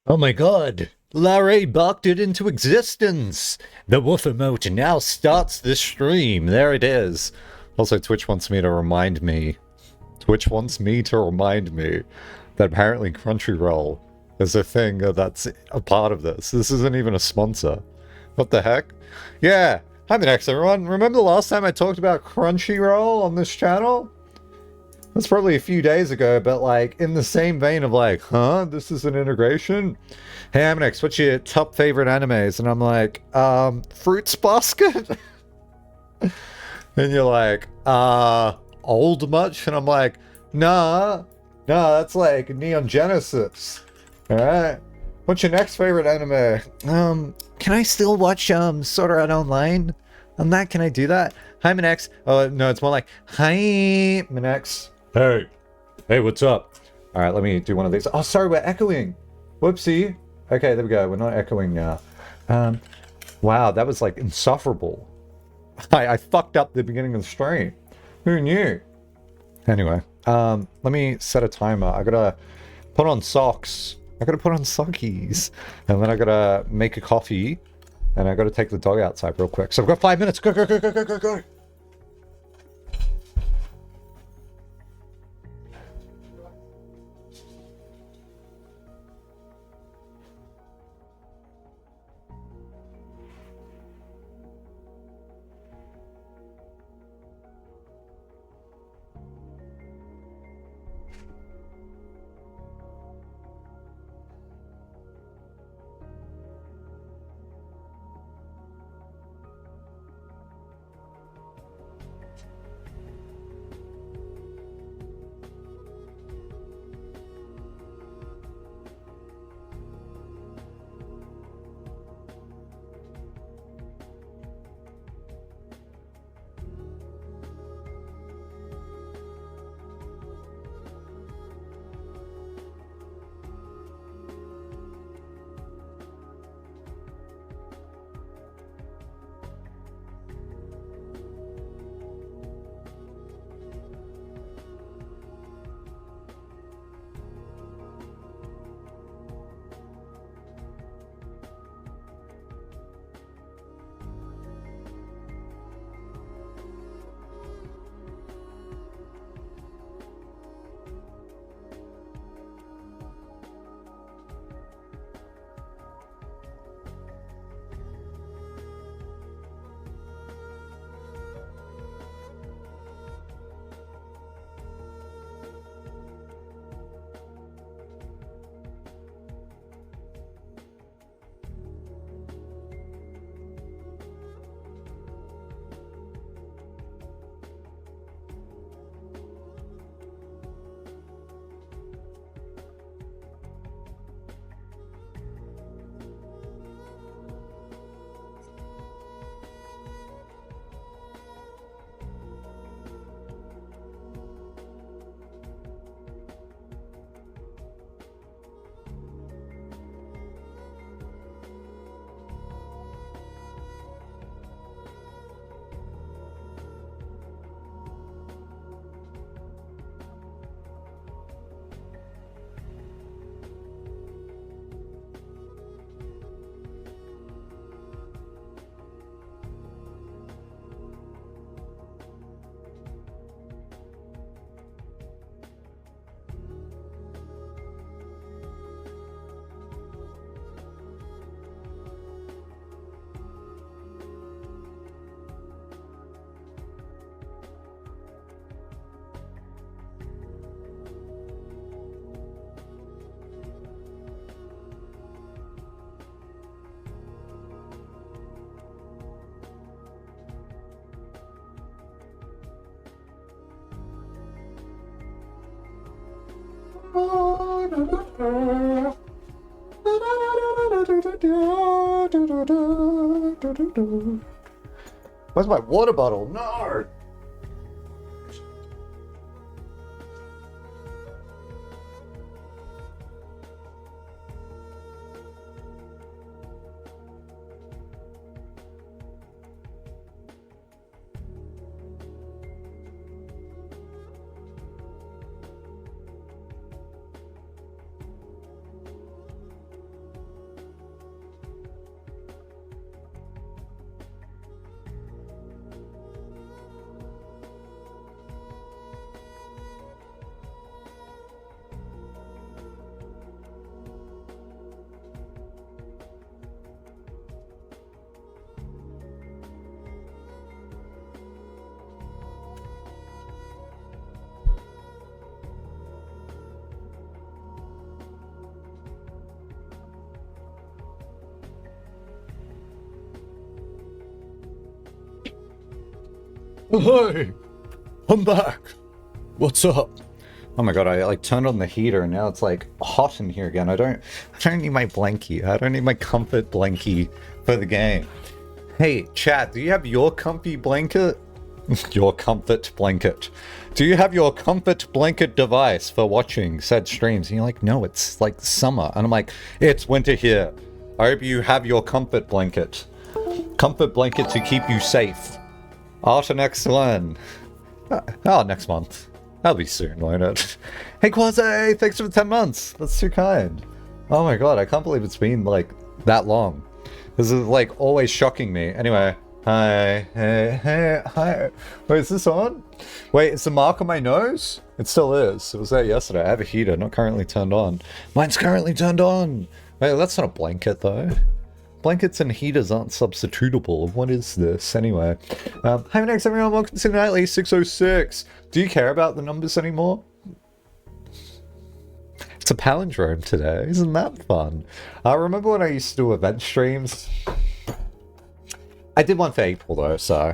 Oh my god! Larry barked it into existence! The woof emote now starts the stream. There it is. Also, Twitch wants me to remind me. Twitch wants me to remind me that apparently Crunchyroll is a thing that's a part of this. This isn't even a sponsor. What the heck? Yeah! Hi, next everyone. Remember the last time I talked about Crunchyroll on this channel? That's probably a few days ago, but like in the same vein of like, huh? This is an integration? Hey, Aminex, what's your top favorite animes? And I'm like, Fruits Basket? And you're like, old much? And I'm like, nah, that's like Neon Genesis. Alright. What's your next favorite anime? Can I still watch Sword Art Online? On that, can I do that? Hi, Minex. Oh no, it's more like, hi, Minex. Hey. Hey, what's up? Alright, let me do one of these. Oh, sorry, we're echoing. Whoopsie. Okay, there we go. We're not echoing now. Wow, that was like insufferable. I fucked up the beginning of the stream. Who knew? Anyway, let me set a timer. I gotta put on socks. I gotta put on sockies. And then I gotta make a coffee. And I gotta take the dog outside real quick. So I've got 5 minutes. Go, go, go, go, go, go, go. Where's my water bottle? No! Hey, I'm back. What's up? Oh my god, I like turned on the heater and now it's like hot in here again. I don't need my blankie. I don't need my comfort blankie for the game. Hey, chat, do you have your comfy blanket? Your comfort blanket. Do you have your comfort blanket device for watching said streams? And you're like, no, it's like summer. And I'm like, it's winter here. I hope you have your comfort blanket. Comfort blanket to keep you safe. After next one. Oh, next month. That'll be soon, won't it? Hey, Quasi, thanks for the 10 months. That's too kind. Oh my god, I can't believe it's been like that long. This is like always shocking me. Anyway, hi, hey, hi. Wait, is this on? Wait, is the mark on my nose? It still is. It was there yesterday. I have a heater, not currently turned on. Mine's currently turned on. Wait, that's not a blanket though. Blankets and heaters aren't substitutable. What is this? Anyway. Hi, next everyone. Welcome to Nightly 606. Do you care about the numbers anymore? It's a palindrome today. Isn't that fun? I remember when I used to do event streams. I did one for April though, so...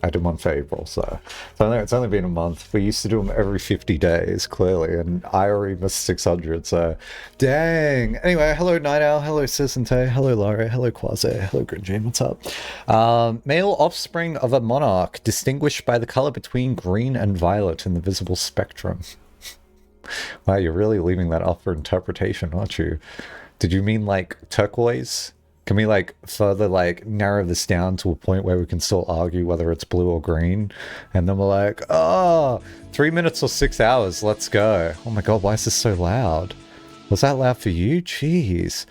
it's only been a month. We used to do them every 50 days, clearly, and I already missed 600, so dang. Anyway, hello Night Owl, hello Sisante, hello Lara, hello Quasi, hello Grinjane, what's up? Male offspring of a monarch, distinguished by the color between green and violet in the visible spectrum. Wow, you're really leaving that up for interpretation, aren't you? Did you mean like turquoise? Can we like further like narrow this down to a point where we can still argue whether it's blue or green? And then we're like, oh, 3 minutes or 6 hours, let's go. Oh my god, why is this so loud? Was that loud for you? Jeez.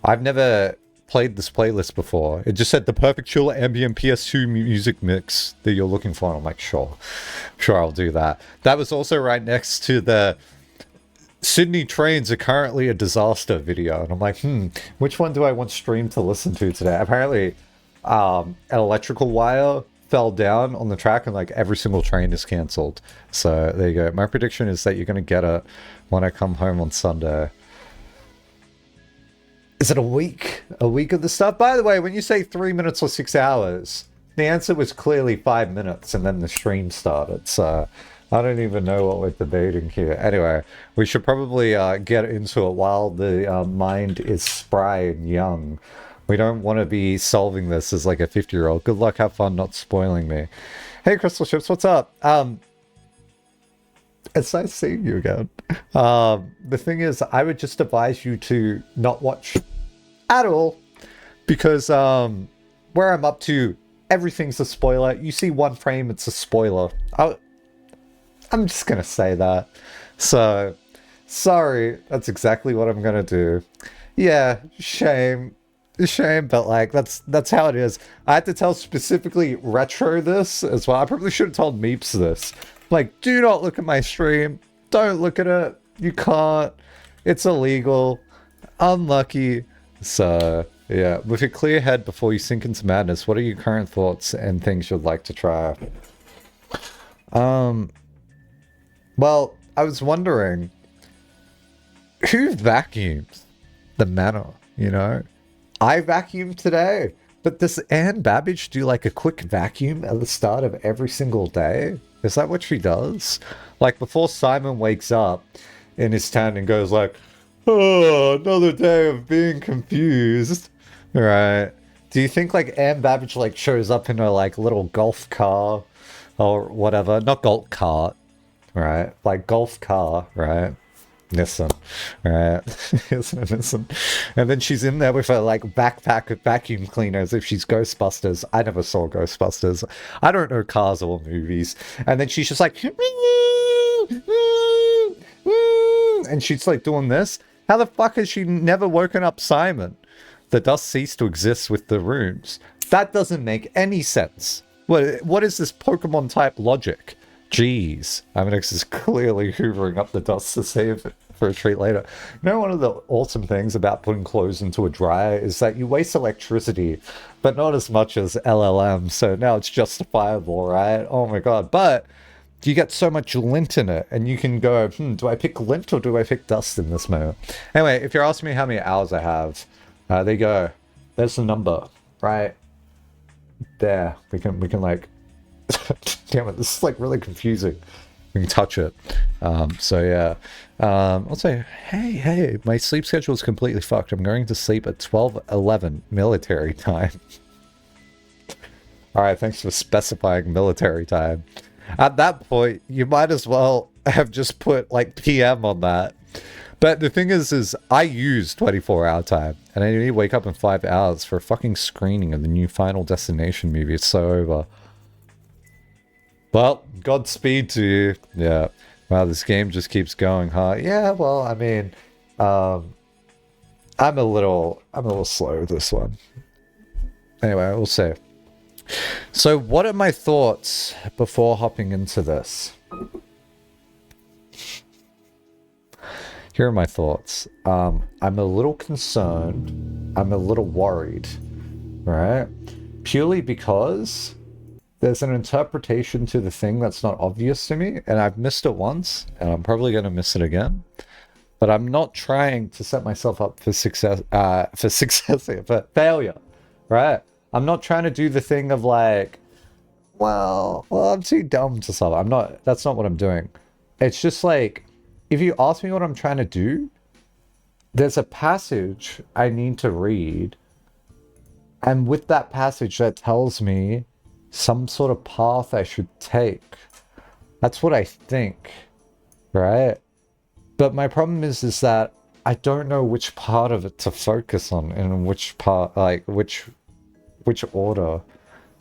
I've never played this playlist before. It just said the perfect chill ambient PS2 music mix that you're looking for. And I'm like, sure, I'll do that. That was also right next to the Sydney trains are currently a disaster video, and I'm like, which one do I want stream to listen to today? Apparently, an electrical wire fell down on the track, and like every single train is cancelled. So there you go. My prediction is that you're gonna get it when I come home on Sunday. Is it a week? A week of the stuff? By the way, when you say 3 minutes or 6 hours, the answer was clearly 5 minutes, and then the stream started. So I don't even know what we're debating here. Anyway, we should probably get into it while the mind is spry and young. We don't want to be solving this as like a 50-year-old. Good luck, have fun, not spoiling me. Hey, Crystal Ships, what's up? It's nice seeing you again. The thing is, I would just advise you to not watch at all, because where I'm up to, everything's a spoiler. You see one frame, it's a spoiler. I'm just gonna say that. So, sorry, that's exactly what I'm gonna do. Yeah, shame, but like, that's how it is. I had to tell specifically Retro this as well. I probably should have told Meeps this. Like, do not look at my stream. Don't look at it. You can't. It's illegal. Unlucky. So, yeah, with a clear head before you sink into madness, what are your current thoughts and things you'd like to try? Well, I was wondering, who vacuums the manor, you know? I vacuumed today, but does Anne Babbage do like a quick vacuum at the start of every single day? Is that what she does? Like before Simon wakes up in his tent and goes like, oh, another day of being confused. Right. Do you think like Anne Babbage like shows up in her like little golf car or whatever? Not golf cart. Right, like golf car, right? Nissan, right? Isn't it Nissan? And then she's in there with her like backpack vacuum cleaner as if she's Ghostbusters. I never saw Ghostbusters. I don't know cars or movies. And then she's just like, and she's like doing this. How the fuck has she never woken up Simon? The dust ceased to exist with the rooms. That doesn't make any sense. What is this Pokemon type logic? Jeez, Aminex is clearly hoovering up the dust to save it for a treat later. You know, one of the awesome things about putting clothes into a dryer is that you waste electricity, but not as much as LLM, so now it's justifiable, right? Oh my god, but you get so much lint in it, and you can go, do I pick lint or do I pick dust in this moment? Anyway, if you're asking me how many hours I have, there you go. There's the number, right? There, we can like Damn it, this is like really confusing. You can touch it. So yeah. I'll say, hey, my sleep schedule is completely fucked. I'm going to sleep at 12:11 military time. Alright, thanks for specifying military time. At that point, you might as well have just put like PM on that. But the thing is I use 24-hour time, and I need to wake up in 5 hours for a fucking screening of the new Final Destination movie. It's so over. Well, Godspeed to you. Yeah. Wow, this game just keeps going, huh? Yeah, well, I mean, I'm a little slow with this one. Anyway, we'll see. So, what are my thoughts before hopping into this? Here are my thoughts. I'm a little concerned. I'm a little worried, right? Purely because there's an interpretation to the thing that's not obvious to me, and I've missed it once, and I'm probably going to miss it again. But I'm not trying to set myself up for for failure, right? I'm not trying to do the thing of like, well, I'm too dumb to solve it. That's not what I'm doing. It's just like, if you ask me what I'm trying to do, there's a passage I need to read. And with that passage, that tells me some sort of path I should take. That's what I think, right? But my problem is that I don't know which part of it to focus on and which part, like which order.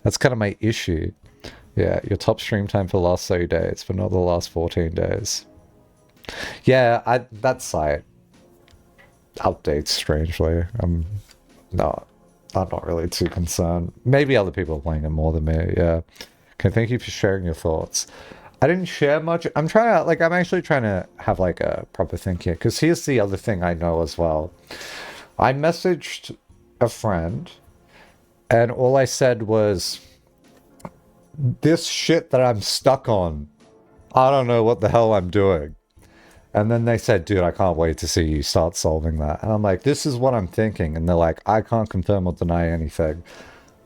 That's kind of my issue. Yeah, your top stream time for the last 30 days, but not the last 14 days. Yeah, that site updates strangely. I'm not really too concerned. Maybe other people are playing it more than me, yeah. Okay, thank you for sharing your thoughts. I didn't share much. I'm actually trying to have like a proper think here, because here's the other thing I know as well. I messaged a friend, and all I said was, this shit that I'm stuck on, I don't know what the hell I'm doing. And then they said, dude, I can't wait to see you start solving that. And I'm like, this is what I'm thinking. And they're like, I can't confirm or deny anything.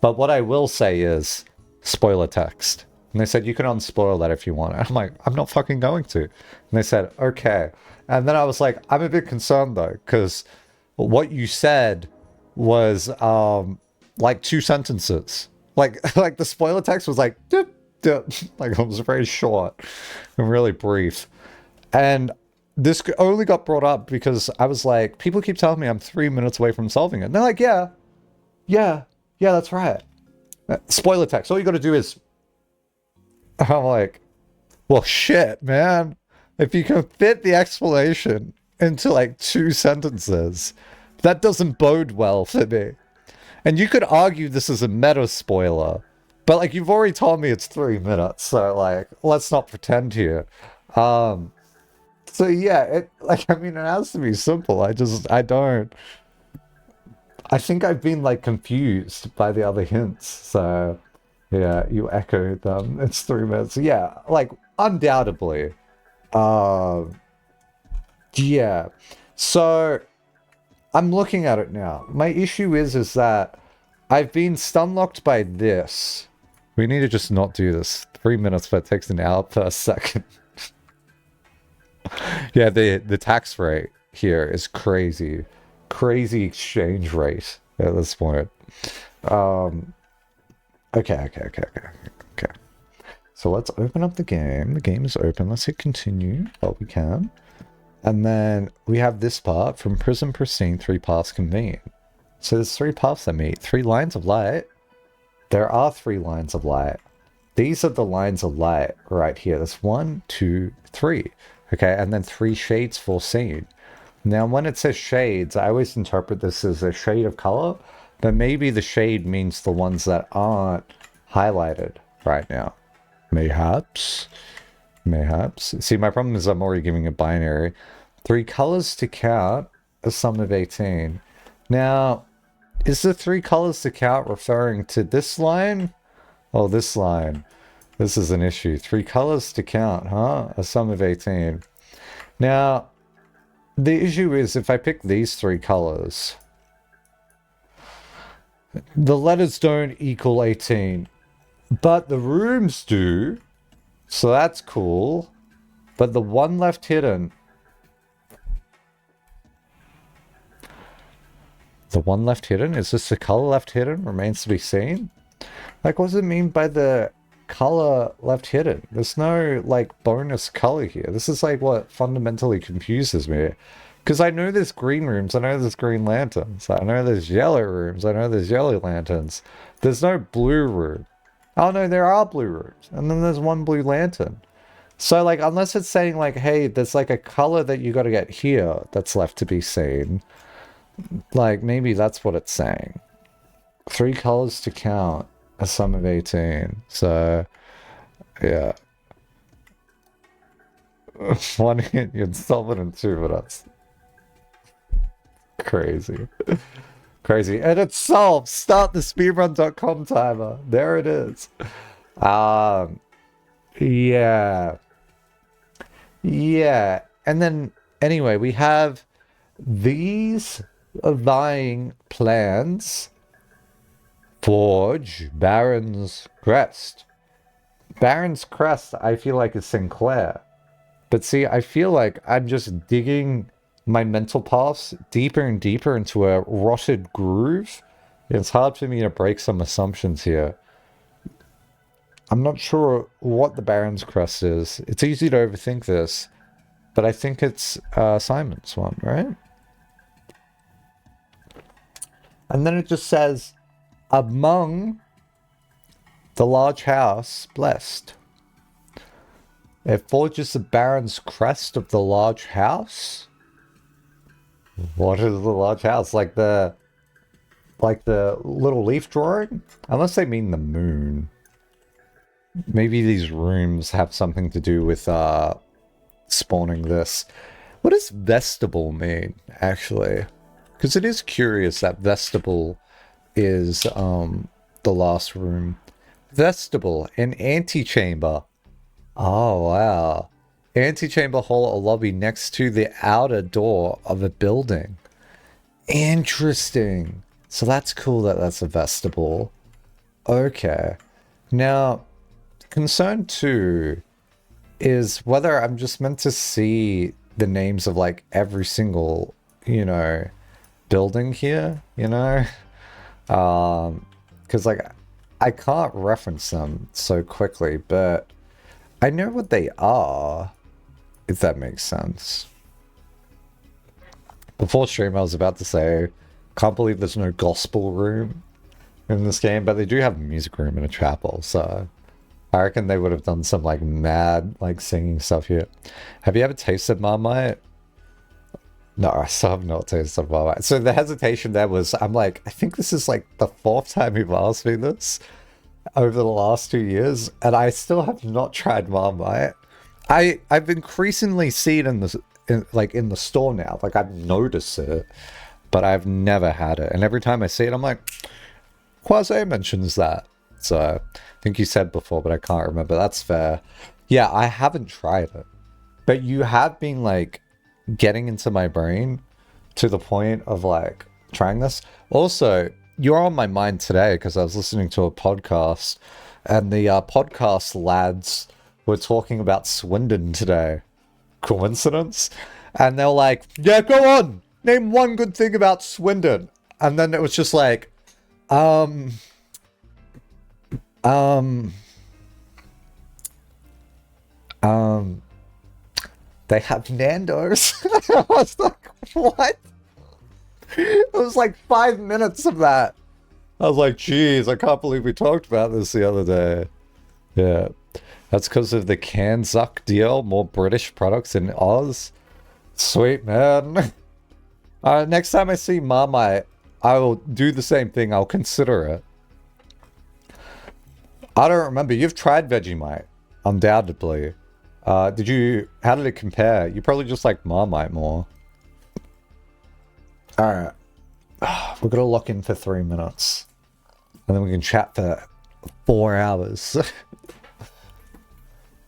But what I will say is, spoiler text. And they said, you can unspoil that if you want. And I'm like, I'm not fucking going to. And they said, okay. And then I was like, I'm a bit concerned though, because what you said was like 2 sentences. Like the spoiler text was like, dip, dip. Like it was very short and really brief. And this only got brought up because I was like, people keep telling me I'm 3 minutes away from solving it. And they're like, yeah, that's right. Spoiler text. All you got to do is, I'm like, well, shit, man. If you can fit the explanation into like 2 sentences, that doesn't bode well for me. And you could argue this is a meta spoiler, but like you've already told me it's 3 minutes, so like let's not pretend here. So yeah, it has to be simple. I think I've been like confused by the other hints. So yeah, you echoed them. It's 3 minutes. Yeah, like undoubtedly. Yeah. So I'm looking at it now. My issue is that I've been stunlocked by this. We need to just not do this. 3 minutes, but it takes an hour per second. Yeah, the tax rate here is crazy. Crazy exchange rate at this point. Okay. So let's open up the game. The game is open. Let's hit continue while we can. And then we have this part, from Prism Pristine, 3 paths convene. So there's 3 paths that meet. 3 lines of light. There are 3 lines of light. These are the lines of light right here. There's 1, 2, 3. Okay, and then 3 shades foreseen. Now, when it says shades, I always interpret this as a shade of color, but maybe the shade means the ones that aren't highlighted right now. Mayhaps. See, my problem is I'm already giving it binary. 3 colors to count, a sum of 18. Now, is the 3 colors to count referring to this line? Oh, this line. This is an issue. 3 colors to count, huh? A sum of 18. Now, the issue is if I pick these 3 colors, the letters don't equal 18. But the rooms do. So that's cool. But the one left hidden. The one left hidden? Is this the color left hidden? Remains to be seen? Like, what does it mean by the color left hidden? There's no, like, bonus color here. This is, like, what fundamentally confuses me. Because I know there's green rooms, I know there's green lanterns, I know there's yellow rooms, I know there's yellow lanterns. There's no blue room. Oh no, there are blue rooms. And then there's one blue lantern. So, like, unless it's saying, like, hey, there's, like, a color that you gotta get here that's left to be seen. Like, maybe that's what it's saying. 3 colors to count. A sum of 18. So, yeah. 1 hit, you'd solve it in 2 minutes. Crazy. Crazy. And it's solved! Start the speedrun.com timer. There it is. Yeah. Yeah. And then, anyway, we have these vying plans. Forge Baron's Crest. Baron's Crest, I feel like, is Sinclair. But see, I feel like I'm just digging my mental paths deeper and deeper into a rotted groove. It's hard for me to break some assumptions here. I'm not sure what the Baron's Crest is. It's easy to overthink this, but I think it's Simon's one, right? And then it just says, among the large house blessed. It forges the Baron's crest of the large house. What is the large house? Like the little leaf drawing? Unless they mean the moon. Maybe these rooms have something to do with spawning this. What does vestibule mean, actually? Because it is curious that vestibule is the last room. Vestibule, an antechamber. Oh, wow. Antechamber hall or lobby next to the outer door of a building. Interesting. So that's cool that that's a vestibule. Okay. Now, concern 2 is whether I'm just meant to see the names of, like, every single, you know, building here, you know? Because, like, I can't reference them so quickly, but I know what they are, if that makes sense. Before stream, I was about to say, can't believe there's no gospel room in this game, but they do have a music room and a chapel, so I reckon they would have done some, like, mad, like, singing stuff here. Have you ever tasted Marmite? No, I still have not tasted Marmite. So the hesitation there was, I'm like, I think this is, like, the 4th time you've asked me this over the last 2 years, and I still have not tried Marmite. I've increasingly seen it in the store now. Like, I've noticed it, but I've never had it. And every time I see it, I'm like, Quasi mentions that. So I think you said before, but I can't remember. That's fair. Yeah, I haven't tried it. But you have been, like, getting into my brain to the point of, like, trying this. Also, you're on my mind today because I was listening to a podcast, and the podcast lads were talking about Swindon today. Coincidence? And they're like, yeah, go on! Name one good thing about Swindon. And then it was just like, they have Nando's. I was like, what? It was like 5 minutes of that. I was like, geez, I can't believe we talked about this the other day. Yeah. That's because of the Kanzuk deal. More British products in Oz. Sweet, man. Next time I see Marmite, I will do the same thing. I'll consider it. I don't remember. You've tried Vegemite. Undoubtedly. How did it compare? You probably just like Marmite more. Alright. We're gonna lock in for 3 minutes. And then we can chat for 4 hours.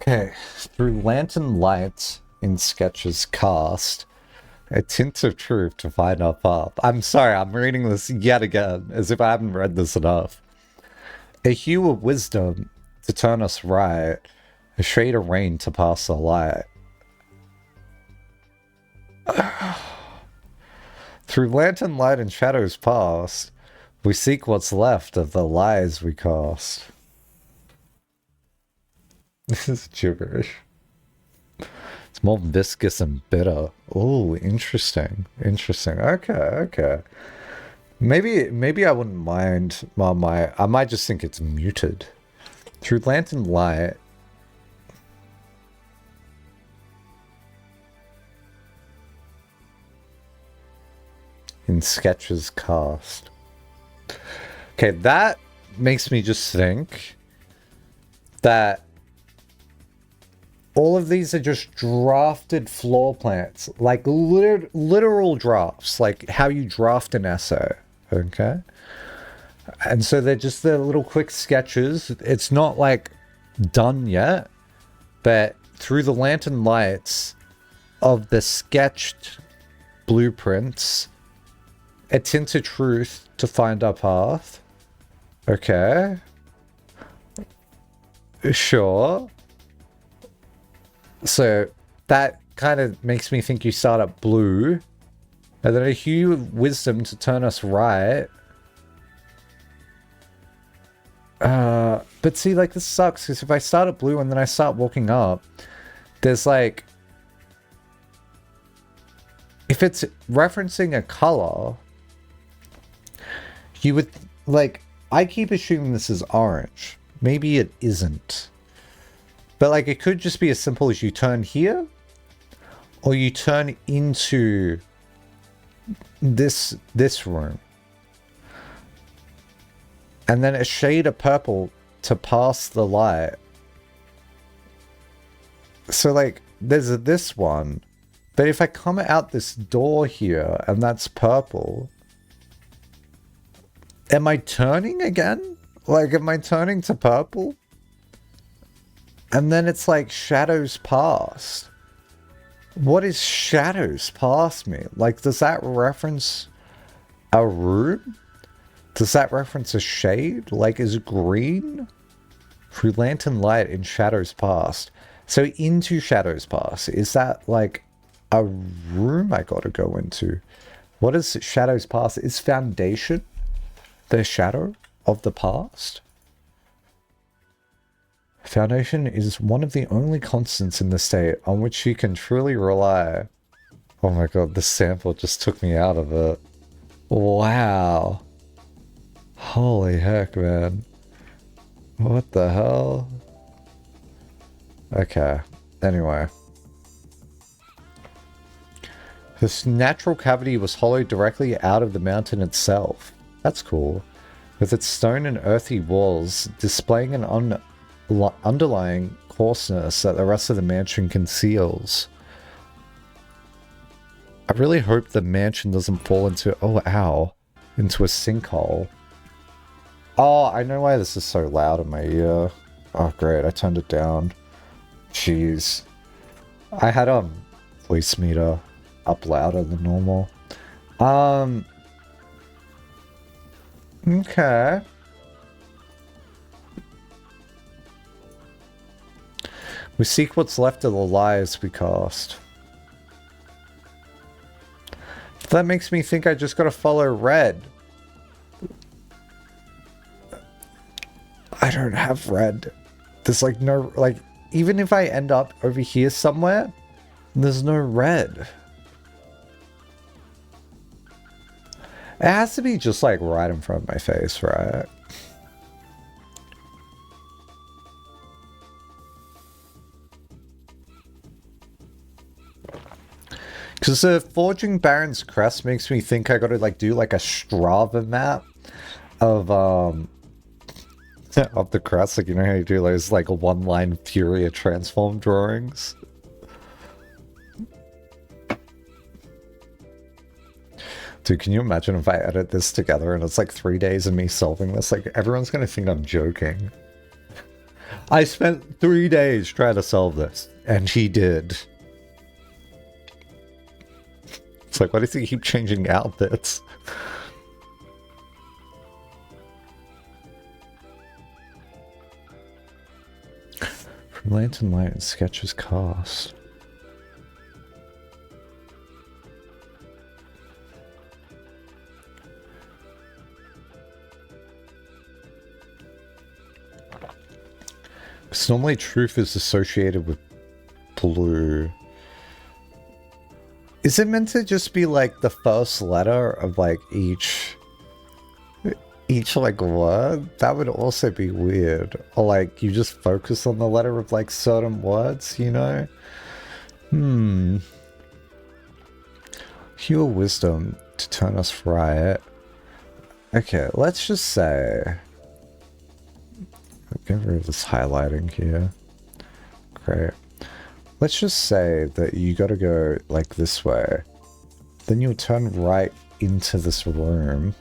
Okay. Through lantern light in sketches cast, a tint of truth to find our path. I'm sorry, I'm reading this yet again, as if I haven't read this enough. A hue of wisdom to turn us right, a shade of rain to pass the light. Through lantern light and shadows past, we seek what's left of the lies we cast. This is gibberish. It's more viscous and bitter. Oh, interesting. Interesting. Okay. Maybe I wouldn't mind. I might just think it's muted. Through lantern light. In sketches cast. Okay, that makes me just think that all of these are just drafted floor plans, like literal drafts, like how you draft an essay, okay? And so they're just the little quick sketches. It's not like done yet, but through the lantern lights of the sketched blueprints, it's into truth to find our path. Okay. Sure. So that kind of makes me think you start at blue, and then a hue of wisdom to turn us right. But see, like, this sucks, because if I start at blue and then I start walking up, there's like, if it's referencing a color, you would, like, I keep assuming this is orange. Maybe it isn't. But, like, it could just be as simple as you turn here, or you turn into this room. And then a shade of purple to pass the light. So, like, there's this one. But if I come out this door here, and that's purple, am I turning again? Like, am I turning to purple? And then it's like shadows past. What is shadows past me? Like, does that reference a room? Does that reference a shade? Like, is green? Through lantern light in shadows past. So into shadows past. Is that like a room I gotta go into? What is shadows past? Is foundation the shadow of the past? Foundation is one of the only constants in the state on which you can truly rely. Oh my god, the sample just took me out of it. Wow. Holy heck, man. What the hell? Okay, anyway. This natural cavity was hollowed directly out of the mountain itself. That's cool. With its stone and earthy walls displaying an underlying coarseness that the rest of the mansion conceals. I really hope the mansion doesn't fall into, oh ow, into a sinkhole. Oh, I know why this is so loud in my ear. Oh great, I turned it down. Jeez. I had voice meter up louder than normal. Okay. We seek what's left of the lies we cast. That makes me think I just gotta follow red. I don't have red. There's like no, like, even if I end up over here somewhere, there's no red. It has to be just like right in front of my face, right? Because the Forging Baron's Crest makes me think I gotta like do like a Strava map of of the crest, like, you know how you do those like one-line Furia transform drawings? Dude, can you imagine if I edit this together and it's like 3 days of me solving this? Like, everyone's gonna think I'm joking. I spent 3 days trying to solve this, and he did. It's like, why does he keep changing outfits? Lantern light and sketches cast. Because normally truth is associated with blue. Is it meant to just be like the first letter of like each like word? That would also be weird. Or like you just focus on the letter of like certain words, you know? Pure wisdom to turn us right. Okay, let's just say, get rid of this highlighting here. Great. Let's just say that you gotta go like this way. Then you'll turn right into this room.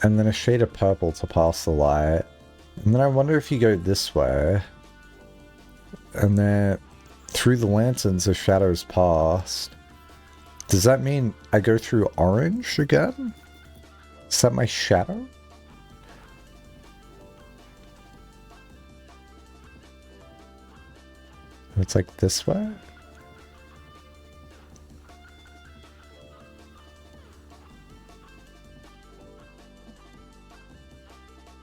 And then a shade of purple to pass the light. And then I wonder if you go this way. And then through the lanterns, the shadows passed. Does that mean I go through orange again? Is that my shadow? It's like this way?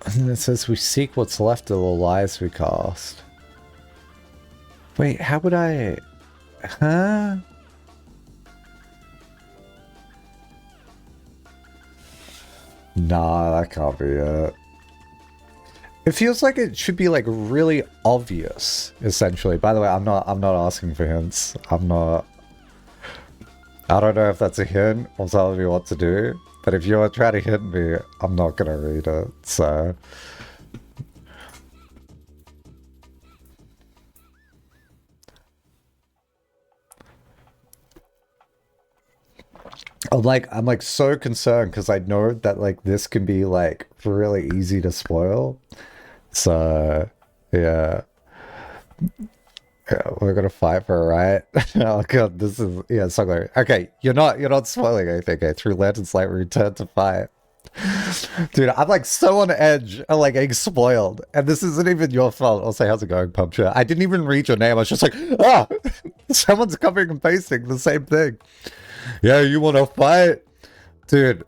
And it says we seek what's left of the lies we cast. Wait, how would I... Huh? Nah, that can't be it. It feels like it should be like really obvious, essentially. By the way, I'm not asking for hints. I don't know if that's a hint or telling me what to do. But if you're trying to hit me, I'm not gonna read it, so... I'm like so concerned because I know that like this can be like really easy to spoil. So yeah. Yeah, we're gonna fight for it, right? Oh god, this is something. Okay, you're not spoiling anything. Okay, through Lantern's light, we return to fight. Dude, I'm like so on edge and like getting spoiled, and this isn't even your fault. I'll say, how's it going, Pumpture? I didn't even read your name. I was just like, ah, someone's copying and pasting the same thing. Yeah, you want to fight, dude?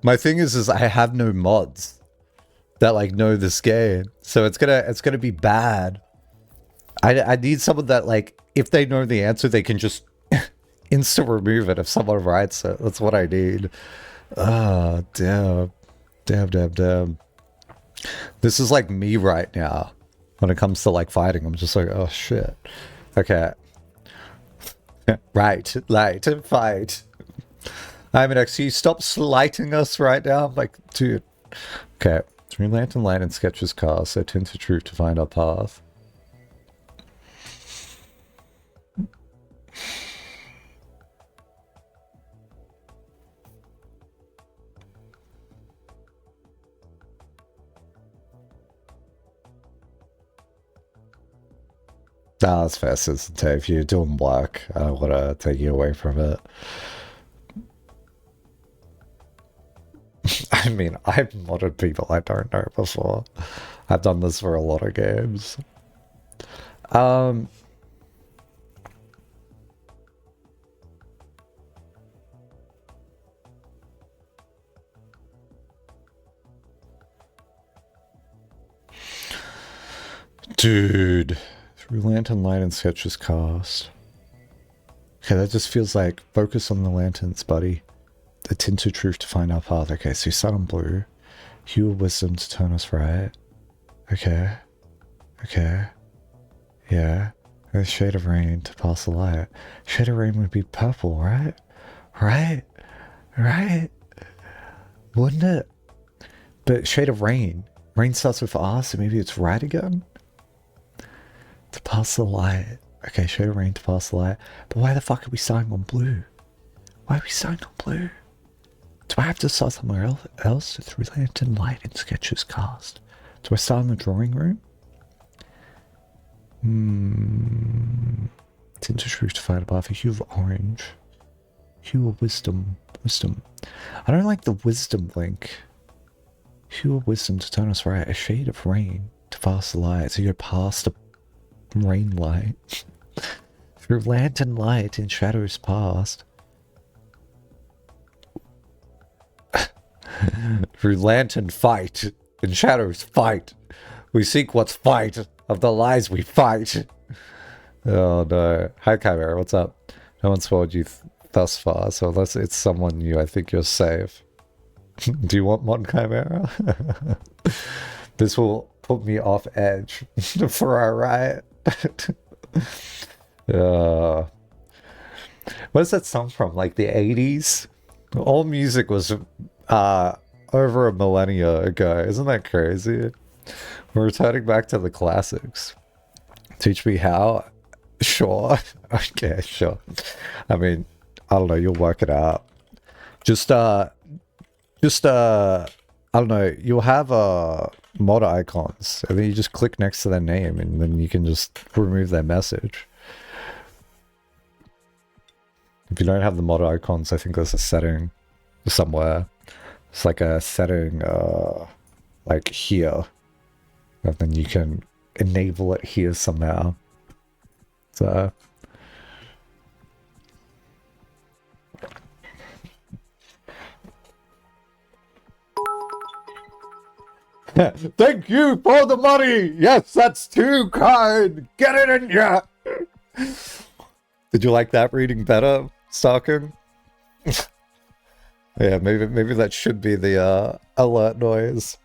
My thing is I have no mods that like know this game, so it's gonna be bad. I need someone that, like, if they know the answer, they can just instant remove it if someone writes it. That's what I need. Ah, damn. Damn. This is like me right now. When it comes to, like, fighting, I'm just like, oh, shit. Okay. Right, fight. I mean, actually, you stop slighting us right now? I'm like, dude. Okay. Three Lantern light and sketches cast. So tend to truth to find our path. Nah, that's fair, Citizen. If you're doing black, I don't want to take you away from it. I mean, I've modded people I don't know before. I've done this for a lot of games. Dude. Through Lantern light and sketches cast. Okay, that just feels like focus on the lanterns, buddy. The tint of truth to find our path. Okay, so you start on blue. Hue of wisdom to turn us right. Okay. Yeah. And a shade of rain to pass the light. Shade of rain would be purple, right? Right? Wouldn't it? But shade of rain. Rain starts with R, so maybe it's right again? To pass the light. Okay, shade of rain to pass the light. But why the fuck are we starting on blue? Why are we starting on blue? Do I have to start somewhere else? Through Lantern light and sketches cast. Do I start in the drawing room? Tint of truth to find above a hue of orange. Hue of wisdom. Wisdom. I don't like the wisdom link. Hue of wisdom to turn us right. A shade of rain to fast the light. So you go past the rain light. Through lantern light in shadows past. Through lantern fight in shadows fight. We seek what's fight of the lies we fight. Oh no. Hi Chimera, what's up? No one's followed you thus far, so unless it's someone new, I think you're safe. Do you want Mon Chimera? This will put me off edge for our riot. Where's that song from? Like the 80s? All music was over a millennia ago. Isn't that crazy? We're returning back to the classics. Teach me how? Sure. Okay, sure. I mean, I don't know, you'll work it out. Just I don't know, you'll have mod icons, and then you just click next to their name, and then you can just remove their message. If you don't have the mod icons, I think there's a setting somewhere. It's like a setting, like here. And then you can enable it here somehow. So... Thank you for the money! Yes, that's too kind! Get it in ya! Did you like that reading better, Stalking? Yeah, maybe that should be the alert noise.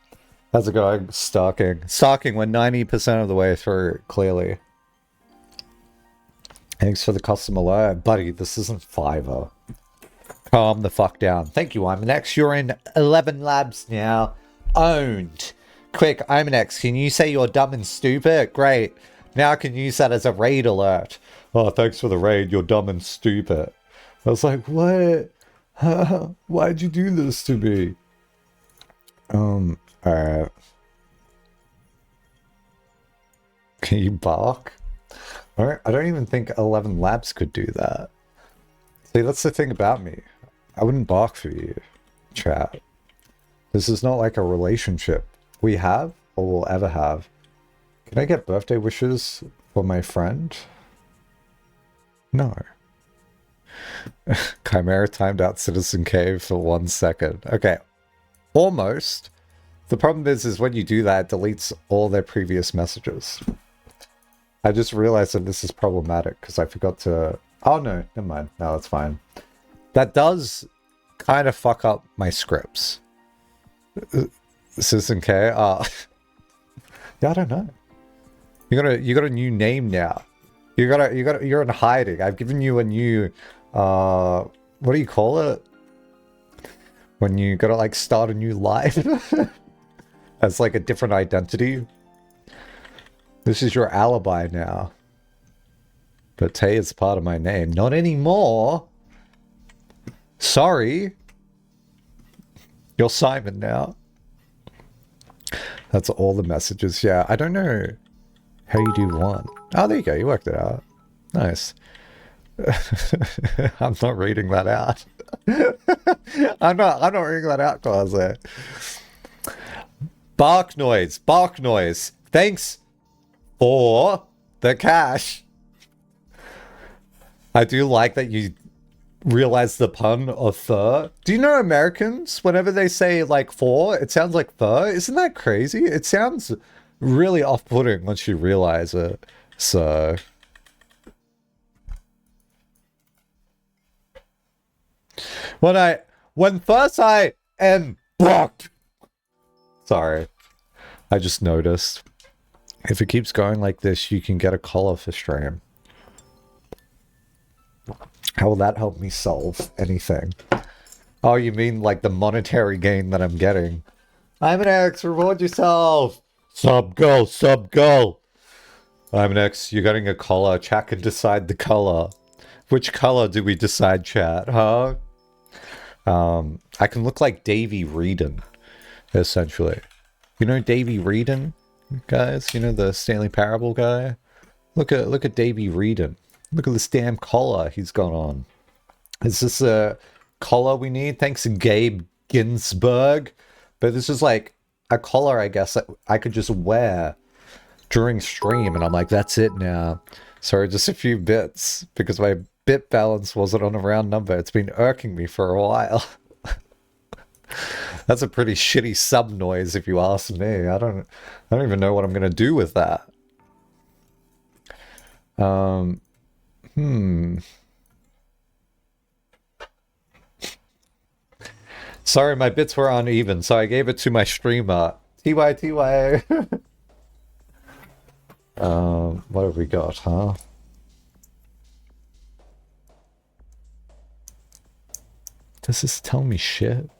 How's it going? Stalking. Stalking, we're 90% of the way through, clearly. Thanks for the custom alert. Buddy, this isn't Fiverr. Calm the fuck down. Thank you, I'm next. You're in 11 labs now. Owned. Quick, I'm next. Can you say you're dumb and stupid? Great. Now I can use that as a raid alert. Oh, thanks for the raid. You're dumb and stupid. I was like, what? Why'd you do this to me? Alright. Can you bark? Alright, I don't even think 11 labs could do that. See, that's the thing about me. I wouldn't bark for you, chat. This is not like a relationship we have or will ever have. Can I get birthday wishes for my friend? No. Chimera timed out Citizen Cave for 1 second. Okay. Almost. The problem is when you do that, it deletes all their previous messages. I just realized that this is problematic because I forgot to... Oh no, never mind. No, that's fine. That does kind of fuck up my scripts. Citizen K? Yeah, I don't know. You got a new name now. You're in hiding. I've given you a new what do you call it? When you gotta like start a new life as like a different identity. This is your alibi now. But Tay is part of my name. Not anymore. Sorry. You're Simon now. That's all the messages. Yeah, I don't know how you do one. Oh, there you go. You worked it out. Nice. I'm not reading that out. I'm not reading that out, Quasi. Bark noise. Bark noise. Thanks for the cash. I do like that you realize the pun of fur. Do you know Americans, whenever they say like for, it sounds like fur? Isn't that crazy? It sounds really off-putting once you realize it. So when first I am blocked. Sorry. I just noticed. If it keeps going like this, you can get a collar for stream. How will that help me solve anything? Oh, you mean like the monetary gain that I'm getting? I'm an X, reward yourself! Sub go, sub go! I'm an X, you're getting a collar. Chat can decide the color. Which color do we decide, chat, huh? I can look like Davy Reedon, essentially. You know Davy Reedon, guys? You know the Stanley Parable guy? Look at Davy Reedon. Look at this damn collar he's got on. Is this a collar we need? Thanks, Gabe Ginsberg. But this is like a collar, I guess, that I could just wear during stream. And I'm like, that's it now. Sorry, just a few bits because my bit balance wasn't on a round number. It's been irking me for a while. That's a pretty shitty sub noise if you ask me. I don't even know what I'm gonna do with that. Sorry, my bits were uneven, so I gave it to my streamer. TY. What have we got, huh? Does this tell me shit?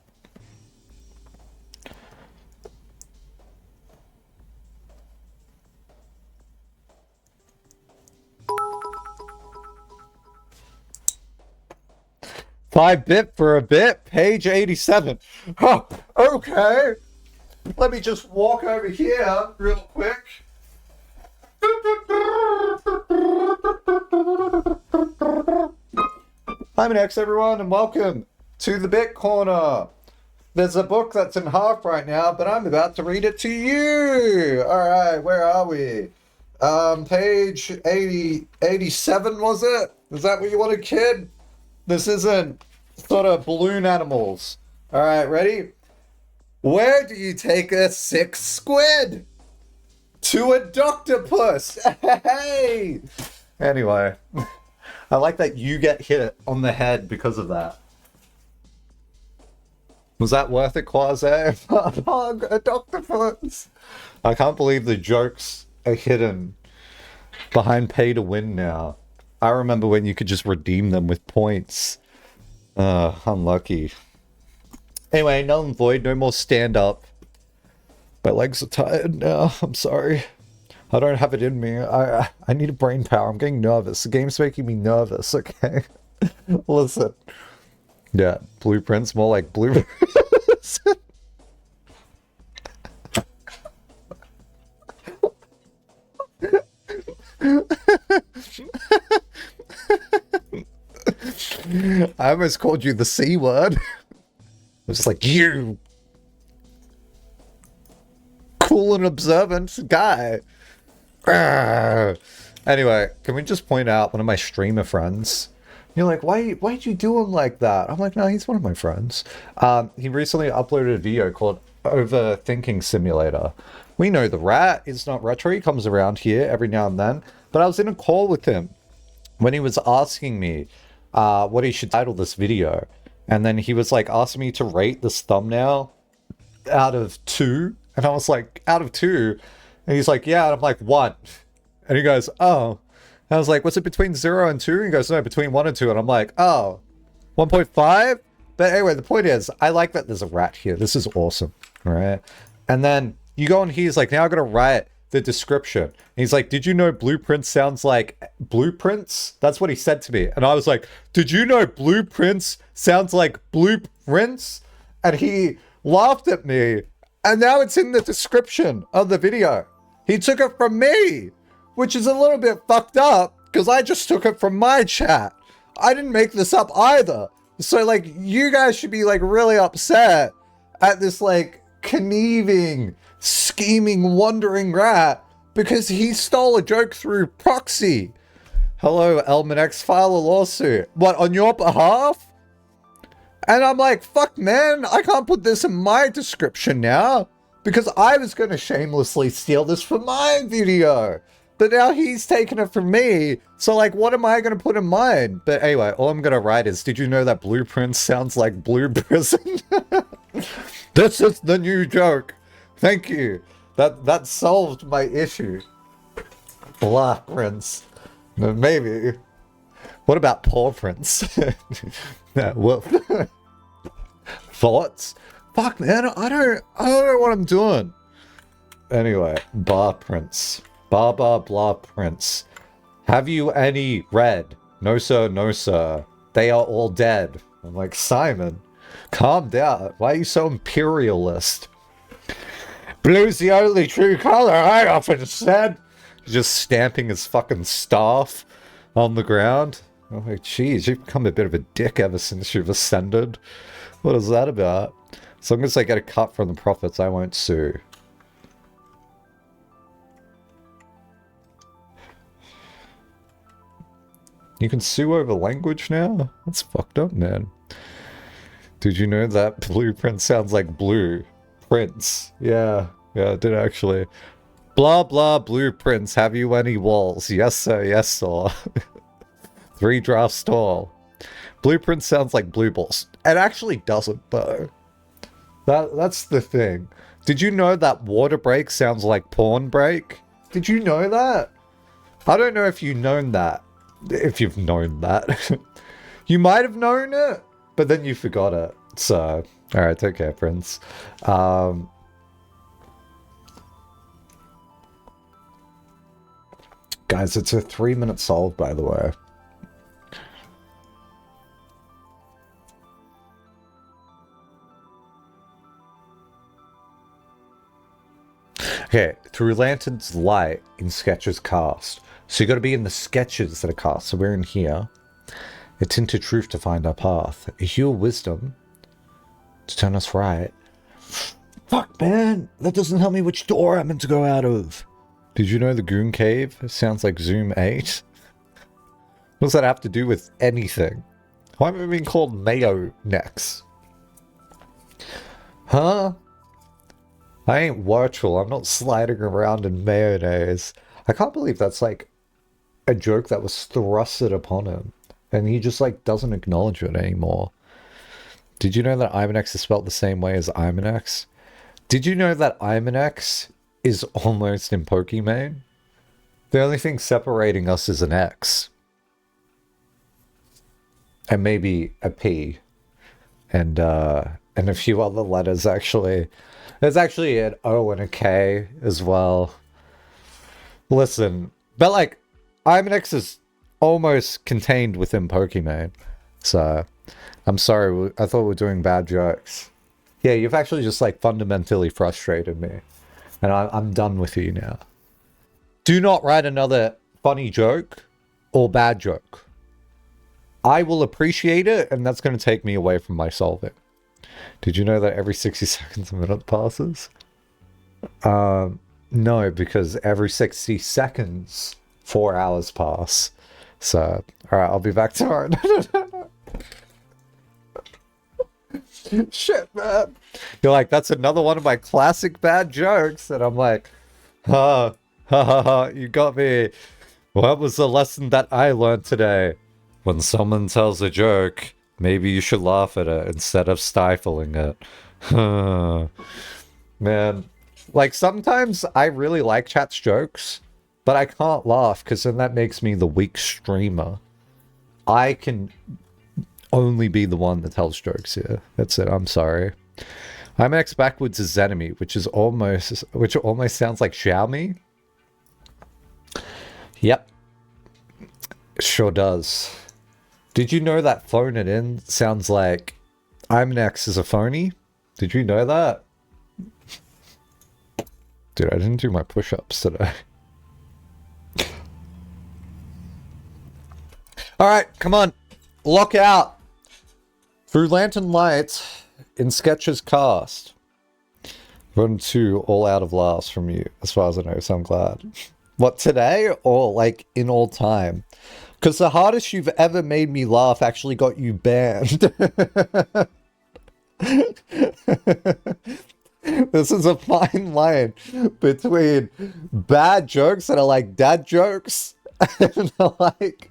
$5 for a bit, page 87. Oh, okay. Let me just walk over here real quick. Hi, Manex, everyone, and welcome to the Bit Corner. There's a book that's in half right now, but I'm about to read it to you. All right, where are we? Page 87, was it? Is that what you wanted, kid? This isn't sort of balloon animals. All right, ready? Where do you take a sick squid? To a doctopus. Hey! Anyway, I like that you get hit on the head because of that. Was that worth it, Quasi? A doctopus. I can't believe the jokes are hidden behind pay to win now. I remember when you could just redeem them with points. Unlucky. Anyway, null and void, no more stand up. My legs are tired now. I'm sorry. I don't have it in me. I need a brain power. I'm getting nervous. The game's making me nervous, okay? Listen. Yeah, blueprints, more like blueprints. I almost called you the C word. I was just like, you cool and observant guy. Anyway, can we just point out one of my streamer friends? You're like, why'd you do him like that? I'm like, no, he's one of my friends. He recently uploaded a video called Overthinking Simulator. We know the rat is not retro. He comes around here every now and then. But I was in a call with him when he was asking me what he should title this video. And then he was like asking me to rate this thumbnail out of 2. And I was like, out of 2? And he's like, yeah. And I'm like, 1. And he goes, oh. And I was like, what's it between 0 and 2? And he goes, no, between 1 and 2. And I'm like, oh, 1.5? But anyway, the point is, I like that there's a rat here. This is awesome. All right. And then you go and he's like, now I'm going to write the description. And he's like, did you know blueprints sounds like blueprints? That's what he said to me. And I was like, did you know blueprints sounds like blueprints? And he laughed at me. And now it's in the description of the video. He took it from me, which is a little bit fucked up because I just took it from my chat. I didn't make this up either. So like, you guys should be like really upset at this like conniving, scheming, wandering rat because he stole a joke through proxy. Hello, Elman X, file a lawsuit. What, on your behalf? And I'm like, fuck, man, I can't put this in my description now because I was going to shamelessly steal this for my video. But now he's taking it from me. So, like, what am I going to put in mine? But anyway, all I'm going to write is, did you know that blueprint sounds like blue prison? This is the new joke. Thank you. That solved my issue. Black prince. Maybe. What about paw prints? Woof. Thoughts? Fuck, man, I don't know what I'm doing. Anyway, bar prints. Blah blah prince. Have you any red? No sir, no sir. They are all dead. I'm like, Simon, calm down. Why are you so imperialist? Blue's the only true color, I often said. He's just stamping his fucking staff on the ground. I'm like, geez, you've become a bit of a dick ever since you've ascended. What is that about? As long as I get a cut from the profits, I won't sue. You can sue over language now? That's fucked up, man. Did you know that blueprint sounds like blue? Prince. Yeah, I did actually. Blah blah blueprints, have you any walls? Yes sir, yes sir. 3 drafts tall. Blueprint sounds like blue balls. It actually doesn't though. That's the thing. Did you know that water break sounds like porn break? Did you know that? I don't know if you've known that. If you've known that. You might have known it, but then you forgot it. So, alright, take care, Prince. Guys, it's a 3-minute solve, by the way. Okay, through Lantern's light in sketches cast. So you got to be in the sketches that are cast. So we're in here. A tint of truth to find our path. A hue of wisdom to turn us right. Fuck, man. That doesn't tell me which door I'm meant to go out of. Did you know the Goon Cave sounds like Zoom 8? What does that have to do with anything? Why am I being called Mayo next? Huh? I ain't virtual. I'm not sliding around in mayonnaise. I can't believe that's like a joke that was thrusted upon him. And he just like doesn't acknowledge it anymore. Did you know that Imanex is spelled the same way as Imanex? Did you know that Imanex is almost in Pokemon? The only thing separating us is an X. And maybe a P. And a few other letters actually. There's actually an O and a K as well. Listen, but like, Imanex is almost contained within Pokemon. So, I'm sorry, I thought we were doing bad jokes. Yeah, you've actually just like fundamentally frustrated me. And I'm done with you now. Do not write another funny joke or bad joke. I will appreciate it, and that's going to take me away from my solving. Did you know that every 60 seconds a minute passes? No, because every 60 seconds, 4 hours pass. So, alright, I'll be back tomorrow. Shit, man. You're like, that's another one of my classic bad jokes. And I'm like, ha, ha, ha, ha, you got me. What was the lesson that I learned today? When someone tells a joke, maybe you should laugh at it instead of stifling it. Man, like sometimes I really like chat's jokes, but I can't laugh because then that makes me the weak streamer. I can only be the one that tells jokes here. That's it. I'm sorry. Imanex backwards is Zenemy, which almost sounds like Xiaomi. Yep. Sure does. Did you know that phone it in sounds like Imanex is a phony? Did you know that? Dude, I didn't do my push-ups today. Alright, come on. Lock out. Through Lantern Light in Sketches cast. Run 2 all out of laughs from you, as far as I know, so I'm glad. What, today? Or, like, in all time? Because the hardest you've ever made me laugh actually got you banned. This is a fine line between bad jokes that are like dad jokes and like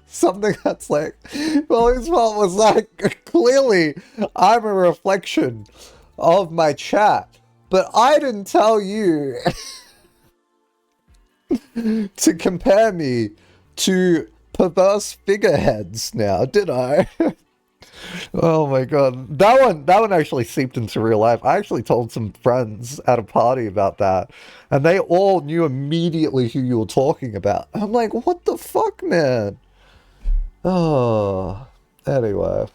something that's like, well, his fault was like, clearly I'm a reflection of my chat, but I didn't tell you to compare me to perverse figureheads now, did I? Oh my god. That one actually seeped into real life. I actually told some friends at a party about that, and they all knew immediately who you were talking about. I'm like, what the fuck, man? Oh, anyway.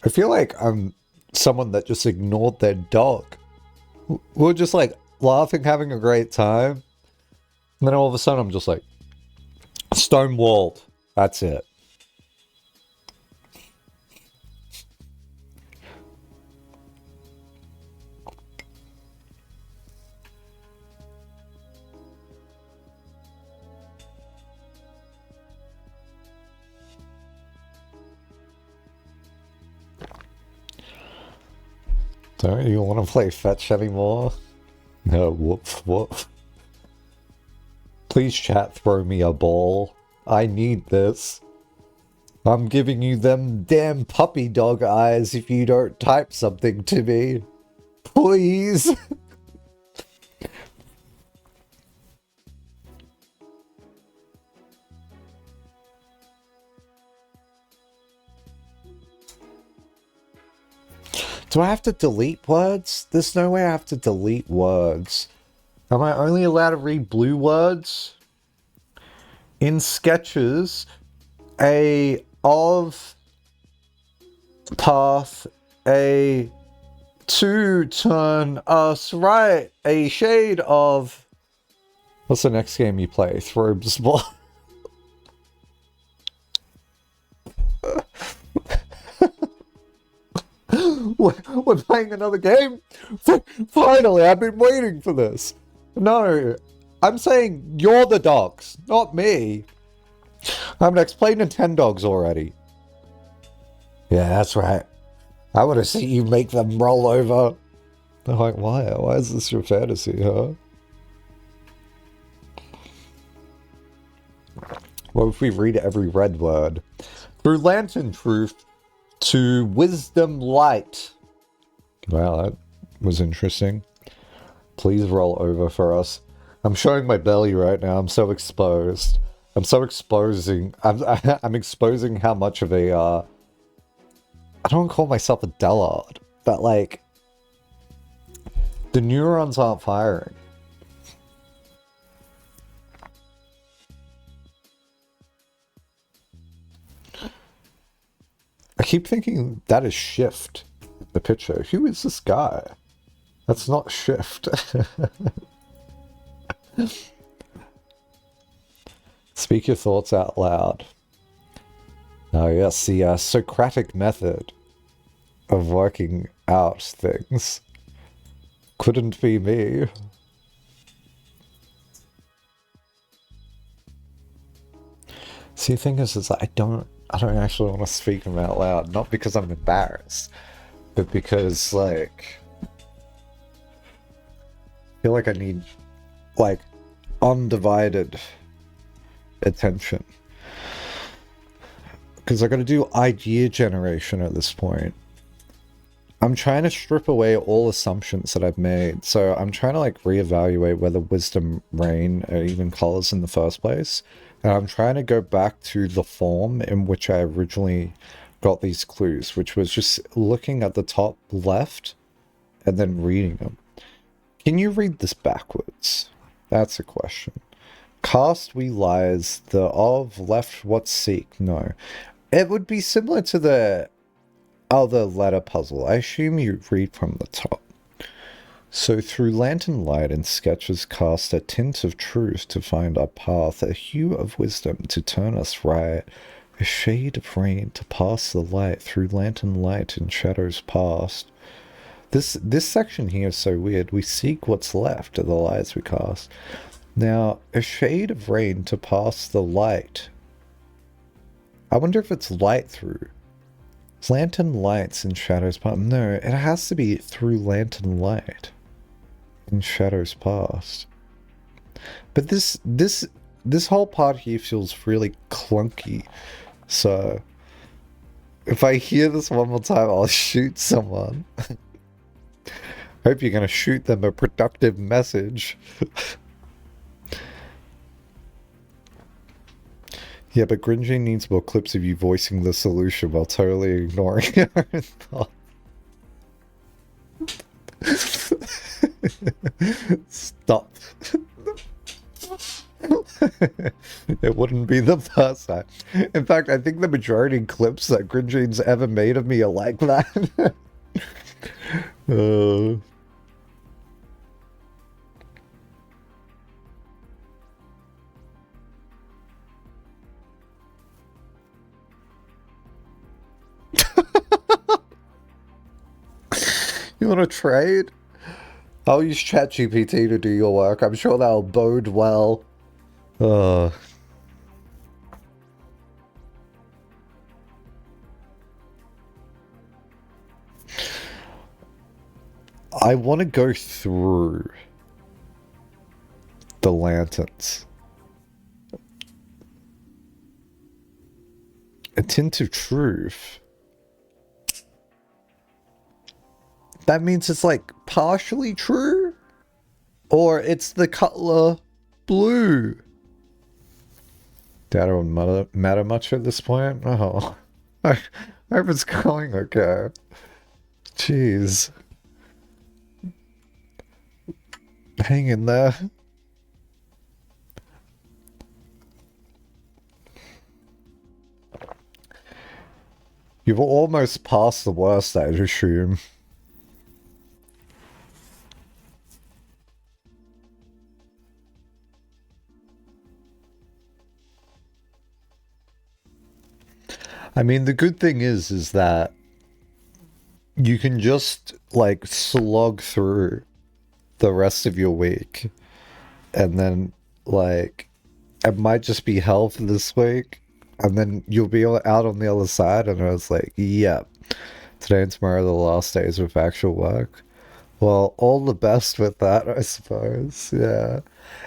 I feel like I'm someone that just ignored their dog. We're just like laughing, having a great time. And then all of a sudden I'm just like, stonewalled. That's it. Don't you want to play fetch anymore? No, woof, woof. Please chat, throw me a ball. I need this. I'm giving you them damn puppy dog eyes if you don't type something to me. Please. Do I have to delete words? There's no way I have to delete words. Am I only allowed to read blue words? In sketches, a of path, a to turn us right, a shade of... What's the next game you play? Throbes Ball. We're playing another game? Finally, I've been waiting for this. No, I'm saying you're the dogs, not me. I'm explaining 10 dogs already. Yeah, that's right. I want to see you make them roll over. They're like, why? Why is this your fantasy, huh? What if we read every red word? Through lantern truth to wisdom light. Wow, that was interesting. Please roll over for us. I'm showing my belly right now. I'm so exposed. I'm so exposing. I'm exposing how much of a, I don't call myself a dullard, but like, the neurons aren't firing. I keep thinking that is Shift, the picture. Who is this guy? That's not Shift. Speak your thoughts out loud. Oh yes, the Socratic method of working out things. Couldn't be me. See, the thing is I don't actually want to speak them out loud. Not because I'm embarrassed, but because, like, I feel like I need, like, undivided attention. Because I gotta do idea generation at this point. I'm trying to strip away all assumptions that I've made. So I'm trying to, like, reevaluate whether wisdom, rain are even colors in the first place. And I'm trying to go back to the form in which I originally got these clues, which was just looking at the top left and then reading them. Can you read this backwards? That's a question. Cast we lies, the of left what seek. No. It would be similar to the other letter puzzle. I assume you read from the top. So through lantern light and sketches cast a tint of truth to find our path, a hue of wisdom to turn us right, a shade of rain to pass the light through lantern light and shadows past. This section here is so weird. We seek what's left of the lights we cast. Now, a shade of rain to pass the light. I wonder if it's light through. Lantern lights and shadows past. No, it has to be through lantern light and shadows past. But this whole part here feels really clunky. So if I hear this one more time, I'll shoot someone. Hope you're gonna shoot them a productive message. Yeah, but Gringy needs more clips of you voicing the solution while totally ignoring your own thoughts. Stop. It wouldn't be the first time. In fact, I think the majority of clips that Grinjean's ever made of me are like that. uh... You want to trade? I'll use ChatGPT to do your work. I'm sure that'll bode well. I want to go through the lanterns. A tint of truth. That means it's like partially true? Or it's the color blue? That don't matter much at this point? Oh. I hope it's going okay. Jeez. Hang in there. You've almost passed the worst, I'd assume. I mean, the good thing is that you can just, like, slog through the rest of your week. And then, like, it might just be hell for this week. And then you'll be out on the other side. And I was like, yep, today and tomorrow are the last days of actual work. Well, all the best with that, I suppose. Yeah.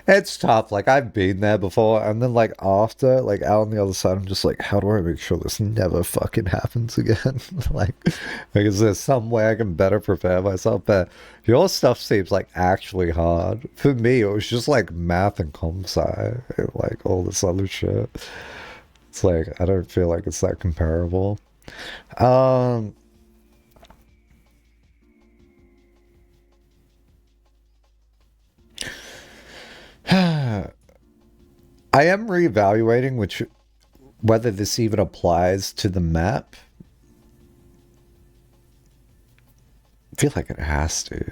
It's tough. Like, I've been there before. And then, like, after, like, out on the other side, I'm just like, how do I make sure this never fucking happens again? like, is there some way I can better prepare myself? But your stuff seems, like, actually hard. For me, it was just, like, math and comp sci. And, like, all this other shit. It's like, I don't feel like it's that comparable. I am reevaluating whether this even applies to the map. I feel like it has to.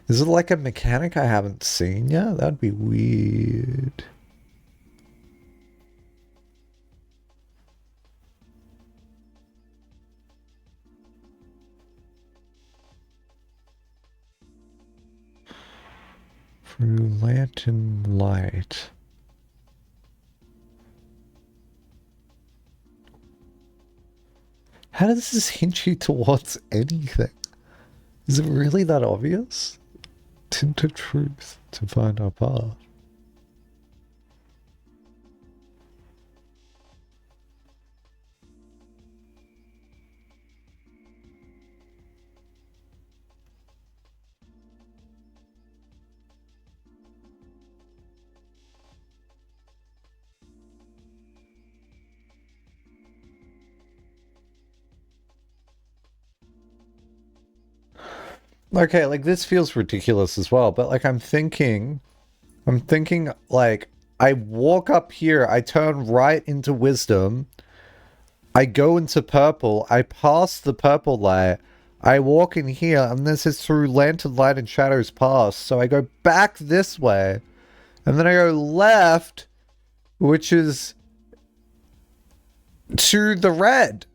Is it like a mechanic I haven't seen yet? That'd be weird. Through lantern light. How does this hint you towards anything? Is it really that obvious? Tint of truth to find our path. Okay, like this feels ridiculous as well, but like I'm thinking like I walk up here, I turn right into wisdom, I go into purple, I pass the purple light, I walk in here, and this is through lantern light and shadows past, so I go back this way, and then I go left, which is to the red.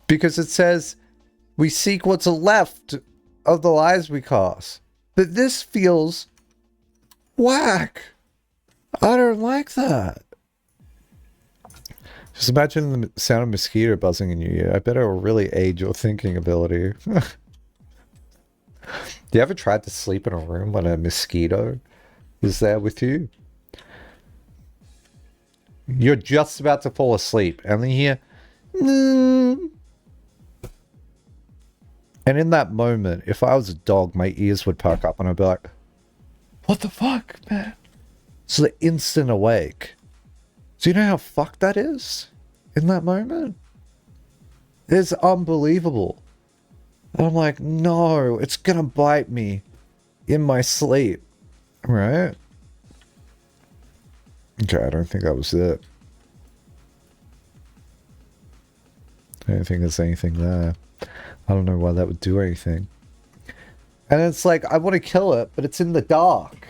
Because it says we seek what's left of the lives we cast. But this feels whack. I don't like that. Just imagine the sound of mosquito buzzing in your ear. I bet it'll really aid your thinking ability. You ever tried to sleep in a room when a mosquito is there with you? You're just about to fall asleep, and then you hear... And in that moment, if I was a dog, my ears would perk up and I'd be like, what the fuck, man? So they're instant awake. Do you know how fucked that is? In that moment? It's unbelievable. And I'm like, no, it's gonna bite me. in my sleep. Right? Okay, I don't think that was it. I don't think there's anything there. I don't know why that would do anything. And it's like, I want to kill it, but it's in the dark.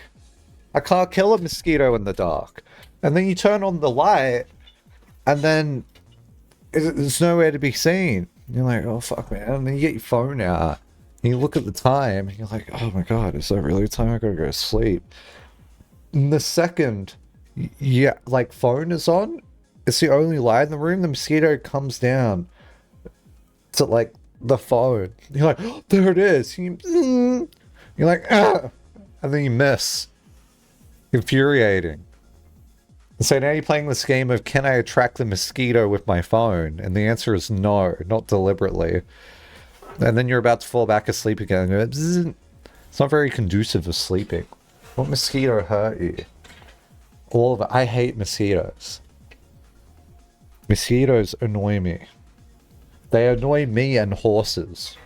I can't kill a mosquito in the dark. And then you turn on the light, and then there's nowhere to be seen. You're like, oh, fuck, man. And then you get your phone out, and you look at the time, and you're like, oh my god, is that really time? I gotta go to sleep. And the second, yeah, like, phone is on, it's the only light in the room, the mosquito comes down to, like, the phone. You're like, oh, there it is. You're like, ah! And then you miss. Infuriating. So now you're playing this game of, can I attract the mosquito with my phone? And the answer is no, not deliberately. And then you're about to fall back asleep again. It's not very conducive to sleeping. What mosquito hurt you? All of it. I hate mosquitoes. Mosquitoes annoy me. They annoy me and horses.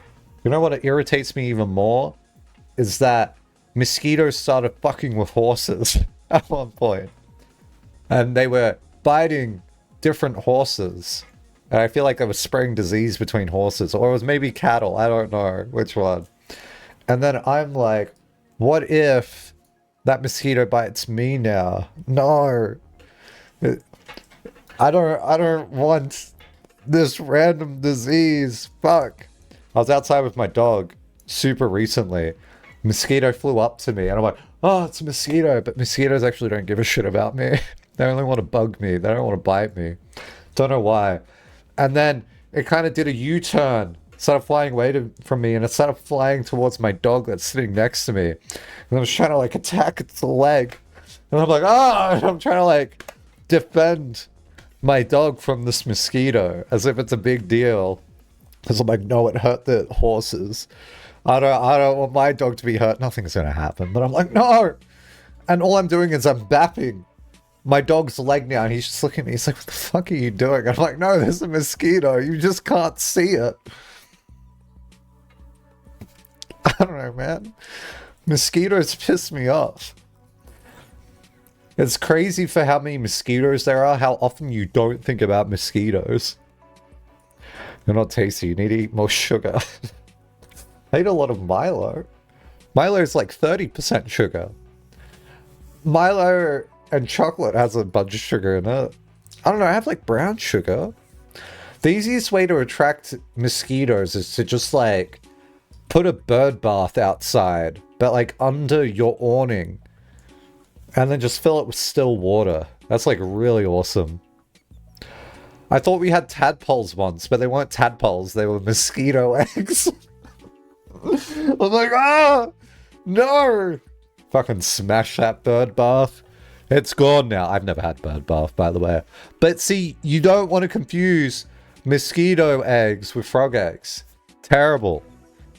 You know what irritates me even more? Is that mosquitoes started fucking with horses at one point. And they were biting different horses. And I feel like they were spreading disease between horses. Or it was maybe cattle. I don't know which one. And then I'm like, what if that mosquito bites me now? No. I don't want this random disease. Fuck. I was outside with my dog super recently. Mosquito flew up to me and I'm like, oh, it's a mosquito. But mosquitoes actually don't give a shit about me. They only want to bug me. They don't want to bite me. Don't know why. And then it kind of did a U-turn. Started flying away from me and it started flying towards my dog that's sitting next to me. And I was trying to like attack its leg. And I'm like, ah! And I'm trying to like defend my dog from this mosquito as if it's a big deal. Because I'm like, no, it hurt the horses. I don't want my dog to be hurt. Nothing's going to happen. But I'm like, no! And all I'm doing is I'm bapping my dog's leg now. And he's just looking at me. He's like, what the fuck are you doing? I'm like, no, there's a mosquito. You just can't see it. I don't know, man. Mosquitoes piss me off. It's crazy for how many mosquitoes there are, how often you don't think about mosquitoes. They're not tasty. You need to eat more sugar. I eat a lot of Milo. Milo is like 30% sugar. Milo and chocolate has a bunch of sugar in it. I don't know, I have like brown sugar. The easiest way to attract mosquitoes is to just like put a bird bath outside, but like under your awning. And then just fill it with still water. That's like really awesome. I thought we had tadpoles once, but they weren't tadpoles. They were mosquito eggs. I'm like, ah! No! Fucking smash that bird bath. It's gone now. I've never had bird bath, by the way. But see, you don't want to confuse mosquito eggs with frog eggs. Terrible.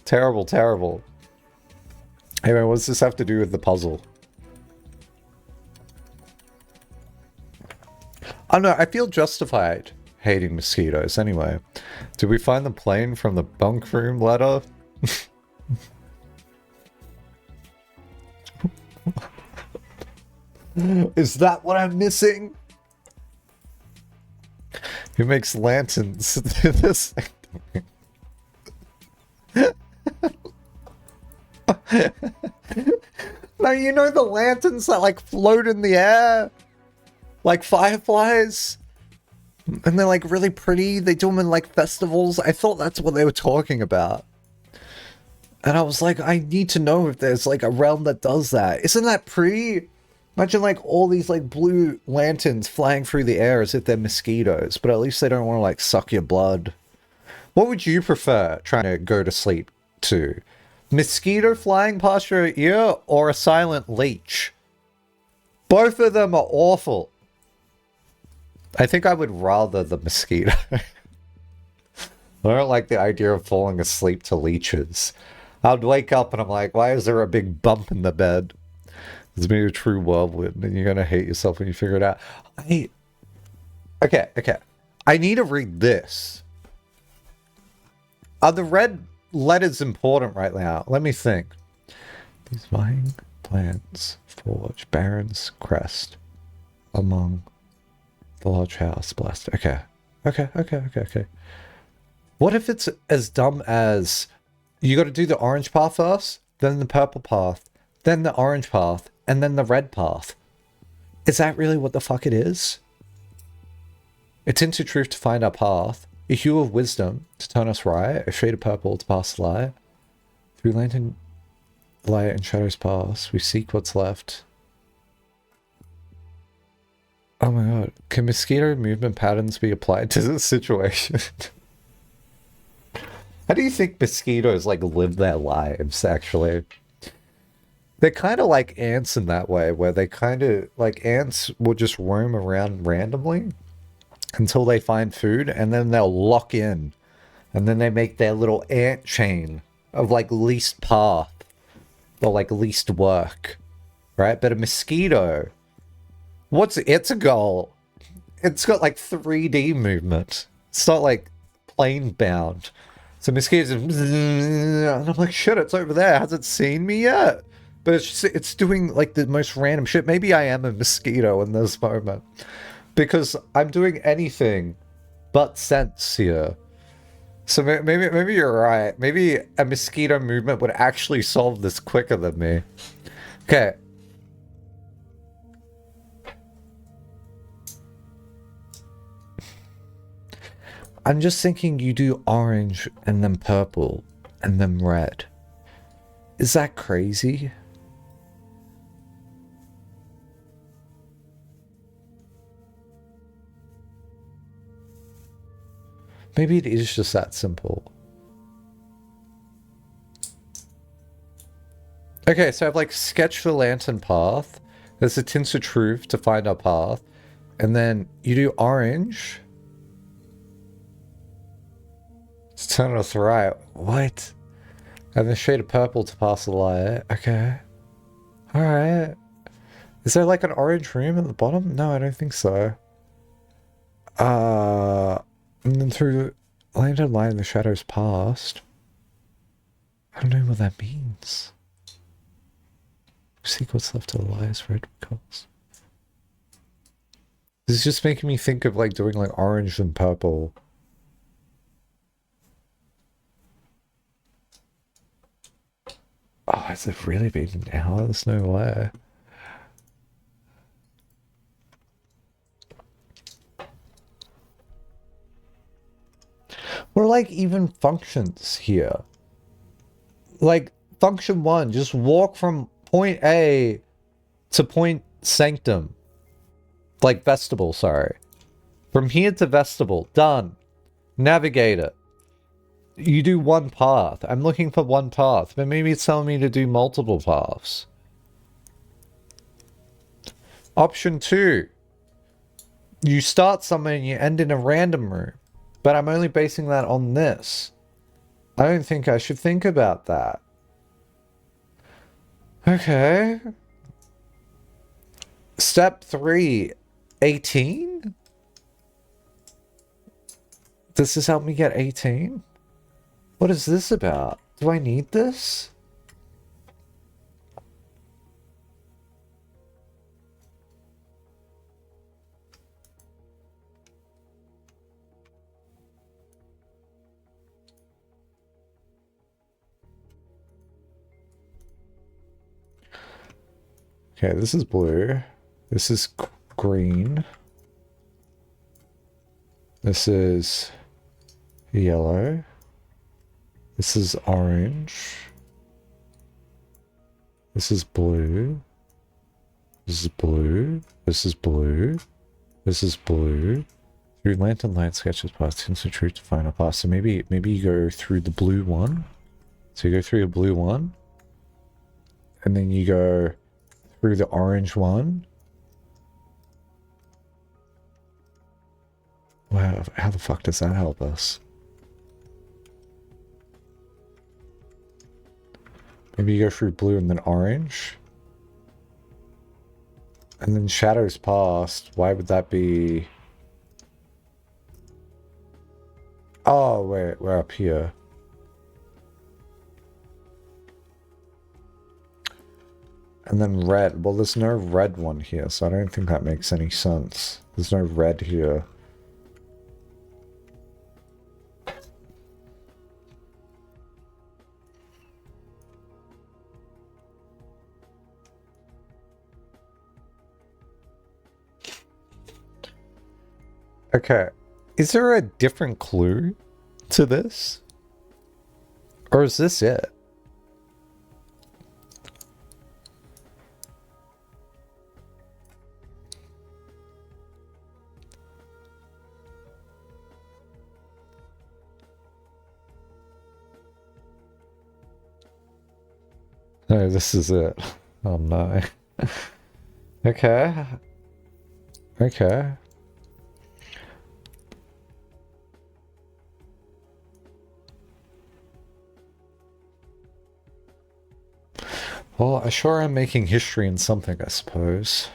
Terrible, terrible. Anyway, what does this have to do with the puzzle? I don't know, I feel justified hating mosquitoes anyway. Did we find the plane from the bunk room letter? Is that what I'm missing? Who makes lanterns? This. No, you know the lanterns that like float in the air? Like fireflies? And they're like really pretty. They do them in like festivals. I thought that's what they were talking about. And I was like, I need to know if there's like a realm that does that. Isn't that pretty? Imagine like all these like blue lanterns flying through the air as if they're mosquitoes, but at least they don't want to like suck your blood. What would you prefer trying to go to sleep to? Mosquito flying past your ear or a silent leech? Both of them are awful. I think I would rather the mosquito. I don't like the idea of falling asleep to leeches. I'd wake up and I'm like, why is there a big bump in the bed? It's maybe a true whirlwind and you're going to hate yourself when you figure it out. Okay. I need to read this. Are the red letters important right now? Let me think. These vying plants forge Baron's crest among the large house blessed. Okay. Okay. What if it's as dumb as you got to do the orange path first, then the purple path, then the orange path, and then the red path? Is that really what the fuck it is? A tint of truth to find our path, a hue of wisdom to turn us right, a shade of purple to pass the light. Through lantern light and shadows pass, we seek what's left. Oh my god. Can mosquito movement patterns be applied to this situation? How do you think mosquitoes, like, live their lives, actually? They're kind of like ants in that way, where they kind of, like, ants will just roam around randomly until they find food, and then they'll lock in. And then they make their little ant chain of, like, least path. Or, like, least work. Right? But a mosquito... It's a goal. It's got like 3D movement. It's not like plane bound. So mosquitoes, and I'm like, shit, it's over there. Has it seen me yet? But it's doing like the most random shit. Maybe I am a mosquito in this moment because I'm doing anything but sense here. So maybe you're right. Maybe a mosquito movement would actually solve this quicker than me. Okay. I'm just thinking you do orange and then purple and then red. Is that crazy? Maybe it is just that simple. Okay, so I've like sketched the lantern path. There's a tint of truth to find our path. And then you do orange. Turn us right. What? And the shade of purple to pass the light. Okay. Alright. Is there like an orange room at the bottom? No, I don't think so. And then through lantern light and the shadows past. I don't know what that means. Seek what's left of the lies, red calls. This is just making me think of like doing like orange and purple. Oh, has it really been an hour? There's no way. What are like even functions here? Like function 1, just walk from point A to point sanctum. Like vestibule, sorry. From here to vestibule, done. Navigate it. You do one path. I'm looking for one path, but maybe it's telling me to do multiple paths. Option 2. You start somewhere and you end in a random room, but I'm only basing that on this. I don't think I should think about that. Okay. Step 3. 18? Does this help me get 18? What is this about? Do I need this? Okay, this is blue. This is green. This is yellow. This is orange. This is blue. This is blue. This is blue. This is blue. Through lantern light sketches past hints of truth to find a path. So maybe you go through the blue one. So you go through the blue one. And then you go through the orange one. Wow, how the fuck does that help us? Maybe you go through blue and then orange. And then shadows past. Why would that be? Oh, wait, we're up here. And then red. Well, there's no red one here, so I don't think that makes any sense. There's no red here. Okay. Is there a different clue to this? Or is this it? No, this is it. Oh no. Okay. Okay. Well, I sure am making history in something, I suppose.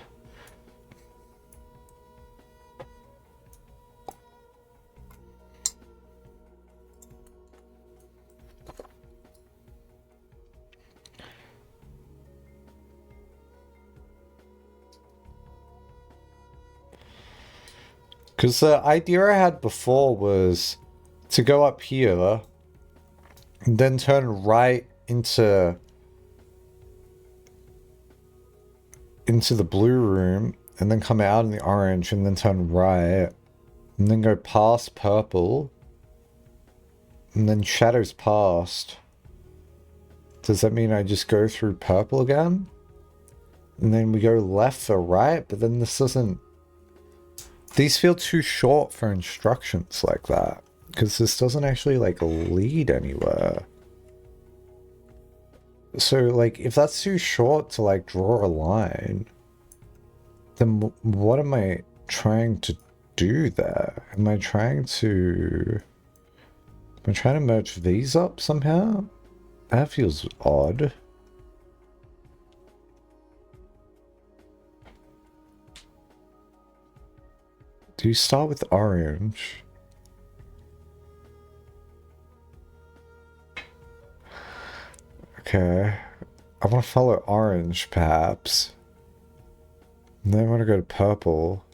Because the idea I had before was to go up here and then turn right into the blue room and then come out in the orange and then turn right and then go past purple and then shadows past. Does that mean I just go through purple again? And then we go left or right, but then this doesn't... These feel too short for instructions like that. Because this doesn't actually, like, lead anywhere. So, like, if that's too short to, like, draw a line, then what am I trying to do there? Am I trying to merge these up somehow? That feels odd. Do you start with orange? Okay. I want to follow orange, perhaps. And then I want to go to purple.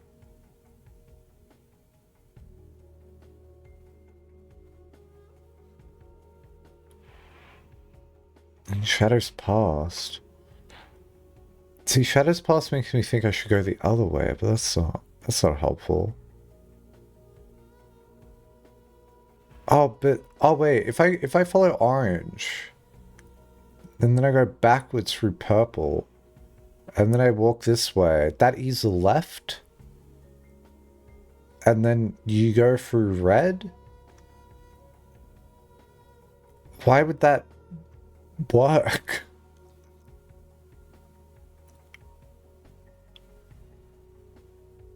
And shadows past. See, shadows past makes me think I should go the other way, but that's not helpful. Oh, but oh wait, if I follow orange, and then I go backwards through purple, and then I walk this way, that is the left, and then you go through red. Why would that work?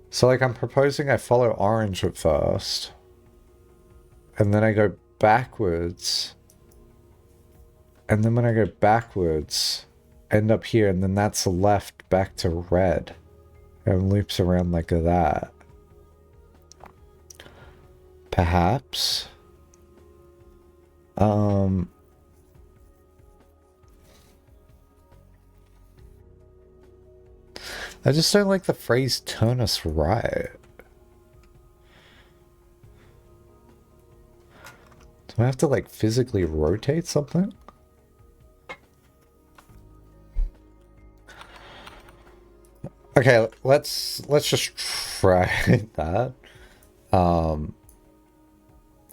So like I'm proposing I follow orange at first. And then I go backwards. And then when I go backwards, end up here, and then that's the left back to red. And loops around like that. Perhaps. I just don't like the phrase turn us right. Do I have to like physically rotate something? Okay, let's just try that. I'm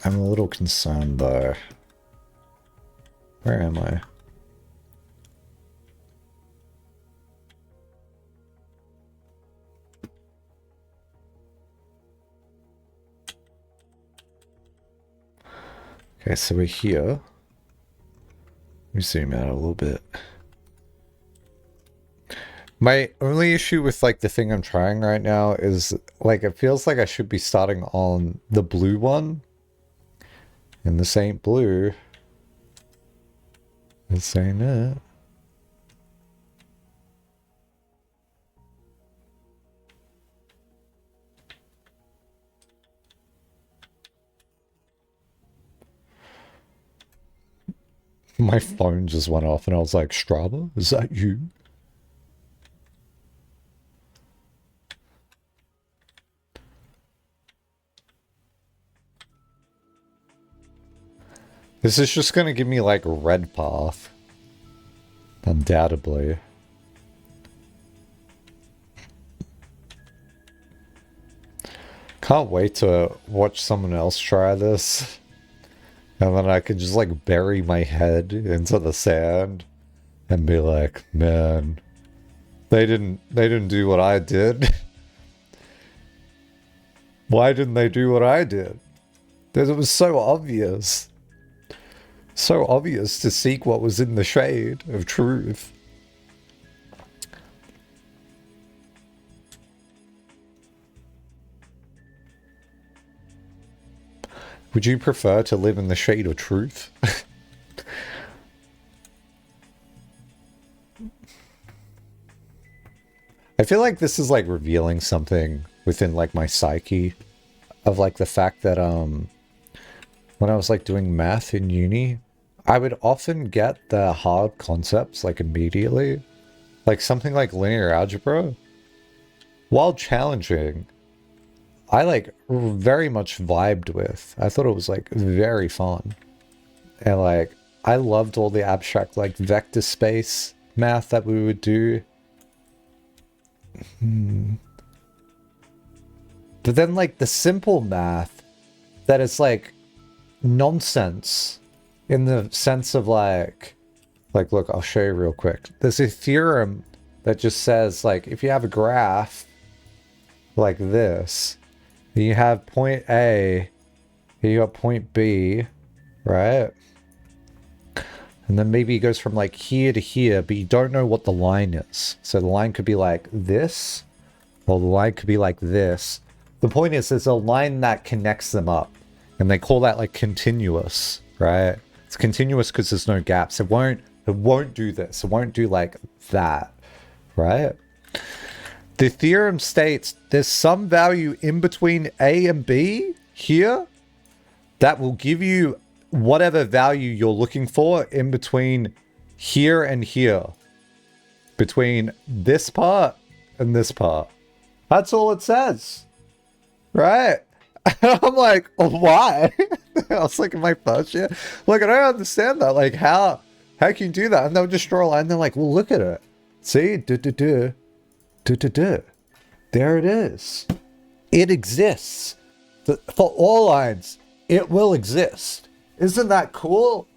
a little concerned though. Where am I? Okay, so we're here. Let me zoom out a little bit. My only issue with like the thing I'm trying right now is like it feels like I should be starting on the blue one. And this ain't blue. This ain't it. My phone just went off and I was like, Strava, is that you? This is just gonna give me like a red path. Undoubtedly. Can't wait to watch someone else try this. And then I can just like bury my head into the sand and be like, man, they didn't do what I did. Why didn't they do what I did? Because it was so obvious. So obvious to seek what was in the shade of truth. Would you prefer to live in the shade of truth? I feel like this is like revealing something within like my psyche of like the fact that when I was like doing math in uni, I would often get the hard concepts like immediately. Like something like linear algebra, while challenging, I like very much vibed with. I thought it was like very fun. And like I loved all the abstract like vector space math that we would do. But then like the simple math that is like nonsense in the sense of like look, I'll show you real quick. There's a theorem that just says like if you have a graph like this, you have point A, you got point B, right? And then maybe it goes from like here to here, but you don't know what the line is. So the line could be like this, or the line could be like this. The point is there's a line that connects them up, and they call that like continuous, right? It's continuous because there's no gaps. It won't do this. It won't do like that, right? The theorem states there's some value in between A and B here that will give you whatever value you're looking for in between here and here. Between this part and this part. That's all it says. Right? I'm like, why? I was like in my first year. Like, I don't understand that. Like, how can you do that? And they'll just draw a line. And they're like, well, look at it. See? There it is. It exists. For all lines, it will exist. Isn't that cool?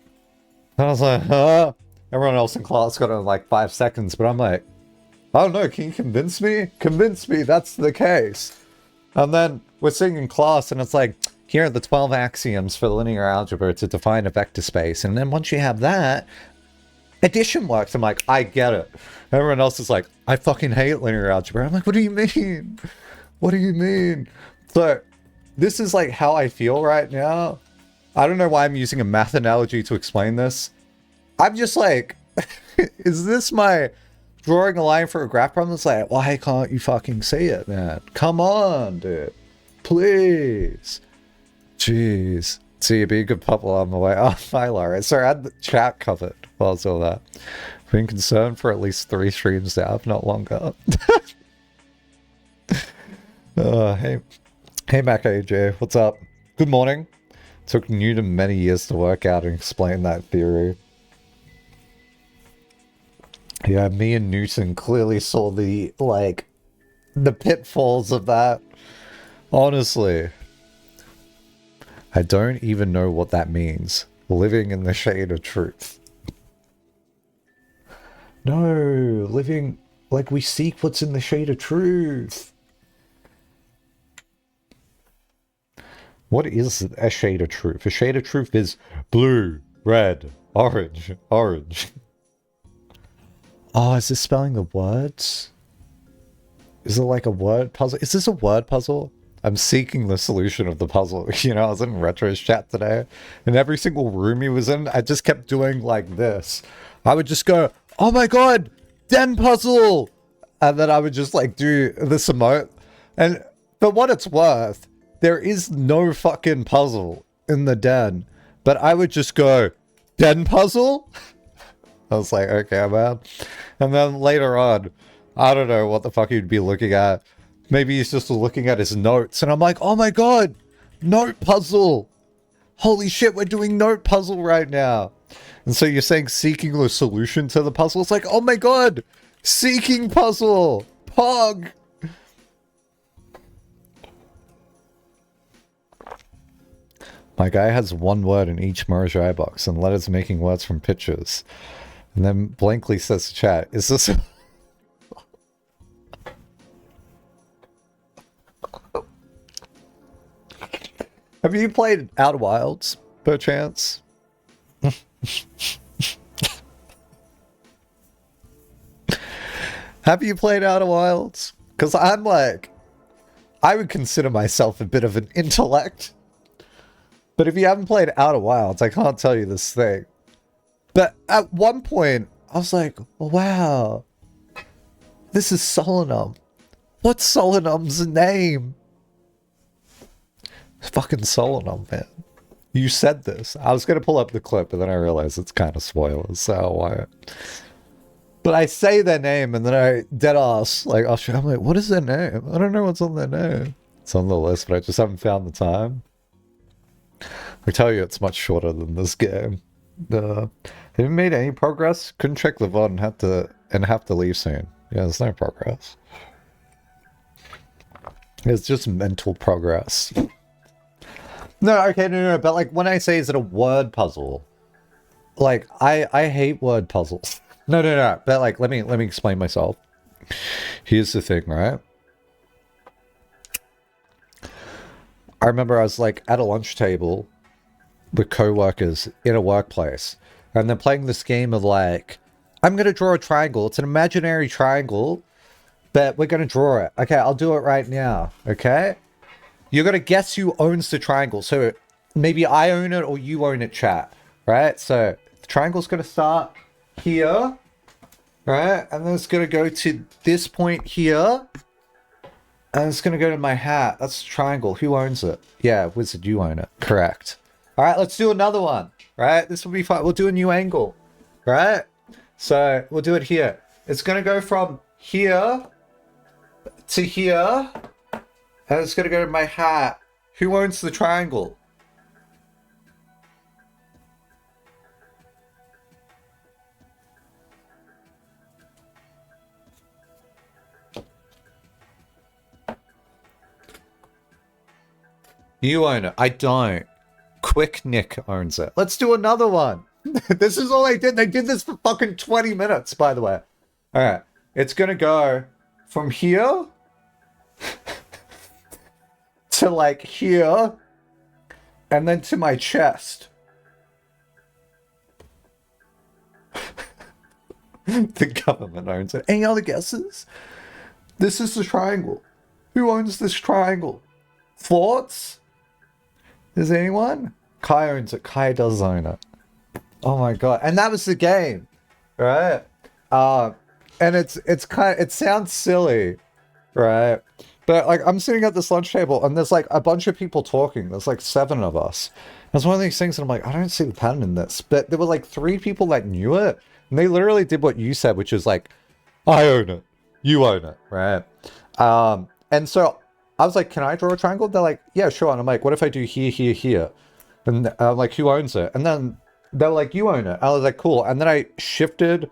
And I was like, huh? Everyone else in class got it in like 5 seconds, but I'm like, I don't know, can you convince me? Convince me that's the case. And then we're sitting in class and it's like, here are the 12 axioms for linear algebra to define a vector space. And then once you have that, addition works. I'm like, I get it. Everyone else is like, I fucking hate linear algebra. I'm like, what do you mean? What do you mean? So this is like how I feel right now. I don't know why I'm using a math analogy to explain this. I'm just like, is this my drawing a line for a graph problem? It's like, why can't you fucking see it, man? Come on, dude. Please. Jeez. See, you'd be a good puppet on the way. Oh, hi, Laura. Sorry, I had the chat covered while I was all that. Been concerned for at least 3 streams now, if not longer. Hey, Mac AJ. What's up? Good morning. Took Newton many years to work out and explain that theory. Yeah, me and Newton clearly saw the pitfalls of that. Honestly. I don't even know what that means. Living in the shade of truth. No, living like we seek what's in the shade of truth. What is a shade of truth? A shade of truth is blue, red, orange, orange. Oh, is this spelling the words? Is it like a word puzzle? Is this a word puzzle? I'm seeking the solution of the puzzle. You know, I was in Retro's chat today, and every single room he was in, I just kept doing like this. I would just go, oh my god, Den puzzle! And then I would just like do this emote. And for what it's worth, there is no fucking puzzle in the den. But I would just go, Den puzzle? I was like, okay, man. And then later on, I don't know what the fuck he'd be looking at. Maybe he's just looking at his notes. And I'm like, oh my god, note puzzle. Holy shit, we're doing note puzzle right now. And so you're saying seeking the solution to the puzzle? It's like, oh my god, seeking puzzle, Pog. My guy has one word in each Mirage box and letters making words from pictures. And then blankly says to chat, is this... Have you played Outer Wilds, perchance? Have you played Outer Wilds? Because I'm like... I would consider myself a bit of an intellect. But if you haven't played Outer Wilds, I can't tell you this thing. But at one point, I was like, wow, this is Solanum. What's Solanum's name? It's fucking Solanum, man. You said this. I was going to pull up the clip, but then I realized it's kind of spoilers, so why? But I say their name, and then I dead ass, like, I'm like, what is their name? I don't know what's on their name. It's on the list, but I just haven't found the time. I tell you, it's much shorter than this game. Have you made any progress? Couldn't check the VOD and have to leave soon. Yeah, there's no progress. It's just mental progress. No, okay, no, but like when I say is it a word puzzle, like I hate word puzzles. No, but like let me explain myself. Here's the thing, right? I remember I was like at a lunch table with co-workers in a workplace, and they're playing this game of like, I'm gonna draw a triangle. It's an imaginary triangle, but we're gonna draw it. Okay, I'll do it right now. Okay, you're gonna guess who owns the triangle. So maybe I own it or you own it, chat. Right? So the triangle's gonna start here, right, and then it's gonna go to this point here. And it's gonna go to my hat. That's a triangle. Who owns it? Yeah, Wizard, you own it. Correct. All right, let's do another one. Right? This will be fun. We'll do a new angle. Right? So we'll do it here. It's gonna go from here to here. And it's gonna go to my hat. Who owns the triangle? You own it. I don't. Quick Nick owns it. Let's do another one. This is all they did. They did this for fucking 20 minutes, by the way. All right. It's going to go from here to like here and then to my chest. The government owns it. Any other guesses? This is the triangle. Who owns this triangle? Thoughts? Is anyone? Kai owns it. Kai does own it. Oh my god. And that was the game. Right? And it's kind of, it sounds silly, right? But like I'm sitting at this lunch table and there's like a bunch of people talking. There's like 7 of us. It's one of these things that I'm like, I don't see the pattern in this. But there were like 3 people that knew it. And they literally did what you said, which is like, I own it. You own it, right? And so I was like, can I draw a triangle? They're like, yeah, sure. And I'm like, what if I do here, here, here? And I'm like, who owns it? And then they're like, you own it. I was like, cool. And then I shifted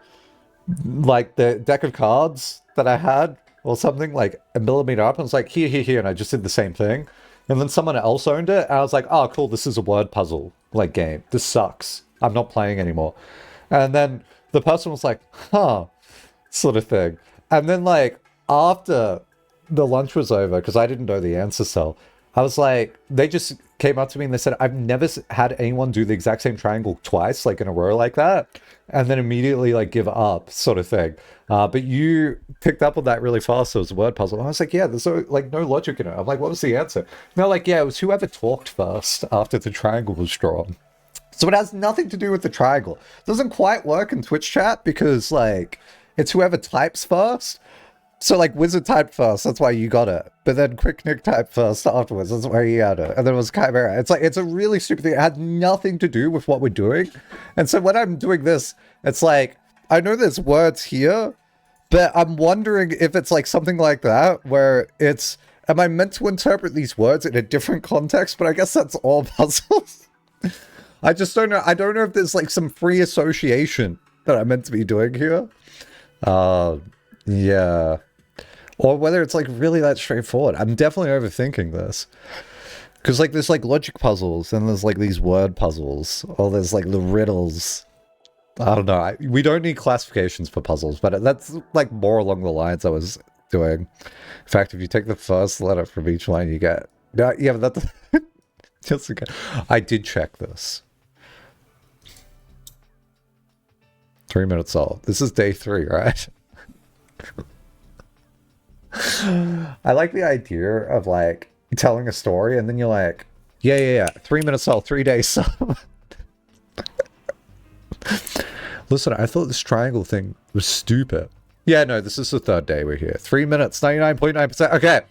like the deck of cards that I had or something like a millimeter up. And I was like, here, here, here. And I just did the same thing. And then someone else owned it. And I was like, oh, cool. This is a word puzzle like game. This sucks. I'm not playing anymore. And then the person was like, huh, sort of thing. And then like after the lunch was over, because I didn't know the answer still, I was like, they just came up to me and they said, I've never had anyone do the exact same triangle twice, like in a row like that, and then immediately like give up sort of thing. But you picked up on that really fast. So it was a word puzzle. And I was like, yeah, there's no logic in it. I'm like, what was the answer? And they're like, yeah, it was whoever talked first after the triangle was drawn. So it has nothing to do with the triangle. It doesn't quite work in Twitch chat because like it's whoever types first. So like Wizard typed first, that's why you got it. But then Quick Nick typed first afterwards, that's why he had it. And then it was Chimera. It's like, it's a really stupid thing. It had nothing to do with what we're doing. And so when I'm doing this, it's like, I know there's words here, but I'm wondering if it's like something like that, where it's, am I meant to interpret these words in a different context? But I guess that's all puzzles. I just don't know. I don't know if there's like some free association that I'm meant to be doing here. Yeah. Or whether it's like really that straightforward. I'm definitely overthinking this. Because like there's like logic puzzles and there's like these word puzzles. Or there's like the riddles. I don't know. We don't need classifications for puzzles, but that's like more along the lines I was doing. In fact, if you take the first letter from each line, you get... No, yeah, but that's... just okay. I did check this. 3 minutes old. This is day 3, right? I like the idea of like telling a story and then you're like, yeah. 3 minutes old, 3 days sub. Listen, I thought this triangle thing was stupid. Yeah, no, this is the 3rd day we're here. 3 minutes, 99.9%. Okay.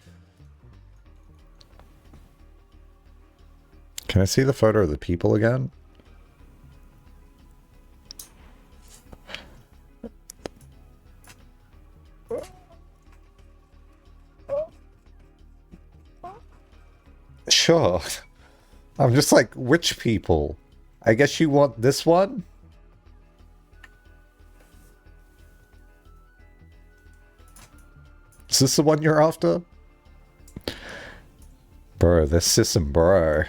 Can I see the photo of the people again? Sure. I'm just like, which people? I guess you want this one? Is this the one you're after? Bro, this system, bro.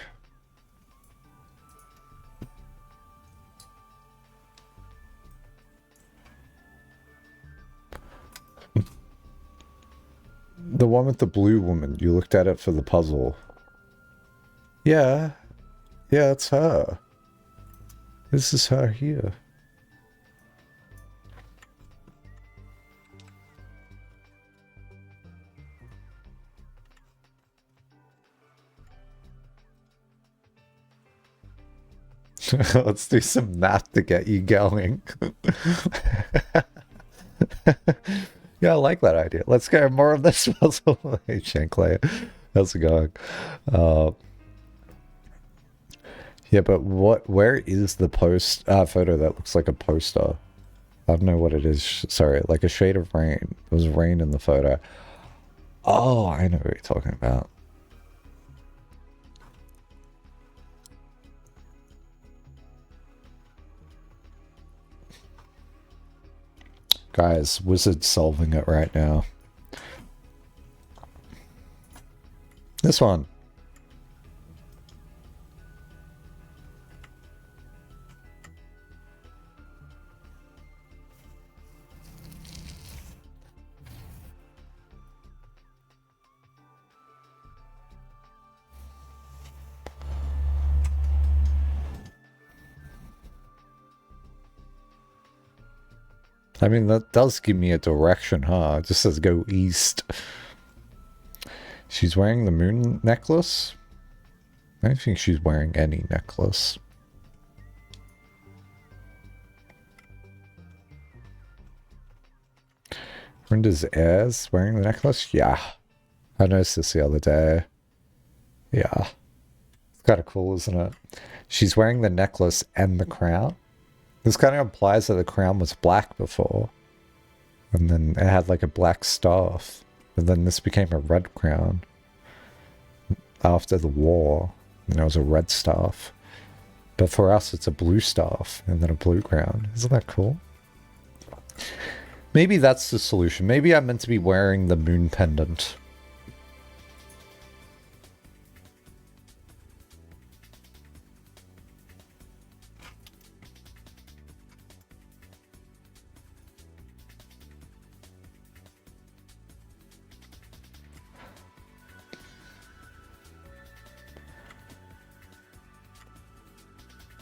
The one with the blue woman, you looked at it for the puzzle. Yeah. Yeah, it's her. This is her here. Let's do some math to get you going. Yeah, I like that idea. Let's get more of this puzzle. Hey, Shankly, how's it going? Yeah, but where is the photo that looks like a poster? I don't know what it is. Sorry, like a shade of rain. There was rain in the photo. Oh, I know what you're talking about. Guys, Wizard's solving it right now. This one. I mean, that does give me a direction, huh? It just says go east. She's wearing the moon necklace? I don't think she's wearing any necklace. Rinda's heirs wearing the necklace? Yeah. I noticed this the other day. Yeah. It's kind of cool, isn't it? She's wearing the necklace and the crown. This kind of implies that the crown was black before. And then it had like a black staff. And then this became a red crown. After the war. And it was a red staff. But for us, it's a blue staff. And then a blue crown. Isn't that cool? Maybe that's the solution. Maybe I'm meant to be wearing the moon pendant.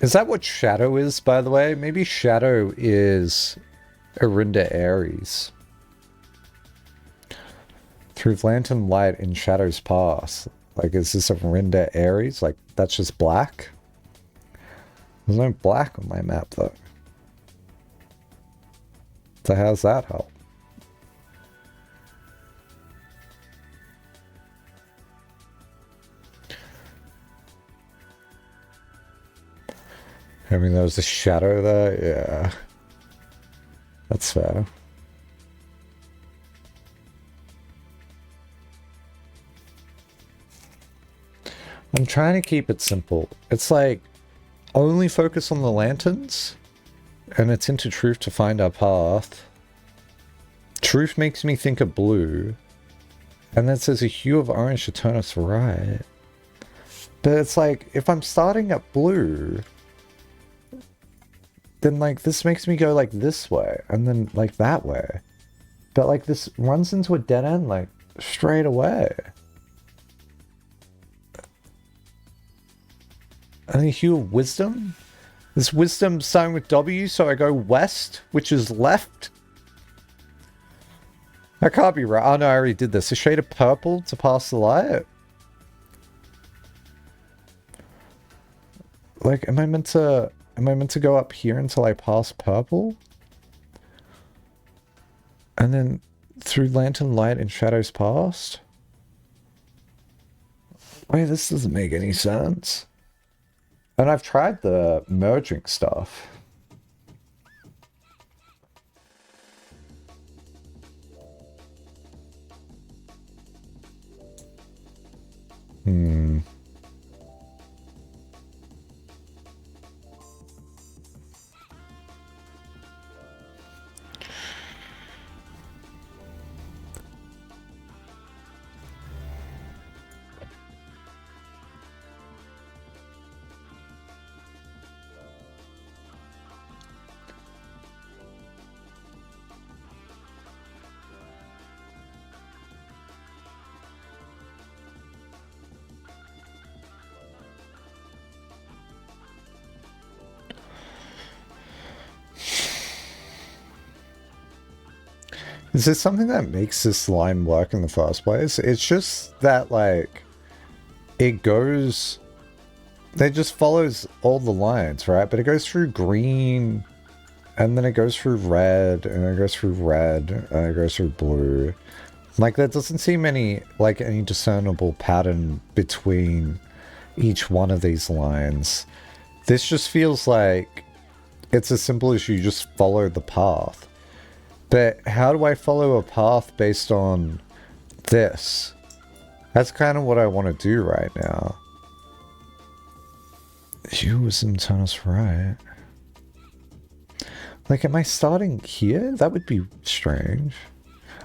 Is that what Shadow is, by the way? Maybe Shadow is Arinda Ares. Through lantern light in Shadow's pass. Like, is this Arinda Ares? Like, that's just black? There's no black on my map, though. So how's that help? I mean, there was a shadow there. Yeah. That's fair. I'm trying to keep it simple. It's like, only focus on the lanterns, and it's into truth to find our path. Truth makes me think of blue, and then it says a hue of orange to turn us right. But it's like, if I'm starting at blue, then like this makes me go like this way, and then like that way. But like this runs into a dead end like straight away. And the hue of wisdom? This wisdom starting with W, so I go west, which is left. I can't be right. Oh no, I already did this. A shade of purple to pass the light. Like, am I meant to go up here until I pass purple? And then through lantern light and shadows past? Wait, this doesn't make any sense. And I've tried the merging stuff. Is there something that makes this line work in the first place? It's just that, like, it goes... It just follows all the lines, right? But it goes through green, and then it goes through red, and it goes through red, and it goes through blue. Like, there doesn't seem any discernible pattern between each one of these lines. This just feels like it's as simple as you just follow the path. But how do I follow a path based on this? That's kind of what I want to do right now. You wisdom turn us right. Like, am I starting here? That would be strange.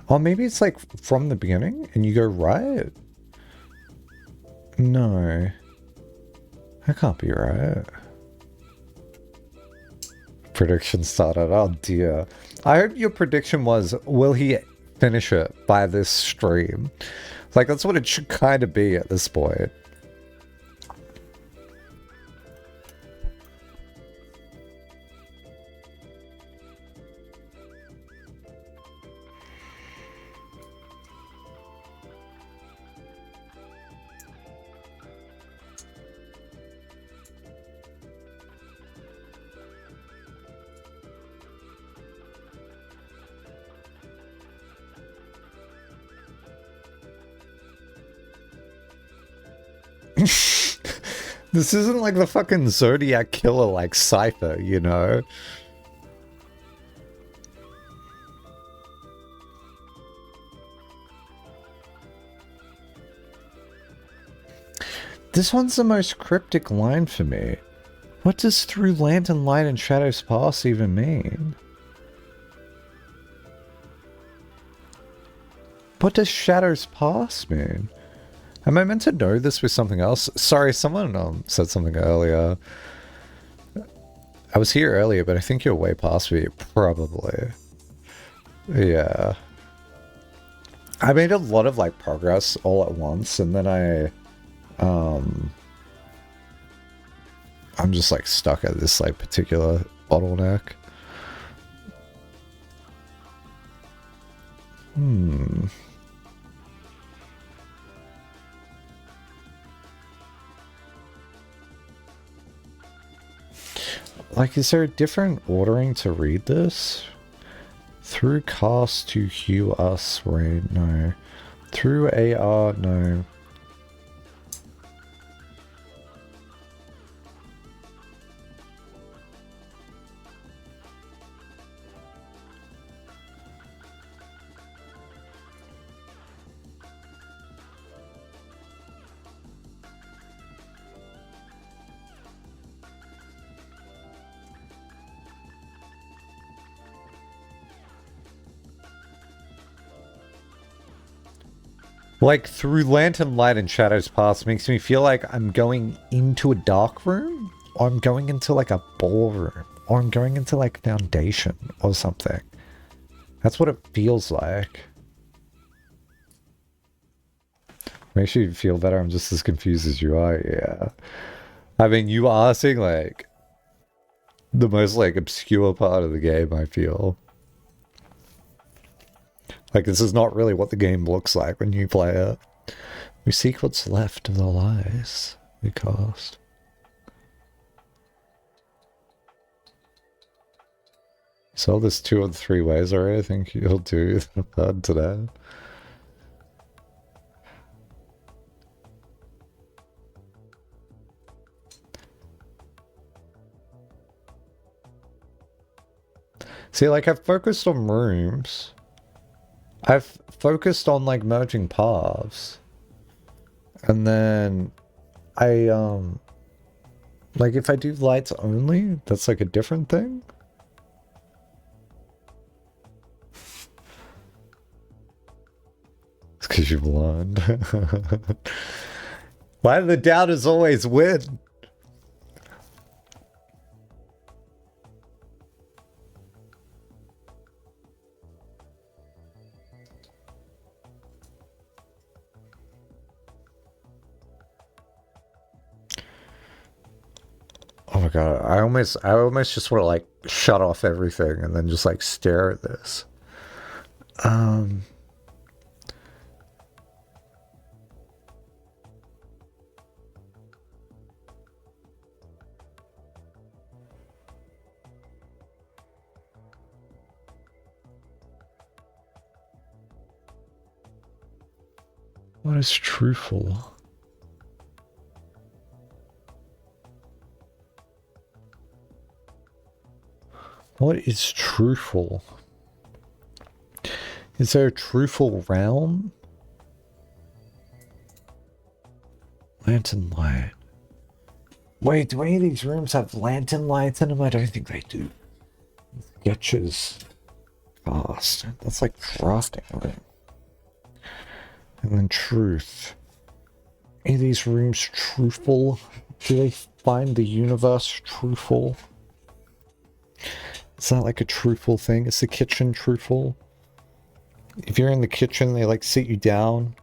Or maybe it's like from the beginning and you go right? No. That can't be right. Prediction started. Oh dear. I hope your prediction was, will he finish it by this stream? Like, that's what it should kind of be at this point. This isn't like the fucking Zodiac Killer like Cypher, you know? This one's the most cryptic line for me. What does through lantern light and shadows pass even mean? What does shadows pass mean? Am I meant to know this with something else? Sorry, someone said something earlier. I was here earlier, but I think you're way past me. Probably. Yeah. I made a lot of like progress all at once, and then I'm just like stuck at this like particular bottleneck. Like, is there a different ordering to read this? Through cast to hue us, right? No. Through AR, no. Like, through lantern light and shadows past makes me feel like I'm going into a dark room, or I'm going into like a ballroom, or I'm going into like foundation or something. That's what it feels like. Makes you feel better. I'm just as confused as you are. Yeah. I mean, you are seeing like the most like obscure part of the game, I feel. Like, this is not really what the game looks like when you play it. We seek what's left of the lies we cast. So there's 2 or 3 ways already. I think you'll do the third today. See, like, I've focused on rooms. I've focused on, like, merging paths. And then like, if I do lights only, that's, like, a different thing. It's because you've learned. Why do the doubters always win? Oh my god, I almost just want to like shut off everything and then just like stare at this. What is truthful? What is truthful? Is there a truthful realm? Lantern light. Wait, do any of these rooms have lantern lights in them? I don't think they do. Sketches. Fast. That's like crafting, right? And then truth. Any of these rooms truthful? Do they find the universe truthful? Is that like a truthful thing? Is the kitchen truthful? If you're in the kitchen, they like sit you down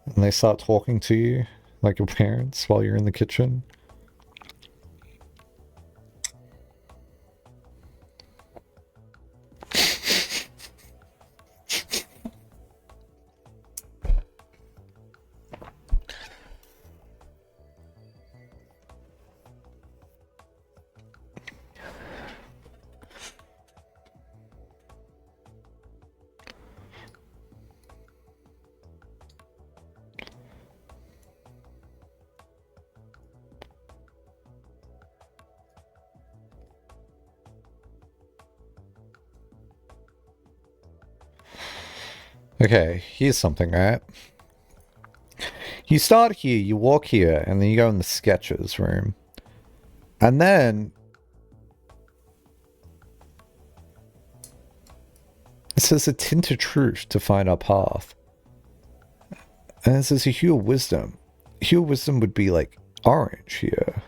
and they start talking to you like your parents while you're in the kitchen. Okay, here's something, right? You start here, you walk here, and then you go in the sketches room. And then it says a tint of truth to find our path. And it says a hue of wisdom. Hue of wisdom would be like orange here.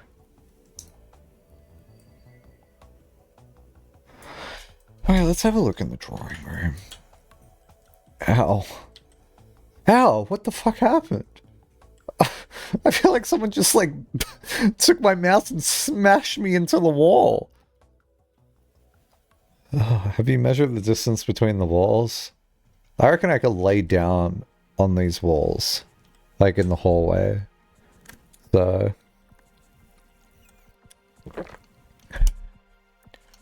Alright, let's have a look in the drawing room. Ow. Ow, what the fuck happened? I feel like someone just like took my mouse and smashed me into the wall. Have you measured the distance between the walls? I reckon I could lay down on these walls, like in the hallway. So,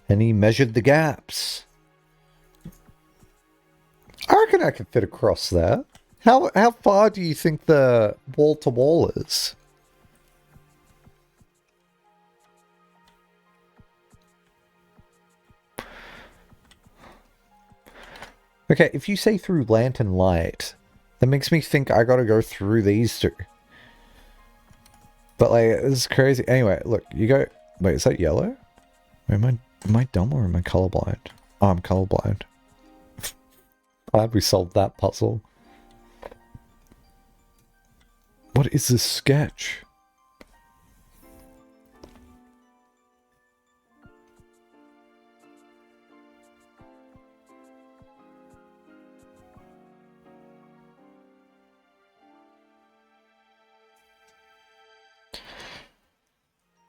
and he measured the gaps. I reckon I could fit across there. How far do you think the wall to wall is? Okay, if you say through lantern light, that makes me think I gotta go through these two. But like, this is crazy. Anyway, look, you go... Wait, is that yellow? Am I dumb or am I colorblind? Oh, I'm colorblind. Glad we solved that puzzle. What is this sketch?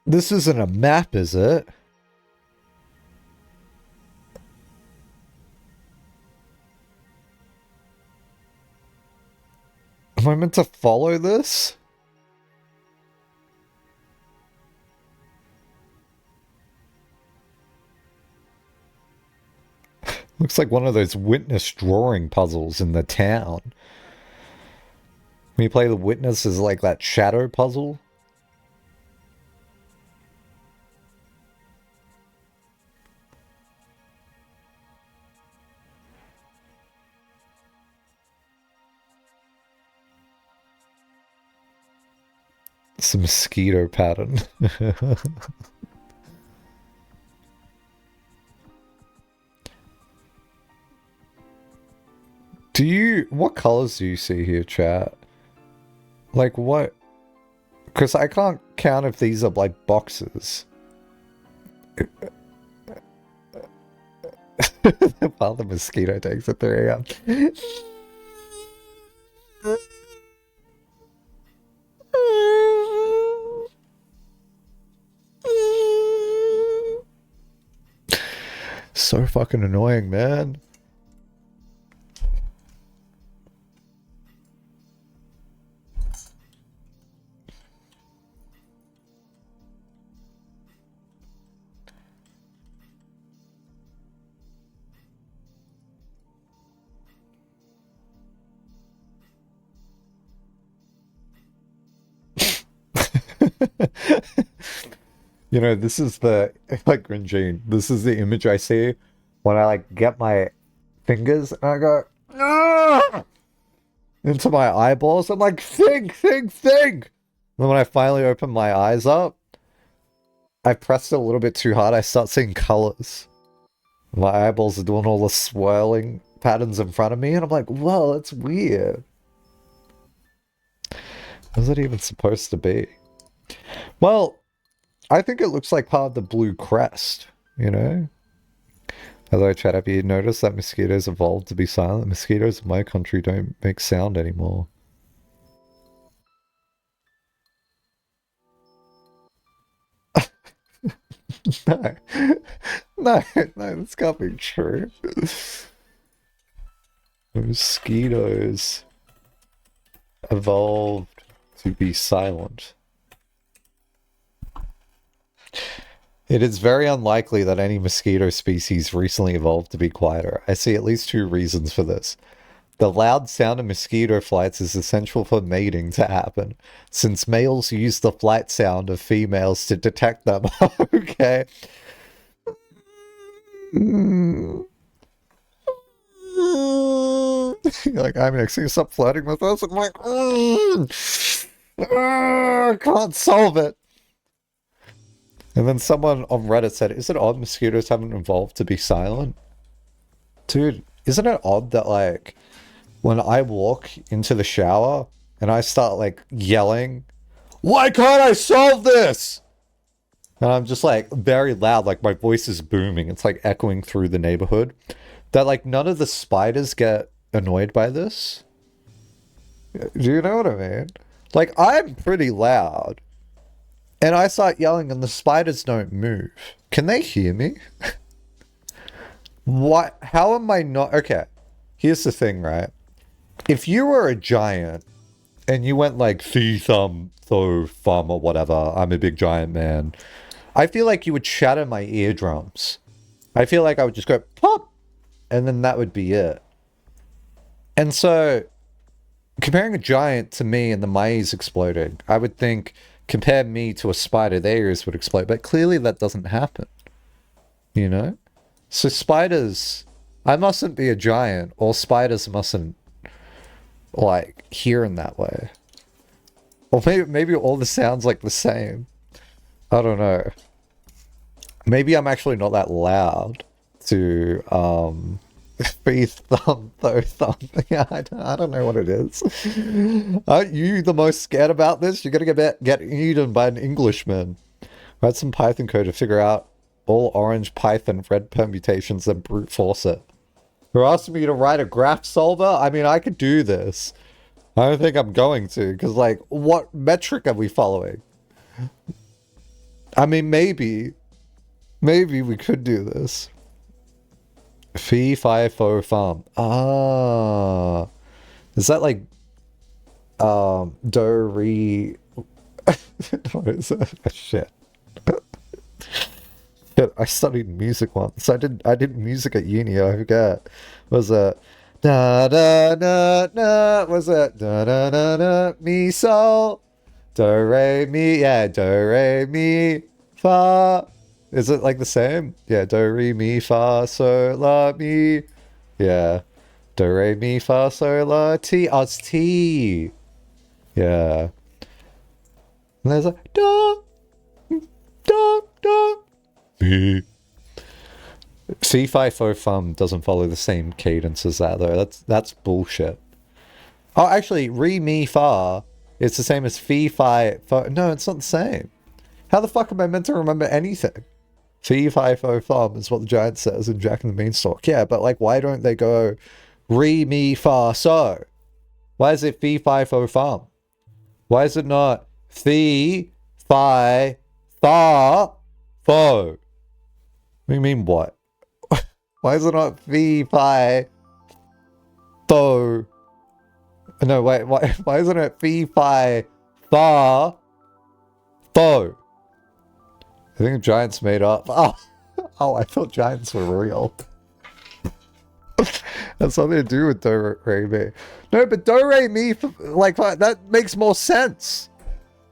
This isn't a map, is it? Am I meant to follow this? Looks like one of those witness drawing puzzles in the town. When you play the witness as like that shadow puzzle. It's a mosquito pattern. What colors do you see here, chat? Like what? Because I can't count if these are like boxes. While the mosquito takes a 3 a.m. So fucking annoying, man. You know, this is the, like, Gringine, this is the image I see when I, like, get my fingers and I go, "Ah!" into my eyeballs. I'm like, think! And then when I finally open my eyes up, I pressed it a little bit too hard, I start seeing colors. My eyeballs are doing all the swirling patterns in front of me, and I'm like, whoa, that's weird. What is it even supposed to be? Well, I think it looks like part of the blue crest, you know? Although, chat, have you noticed that mosquitoes evolved to be silent? Mosquitoes in my country don't make sound anymore. No, this can't be true. Mosquitoes evolved to be silent. It is very unlikely that any mosquito species recently evolved to be quieter. I see at least 2 reasons for this. The loud sound of mosquito flights is essential for mating to happen, since males use the flight sound of females to detect them. Okay. Like, I'm next to stop flirting with us. I'm like, I can't solve it. And then someone on Reddit said, is it odd mosquitoes haven't evolved to be silent? Dude, isn't it odd that, like, when I walk into the shower and I start, like, yelling, why can't I solve this? And I'm just, like, very loud, like, my voice is booming. It's, like, echoing through the neighborhood. That, like, none of the spiders get annoyed by this. Do you know what I mean? Like, I'm pretty loud. And I start yelling and the spiders don't move. Can they hear me? What? How am I not? Okay, here's the thing, right? If you were a giant and you went like, thee thumb, tho thumb or whatever, I'm a big giant man, I feel like you would shatter my eardrums. I feel like I would just go pop and then that would be it. And so comparing a giant to me and the my ears exploding, I would think, compare me to a spider, their ears would explode. But clearly that doesn't happen. You know? So spiders, I mustn't be a giant, or spiders mustn't, like, hear in that way. Or maybe all the sounds like the same. I don't know. Maybe I'm actually not that loud to Free thumb, though thumb. Yeah, I don't know what it is. Aren't you the most scared about this? You're gonna get eaten by an Englishman. Write some Python code to figure out all orange Python red permutations and brute force it. You're asking me to write a graph solver? I mean, I could do this. I don't think I'm going to, because, like, what metric are we following? I mean, maybe we could do this. Fee, fi, fo, fum. Ah. Is that like, do, re... What is that? Shit. Shit, I studied music once. I did music at uni, I forget. Was it da da da da? Was it da da da da? Mi sol, do re mi. Yeah, do re mi fa. Is it like the same? Yeah, do re mi fa sol la mi. Yeah, do re mi fa sol la ti. Oh, it's ti. Yeah. And there's a do do do. Mi. Fi fo fum doesn't follow the same cadence as that though. That's bullshit. Oh, actually, re mi fa is the same as fi fo. No, it's not the same. How the fuck am I meant to remember anything? Fi fo fum is what the giant says in Jack and the Beanstalk. Yeah, but like, why don't they go re mi fa so? Why is it fi fo fum? Why is it not fi fa fo? What do you mean what? Why is it not fi fo? No, wait, why isn't it fi fa fo? I think giants made up. Oh, I thought giants were real. That's something to do with do re mi. No, but do re mi, like, that makes more sense.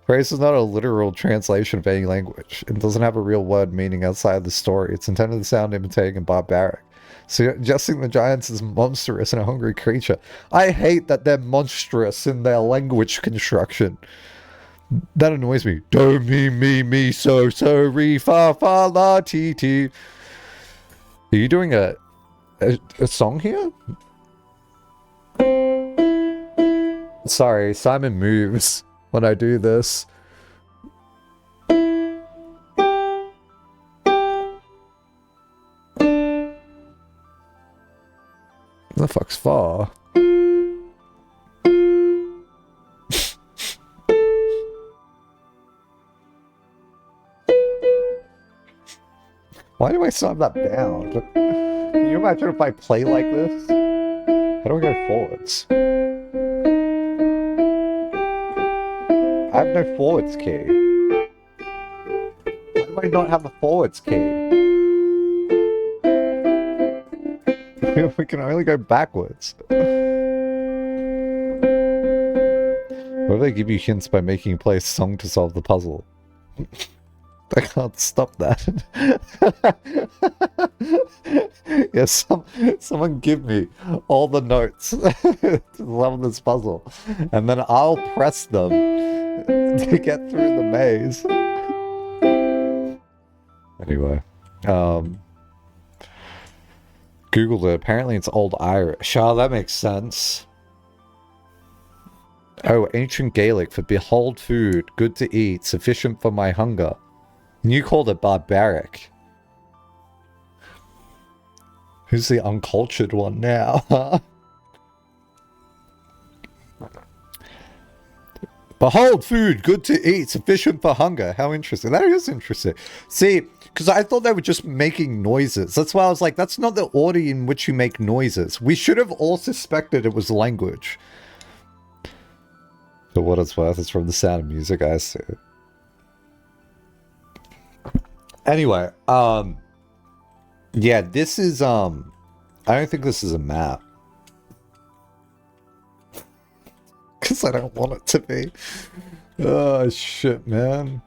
Phrase is not a literal translation of any language. It doesn't have a real word meaning outside the story. It's intended to sound imitating and barbaric. Suggesting the giants is monstrous and a hungry creature. I hate that they're monstrous in their language construction. That annoys me. Do, mi, so, re, fa, la, ti, ti. Are you doing a song here? Sorry, Simon moves when I do this. The fuck's far? Why do I slam that down? Can you imagine if I play like this? How do I go forwards? I have no forwards key. Why do I not have a forwards key? We can only go backwards. What if they give you hints by making you play a song to solve the puzzle? I can't stop that. Yeah, someone give me all the notes to solve this puzzle, and then I'll press them to get through the maze. Anyway, Googled it. Apparently it's Old Irish. Oh, that makes sense. Oh, ancient Gaelic for behold food, good to eat, sufficient for my hunger. And you called it barbaric. Who's the uncultured one now? Behold food, good to eat, sufficient for hunger. How interesting. That is interesting. See, because I thought they were just making noises. That's why I was like, that's not the order in which you make noises. We should have all suspected it was language. For what it's worth, it's from The Sound of Music, I see. Anyway, yeah, this is, I don't think this is a map. Because I don't want it to be. Oh, shit, man.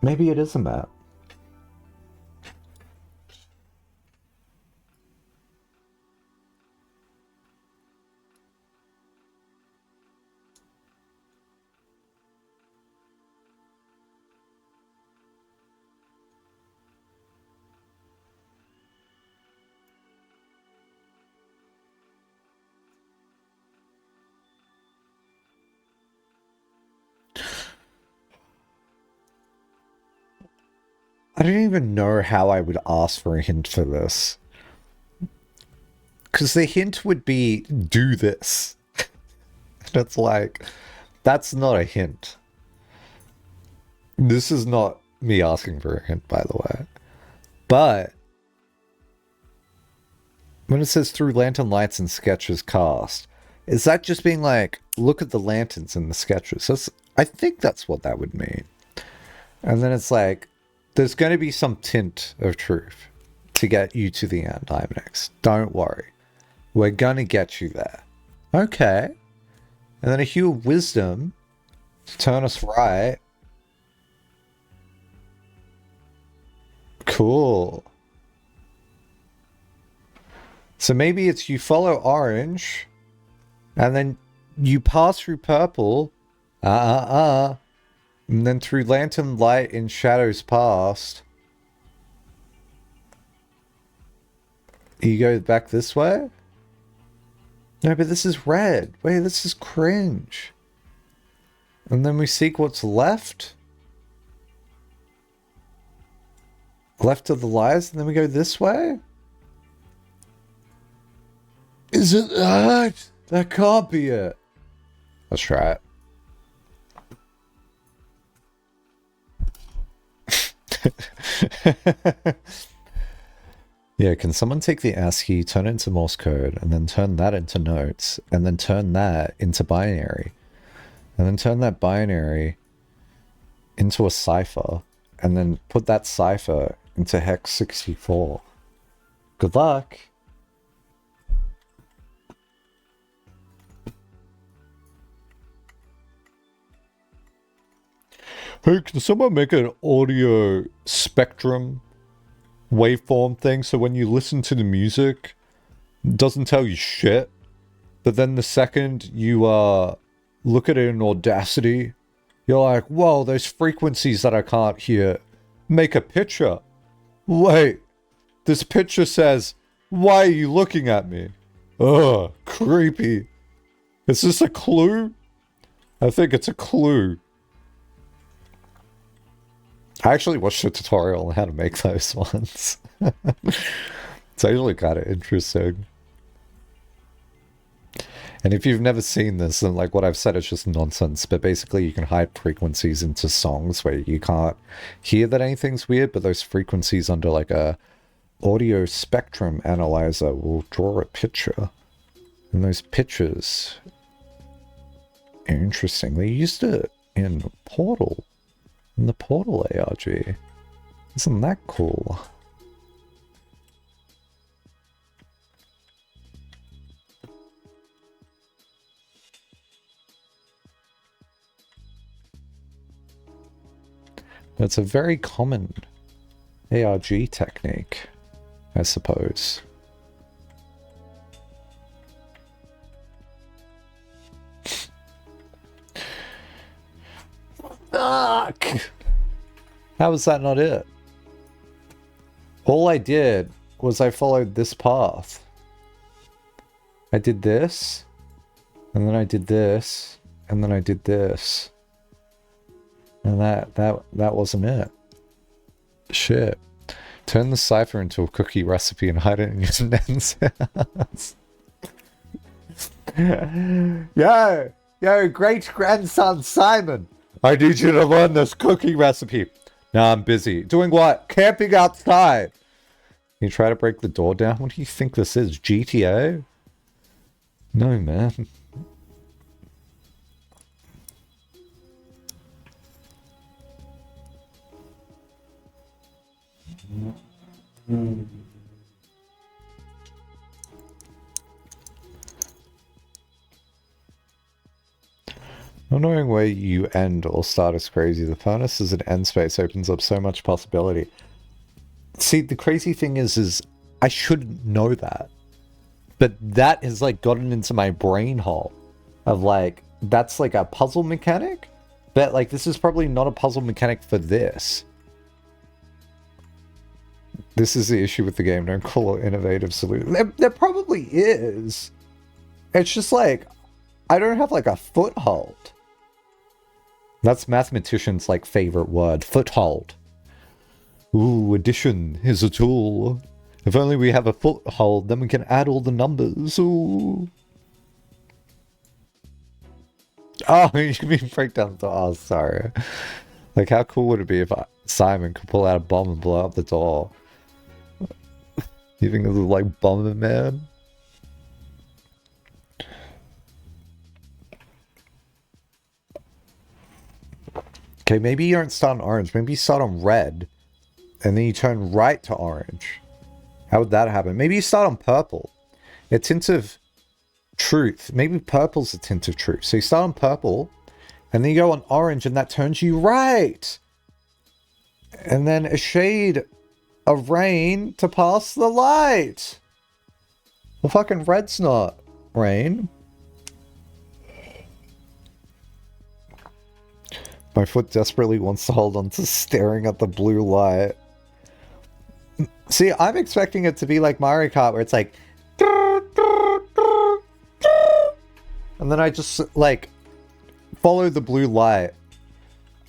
Maybe it is a map. don't even know how I would ask for a hint for this. Because the hint would be, do this. And it's like, that's not a hint. This is not me asking for a hint, by the way. But when it says through lantern lights and sketches cast, is that just being like, look at the lanterns in the sketches? I think that's what that would mean. And then it's like, there's going to be some tint of truth to get you to the end, IMNX. Don't worry. We're going to get you there. Okay. And then a hue of wisdom to turn us right. Cool. So maybe it's you follow orange, and then you pass through purple, and then through lantern light in shadows past. You go back this way? No, but this is red. Wait, this is cringe. And then we seek what's left. Left of the lies, and then we go this way? Is it that? That can't be it. Let's try it. Yeah, can someone take the ASCII, turn it into Morse code, and then turn that into notes, and then turn that into binary, and then turn that binary into a cipher, and then put that cipher into hex 64. Good luck. Hey, can someone make an audio spectrum waveform thing so when you listen to the music, it doesn't tell you shit, but then the second you look at it in Audacity, you're like, whoa, those frequencies that I can't hear make a picture. Wait, this picture says, why are you looking at me? Ugh, creepy. Is this a clue? I think it's a clue. I actually watched a tutorial on how to make those ones. It's actually kind of interesting. And if you've never seen this, then like what I've said is just nonsense. But basically you can hide frequencies into songs where you can't hear that anything's weird, but those frequencies under like a audio spectrum analyzer will draw a picture. And those pictures, interestingly, used it in Portal. In the Portal ARG. Isn't that cool? That's a very common ARG technique, I suppose. Fuck! How was that not it? All I did was I followed this path. I did this, and then I did this, and then I did this. And that wasn't it. Shit. Turn the cipher into a cookie recipe and hide it in your nan's house. Yo, great-grandson Simon! I need you to learn this cookie recipe. Now I'm busy. Doing what? Camping outside. You try to break the door down? What do you think this is? GTA? No, man. Not knowing where you end or start is crazy. The furnace as an end space opens up so much possibility. See, the crazy thing is I shouldn't know that. But that has like gotten into my brain hole of like, that's like a puzzle mechanic? But like, this is probably not a puzzle mechanic for this. This is the issue with the game. Don't call it innovative solution. There probably is. It's just like, I don't have like a foothold. That's mathematician's like favorite word, foothold. Ooh, addition is a tool. If only we have a foothold, then we can add all the numbers. Ooh. Oh, you mean break down the door. Oh, sorry. Like, how cool would it be if Simon could pull out a bomb and blow up the door? You think it was like Bomber Man? Okay, maybe you don't start on orange. Maybe you start on red. And then you turn right to orange. How would that happen? Maybe you start on purple. A tint of truth. Maybe purple's a tint of truth. So you start on purple. And then you go on orange and that turns you right. And then a shade of rain to pass the light. Well, fucking red's not rain. My foot desperately wants to hold on to staring at the blue light. See, I'm expecting it to be like Mario Kart where it's like... And then I just, like, follow the blue light.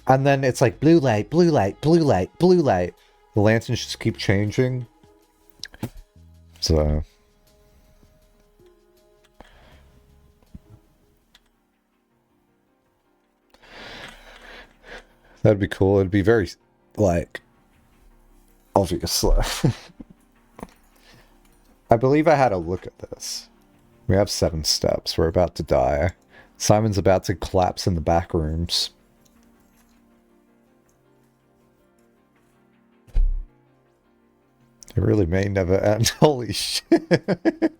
And then it's like blue light, blue light, blue light, blue light. The lanterns just keep changing. So... That'd be cool. It'd be very, like, obvious. I believe I had a look at this. We have 7 steps. We're about to die. Simon's about to collapse in the back rooms. It really may never end. Holy shit.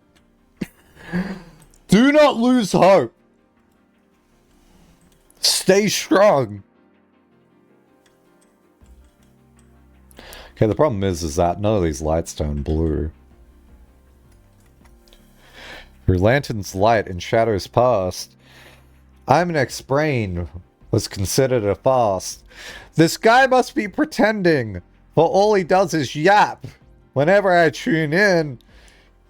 Do not lose hope. Stay strong. Okay, the problem is that none of these lights turn blue. Your lantern's light and shadows past. I'm an ex-brain was considered a fast. This guy must be pretending, for all he does is yap. Whenever I tune in,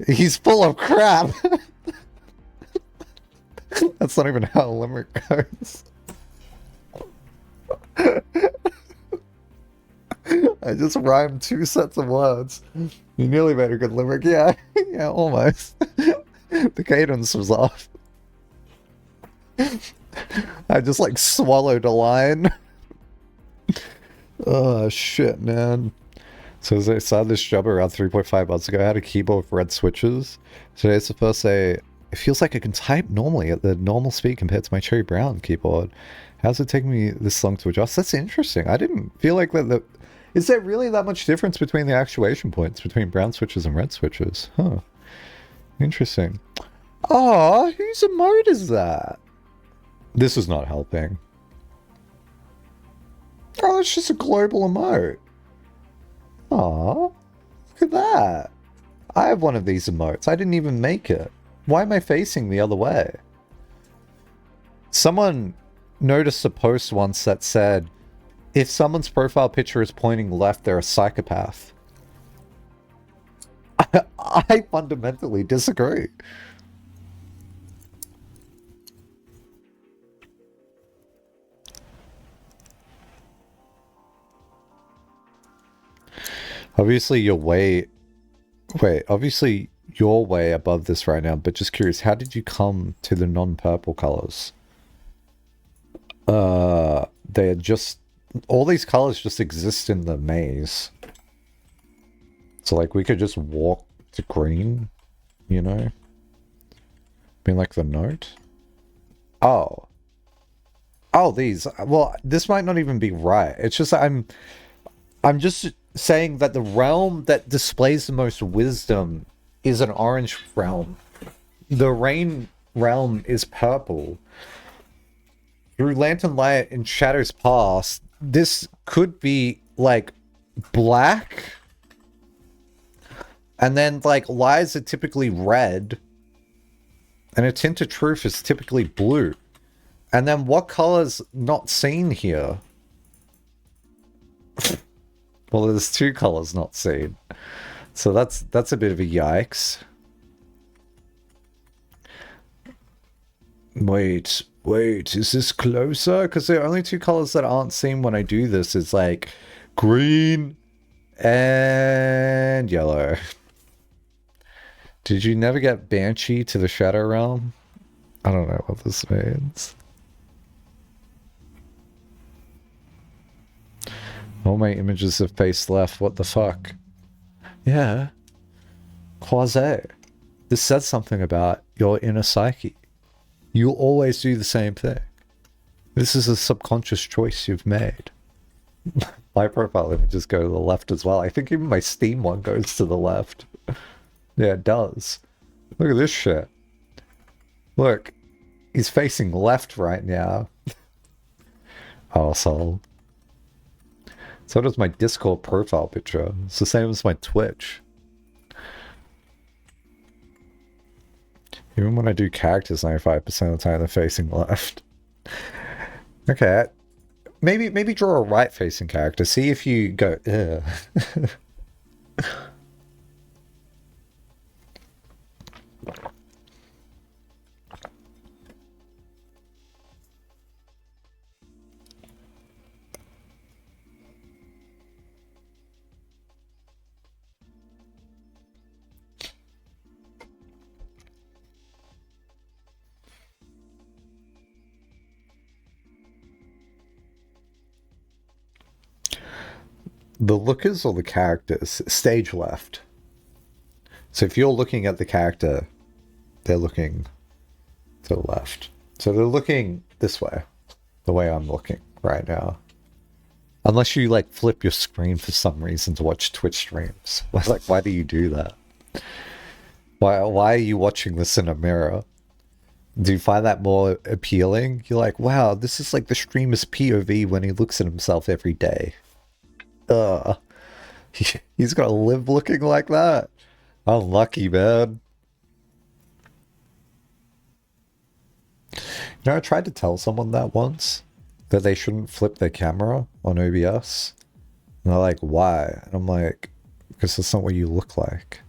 he's full of crap. That's not even how a limerick goes. I just rhymed 2 sets of words. You nearly made a good limerick. Yeah, yeah, almost. The cadence was off. I just, like, swallowed a line. Oh, shit, man. So as I started this job around 3.5 months ago, I had a keyboard with red switches. Today's the first day. It feels like I can type normally at the normal speed compared to my cherry brown keyboard. How's it taking me this long to adjust? That's interesting. I didn't feel like that... Is there really that much difference between the actuation points between brown switches and red switches? Huh. Interesting. Oh, whose emote is that? This is not helping. Oh, it's just a global emote. Aw, look at that. I have one of these emotes. I didn't even make it. Why am I facing the other way? Someone noticed a post once that said, if someone's profile picture is pointing left, they're a psychopath. I fundamentally disagree. Obviously, you're way... Wait, obviously, you're way above this right now, but just curious, how did you come to the non-purple colors? They're just... All these colors just exist in the maze. So, like, we could just walk to green, you know? I mean, like, the note? Oh. Oh, these. Well, this might not even be right. It's just I'm just saying that the realm that displays the most wisdom is an orange realm. The rain realm is purple. Through lantern light and shadows past, this could be like black, and then like lies are typically red, and a tint of truth is typically blue. And then what color's not seen here? Well, there's 2 colors not seen. So that's a bit of a yikes. Wait, is this closer? Because the only 2 colors that aren't seen when I do this is like green And yellow. Did you never get Banshee to the Shadow Realm? I don't know what this means. All my images have faced left. What the fuck? Yeah. Quasi. This says something about your inner psyche. You always do the same thing. This is a subconscious choice you've made. My profile images go to the left as well. I think even my Steam one goes to the left. Yeah, it does. Look at this shit. Look. He's facing left right now. Arsehole. So does my Discord profile picture. It's the same as my Twitch. Even when I do characters, 95% of the time they're facing left. Okay. Maybe draw a right-facing character. See if you go, ugh. The lookers or the characters? Stage left. So if you're looking at the character, they're looking to the left. So they're looking this way, the way I'm looking right now. Unless you like flip your screen for some reason to watch Twitch streams. Like, why do you do that? Why are you watching this in a mirror? Do you find that more appealing? You're like, wow, this is like the streamer's POV when he looks at himself every day. He's gotta live looking like that. Unlucky, man. You know, I tried to tell someone that once, that they shouldn't flip their camera on OBS. And they're like, why? And I'm like, because that's not what you look like.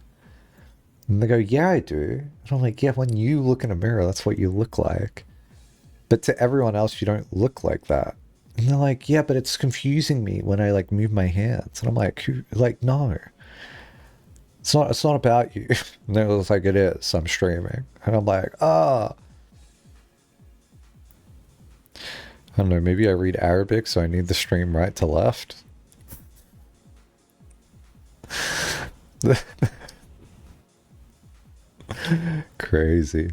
And they go, yeah, I do. And I'm like, yeah, when you look in a mirror, that's what you look like. But to everyone else, you don't look like that. And they're like, yeah, but it's confusing me when I like move my hands. And I'm like, no. It's not about you. And they're like, it is. I'm streaming. And I'm like, ah. I don't know, maybe I read Arabic, so I need the stream right to left. Crazy.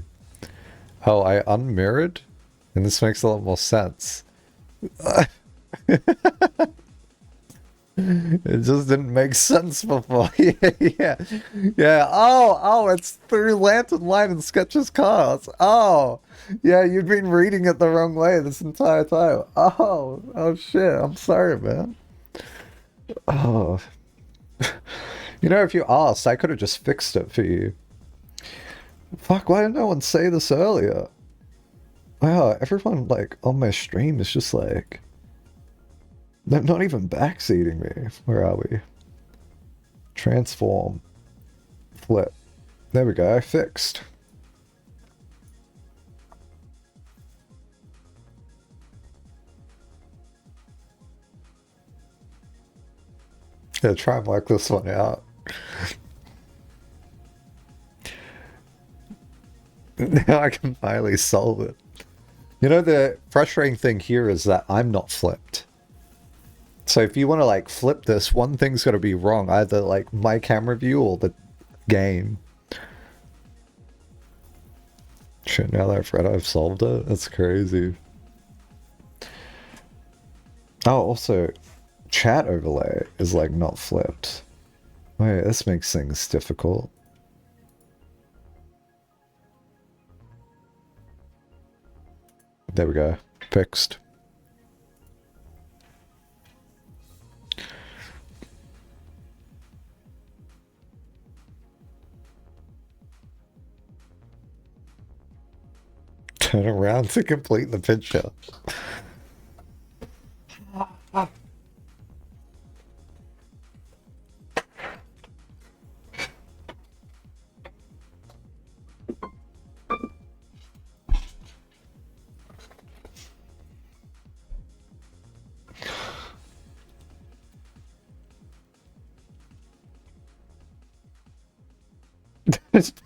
Oh, I unmirrored? And this makes a lot more sense. It just didn't make sense before. Yeah. Oh, it's through Lantern Light and Sketch's cars. Oh, yeah, you've been reading it the wrong way this entire time. Oh shit. I'm sorry, man. Oh, you know, if you asked, I could have just fixed it for you. Fuck, why didn't no one say this earlier? Wow, everyone like on my stream is just like, they're not even backseating me. Where are we? Transform. Flip. There we go, fixed. Yeah, try and work this one out. Now I can finally solve it. You know, the frustrating thing here is that I'm not flipped. So if you want to like flip this, one thing's got to be wrong. Either like my camera view or the game. Shit, now that I've solved it, that's crazy. Oh, also, chat overlay is like not flipped. Wait, this makes things difficult. There we go. Fixed. Turn around to complete the picture.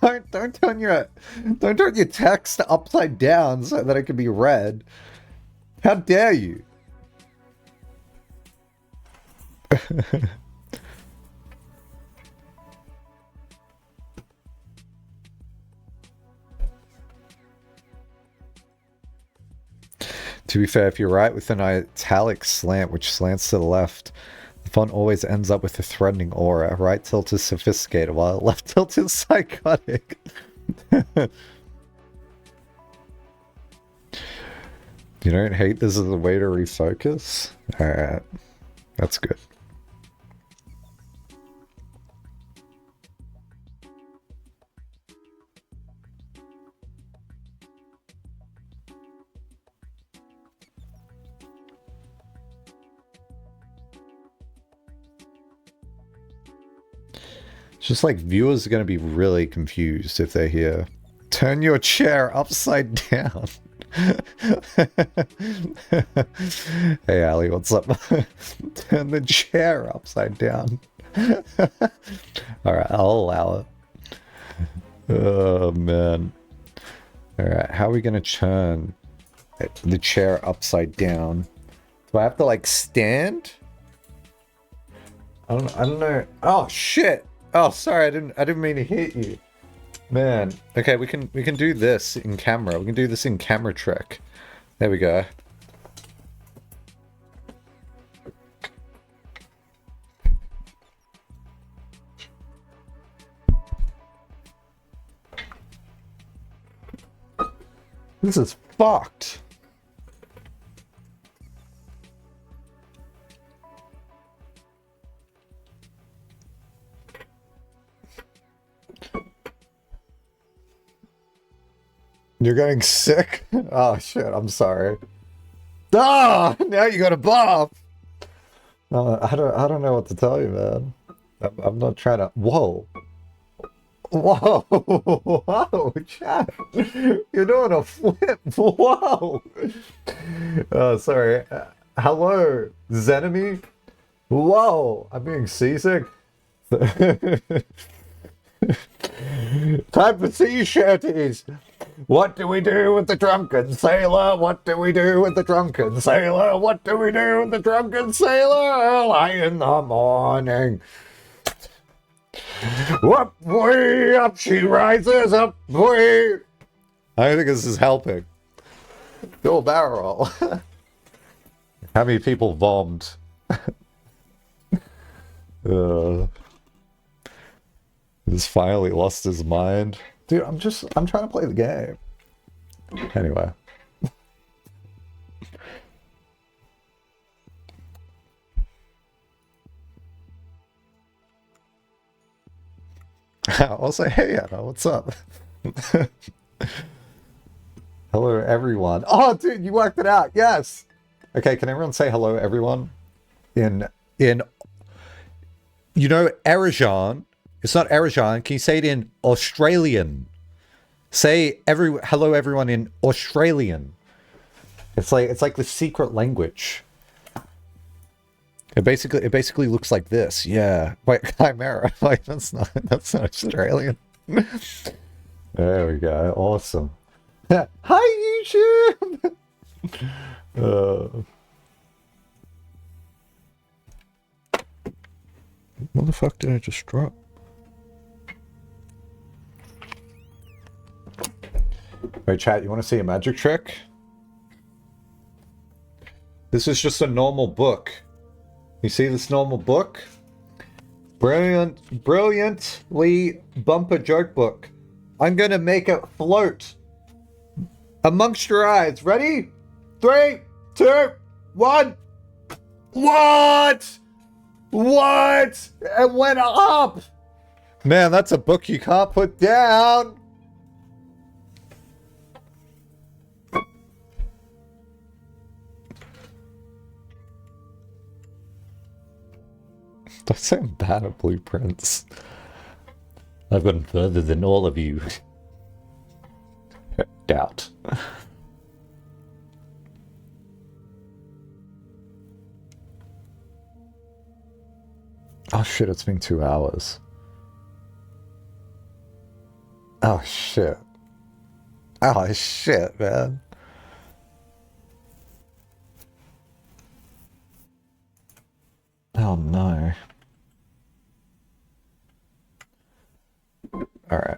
don't turn your text upside down so that it can be read. How dare you? To be fair, if you're right with an italic slant, which slants to the left, the font always ends up with a threatening aura. Right tilt is sophisticated, while left tilt is psychotic. You don't hate this as a way to refocus? Alright. That's good. It's just like viewers are going to be really confused if they hear, turn your chair upside down. Hey Ali, what's up? Turn the chair upside down. Alright, I'll allow it. Oh man. Alright, how are we gonna turn the chair upside down? Do I have to like stand? I don't know. Oh shit! Oh sorry, I didn't mean to hit you. Man, okay, we can do this in camera. We can do this in camera trick. There we go. This is fucked. You're getting sick? Oh shit, I'm sorry. Ah, now you got a buff. I don't know what to tell you, man. I'm not trying to. Whoa, whoa, whoa, chat. You're doing a flip. Whoa. Oh, sorry. Hello, Zenemy. Whoa, I'm being seasick. Time for sea shanties. What do we do with the drunken sailor? What do we do with the drunken sailor? What do we do with the drunken sailor? Early in the morning. Up way up she rises, up way. I think this is helping. Do a barrel roll. How many people bombed? He's finally lost his mind. Dude, I'm trying to play the game. Anyway. I'll say, hey, Anna, what's up? Hello, everyone. Oh, dude, you worked it out. Yes. Okay, can everyone say hello, everyone? In you know, Arajan. It's not Arajan. Can you say it in Australian? Say hello everyone in Australian. It's like the secret language. It basically looks like this. Yeah. Wait, Chimera. Like that's not Australian. There we go. Awesome. Hi YouTube. What the fuck did I just drop? Wait, chat, you want to see a magic trick? This is just a normal book. You see this normal book? Brilliantly bumper joke book. I'm gonna make it float amongst your eyes. Ready? 3, 2, 1. What? What? It went up! Man, that's a book you can't put down! Don't say I'm bad at blueprints. I've gone further than all of you. Doubt. Oh shit, it's been 2 hours. Oh shit. Oh shit, man. Oh no. Alright.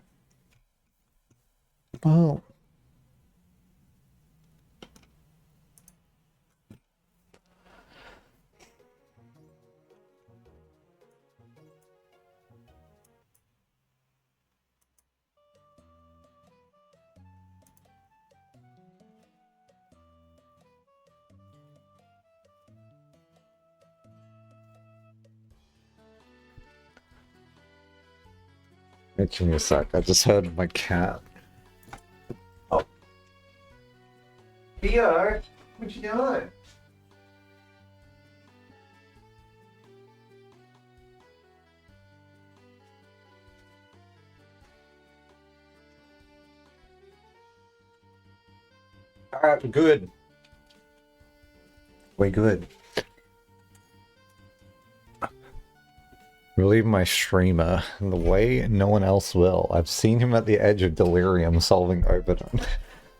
Well, give me a sec. I just heard my cat. Oh. Theo, what you doing? Alright, we're good. We're good. Relieve my streamer in the way no one else will. I've seen him at the edge of delirium solving Oberdon.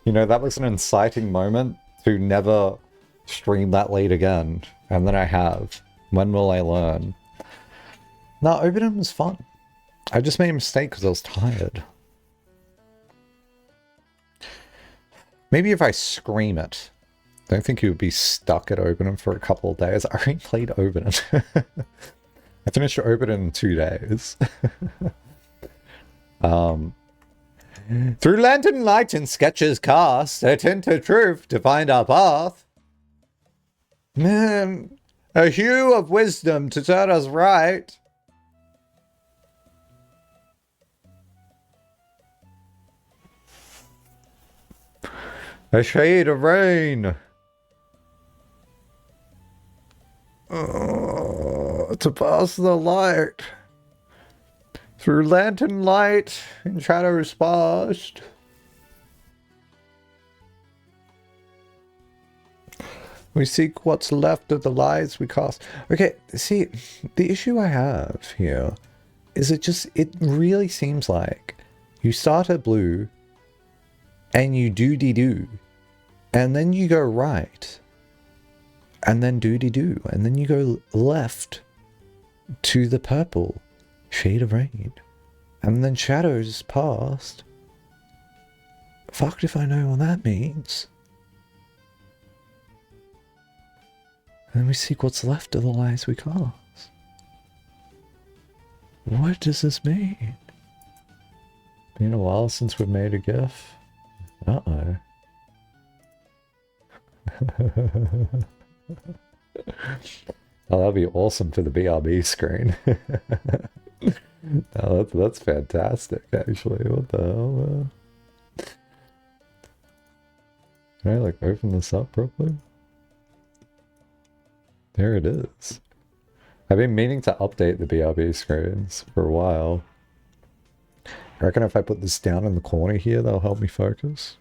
You know, that was an inciting moment to never stream that late again. And then I have. When will I learn? No, Oberdon was fun. I just made a mistake because I was tired. Maybe if I scream it. I don't think you would be stuck at Oberdon for a couple of days. I already played Oberdon. I finished Oberdon in 2 days. Through lantern light and sketches cast, a tint of truth to find our path. A hue of wisdom to turn us right. A shade of rain. To pass the light. Through lantern light and shadows past. We seek what's left of the lies we cast. Okay, see, the issue I have here is it really seems like you start at blue and you do-de-do, and then you go right, and then do-de-do, and then you go left to the purple shade of rain, and then shadows past. Fucked if I know what that means. And then we seek what's left of the lies we cast. What does this mean? Been a while since we've made a GIF. Uh-oh. Oh, that'd be awesome for the BRB screen. Oh, that's fantastic, actually. What the hell? Can I, like, open this up properly? There it is. I've been meaning to update the BRB screens for a while. I reckon if I put this down in the corner here, that'll help me focus.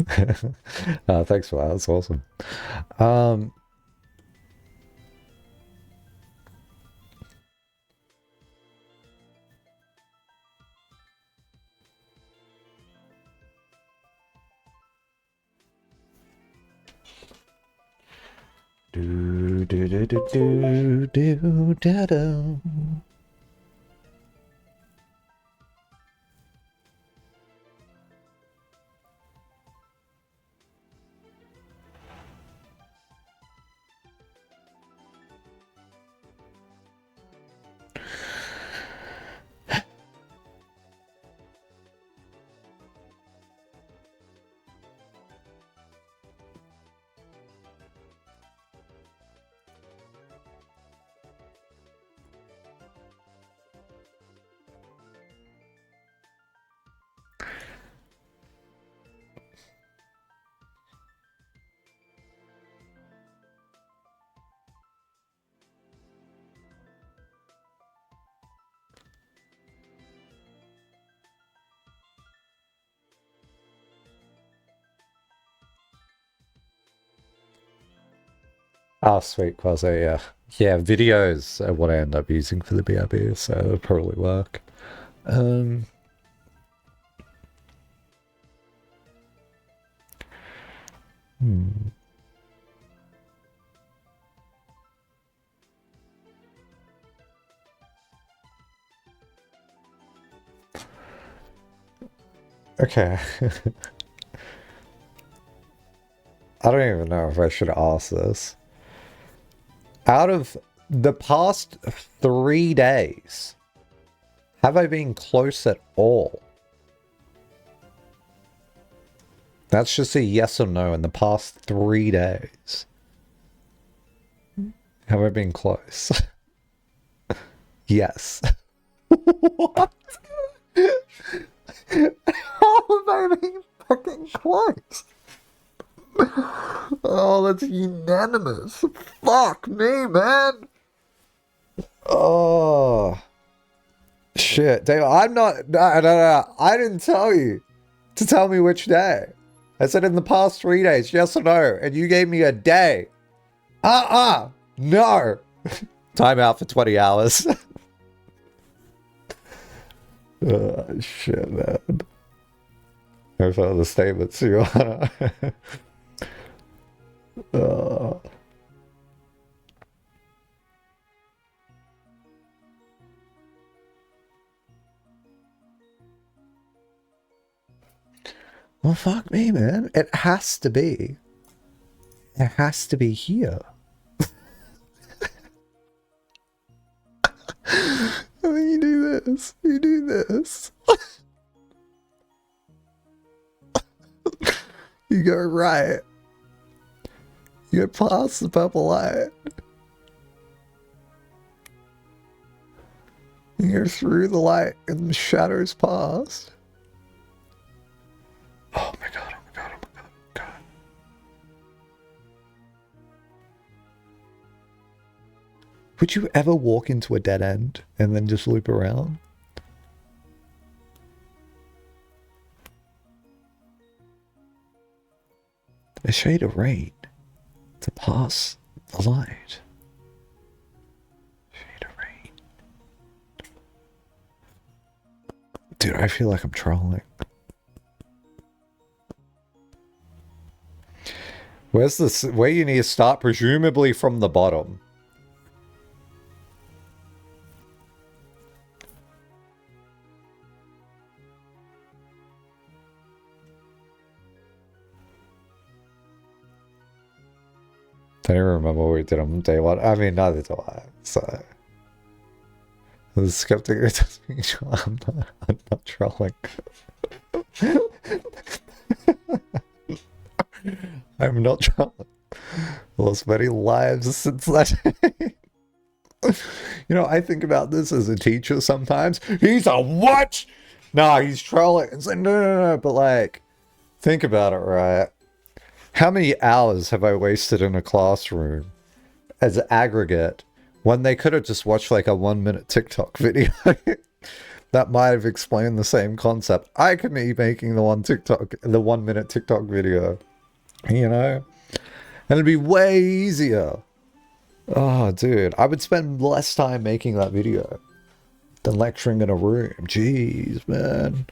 Thanks for that. That's awesome. Do do do do do do da do. Oh, sweet, Quasi, yeah. Yeah, videos are what I end up using for the BRB, so it'll probably work. Um... Okay. I don't even know if I should ask this. Out of the past 3 days, have I been close at all? That's just a yes or no in the past 3 days. Have I been close? Yes. What? How have I been fucking close? Oh, that's unanimous. Fuck me, man. Oh. Shit, Dave, I'm not... No. I didn't tell you to tell me which day. I said in the past 3 days, yes or no, and you gave me a day. No. Time out for 20 hours. Oh, shit, man. There's other statements you wanna... Well, fuck me, man. It has to be. It has to be here. I mean, you do this. You do this. You go right. You get past the purple light. You go through the light and the shadows past. Oh my god, oh my god, oh my god. Would you ever walk into a dead end and then just loop around? A shade of rain to pass the light. Shade of rain. Dude, I feel like I'm trolling. Where's this? Where you need to start? Presumably from the bottom. I don't remember what we did on day one. I mean, neither do I. So, the skeptic does me. I'm not trolling. I'm not trolling. Lost many lives since that day. You know, I think about this as a teacher sometimes. He's a what? Nah, he's trolling. It's like, no. But like, think about it, right? How many hours have I wasted in a classroom as aggregate when they could have just watched like a 1-minute TikTok video that might have explained the same concept? I could be making the 1-minute TikTok video, you know? And it'd be way easier. Oh, dude, I would spend less time making that video than lecturing in a room. Jeez, man.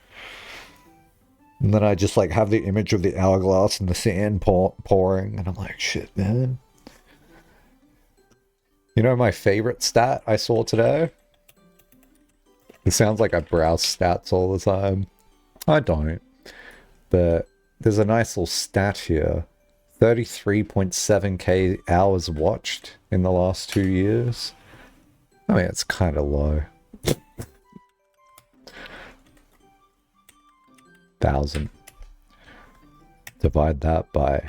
And then I just like have the image of the hourglass and the sand pouring, and I'm like, shit, man. You know my favorite stat I saw today? It sounds like I browse stats all the time. I don't. But there's a nice little stat here. 33.7k hours watched in the last 2 years. I mean, it's kind of low. 1,000. Divide that by...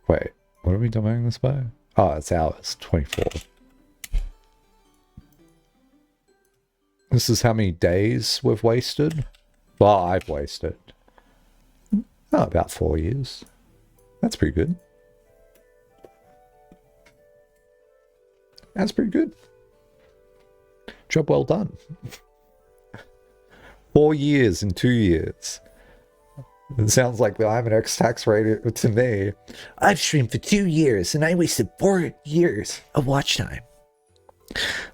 Wait, what are we dividing this by? Oh, it's hours. 24. This is how many days we've wasted? Well, I've wasted. Oh, about 4 years. That's pretty good. That's pretty good. Job well done. 4 years in 2 years. It sounds like the I'm an X-Tax rate to me. I've streamed for 2 years and I wasted 4 years of watch time.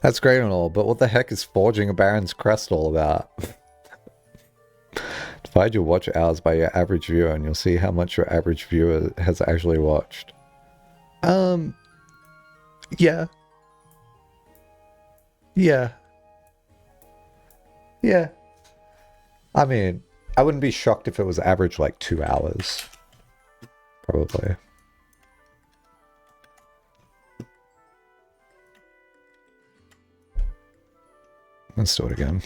That's great and all, but what the heck is forging a Baron's Crest all about? Divide your watch hours by your average viewer and you'll see how much your average viewer has actually watched. Yeah. Yeah. Yeah. I mean, I wouldn't be shocked if it was average like 2 hours. Probably. Let's do it again.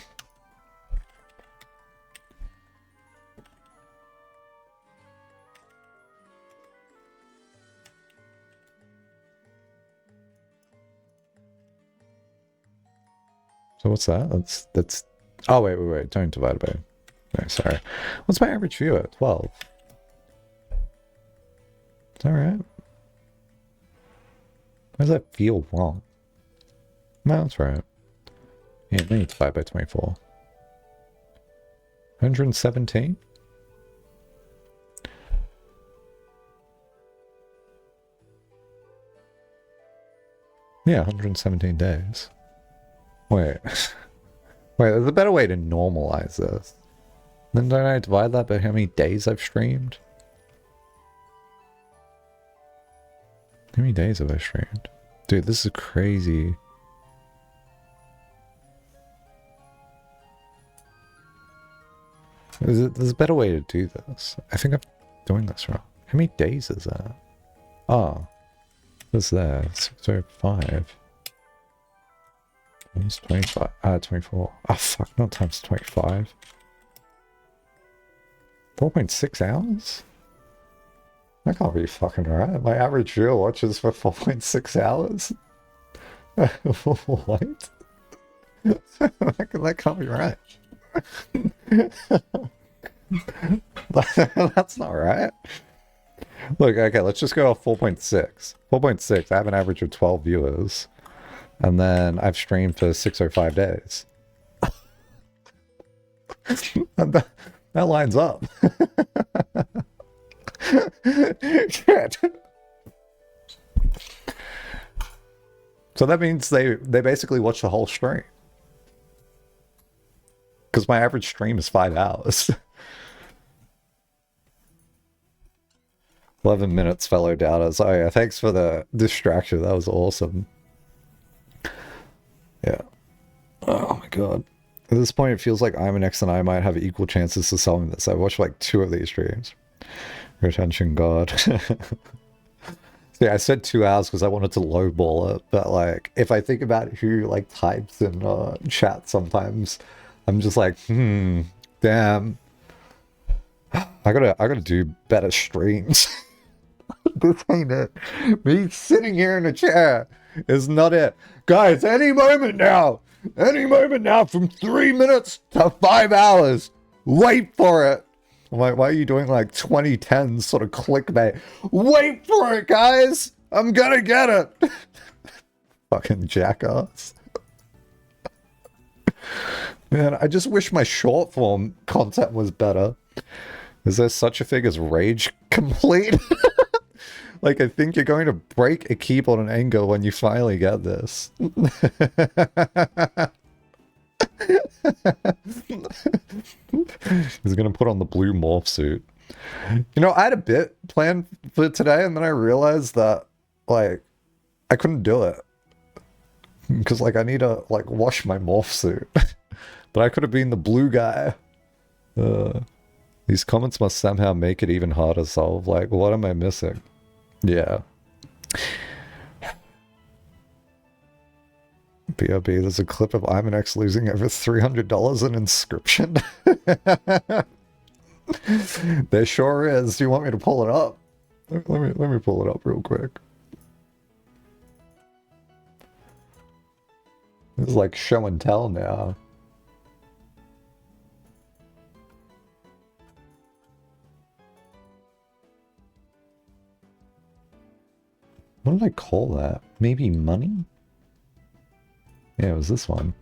So what's that? That's oh wait, don't divide by. No, sorry. What's my average viewer? 12. Is that right? Why does that feel wrong? No, that's right. Yeah, then you divide by 24. 117? Yeah, 117 days. Wait. Wait, there's a better way to normalize this. Then don't I divide that by how many days I've streamed? How many days have I streamed? Dude, this is crazy. There's a better way to do this. I think I'm doing this wrong. How many days is that? Oh. What's that? 605. It's 25. 24. Oh, fuck. Not times 25. 4.6 hours? That can't be fucking right. My average viewer watches for 4.6 hours? What? That can't be right. That's not right. Look, okay, let's just go off 4.6. 4.6, I have an average of 12 viewers. And then I've streamed for 605 days. that lines up. Shit. So that means they basically watch the whole stream. Because my average stream is 5 hours. 11 minutes, fellow doubters. Oh yeah, thanks for the distraction. That was awesome. Yeah. Oh my god. At this point, it feels like Imanex and I might have equal chances to solving this. I watched like 2 of these streams. Retention god. Yeah, I said 2 hours because I wanted to lowball it, but like, if I think about who like types in chat sometimes, I'm just like, damn. I gotta do better streams. This ain't it. Me sitting here in a chair is not it. Guys, any moment now from 3 minutes to 5 hours. Wait for it. I'm like, why are you doing like 2010 sort of clickbait? Wait for it, guys. I'm gonna get it. Fucking jackass. Man, I just wish my short form content was better. Is there such a thing as rage complete? Like, I think you're going to break a keyboard and anger when you finally get this. He's gonna put on the blue morph suit. You know, I had a bit planned for today, and then I realized that, like, I couldn't do it. Because, like, I need to, like, wash my morph suit. But I could have been the blue guy. These comments must somehow make it even harder to solve. Like, what am I missing? Yeah. BRB, there's a clip of Imanex losing over $300 in inscription. There sure is. Do you want me to pull it up? Let me pull it up real quick. This is like show and tell now. What did I call that? Maybe money? Yeah, it was this one.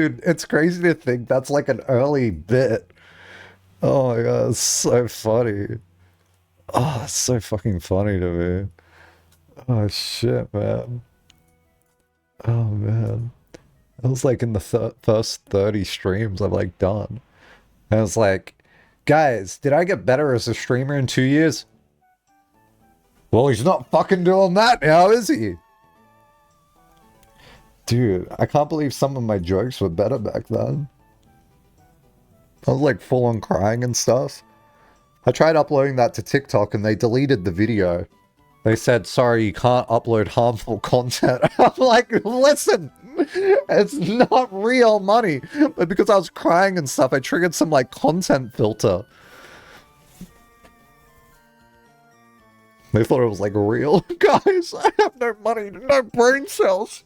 Dude, it's crazy to think that's like an early bit. Oh my god, it's so funny. Oh, it's so fucking funny to me. Oh shit, man. Oh man. It was like in the first 30 streams I've like done. And I was like, guys, did I get better as a streamer in 2 years? Well, he's not fucking doing that now, is he? Dude, I can't believe some of my jokes were better back then. I was like full on crying and stuff. I tried uploading that to TikTok and they deleted the video. They said, sorry, you can't upload harmful content. I'm like, listen, it's not real money. But because I was crying and stuff, I triggered some like content filter. They thought it was like real. Guys, I have no money, no brain cells.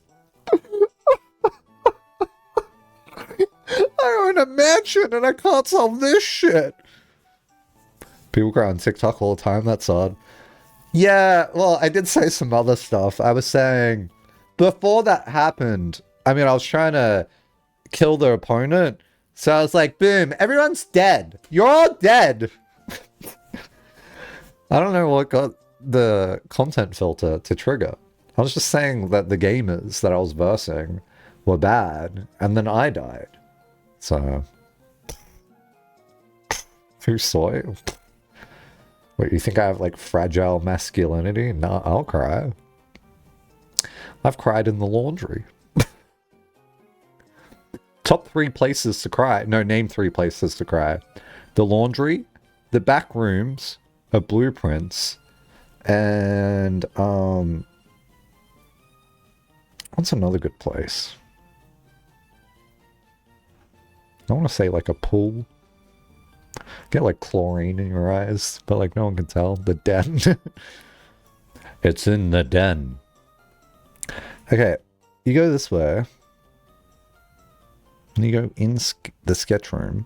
I own a mansion and I can't solve this shit. People cry on TikTok all the time, that's odd. Yeah, well, I did say some other stuff. I was saying, before that happened, I mean, I was trying to kill their opponent. So I was like, boom, everyone's dead. You're all dead. I don't know what got the content filter to trigger. I was just saying that the gamers that I was versing were bad, and then I died. So, who saw it? Wait, you think I have like fragile masculinity? No, I'll cry. I've cried in the laundry. Top 3 places to cry. No, name 3 places to cry. The laundry, the back rooms of Blueprints, and what's another good place? I want to say like a pool. Get like chlorine in your eyes, but like no one can tell. The den. It's in the den. Okay, you go this way. And you go in the sketch room.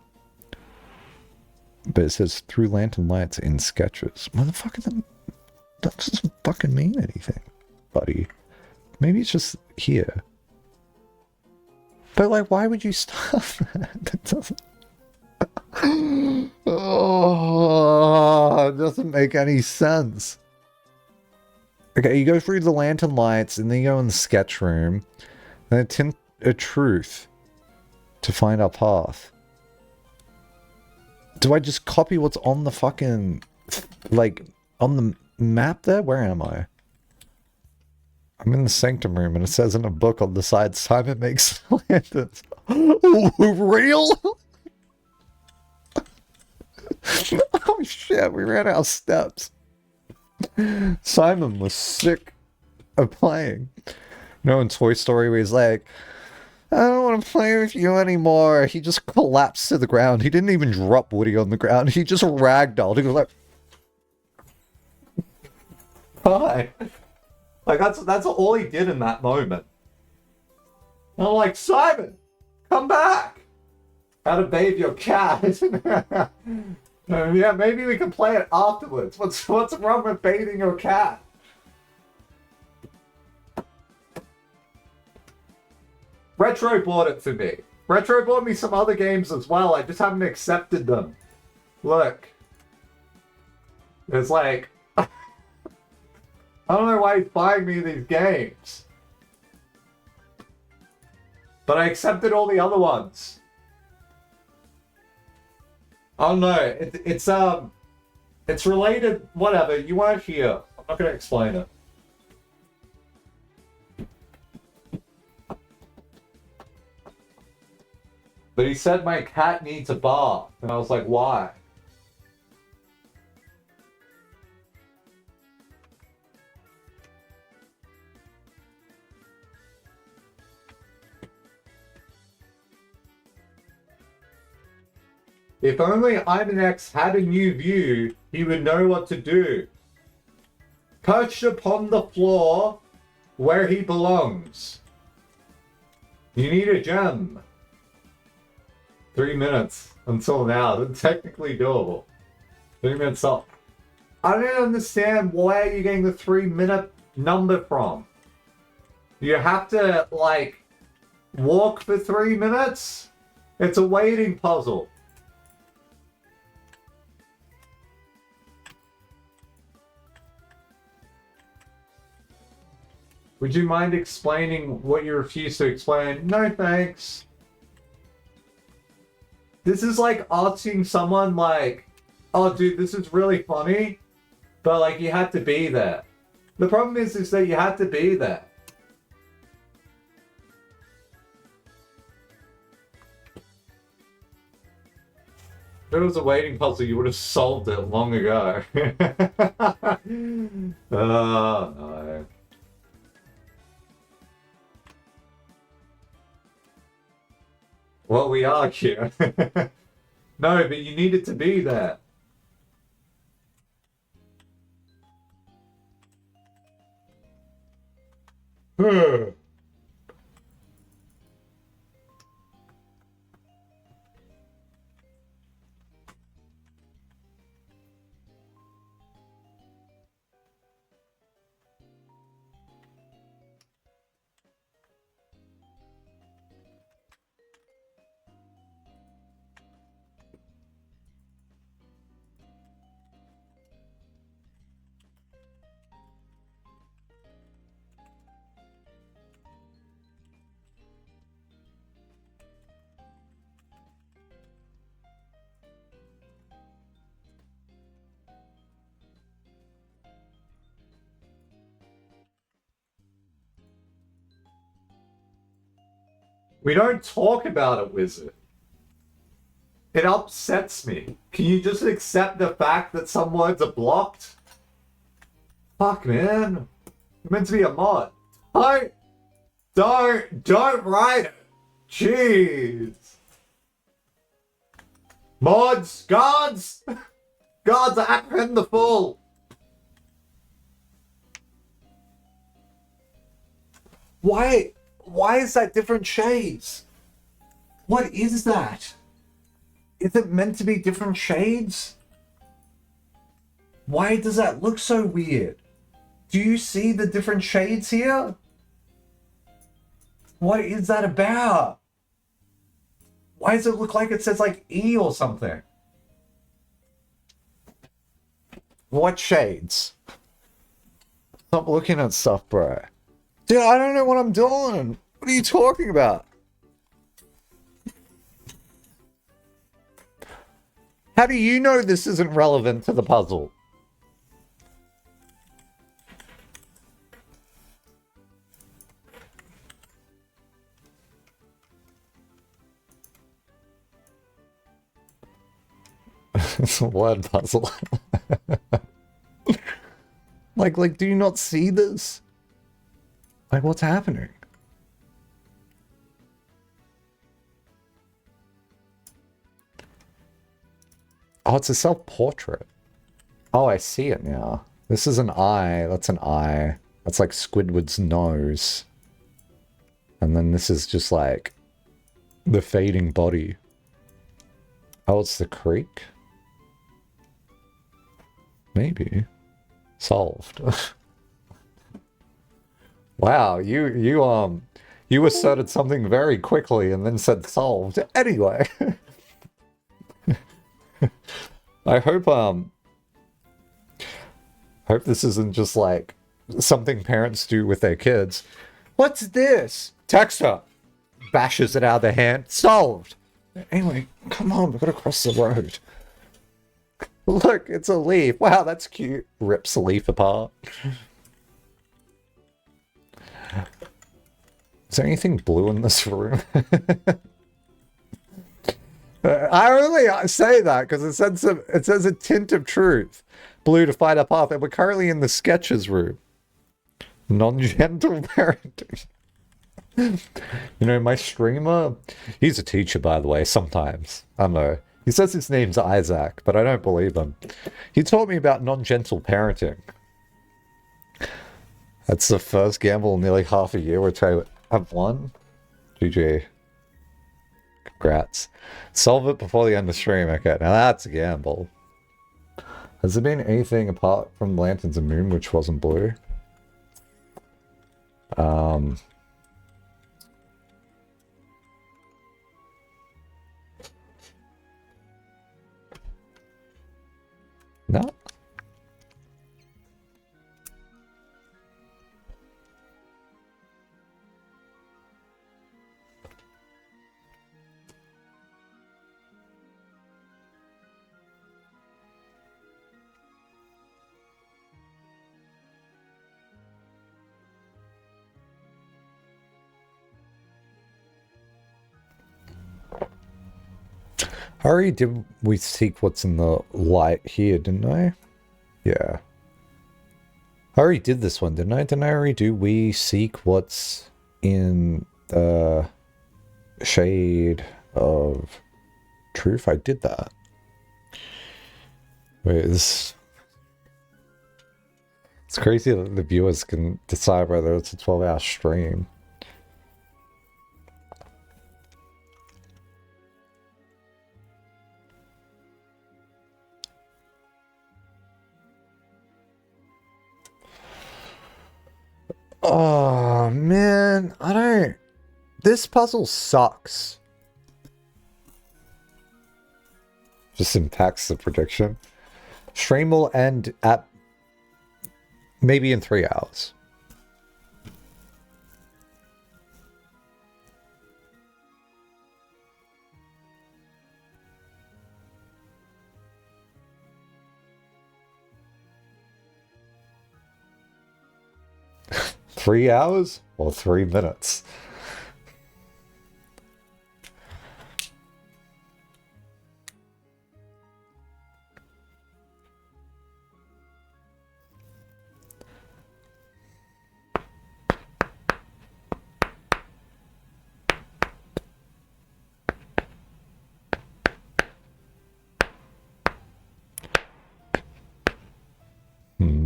But it says through lantern lights in sketches. Motherfucker, that doesn't fucking mean anything, buddy. Maybe it's just here. But like, why would you stop that? That doesn't... Oh, it doesn't make any sense. Okay, you go through the lantern lights and then you go in the sketch room. And a tint a truth to find our path. Do I just copy what's on the fucking, like, on the map there? Where am I? I'm in the sanctum room and it says in a book on the side, Simon makes lanterns. Real? Oh shit, we ran out of steps. Simon was sick of playing. You know, in Toy Story where he's like, I don't want to play with you anymore. He just collapsed to the ground. He didn't even drop Woody on the ground. He just ragdolled. He was like, hi. Like, that's all he did in that moment. And I'm like, Simon, come back. How to bathe your cat. Yeah, maybe we can play it afterwards. What's wrong with bathing your cat? Retro bought it for me. Retro bought me some other games as well. I just haven't accepted them. Look. It's like... I don't know why he's buying me these games. But I accepted all the other ones. Oh no, it's related, whatever, you weren't here. I'm not gonna explain it. But he said my cat needs a bath, and I was like, why? If only Imanex had a new view, he would know what to do. Perched upon the floor where he belongs. You need a gem. 3 minutes until now. That's technically doable. 3 minutes up. I don't understand where you're getting the 3 minute number from. You have to, like, Walk for 3 minutes? It's a waiting puzzle. Would you mind explaining what you refuse to explain? No thanks. This is like asking someone like, oh dude, this is really funny, but like you had to be there. The problem is that you had to be there. If it was a waiting puzzle, you would have solved it long ago. Oh no. Well, we are here. No, but you needed to be there. We don't talk about it, Wizard. It upsets me. Can you just accept the fact that some words are blocked? Fuck, man. You're meant to be a mod. Don't write it. Jeez. Mods, guards, guards, apprehend the fool. Why is that different shades? What is that? Is it meant to be different shades? Why does that look so weird? Do you see the different shades here? What is that about? Why does it look like it says like E or something? What shades? Stop looking at stuff, bro. Dude, I don't know what I'm doing. What are you talking about? How do you know this isn't relevant to the puzzle? It's a word puzzle. like, do you not see this? Like, what's happening? Oh, it's a self-portrait. Oh, I see it now. This is an eye. That's an eye. That's like Squidward's nose. And then this is just like the fading body. Oh, it's the creek? Maybe. Solved. Wow, you asserted something very quickly and then said solved. Anyway. I hope this isn't just like something parents do with their kids. What's this? Text her. Bashes it out of their hand. Solved. Anyway, come on, we've got to cross the road. Look, it's a leaf. Wow, that's cute. Rips the leaf apart. Is there anything blue in this room? I only say that because it says a tint of truth. Blue to find a path. And we're currently in the sketches room. Non-gentle parenting. You know, my streamer, he's a teacher, by the way, sometimes. I don't know. He says his name's Isaac, but I don't believe him. He taught me about non-gentle parenting. That's the first gamble in nearly half a year, which I have won. GG. Congrats. Solve it before the end of stream. Okay, now that's a gamble. Has there been anything apart from Lanterns and Moon which wasn't blue? I already did we seek what's in the light here, didn't I? Yeah. I already did this one, didn't I? Didn't I already do we seek what's in the shade of truth? I did that. Wait, this... It's crazy that the viewers can decide whether it's a 12-hour stream. Oh, man. I don't... This puzzle sucks. Just impacts the prediction. Stream will end at... maybe in 3 hours. Three hours or 3 minutes?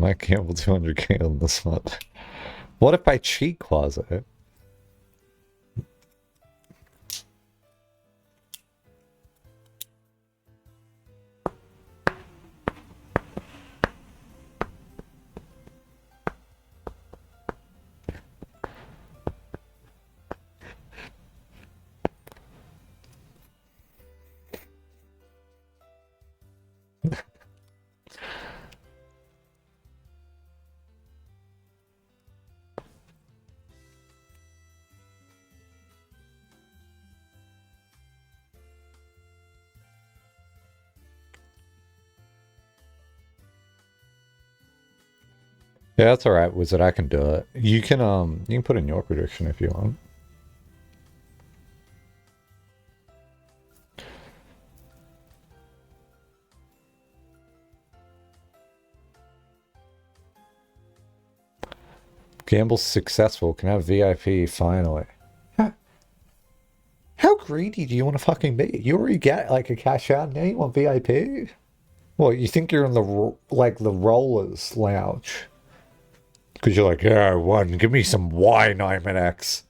I gamble 200k on this one. What if I cheat Quasi? Yeah, that's alright, Wizard. I can do it. You can put in your prediction if you want. Gamble's successful. Can have VIP finally. How greedy do you want to fucking be? You already get like a cash out now. You want VIP? Well, you think you're in the like the rollers lounge because you're like, yeah, I won. Give me some wine, I'm an X.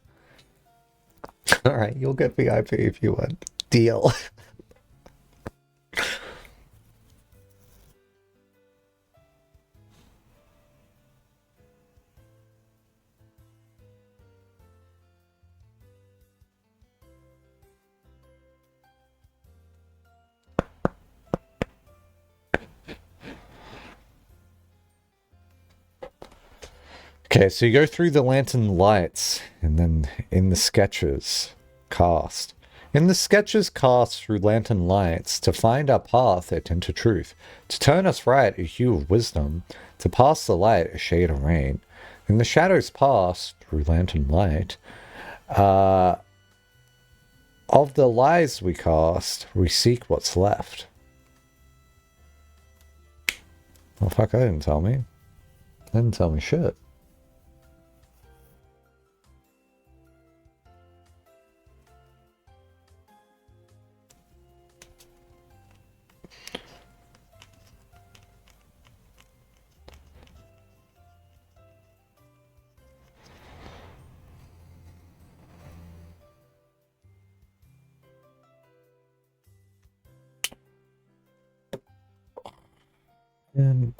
All right, you'll get VIP if you want. Deal. Okay, so you go through the lantern lights, and then in the sketches, cast. In the sketches cast through lantern lights, to find our path into truth, to turn us right, a hue of wisdom, to pass the light, a shade of rain. In the shadows passed through lantern light, of the lies we cast, we seek what's left. Well, fuck, that didn't tell me. That didn't tell me shit. And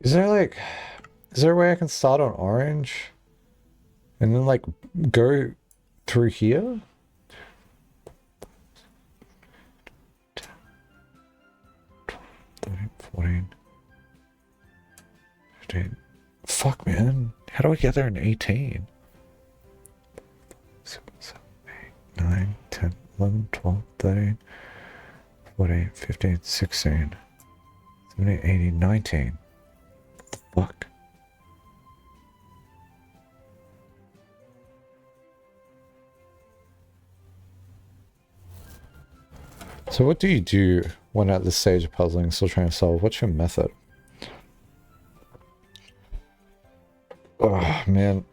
Is there like, is there a way I can start on orange and then like go through here? 13, 14, 15. Fuck, man. How do I get there in 18? 7, 8, 9, 10, 11, 12, 13, 14, 15, 16, 17, 18, 19. What the fuck? So what do you do when at this stage of puzzling, still trying to solve? What's your method? Oh, man.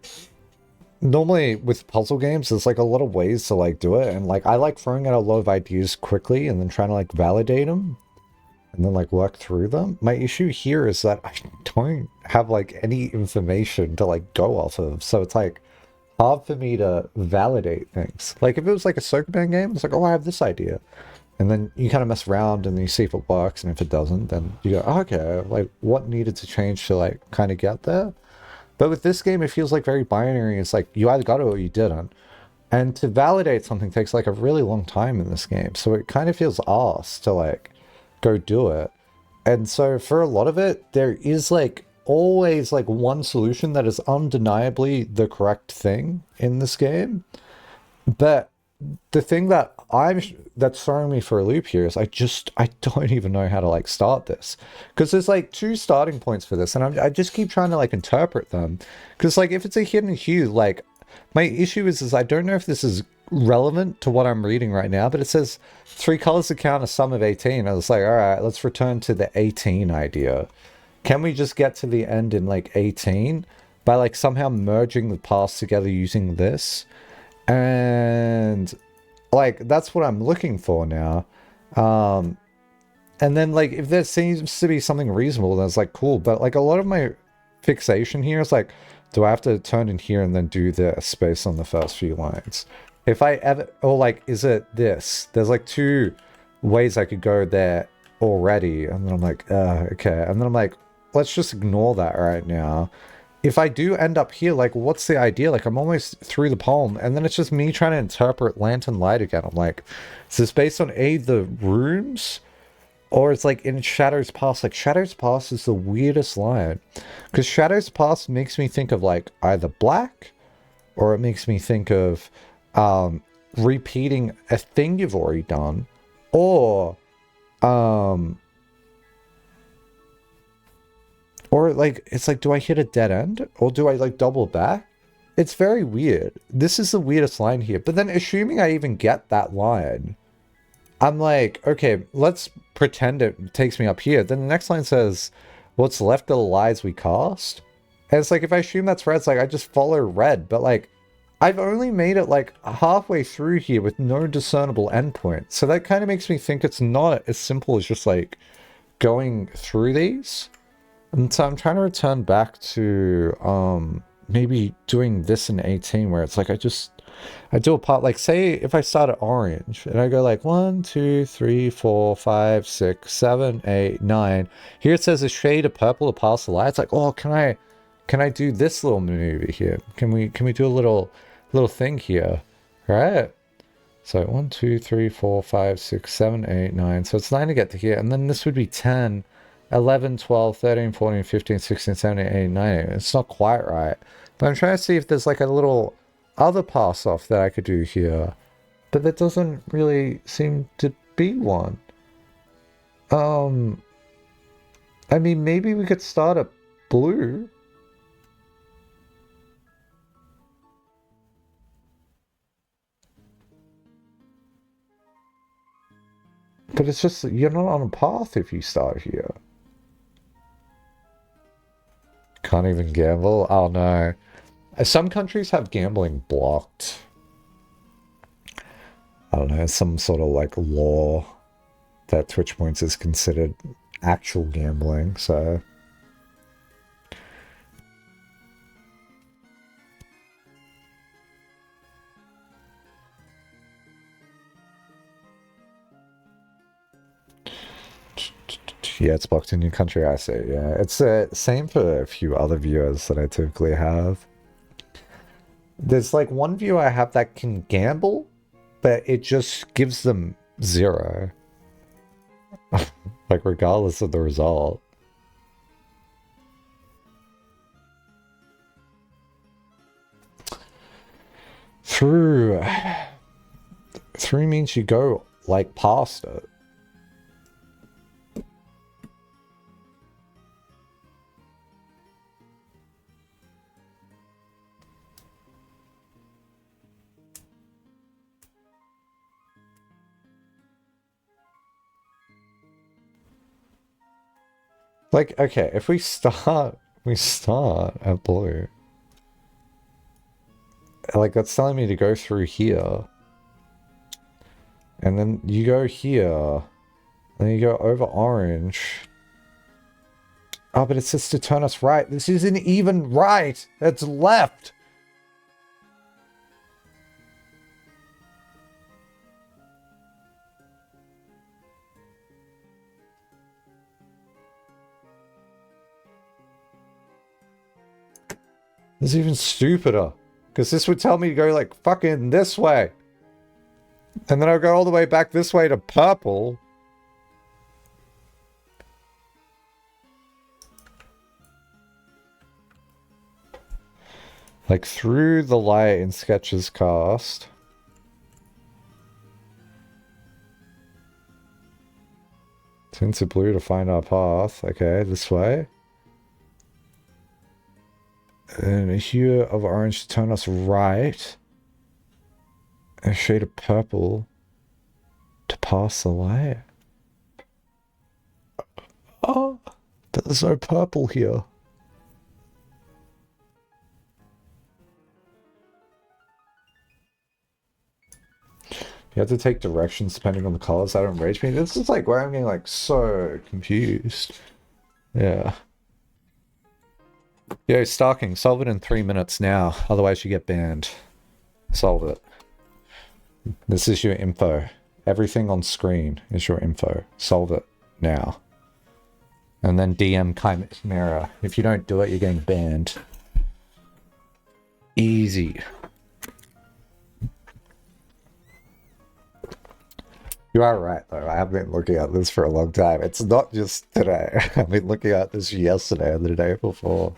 Normally with puzzle games, there's like a lot of ways to like do it. And like, I like throwing out a lot of ideas quickly and then trying to like validate them and then like work through them. My issue here is that I don't have like any information to like go off of. So it's like hard for me to validate things. Like if it was like a Sokoban game, it's like, oh, I have this idea. And then you kind of mess around and then you see if it works. And if it doesn't, then you go, oh, okay, like what needed to change to like kind of get there? But with this game, it feels like very binary. It's like you either got it or you didn't. And to validate something takes like a really long time in this game. So it kind of feels arse to like go do it. And so for a lot of it, there is like always like one solution that is undeniably the correct thing in this game. But the thing that that's throwing me for a loop here is I don't even know how to like start this, because there's like two starting points for this and I just keep trying to like interpret them, because like if it's a hidden hue, like my issue is I don't know if this is relevant to what I'm reading right now, but it says 3 colors to count a sum of 18. I was like, all right, let's return to the 18 idea. Can we just get to the end in like 18 by like somehow merging the paths together using this? And like that's what I'm looking for now. And then like if there seems to be something reasonable, then it's like cool. But like a lot of my fixation here is like, do I have to turn in here and then do this based on the first few lines? If I ever, or like, is it this? There's like 2 ways I could go there already. And then I'm like, okay. And then I'm like, let's just ignore that right now. If I do end up here, like, what's the idea? Like, I'm almost through the poem, and then it's just me trying to interpret Lantern Light again. I'm like, is this based on the rooms? Or it's like in Shadows Past. Like, Shadows Past is the weirdest line. Because Shadows Past makes me think of, like, either black, or it makes me think of repeating a thing you've already done, or like, it's like, do I hit a dead end? Or do I like double back? It's very weird. This is the weirdest line here. But then assuming I even get that line, I'm like, okay, let's pretend it takes me up here. Then the next line says, what's left of the lies we cast? And it's like, if I assume that's red, it's like, I just follow red. But like, I've only made it like halfway through here with no discernible endpoint. So that kind of makes me think it's not as simple as just like going through these. And so I'm trying to return back to maybe doing this in 18, where it's like I do a part, like say if I start at orange and I go like 1, 2, 3, 4, 5, 6, 7, 8, 9. Here it says a shade of purple to pass the light. It's like, oh, can I do this little maneuver here? Can we do a little thing here? Right? So 1, 2, 3, 4, 5, 6, 7, 8, 9. So it's 9 to get to here, and then this would be 10. 11, 12, 13, 14, 15, 16, 17, 18, 19. It's not quite right. But I'm trying to see if there's like a little other pass off that I could do here. But there doesn't really seem to be one. I mean, maybe we could start at blue. But it's just, you're not on a path if you start here. Can't even gamble? Oh no. Some countries have gambling blocked. I don't know, some sort of like law that Twitch points is considered actual gambling, so. Yeah, it's blocked in your country, I see. Yeah, it's the same for a few other viewers that I typically have. There's like one viewer I have that can gamble, but it just gives them 0. Like, regardless of the result. Through means you go, like, past it. Like, okay, if we start at blue. Like, that's telling me to go through here. And then you go here. Then you go over orange. Oh, but it says to turn us right. This isn't even right. It's left. This is even stupider. Because this would tell me to go, like, fucking this way. And then I'll go all the way back this way to purple. Like, through the light in Sketches cast. Into blue to find our path. Okay, this way. And a hue of orange to turn us right. A shade of purple to pass the light. Oh, but there's no purple here. You have to take directions depending on the colors that enrage me. This is like where I'm getting like so confused. Yeah. Yo, stalking, solve it in 3 minutes now. Otherwise you get banned. Solve it. This is your info. Everything on screen is your info. Solve it now. And then DM Chimera. If you don't do it, you're getting banned. Easy. You are right, though. I have been looking at this for a long time. It's not just today. I've been looking at this yesterday and the day before.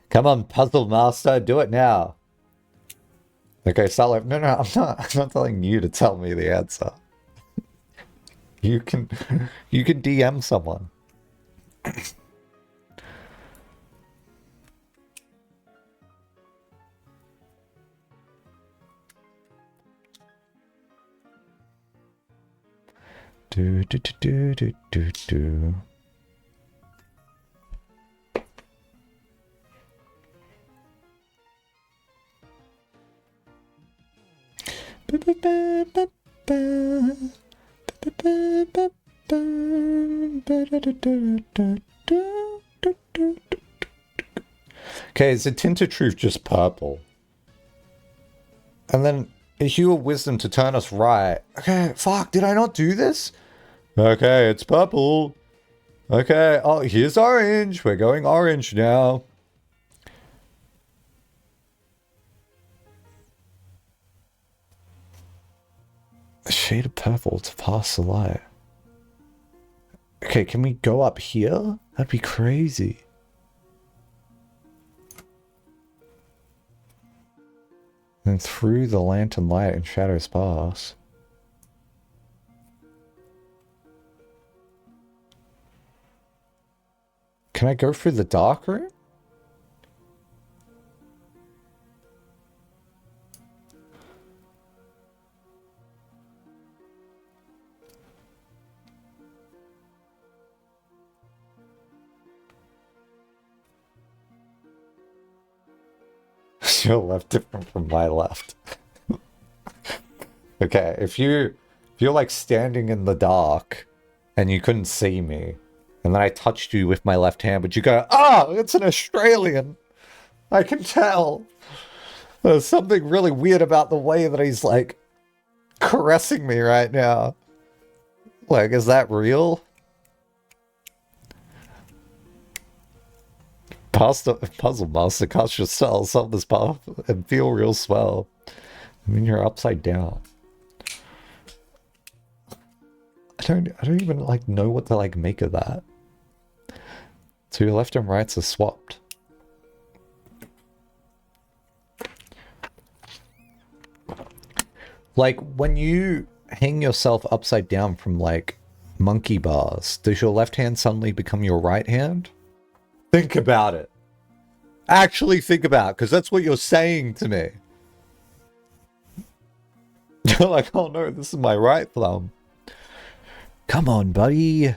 Come on, Puzzle Master, do it now. Okay, Salif, no, I'm not telling you to tell me the answer. You can DM someone. Do do do do do do. Okay, is the tint of truth just purple? And then a hue of wisdom to turn us right. Okay, fuck, did I not do this? Okay, it's purple. Okay, oh, here's orange. We're going orange now. A shade of purple to pass the light. Okay, can we go up here? That'd be crazy. And through the lantern light and shadows pass. Can I go through the dark room? Your left different from my left. Okay, if you're like standing in the dark and you couldn't see me, and then I touched you with my left hand, but you go, oh, it's an Australian. I can tell. There's something really weird about the way that he's like caressing me right now. Like, is that real? Puzzle master, cast yourself, solve this path, and feel real swell. I mean, you're upside down. I don't even like know what to like make of that. So your left and rights are swapped. Like when you hang yourself upside down from like monkey bars, does your left hand suddenly become your right hand? Think about it. Actually think about it, because that's what you're saying to me. You're like, oh no, this is my right thumb. Come on, buddy.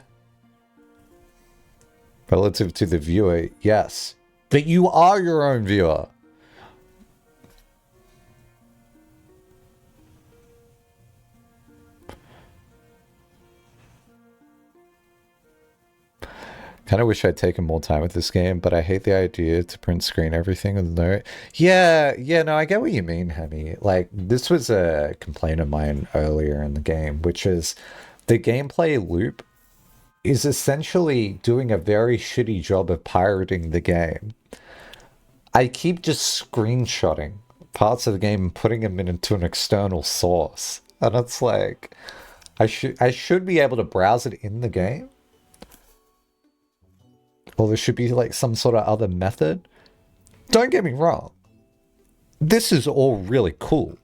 Relative to the viewer, yes. But you are your own viewer. Kind of wish I'd taken more time with this game, but I hate the idea to print screen everything with no... Yeah, no, I get what you mean, Hemi. Like, this was a complaint of mine earlier in the game, which is the gameplay loop is essentially doing a very shitty job of pirating the game. I keep just screenshotting parts of the game and putting them into an external source. And it's like, I should be able to browse it in the game. Or there should be like some sort of other method. Don't get me wrong. This is all really cool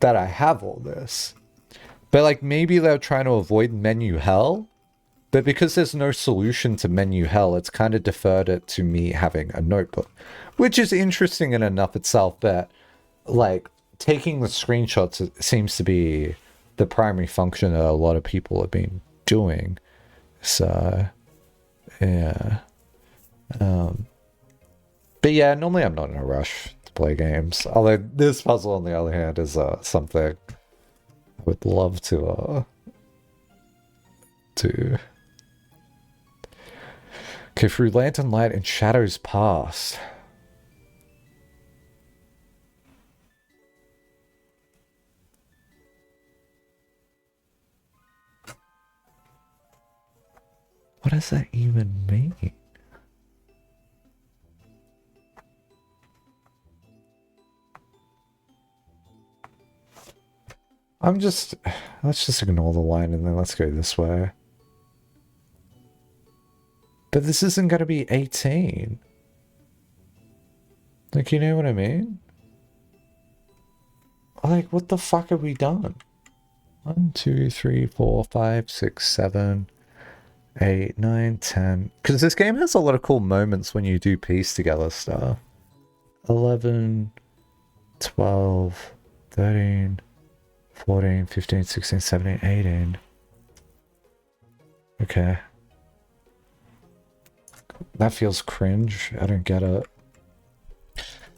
that I have all this. But like maybe they're trying to avoid menu hell. But because there's no solution to menu hell, it's kind of deferred it to me having a notebook. Which is interesting in enough itself, but like taking the screenshots seems to be the primary function that a lot of people have been doing. So, yeah. But yeah, normally I'm not in a rush to play games. Although this puzzle, on the other hand, is something I would love to. Okay, through lantern light and shadows past. What does that even mean? Let's just ignore the line and then let's go this way. But this isn't going to be 18. Like, you know what I mean? Like, what the fuck have we done? 1, 2, 3, 4, 5, 6, 7, 8, 9, 10. Because this game has a lot of cool moments when you do piece together stuff. 11, 12, 13, 14, 15, 16, 17, 18. Okay. That feels cringe. I don't get it.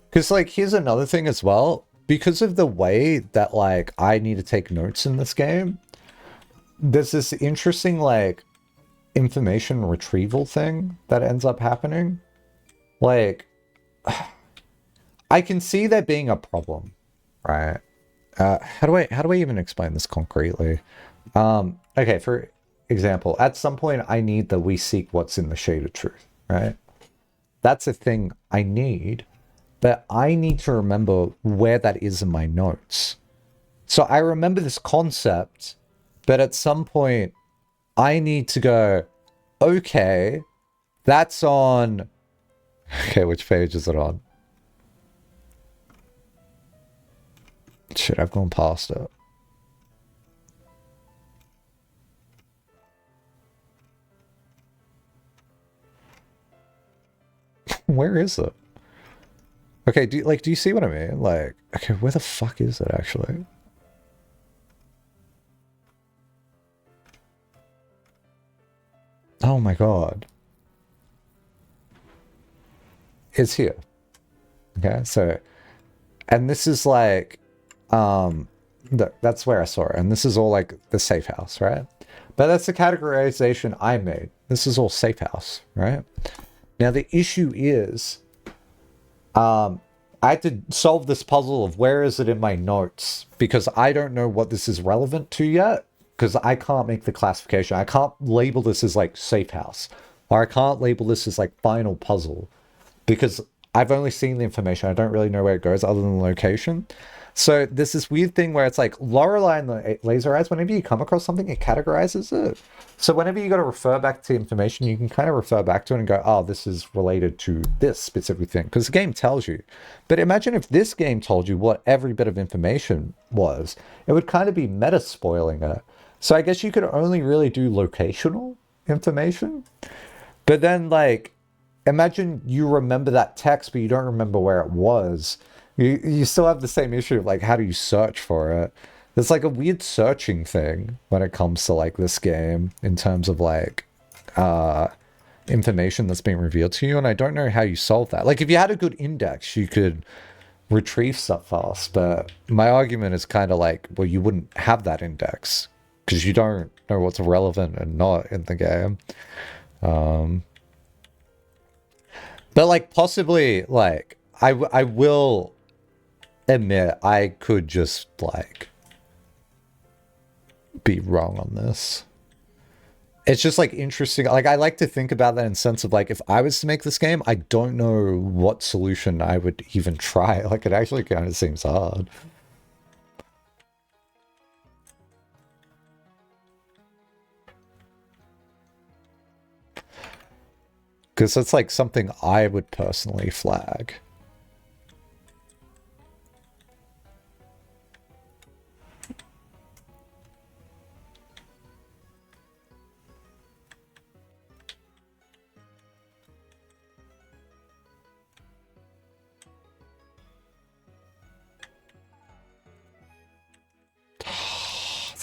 Because, like, here's another thing as well. Because of the way that, like, I need to take notes in this game, there's this interesting, like, information retrieval thing that ends up happening. Like, I can see that being a problem, right? How do I even explain this concretely? Okay, for example, at some point I need the we seek what's in the shade of truth, right? That's a thing I need, but I need to remember where that is in my notes. So I remember this concept, but at some point I need to go, okay, that's on... Okay, which page is it on? Shit, I've gone past it. Where is it? Okay, do you see what I mean? Like, okay, where the fuck is it actually? Oh my god. It's here. Okay, so, and this is like, that's where I saw it, and this is all like the safe house, right? But that's the categorization I made. This is all safe house, right? Now the issue is, I had to solve this puzzle of where is it in my notes, because I don't know what this is relevant to yet, because I can't make the classification. I can't label this as like safe house, or I can't label this as like final puzzle, because I've only seen the information. I don't really know where it goes other than the location. So there's this weird thing where it's like Lorelei and the laser eyes, whenever you come across something, it categorizes it. So whenever you got to refer back to information, you can kind of refer back to it and go, oh, this is related to this specific thing. Because the game tells you. But imagine if this game told you what every bit of information was. It would kind of be meta spoiling it. So I guess you could only really do locational information. But then, like, imagine you remember that text, but you don't remember where it was. You still have the same issue of like, how do you search for it? There's like a weird searching thing when it comes to like this game in terms of like information that's being revealed to you, and I don't know how you solve that. Like if you had a good index, you could retrieve stuff fast, but my argument is kind of like, well, you wouldn't have that index because you don't know what's relevant and not in the game. But like possibly like I will admit I could just like be wrong on this. It's just like interesting. Like I like to think about that in sense of like if I was to make this game, I don't know what solution I would even try. Like it actually kind of seems hard. Because it's like something I would personally flag.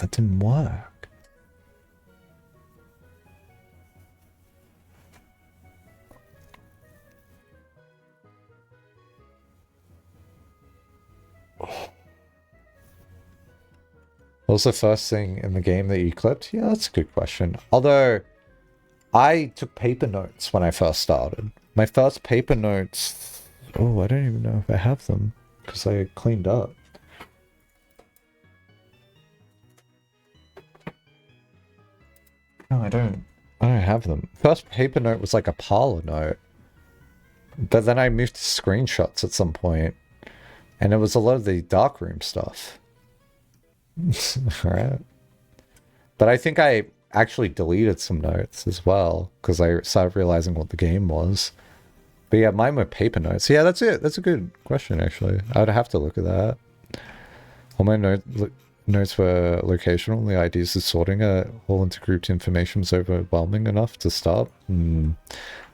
That didn't work. What was the first thing in the game that you clipped? Yeah, that's a good question. Although, I took paper notes when I first started. My first paper notes... Oh, I don't even know if I have them. Because I cleaned up. No, I don't have them. First paper note was like a parlor note. But then I moved to screenshots at some point. And it was a lot of the darkroom stuff. Alright. But I think I actually deleted some notes as well. Because I started realizing what the game was. But yeah, mine were paper notes. Yeah, that's it. That's a good question, actually. I would have to look at that. All my notes were locational. The ideas of sorting it all into grouped information was overwhelming enough to stop.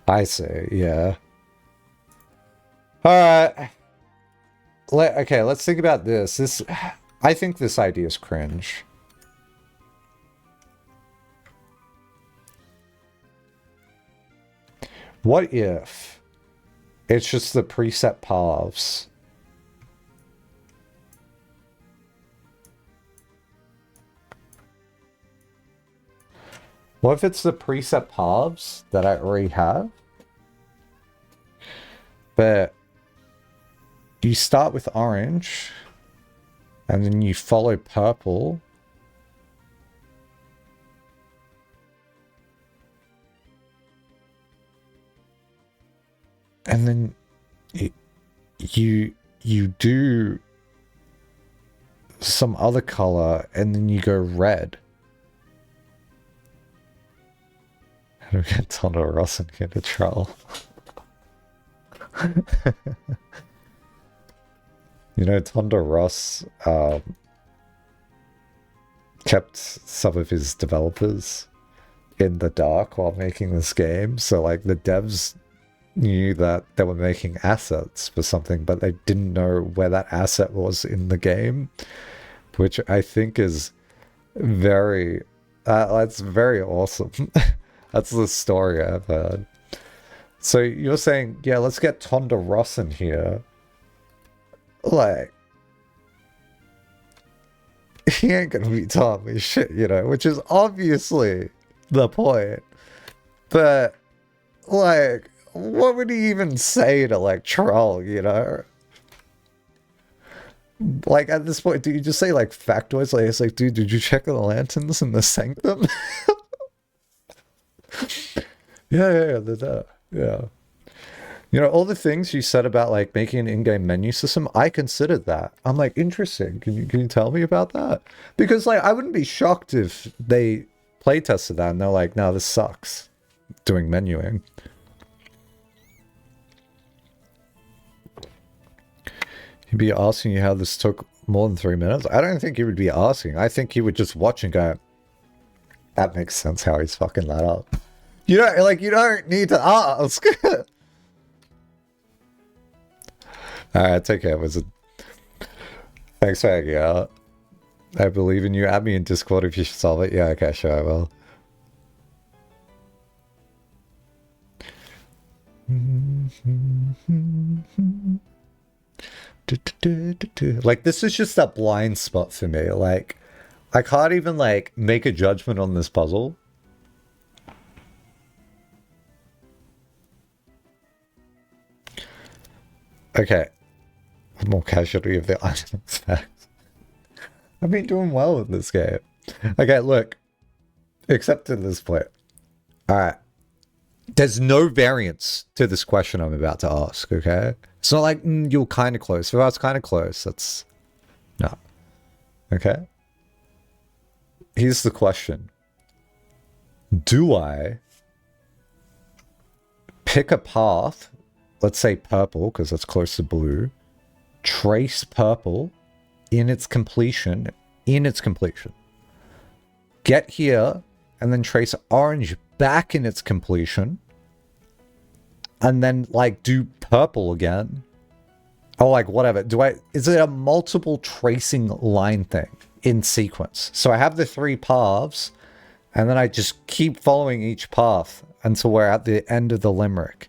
I see, yeah. Alright. Okay, let's think about this. I think this idea is cringe. What if it's just the preset paths? What if it's the preset paths that I already have? But you start with orange, and then you follow purple. And then you do some other color, and then you go red. How do we get Tonda Ross in here to troll? You know, Tonda Ross kept some of his developers in the dark while making this game. So, like, the devs knew that they were making assets for something, but they didn't know where that asset was in the game, which I think is very... that's very awesome. That's the story I've heard. So you're saying, yeah, let's get Tonda Ross in here. Like, he ain't gonna be telling me shit, you know, which is obviously the point. But, like, what would he even say to, like, troll, you know? Like, at this point, do you just say, like, factoids? Like, it's like, dude, did you check the lanterns in the sanctum? Yeah, they're there. Yeah. You know, all the things you said about like making an in-game menu system, I considered that. I'm like, interesting. Can you tell me about that? Because like I wouldn't be shocked if they play tested that and they're like, no, this sucks. Doing menuing. He'd be asking you how this took more than 3 minutes. I don't think he would be asking. I think he would just watch and go, that makes sense how he's fucking that up. You don't like you don't need to ask. Alright, take care, wizard. Thanks for hanging out. I believe in you. Add me in Discord if you solve it. Yeah, okay, sure I will. Like, this is just a blind spot for me. Like, I can't even, like, make a judgment on this puzzle. Okay. More casualty of the item effects. I've been doing well with this game. Okay, look. Except to this point. Alright. There's no variance to this question I'm about to ask, okay? It's not like, you're kind of close. If I was kind of close, that's... No. Okay? Here's the question. Do I pick a path, let's say purple, because that's close to blue, trace purple in its completion, get here, and then trace orange back in its completion, and then like do purple again, or like whatever. Is it a multiple tracing line thing in sequence? So I have the 3 paths, and then I just keep following each path until we're at the end of the limerick.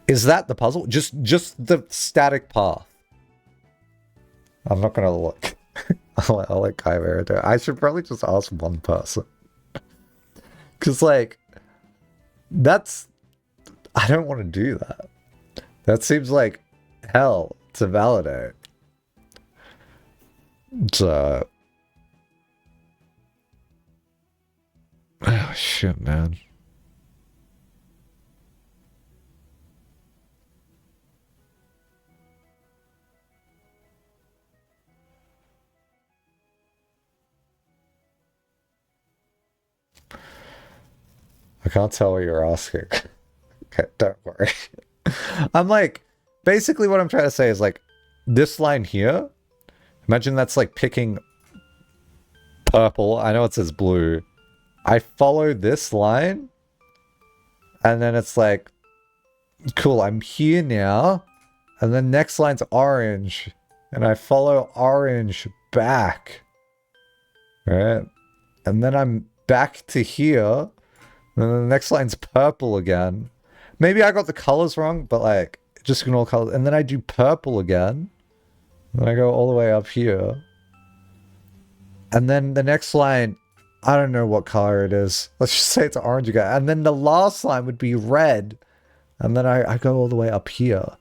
Is that the puzzle? Just the static path. I'm not gonna look. I'll let Chimera do it. I should probably just ask one person. Because, like, that's... I don't want to do that. That seems like hell to validate. So... Oh, shit, man. I can't tell what you're asking. Okay, don't worry. I'm like, basically what I'm trying to say is like, this line here, imagine that's like picking purple. I know it says blue. I follow this line, and then it's like, cool, I'm here now, and then next line's orange, and I follow orange back, right? And then I'm back to here, and then the next line's purple again. Maybe I got the colors wrong, but like, just ignore colors. And then I do purple again. And then I go all the way up here. And then the next line, I don't know what color it is. Let's just say it's orange again. And then the last line would be red. And then I go all the way up here.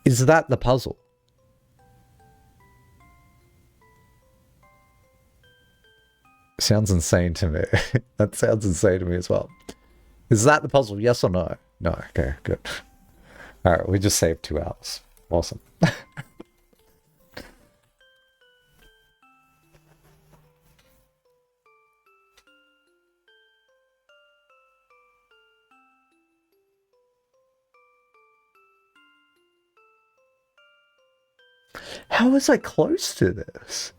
Is that the puzzle? Sounds insane to me. That sounds insane to me as well. Is that the puzzle? Yes or no? No. Okay, good. All right, we just saved 2 hours. Awesome. How was I close to this?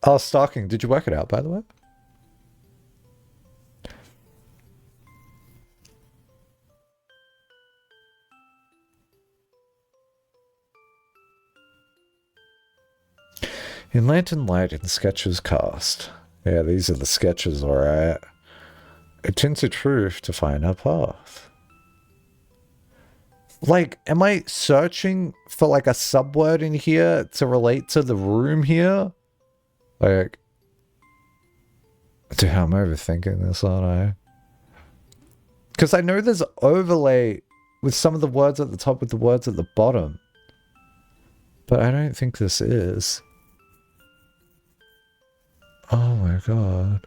Oh, stalking. Did you work it out, by the way? In Lantern Light and Sketches Cast. Yeah, these are the sketches, alright. A tinted truth to find our path. Like, am I searching for like a subword in here to relate to the room here? Like, dude, I'm overthinking this, aren't I? Because I know there's overlay with some of the words at the top with the words at the bottom. But I don't think this is. Oh my god.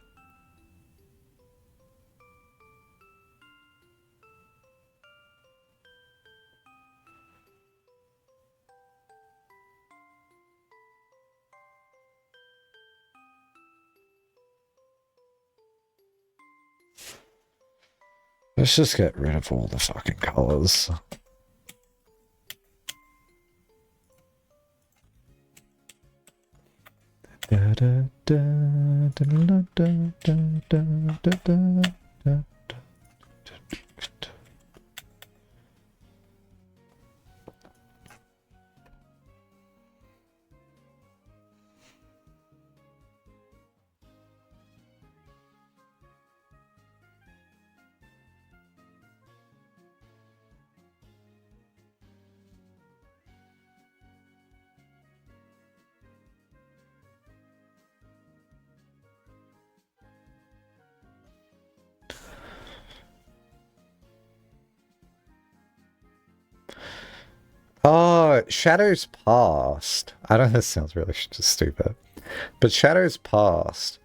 Let's just get rid of all the fucking colors. Oh, Shadows Past. I don't know, this sounds really stupid. But Shadows Past,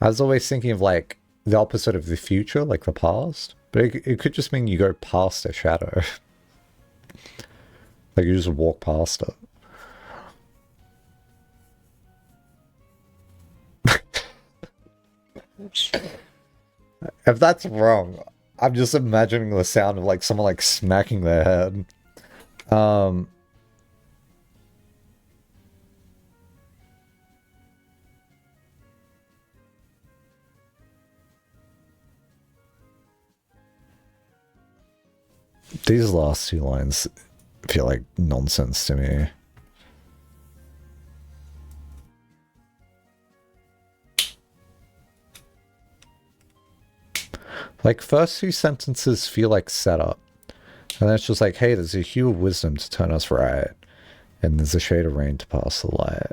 I was always thinking of like the opposite of the future, like the past. But it could just mean you go past a shadow. Like you just walk past it. If that's wrong, I'm just imagining the sound of like someone like smacking their head. These last two lines feel like nonsense to me. Like, first two sentences feel like setup. And then it's just like, hey, there's a hue of wisdom to turn us right. And there's a shade of rain to pass the light.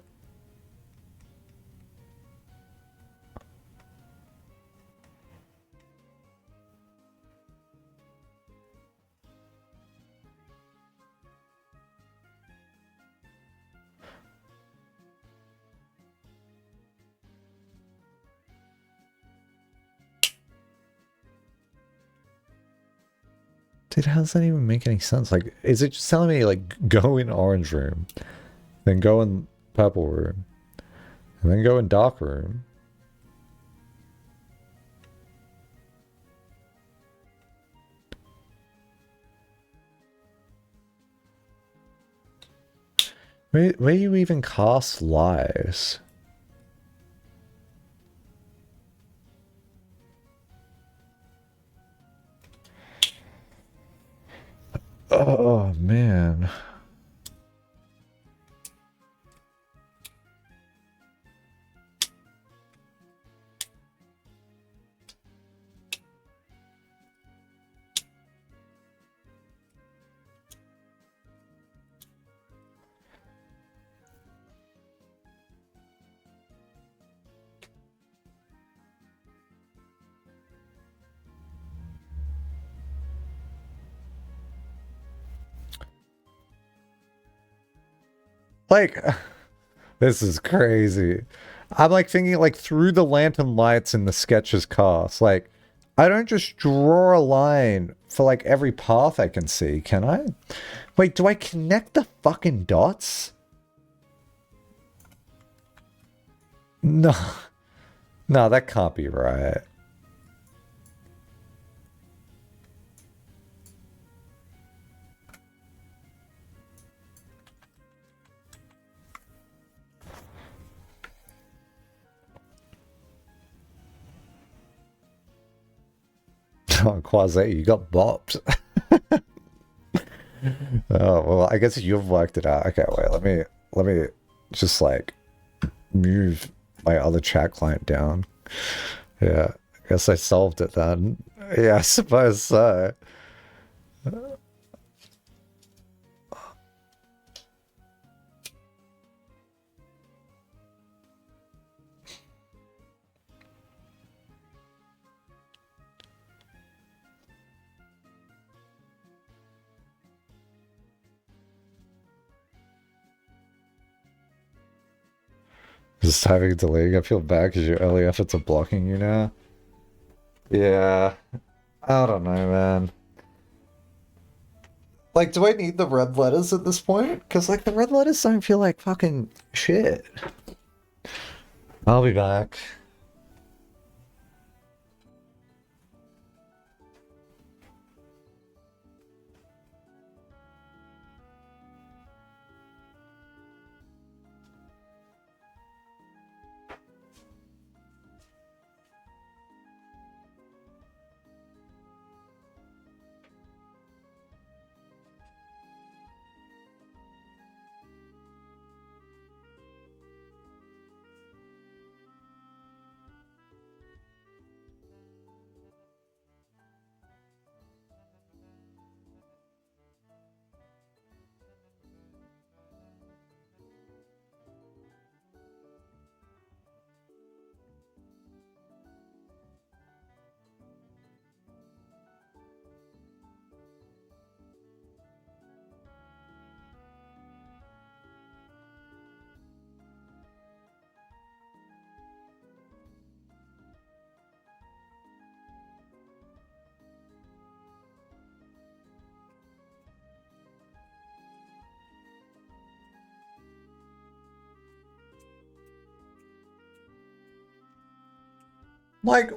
Dude, how does that even make any sense? Like, is it just telling me, like, go in orange room, then go in purple room, and then go in dark room? Where you even cast lies? Oh, man. Like, this is crazy. I'm like thinking like through the lantern lights in the sketches cast. Like, I don't just draw a line for like every path I can see, can I? Wait, do I connect the fucking dots? No. No, that can't be right. Oh, Quasi, you got bopped. Oh, well, I guess you've worked it out. Okay, wait, let me just like move my other chat client down. Yeah, I guess I solved it then. Yeah, I suppose so. Just having deleting. I feel bad because your early efforts are blocking you now. Yeah. I don't know, man. Like, do I need the red letters at this point? Because, like, the red letters don't feel like fucking shit. I'll be back. Like,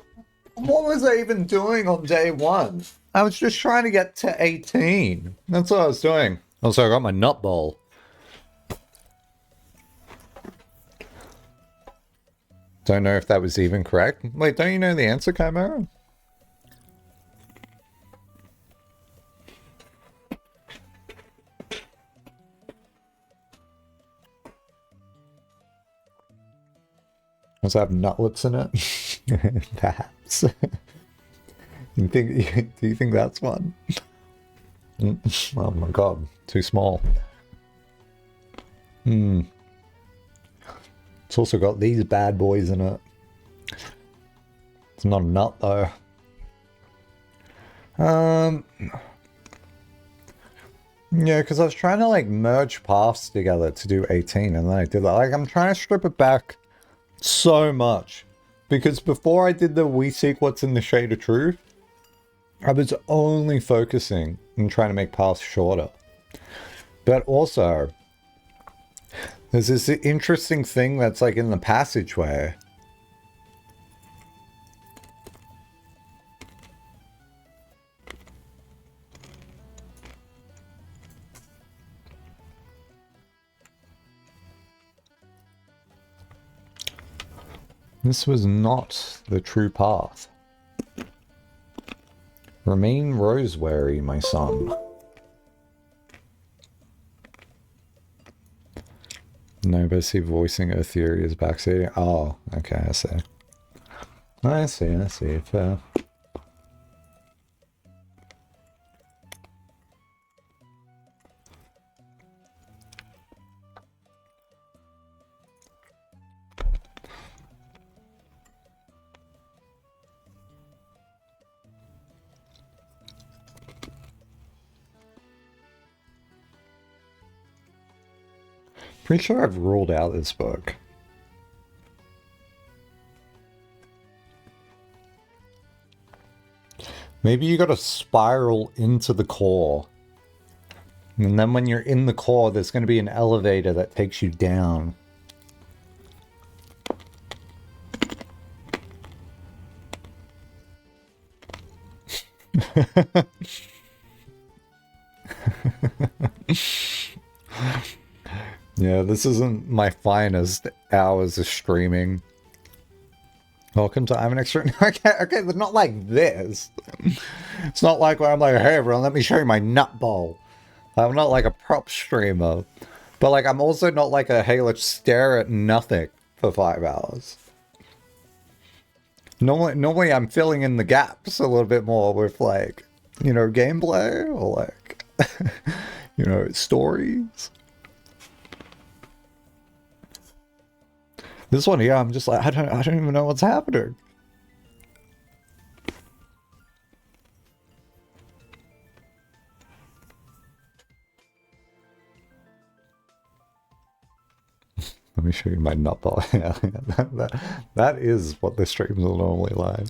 what was I even doing on day one? I was just trying to get to 18. That's what I was doing. Also, I got my nut bowl. Don't know if that was even correct. Wait, don't you know the answer, Chimera? Does it have nutlets in it? Perhaps. Do you think that's one? Oh my god, too small. It's also got these bad boys in it. It's not a nut though. Yeah, because I was trying to like merge paths together to do 18, and then I did that. Like, I'm trying to strip it back so much. Because before I did the we seek what's in the shade of truth, I was only focusing on trying to make paths shorter. But also, there's this interesting thing that's like in the passageway. This was not the true path. Remain rose-wary, my son. No, but see, voicing her theory is backseating. Oh, okay, I see. I see, fair. Pretty sure I've ruled out this book. Maybe you gotta spiral into the core. And then when you're in the core, there's gonna be an elevator that takes you down. Yeah, this isn't my finest hours of streaming. Welcome to I'm an extra. Okay, but not like this. It's not like where I'm like, hey everyone, let me show you my nut bowl. I'm not like a prop streamer. But like, I'm also not like a, hey, let's stare at nothing for 5 hours. Normally I'm filling in the gaps a little bit more with like, you know, gameplay or like, you know, stories. This one here, I'm just like, I don't even know what's happening. Let me me show you my nutball. Yeah, that is what the streams will normally like.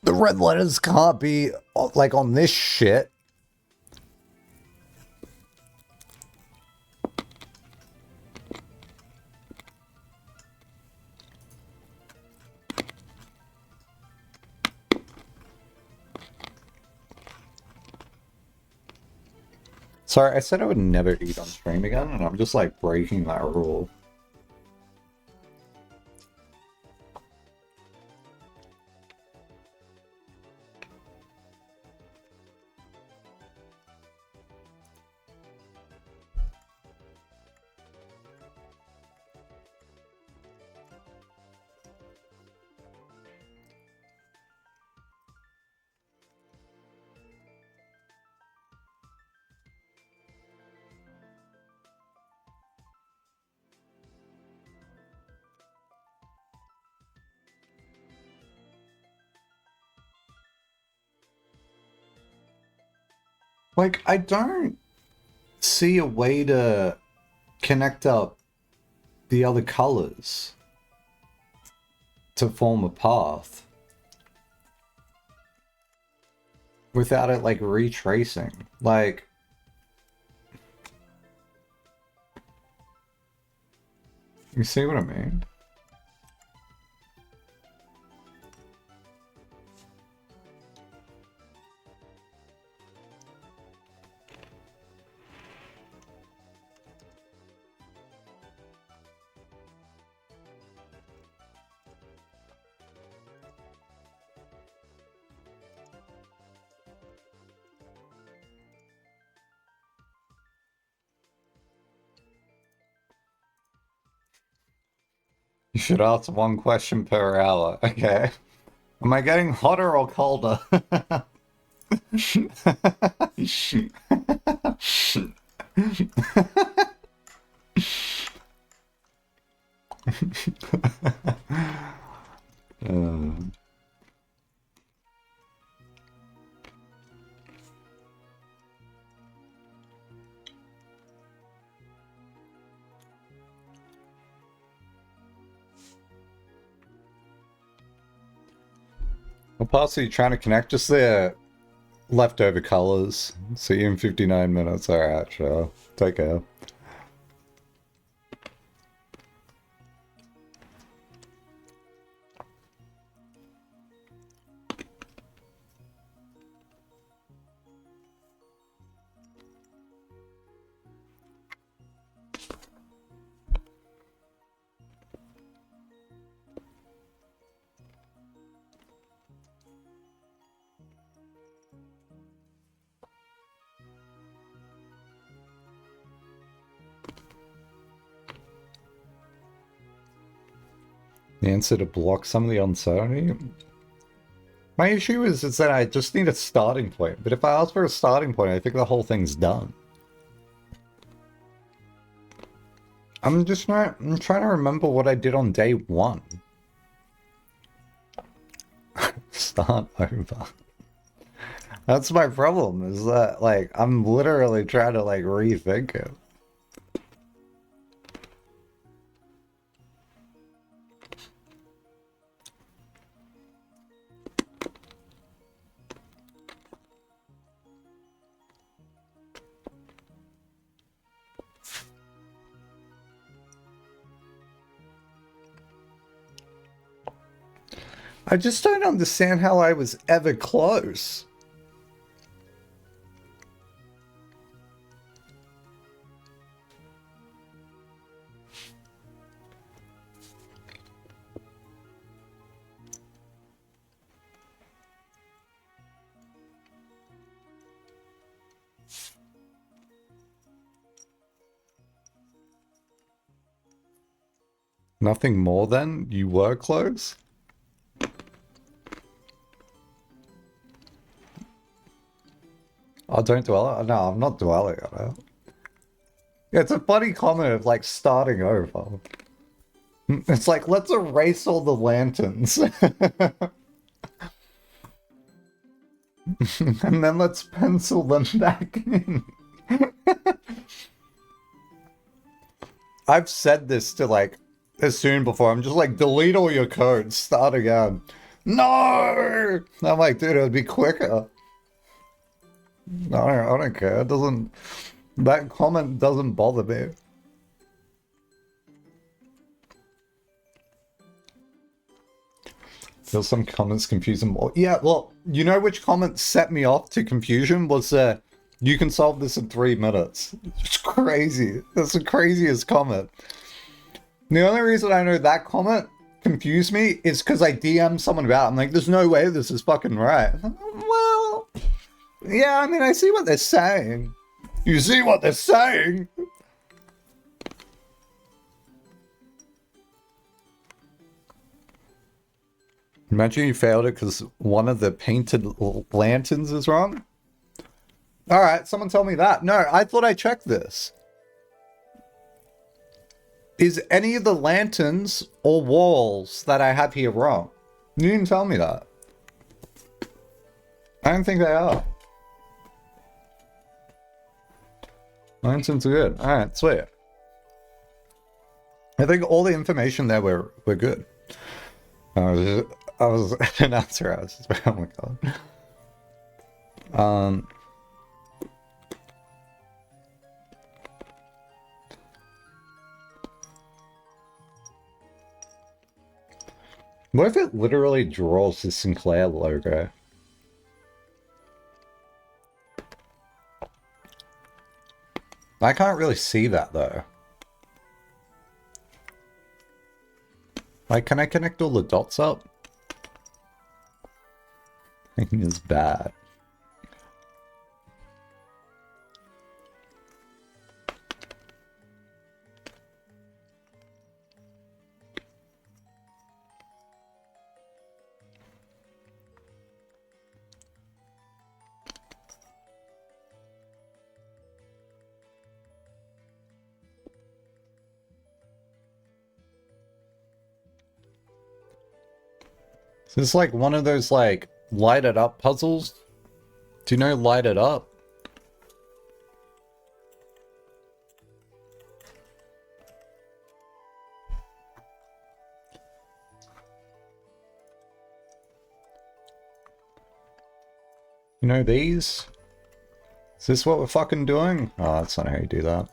The red letters can't be, like, on this shit. Sorry, I said I would never eat on stream again, and I'm just, like, breaking that rule. Like, I don't see a way to connect up the other colors to form a path without it, like, retracing. Like, you see what I mean? You should ask one question per hour. Okay. Am I getting hotter or colder? What parts are you trying to connect? Just the leftover colors. See you in 59 minutes. Alright, sure. Take care. The answer to block some of the uncertainty? My issue is that I just need a starting point. But if I ask for a starting point, I think the whole thing's done. I'm trying to remember what I did on day 1. Start over. That's my problem, is that, like, I'm literally trying to, like, rethink it. I just don't understand how I was ever close. Nothing more than you were close? Oh, don't dwell. No, I'm not dwelling on it. Yeah, it's a funny comment of, like, starting over. It's like, let's erase all the lanterns. And then let's pencil them back in. I've said this to like Assume before. I'm just like, delete all your code, start again. No! I'm like, dude, it would be quicker. I don't care. It doesn't. That comment doesn't bother me. Feel some comments confusing more. Yeah, well, you know which comment set me off to confusion was you can solve this in 3 minutes. It's crazy. That's the craziest comment. The only reason I know that comment confused me is because I DM'd someone about it. I'm like, there's no way this is fucking right. Well, yeah, I mean, I see what they're saying. You see what they're saying? Imagine you failed it because one of the painted lanterns is wrong. Alright, someone tell me that. No, I thought I checked this. Is any of the lanterns or walls that I have here wrong? You didn't tell me that. I don't think they are. Lanterns are good. Alright, sweet. I think all the information there were good. I was an answer. I was just, oh my god. What if it literally draws the Sinclair logo? I can't really see that though. Like, can I connect all the dots up? I think it's bad. This is like one of those like light it up puzzles. Do you know light it up? You know these? Is this what we're fucking doing? Oh, that's not how you do that.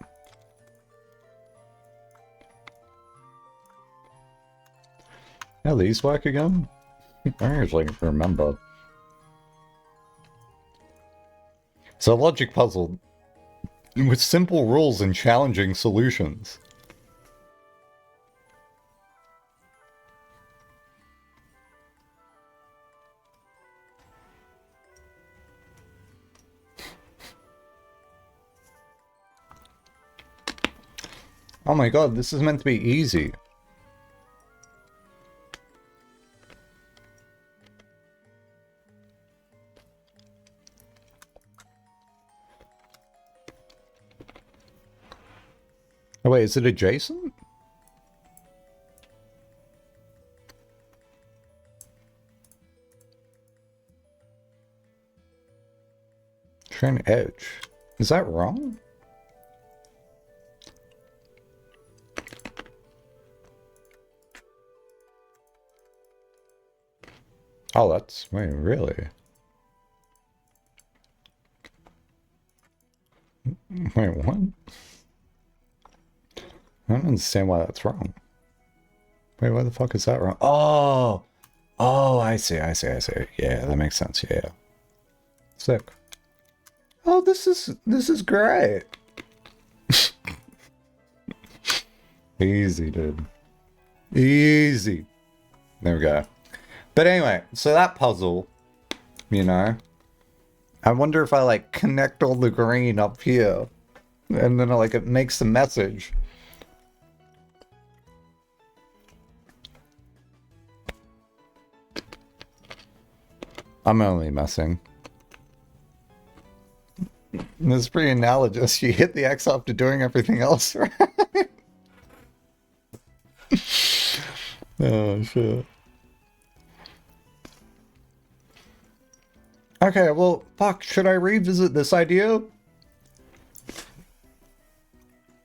How these work again? I don't usually remember. It's a logic puzzle with simple rules and challenging solutions. Oh my god, this is meant to be easy. Oh wait, is it adjacent? Train edge. Is that wrong? Oh, that's... wait, really? Wait, what? I don't understand why that's wrong. Wait, why the fuck is that wrong? Oh! Oh, I see. Yeah, that makes sense, yeah. Sick. Oh, this is great! Easy, dude. Easy. There we go. But anyway, so that puzzle, you know, I wonder if I like connect all the green up here and then like it makes the message. I'm only messing. It's pretty analogous. You hit the X after doing everything else, right? Oh, shit. Okay, well, fuck, should I revisit this idea?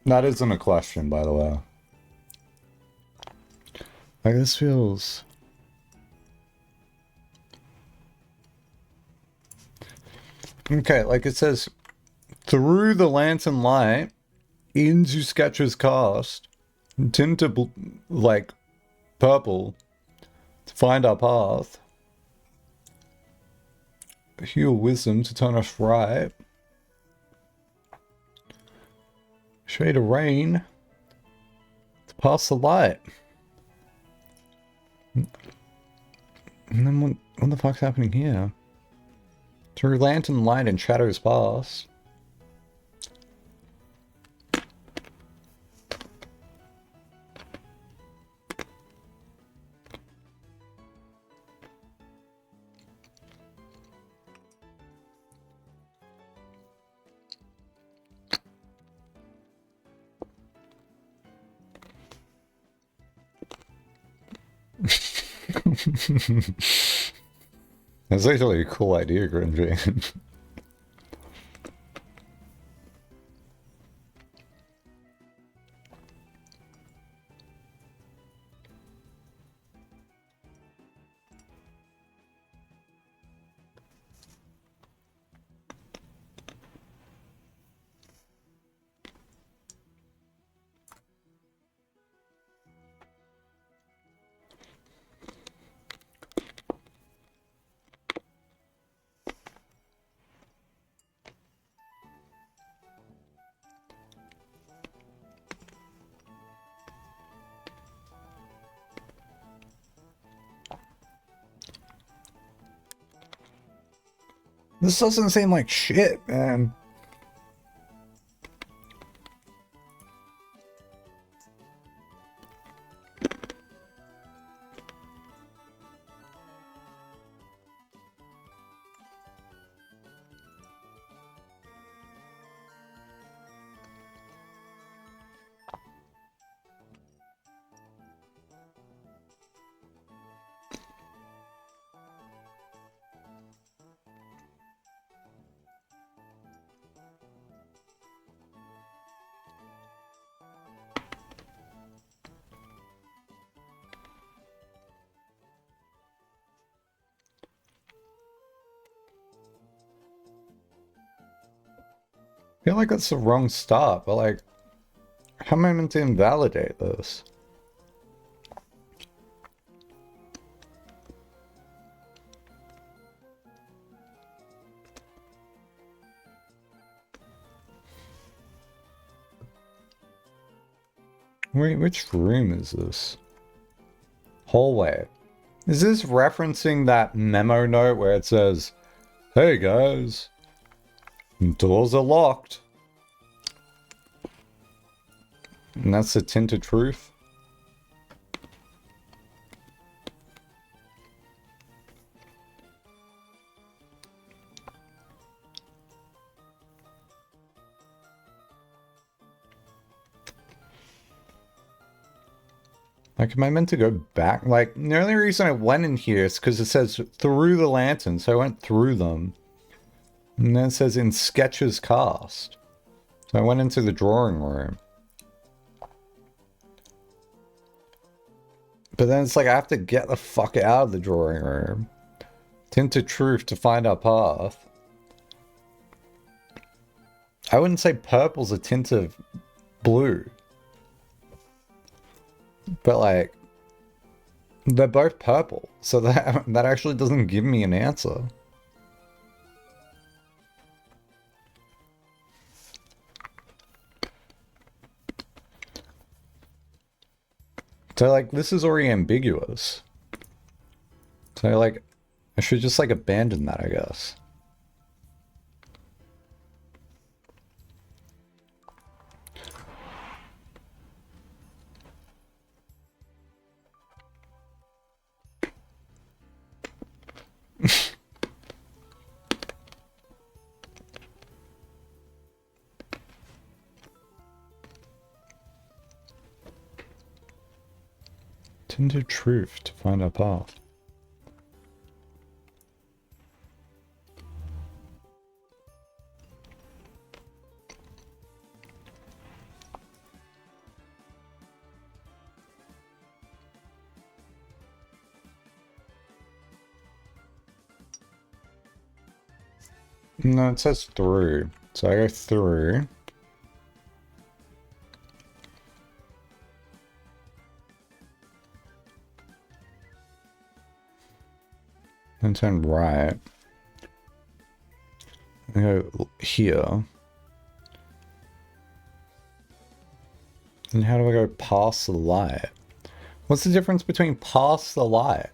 That isn't a question, by the way. Like, this feels... Okay, like it says, through the lantern light, into Sketch's cast, tinted, like, purple, to find our path. Hue of wisdom to turn us right. Shade of rain to pass the light. And then what the fuck's happening here? Through lantern light and shadows pass. That's actually a cool idea, Grinjane. This doesn't seem like shit, man. I feel like that's the wrong start, but like, how am I meant to invalidate this? Wait, which room is this? Hallway. Is this referencing that memo note where it says, "Hey guys, doors are locked"? And that's the tinted truth? Like, am I meant to go back? Like, the only reason I went in here is because it says through the lantern, so I went through them. And then it says in Sketch's cast. So I went into the drawing room. But then it's like I have to get the fuck out of the drawing room. Tinted truth to find our path. I wouldn't say purple's a tint of blue. But like, they're both purple. So that actually doesn't give me an answer. So like, this is already ambiguous. So like, I should just like abandon that, I guess. Tinted truth to find our path. No, it says through. So I go through. And turn right. And go here. And how do I go past the light? What's the difference between past the light?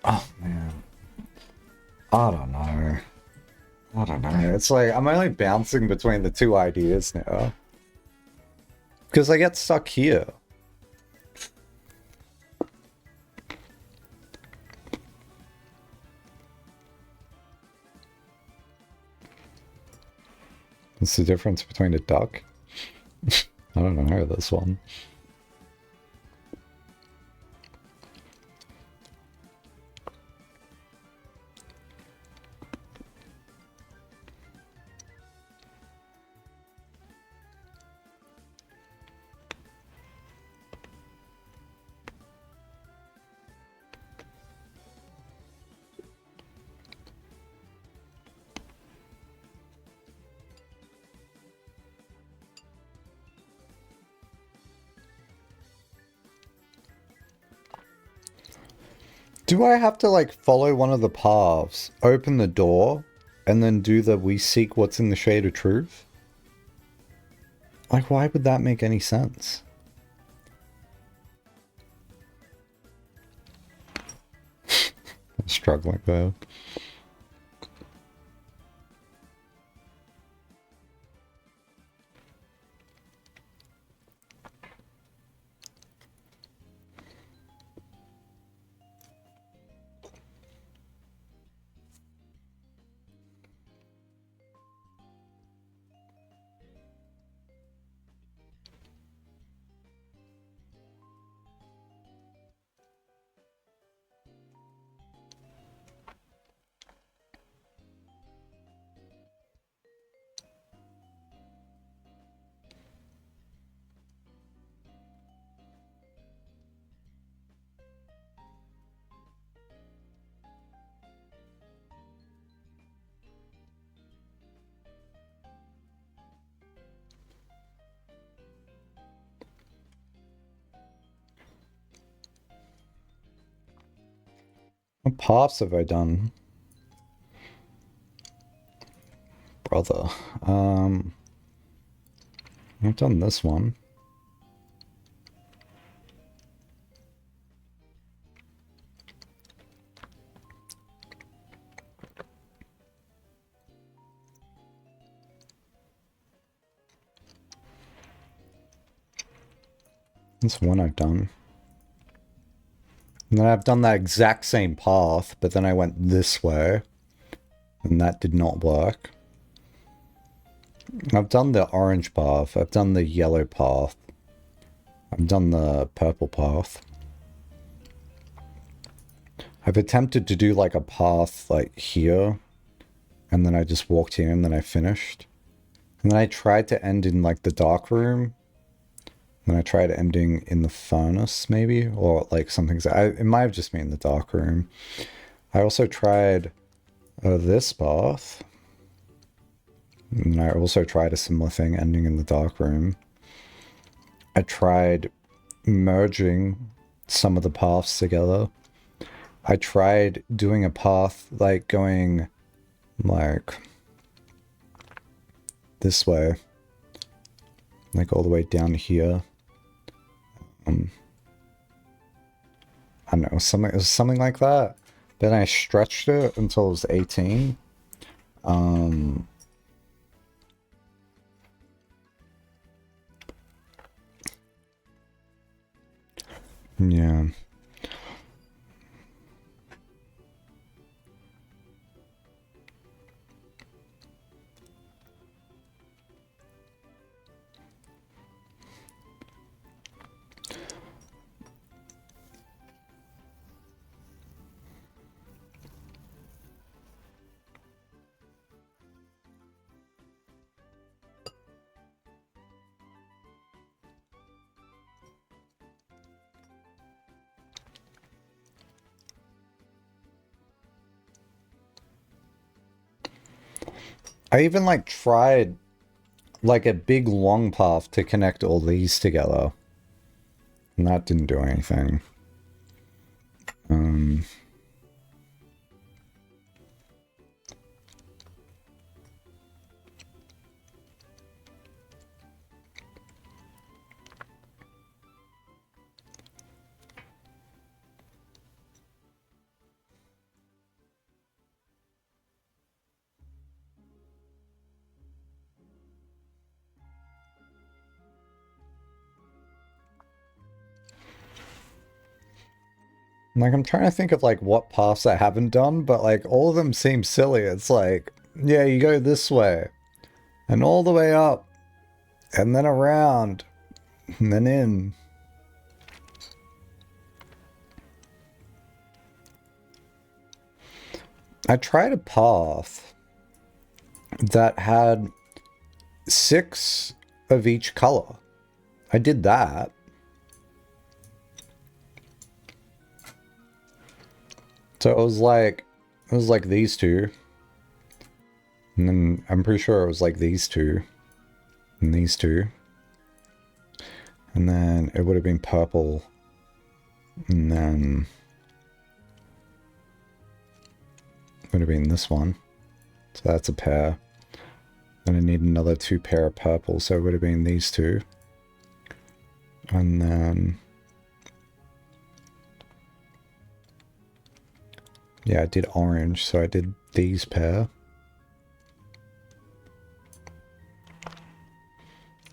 Oh, man. I don't know. I don't know. It's like, I'm only bouncing between the two ideas now. Because I get stuck here. What's the difference between a duck? I don't know this one. Do I have to, like, follow one of the paths, open the door, and then do the we seek what's in the shade of truth? Like, why would that make any sense? I'm struggling, though. What paths have I done? Brother. I've done this one. That's one I've done. And then I've done that exact same path, but then I went this way. And that did not work. I've done the orange path. I've done the yellow path. I've done the purple path. I've attempted to do like a path like here. And then I just walked here and then I finished. And then I tried to end in like the dark room. And then I tried ending in the furnace maybe. Or like something. It might have just been the dark room. I also tried this path. And I also tried a similar thing ending in the dark room. I tried merging some of the paths together. I tried doing a path like going like this way. Like all the way down here. I don't know, it was something like that. Then I stretched it until it was 18. Yeah. I even like tried like a big long path to connect all these together. And that didn't do anything. Like, I'm trying to think of, like, what paths I haven't done, but, like, all of them seem silly. It's like, yeah, you go this way, and all the way up, and then around, and then in. I tried a path that had 6 of each color. I did that. So it was like these two. And then I'm pretty sure it was like these two. And these two. And then it would have been purple. And then it would have been this one. So that's a pair. Then I need another 2 pair of purple, so it would have been these two. And then... yeah, I did orange, so I did these pair.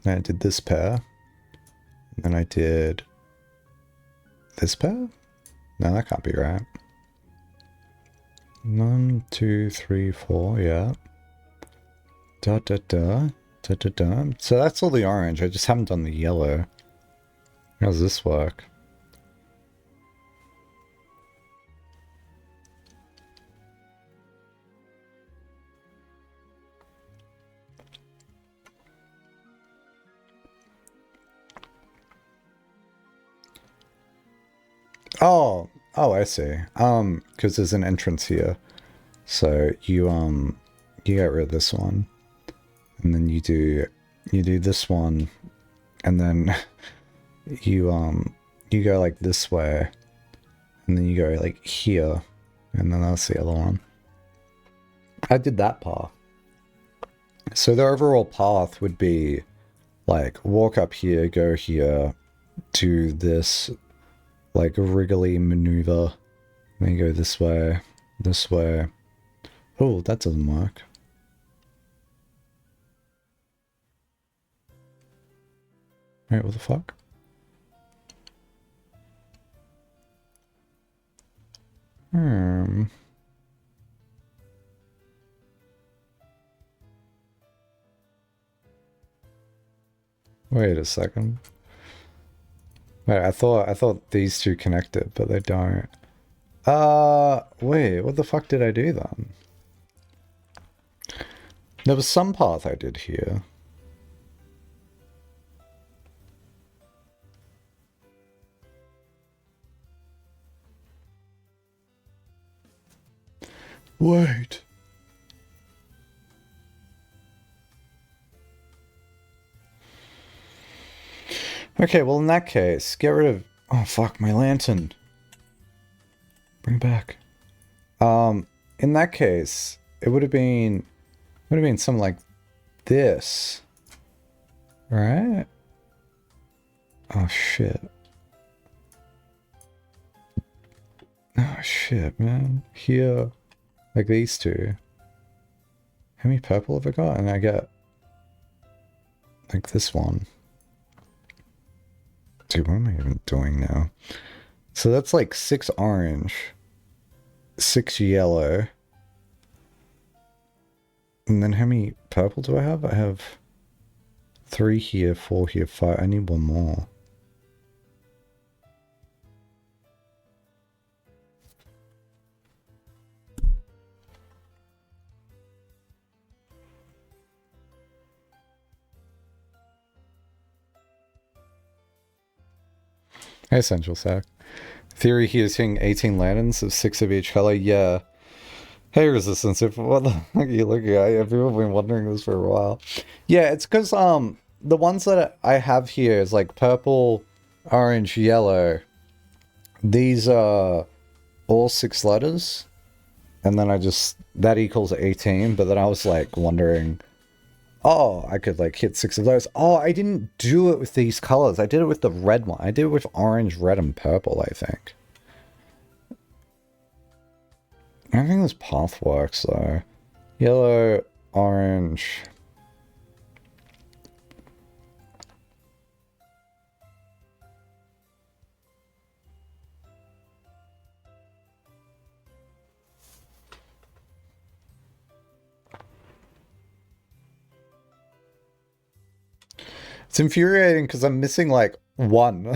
Then I did this pair. And then I did this pair? No, that can't be right. 1, 2, 3, 4, yeah. Da da da. Da da da. So that's all the orange. I just haven't done the yellow. How does this work? Oh, I see. Because there's an entrance here. So you get rid of this one. And then you do this one. And then you go like this way. And then you go like here. And then that's the other one. I did that path. So the overall path would be like walk up here, go here, do this like wriggly maneuver, then you go this way, this way. Oh, that doesn't work. Wait, what the fuck? Wait a second. Wait, I thought these two connected, but they don't. Wait, what the fuck did I do then? There was some path I did here. Wait. Okay, well in that case, get rid of... oh fuck, my lantern. Bring it back. In that case, it would have been something like this. Right? Oh shit. Oh shit, man. Here, like these two. How many purple have I got? And I get like this one. Dude, what am I even doing now? So that's like 6 orange, 6 yellow. And then how many purple do I have? I have 3 here, 4 here, 5. I need one more. Hey, Essential Sack. Theory he is hitting 18 lanterns of 6 of each color. Yeah. Hey, Resistance, if what the fuck are you looking at? Yeah, people have been wondering this for a while. Yeah, it's because the ones that I have here is like purple, orange, yellow. These are all 6 letters, and then I just that equals 18. But then I was like wondering, oh, I could like hit 6 of those. Oh, I didn't do it with these colors. I did it with the red one. I did it with orange, red, and purple, I think. I think this path works though. Yellow, orange. It's infuriating because I'm missing like one.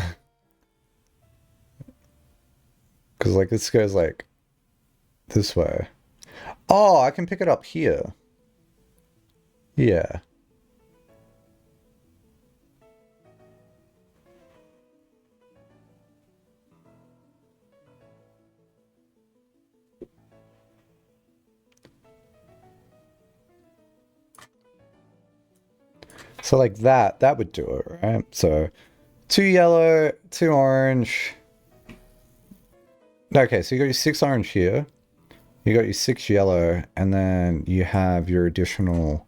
Because like this goes like this way. Oh, I can pick it up here. Yeah. So like that would do it, right? So 2 yellow, 2 orange. Okay, so you got your 6 orange here. You got your 6 yellow, and then you have your additional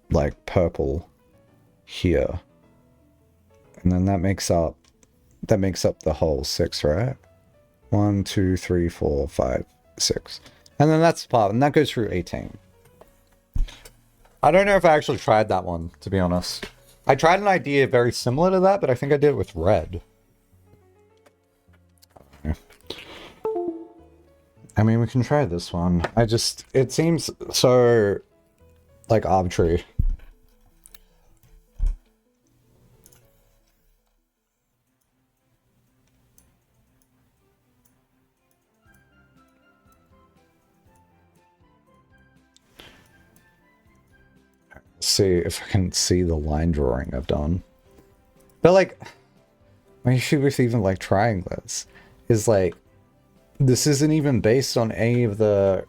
like purple here. And then that makes up the whole 6, right? 1, 2, 3, 4, 5, 6. And then that's the part, and that goes through 18. I don't know if I actually tried that one, to be honest. I tried an idea very similar to that, but I think I did it with red. I mean, we can try this one. It seems so, like, arbitrary. See if I can see the line drawing I've done. But, like, my issue with even, like, trying this is, like, this isn't even based on any of the,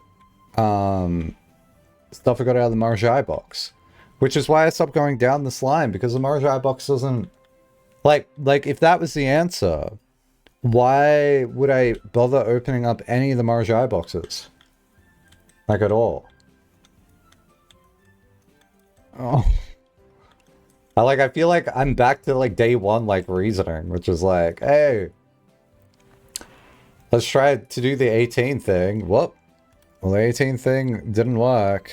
stuff I got out of the Marjai box. Which is why I stopped going down this line, because the Marjai box doesn't... Like, if that was the answer, why would I bother opening up any of the Marjai boxes? Like, at all. Oh. I feel like I'm back to, like, day one, like, reasoning, which is like, hey, let's try to do the 18 thing. Whoop. Well, the 18 thing didn't work.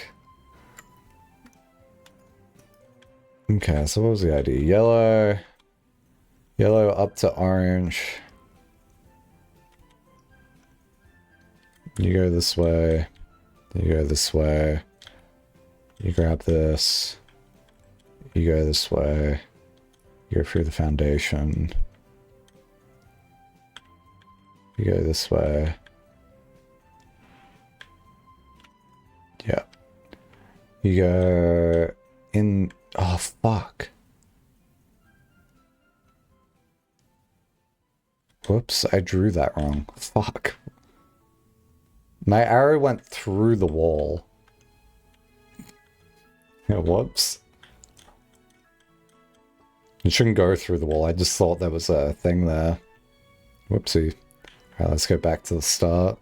Okay, so what was the idea? Yellow up to orange. You go this way. You go this way. You grab this. You go this way. You go through the foundation. You go this way. Yeah. You go in... Oh, fuck. Whoops, I drew that wrong. Fuck. My arrow went through the wall. Yeah, whoops. It shouldn't go through the wall. I just thought there was a thing there. Whoopsie. Alright, let's go back to the start.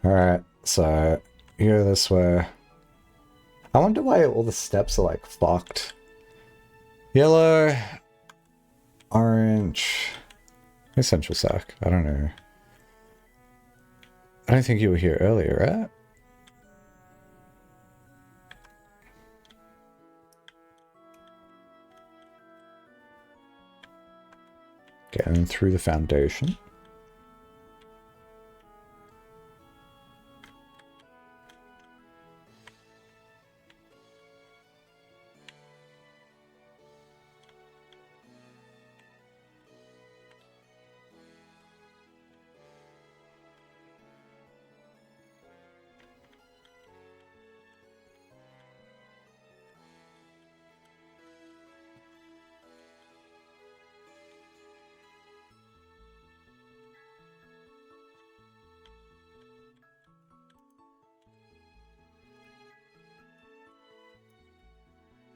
Alright, so you go this way. I wonder why all the steps are like fucked. Yellow, orange, essential sack. I don't know. I don't think you were here earlier, right? Getting through the foundation.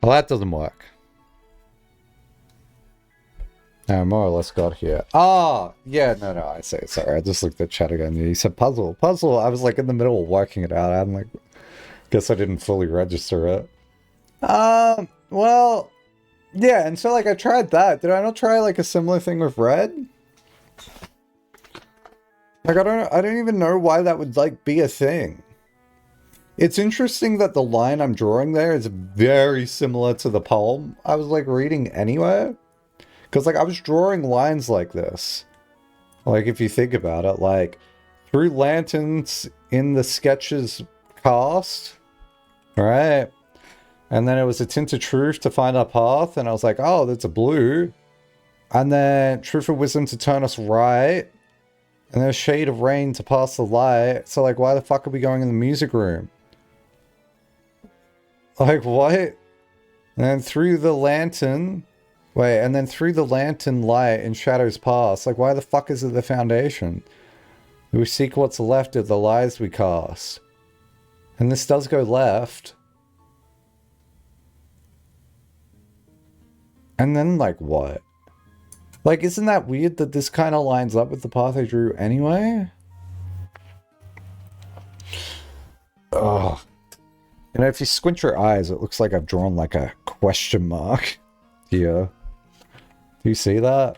Well, that doesn't work. No, more or less got here. Ah, yeah, no, I say sorry. I just looked at chat again. You said puzzle. Puzzle, I was like in the middle of working it out. I'm like, guess I didn't fully register it. Well, yeah, and so like I tried that. Did I not try like a similar thing with red? Like I don't even know why that would like be a thing. It's interesting that the line I'm drawing there is very similar to the poem I was like reading anyway. Because like I was drawing lines like this. Like if you think about it, like through lanterns in the sketches cast, right? And then it was a tint of truth to find our path, and I was like, oh, that's a blue. And then truth of wisdom to turn us right. And then a shade of rain to pass the light. So like why the fuck are we going in the music room? Like what? And then through the lantern. Wait, and then through the lantern light and shadows pass. Like why the fuck is it the foundation? We seek what's left of the lies we cast. And this does go left. And then, like, what? Like, isn't that weird that this kind of lines up with the path I drew anyway? Ugh. You know, if you squint your eyes, it looks like I've drawn, like, a question mark here. Do you see that?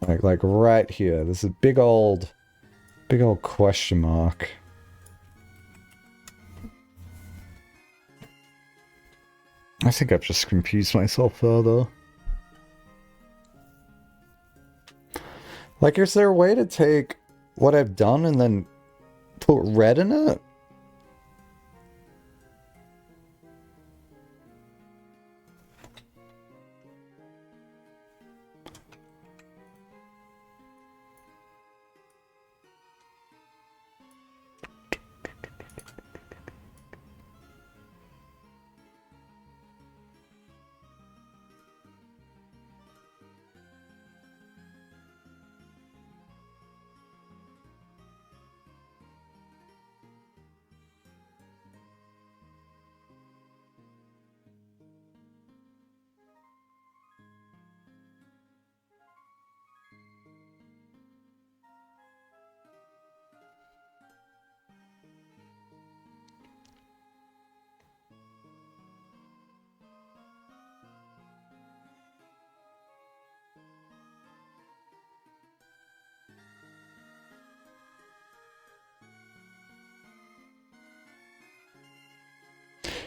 Like right here. There's a big old question mark. I think I've just confused myself further. Like, is there a way to take what I've done and then put red in it?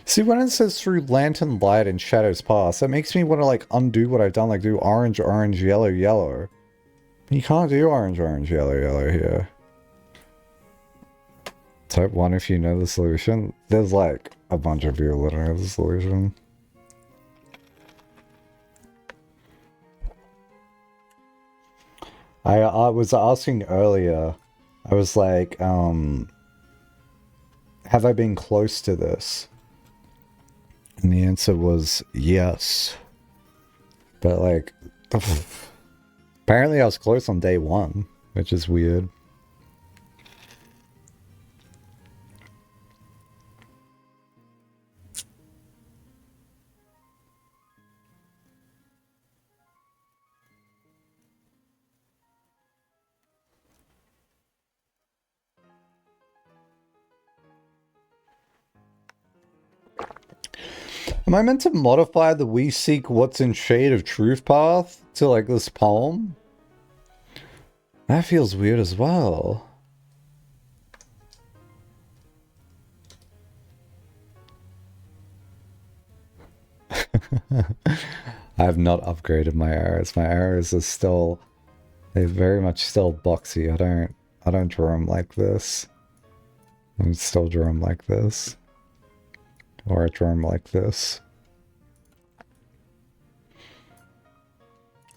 See, when it says through lantern light and shadows pass, that makes me want to, like, undo what I've done, like, do orange, orange, yellow, yellow. You can't do orange, orange, yellow, yellow here. Type 1 if you know the solution. There's, like, a bunch of you that know the solution. I was asking earlier, I was like, have I been close to this? And the answer was yes. But like, apparently I was close on day 1, which is weird. Am I meant to modify the we seek what's in shade of truth path to like this poem? That feels weird as well. I have not upgraded my arrows. My arrows are still, they're very much still boxy. I don't draw them like this. I still draw them like this. Or I draw them like this.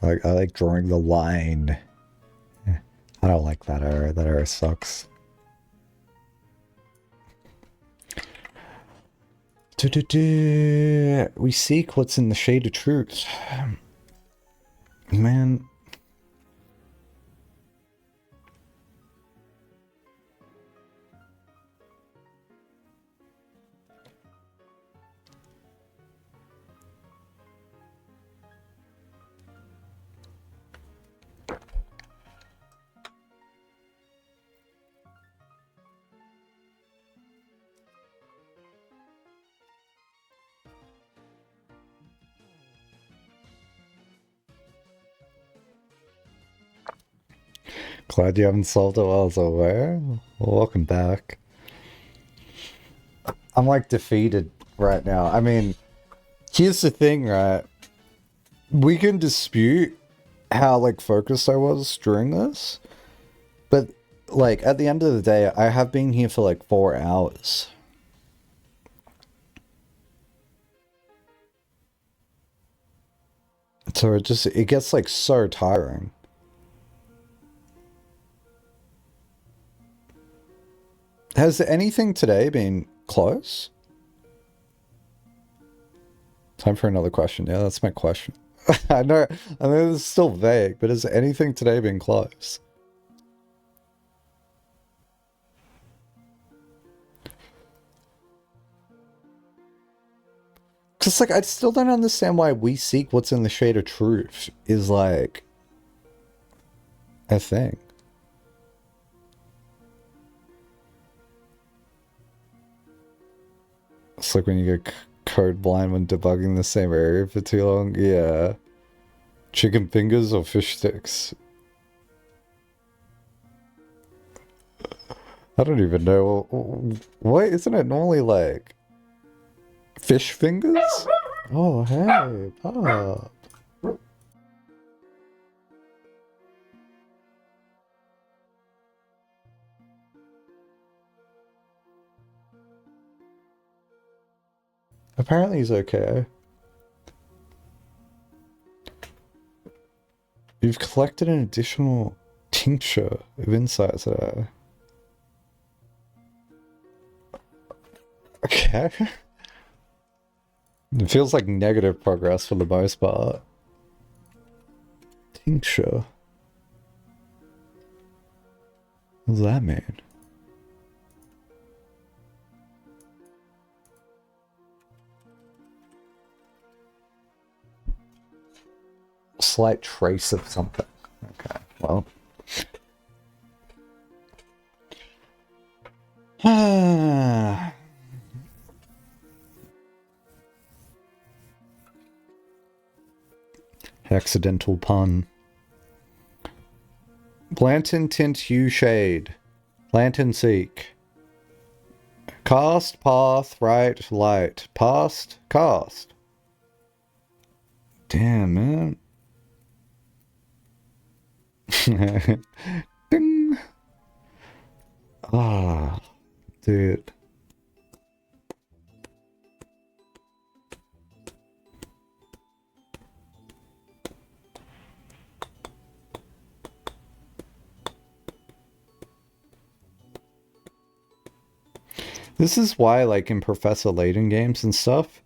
Like, I like drawing the line. I don't like that arrow. That arrow sucks. We seek what's in the shade of truth. Man. Glad you haven't solved it while I was away. Well, welcome back. I'm like defeated right now. I mean, here's the thing, right? We can dispute how like focused I was during this, but like at the end of the day, I have been here for like 4 hours. So it gets like so tiring. Has anything today been close? Time for another question. Yeah, that's my question. I know it's still vague, but has anything today been close? Because, like, I still don't understand why we seek what's in the shade of truth is, like, a thing. It's like when you get code blind when debugging the same area for too long. Yeah. Chicken fingers or fish sticks? I don't even know. What? Isn't it normally, like, fish fingers? Oh, hey, Pop. Apparently he's okay. You've collected an additional tincture of insight today. Okay. It feels like negative progress for the most part. Tincture. What does that mean? Slight trace of something. Okay, well. Accidental pun. Lantern tint hue shade. Lantern seek. Cast, path, right, light. Past, cast. Damn, man. Ding. Ah, dude. This is why, like, in Professor Layton games and stuff,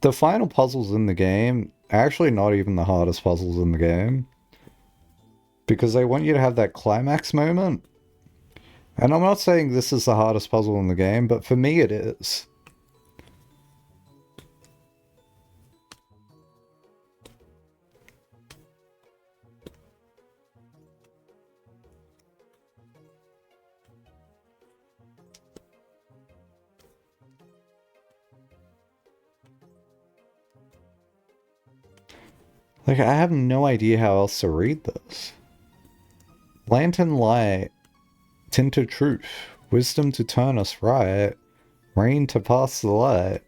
the final puzzles in the game are actually not even the hardest puzzles in the game. Because they want you to have that climax moment. And I'm not saying this is the hardest puzzle in the game, but for me it is. Like, I have no idea how else to read this. Lantern light, tint of truth, wisdom to turn us right, rain to pass the light,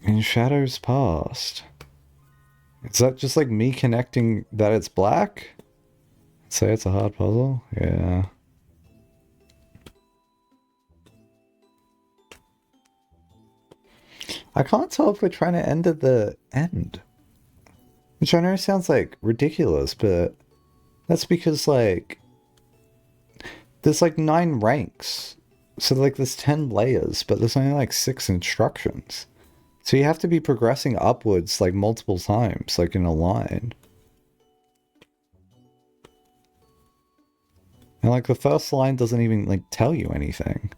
and shadows past. Is that just like me connecting that it's black? Say it's a hard puzzle? Yeah. I can't tell if we're trying to end at the end. Which I know sounds like ridiculous, but that's because like there's like 9 ranks. So like there's 10 layers, but there's only like 6 instructions. So you have to be progressing upwards like multiple times, like in a line. And like the first line doesn't even like tell you anything.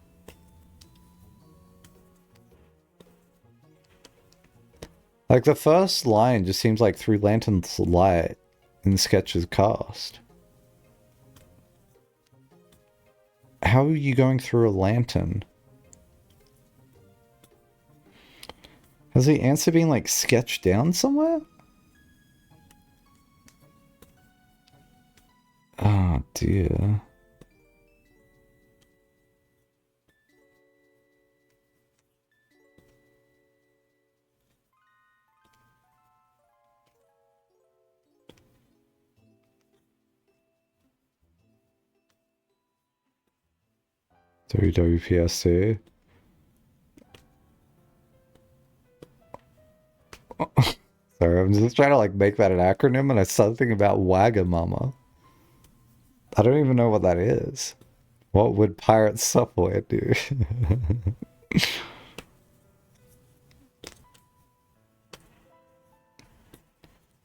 Like the first line just seems like through Lantern's light in Sketch's cast. How are you going through a lantern? Has the answer been like sketched down somewhere? idea. WWPSC. Sorry, I'm just trying to like make that an acronym, and I started thinking about Wagamama. I don't even know what that is. What would pirate software do? I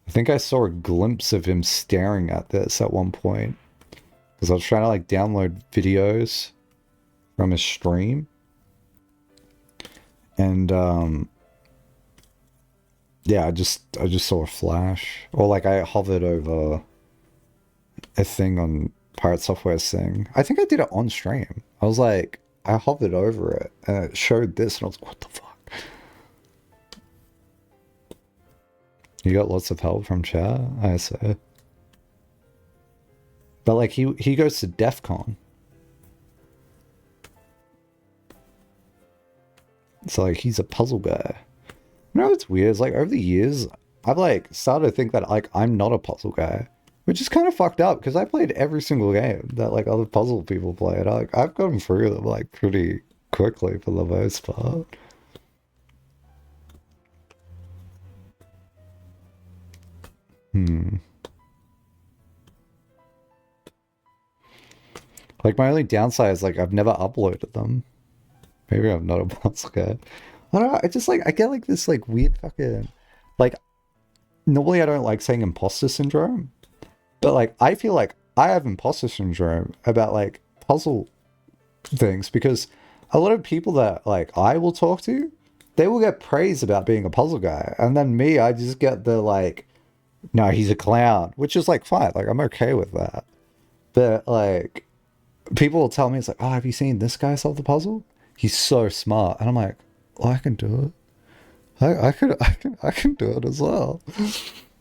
think I saw a glimpse of him staring at this at one point. Because I was trying to like download videos from his stream. And yeah, I just saw a flash. Or like I hovered over a thing on Pirate Software's thing. I think I did it on stream. I was like, I hovered over it and it showed this and I was like, what the fuck? You got lots of help from chat, I say. But like he goes to DEF CON. So like he's a puzzle guy. You know what's weird? It's like over the years, I've like started to think that like I'm not a puzzle guy. Which is kind of fucked up because I played every single game that like other puzzle people play. And I've gotten through them like pretty quickly for the most part. Like my only downside is like I've never uploaded them. Maybe I'm not a puzzle guy. I don't know. I just like I get like this like weird fucking like normally I don't like saying imposter syndrome. But like I feel like I have imposter syndrome about like puzzle things because a lot of people that like I will talk to, they will get praise about being a puzzle guy. And then me, I just get the like, no, he's a clown, which is like fine. Like I'm okay with that. But like people will tell me, it's like, oh, have you seen this guy solve the puzzle? He's so smart. And I'm like, oh, I can do it. I can do it as well.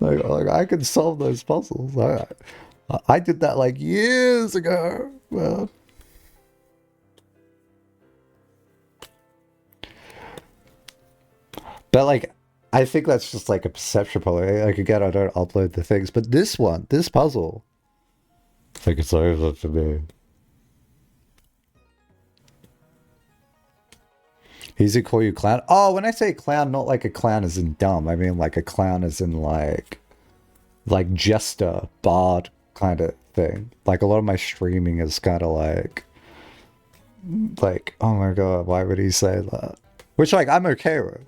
Like I can solve those puzzles. I did that like years ago. Well, but like I think that's just like a perception problem. Like again, I don't upload the things, but this puzzle, I think it's over for me. Easy call you clown. Oh, when I say clown, not like a clown as in dumb. I mean like a clown as in like jester, bard kind of thing. Like a lot of my streaming is kind of like, oh my god, why would he say that? Which like I'm okay with.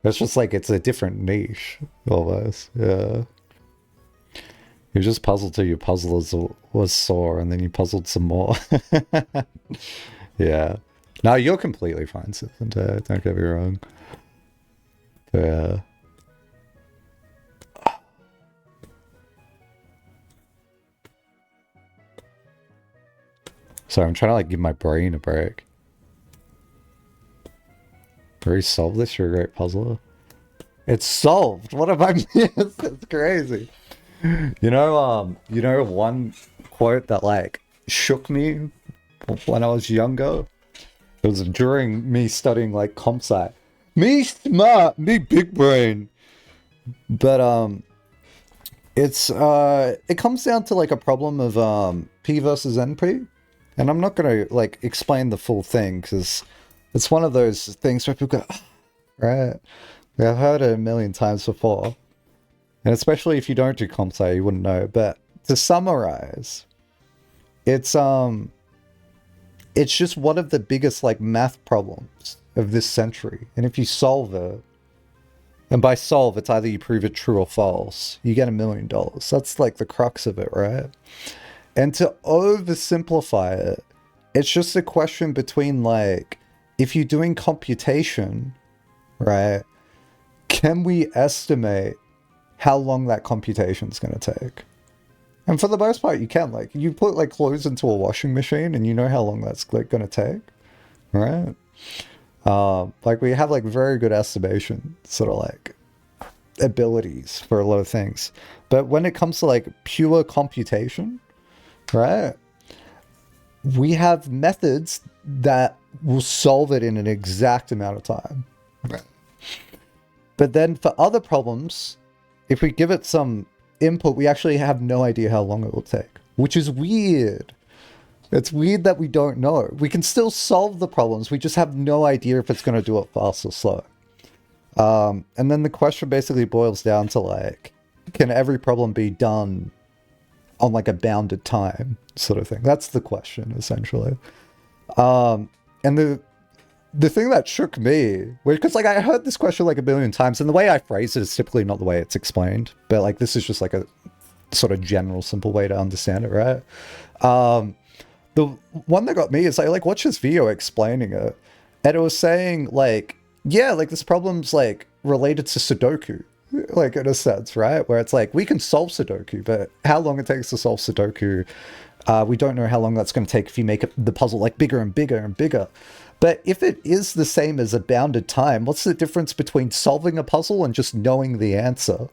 It's just like it's a different niche, almost. Yeah. You just puzzled till your puzzle was sore, and then you puzzled some more. Yeah. No, you're completely fine, Sithin. Don't get me wrong. Yeah. So I'm trying to like give my brain a break. Already solved this? You're a great puzzler. It's solved. What have I missed? It's crazy. You know one quote that like shook me when I was younger? It was during me studying like comp sci. Me smart, me big brain. But it comes down to like a problem of P versus NP. And I'm not gonna like explain the full thing because it's one of those things where people go, oh, right? I've heard it a million times before. And especially if you don't do comp sci, you wouldn't know. But to summarize, it's just one of the biggest like math problems of this century. And if you solve it, and by solve, it's either you prove it true or false, you get $1 million. That's like the crux of it, right? And to oversimplify it, it's just a question between like, if you're doing computation, right, can we estimate how long that computation is going to take? And for the most part, you can. Like, you put like clothes into a washing machine and you know how long that's like going to take, right? Like we have like very good estimation sort of like abilities for a lot of things. But when it comes to like pure computation, right? We have methods that will solve it in an exact amount of time. Right. But then for other problems, if we give it some input, we actually have no idea how long it will take, which is weird. It's weird that we don't know. We can still solve the problems. We just have no idea if it's going to do it fast or slow. And then the question basically boils down to like, can every problem be done on like a bounded time sort of thing? That's the question essentially. And the thing that shook me, because like I heard this question like a billion times, and the way I phrase it is typically not the way it's explained, but like this is just like a sort of general simple way to understand it, right? The one that got me is I like watched this video explaining it, and it was saying like, yeah, like this problem's like related to Sudoku, like in a sense, right? Where it's like we can solve Sudoku, but how long it takes to solve Sudoku, we don't know how long that's going to take if you make the puzzle like bigger and bigger and bigger. But if it is the same as a bounded time, what's the difference between solving a puzzle and just knowing the answer?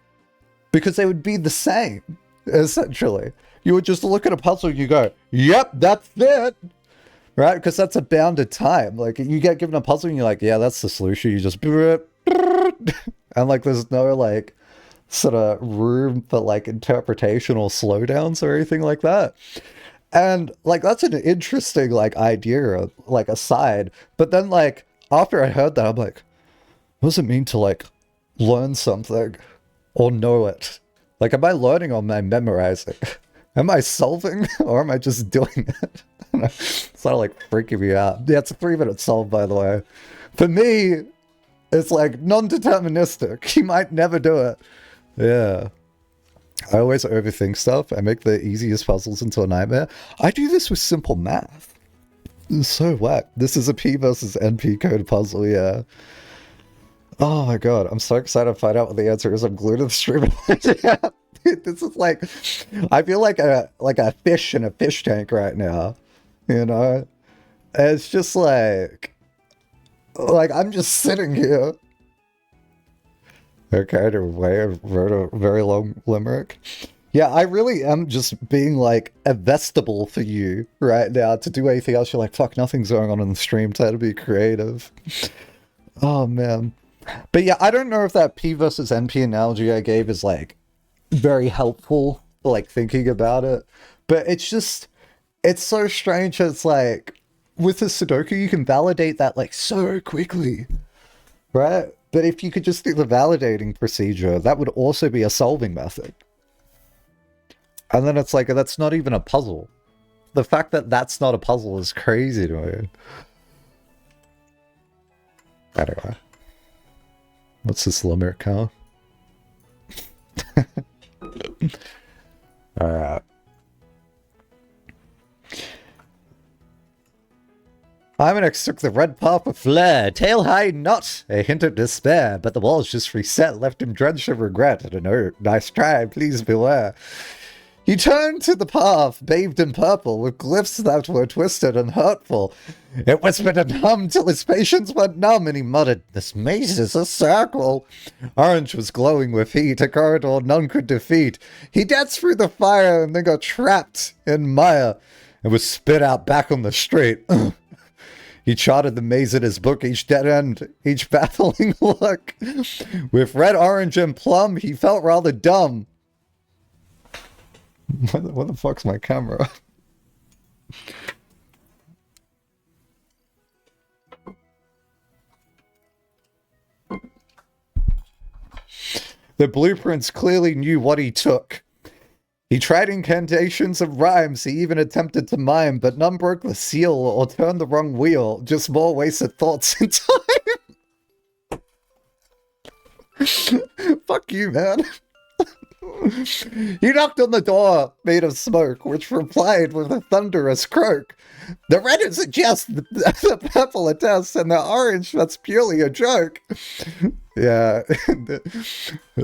Because they would be the same, essentially. You would just look at a puzzle and you go, yep, that's it. Right? Because that's a bounded time. Like, you get given a puzzle and you're like, yeah, that's the solution. You just... And, like, there's no, like, sort of room for, like, interpretation or slowdowns or anything like that. And, like, that's an interesting, like, idea, like, aside. But then, like, after I heard that, I'm like, what does it mean to, like, learn something or know it? Like, am I learning or am I memorizing? Am I solving or am I just doing it? It's sort of, like, freaking me out. Yeah, it's a 3-minute solve, by the way. For me, it's, like, non-deterministic. You might never do it. Yeah. I always overthink stuff. I make the easiest puzzles into a nightmare. I do this with simple math. It's so whack. This is a P versus NP code puzzle, yeah. Oh my god, I'm so excited to find out what the answer is. I'm glued to the stream. Yeah, dude, this is like, I feel like a fish in a fish tank right now. You know? It's just like I'm just sitting here. Okay, to wrote a very long limerick. Yeah, I really am just being like a vegetable for you right now to do anything else. You're like, fuck, nothing's going on in the stream. Try to be creative. Oh, man. But yeah, I don't know if that P versus NP analogy I gave is like very helpful for like thinking about it. But it's just, it's so strange. It's like with the Sudoku, you can validate that like so quickly, right? But if you could just do the validating procedure, that would also be a solving method. And then it's like, that's not even a puzzle. The fact that that's not a puzzle is crazy to me. Anyway. What's this limerick, huh? Alright. Hymenex took the red path with flair, tail high not a hint of despair, but the walls just reset, left him drenched of regret. I don't know, nice try, please beware. He turned to the path, bathed in purple, with glyphs that were twisted and hurtful. It whispered and hummed till his patience went numb, and he muttered, "This maze is a circle." Orange was glowing with heat, a corridor none could defeat. He danced through the fire and then got trapped in mire, and was spit out back on the street. He charted the maze in his book, each dead end, each baffling look. With red, orange, and plum, he felt rather dumb. What the fuck's my camera? The blueprints clearly knew what he took. He tried incantations of rhymes, he even attempted to mime, but none broke the seal or turned the wrong wheel, just more wasted thoughts in time. Fuck you, man. He knocked on the door, made of smoke, which replied with a thunderous croak. The red isn't just the purple attests, and the orange, that's purely a joke. Yeah.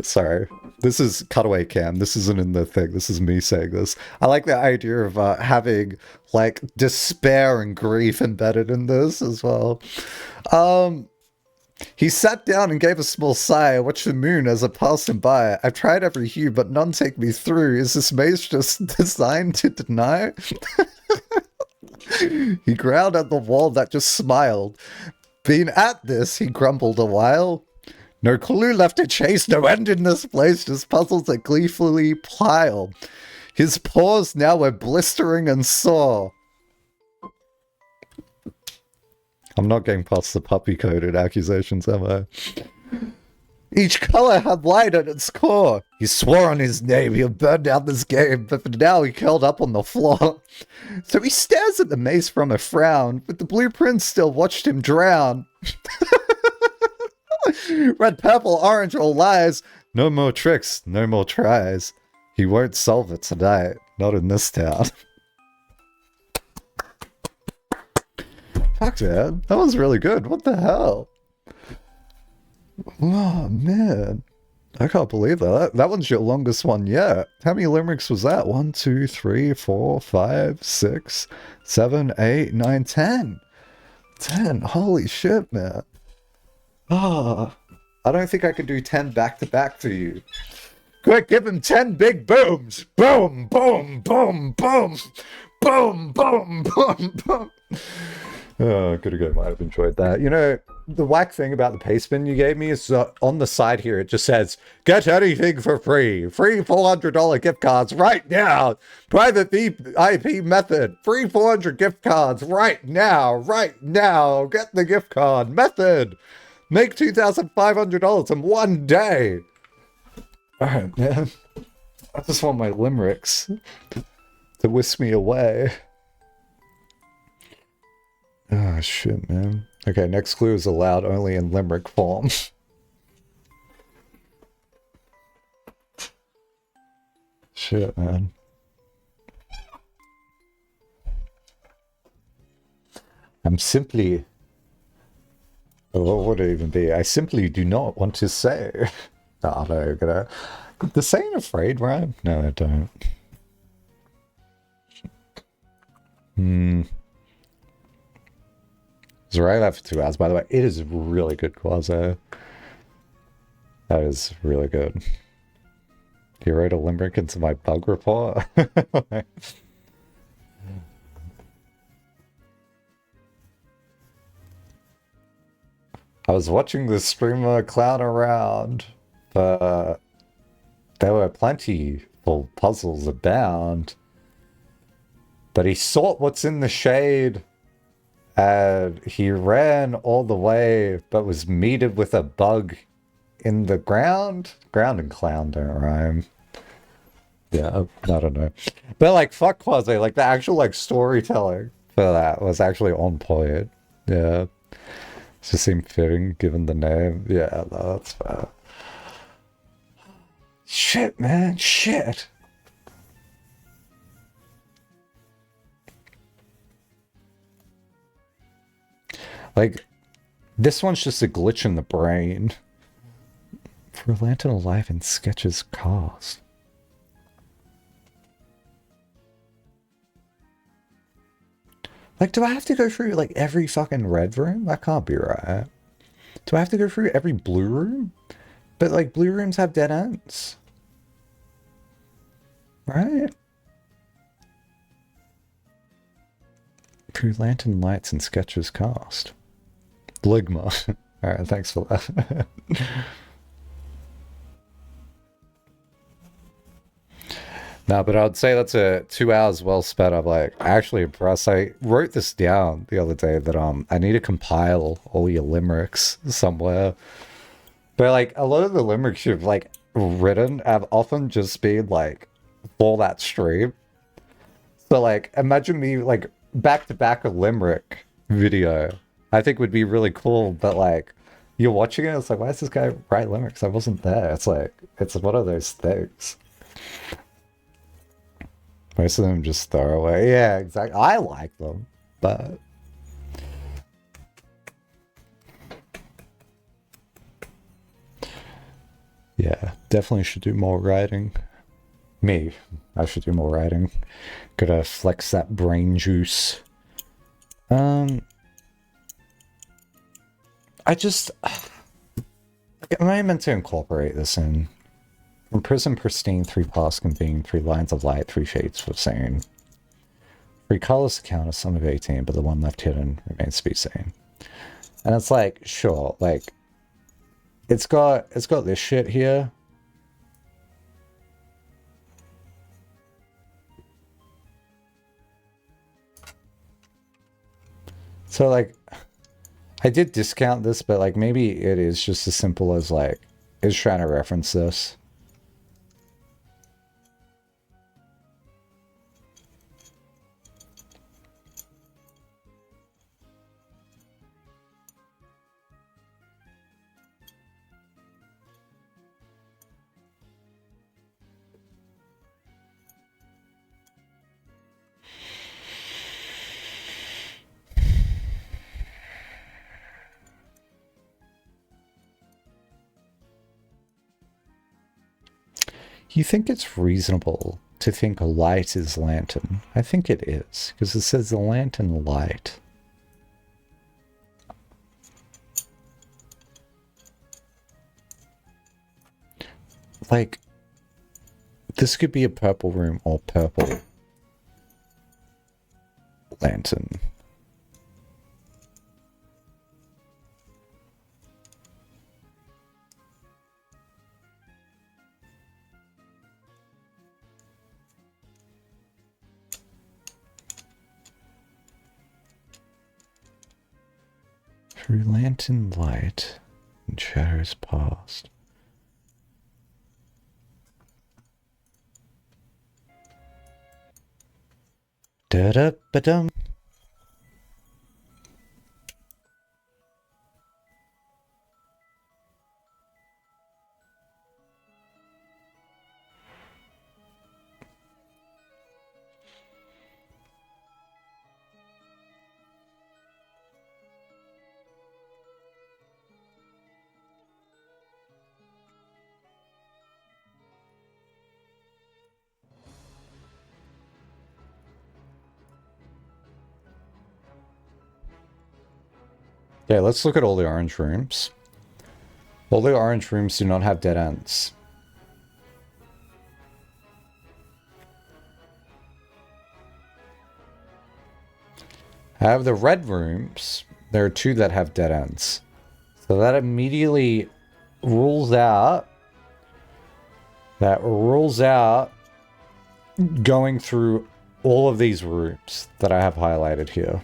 Sorry. This is cutaway cam. This isn't in the thing. This is me saying this. I like the idea of having, like, despair and grief embedded in this as well. He sat down and gave a small sigh. I watched the moon as it passed him by. I've tried every hue, but none take me through. Is this maze just designed to deny? He growled at the wall that just smiled. Been at this, he grumbled a while. No clue left to chase, no end in this place, just puzzles that gleefully pile. His paws now were blistering and sore. I'm not getting past the puppy-coded accusations, am I? Each color had light at its core. He swore on his name he'll burn down this game, but for now he curled up on the floor. So he stares at the maze from a frown, but the blueprints still watched him drown. Red, purple, orange, all lies. No more tricks, no more tries. He won't solve it tonight, not in this town. Fuck, man. That was really good. What the hell? Oh, man. I can't believe that. That one's your longest one yet. How many limericks was that? 1, 2, 3, 4, 5, 6, 7, 8, 9, 10. 10. Holy shit, man. Oh, I don't think I could do 10 back-to-back for you. Quick, give him 10 big booms. Boom, boom, boom, boom. Boom, boom, boom, boom. Oh, good ago, might have enjoyed that. You know, the whack thing about the paste bin you gave me is on the side here, it just says, get anything for free. Free $400 gift cards right now. Private VIP method. Free 400 gift cards right now. Right now. Get the gift card method. Make $2,500 in one day. All right, man. I just want my limericks to whisk me away. Oh, shit, man. Okay, next clue is allowed only in limerick form. Shit, man. I'm simply... Oh, what would it even be? I simply do not want to say. Oh, no, gonna... Does saying afraid rhyme? No, I don't. It's right after 2 hours, by the way. It is really good, Quazo. That is really good. You wrote a limerick into my bug report? I was watching the streamer clown around, but there were plenty of puzzles abound. But he sought what's in the shade, and he ran all the way, but was meted with a bug in the ground. Ground and clown don't rhyme. Yeah, I don't know. But like, fuck Quasi, like the actual like storytelling for that was actually on point. Yeah. It just seemed fitting given the name. Yeah, no, that's fair. Shit, man, shit. Like, this one's just a glitch in the brain. For Lantern Alive and Sketches Cast. Like, do I have to go through, like, every fucking red room? That can't be right. Do I have to go through every blue room? But, like, blue rooms have dead ends. Right? Through Lantern Lights and Sketches Cast. Ligma. Alright, thanks for that. No, but I'd say that's a 2 hours well spent. I'm like actually impressed. I wrote this down the other day that I need to compile all your limericks somewhere. But like a lot of the limericks you've like written have often just been like for that stream. So like imagine me like back to back a limerick video. I think would be really cool, but like you're watching it, it's like, why is this guy write limericks? I wasn't there. It's like it's one of those things. Most of them just throw away. Yeah, exactly. I like them, but yeah, definitely should do more writing. Me, I should do more writing. Gotta flex that brain juice. I just Am I meant to incorporate this in? From prism pristine, 3 paths convene, 3 lines of light, 3 shades for sane. 3 colors to count a sum of 18, but the one left hidden remains to be seen. And it's like, sure, like, it's got this shit here. So, like, I did discount this, but, like, maybe it is just as simple as, like, it's trying to reference this. You think it's reasonable to think light is lantern? I think it is, because it says the lantern light. Like, this could be a purple room or purple lantern. Through lantern light and shadows past. Da-da-ba-dum. Yeah, let's look at all the orange rooms. All the orange rooms do not have dead ends. I have the red rooms. There are 2 that have dead ends. So that immediately rules out... That rules out going through all of these rooms that I have highlighted here.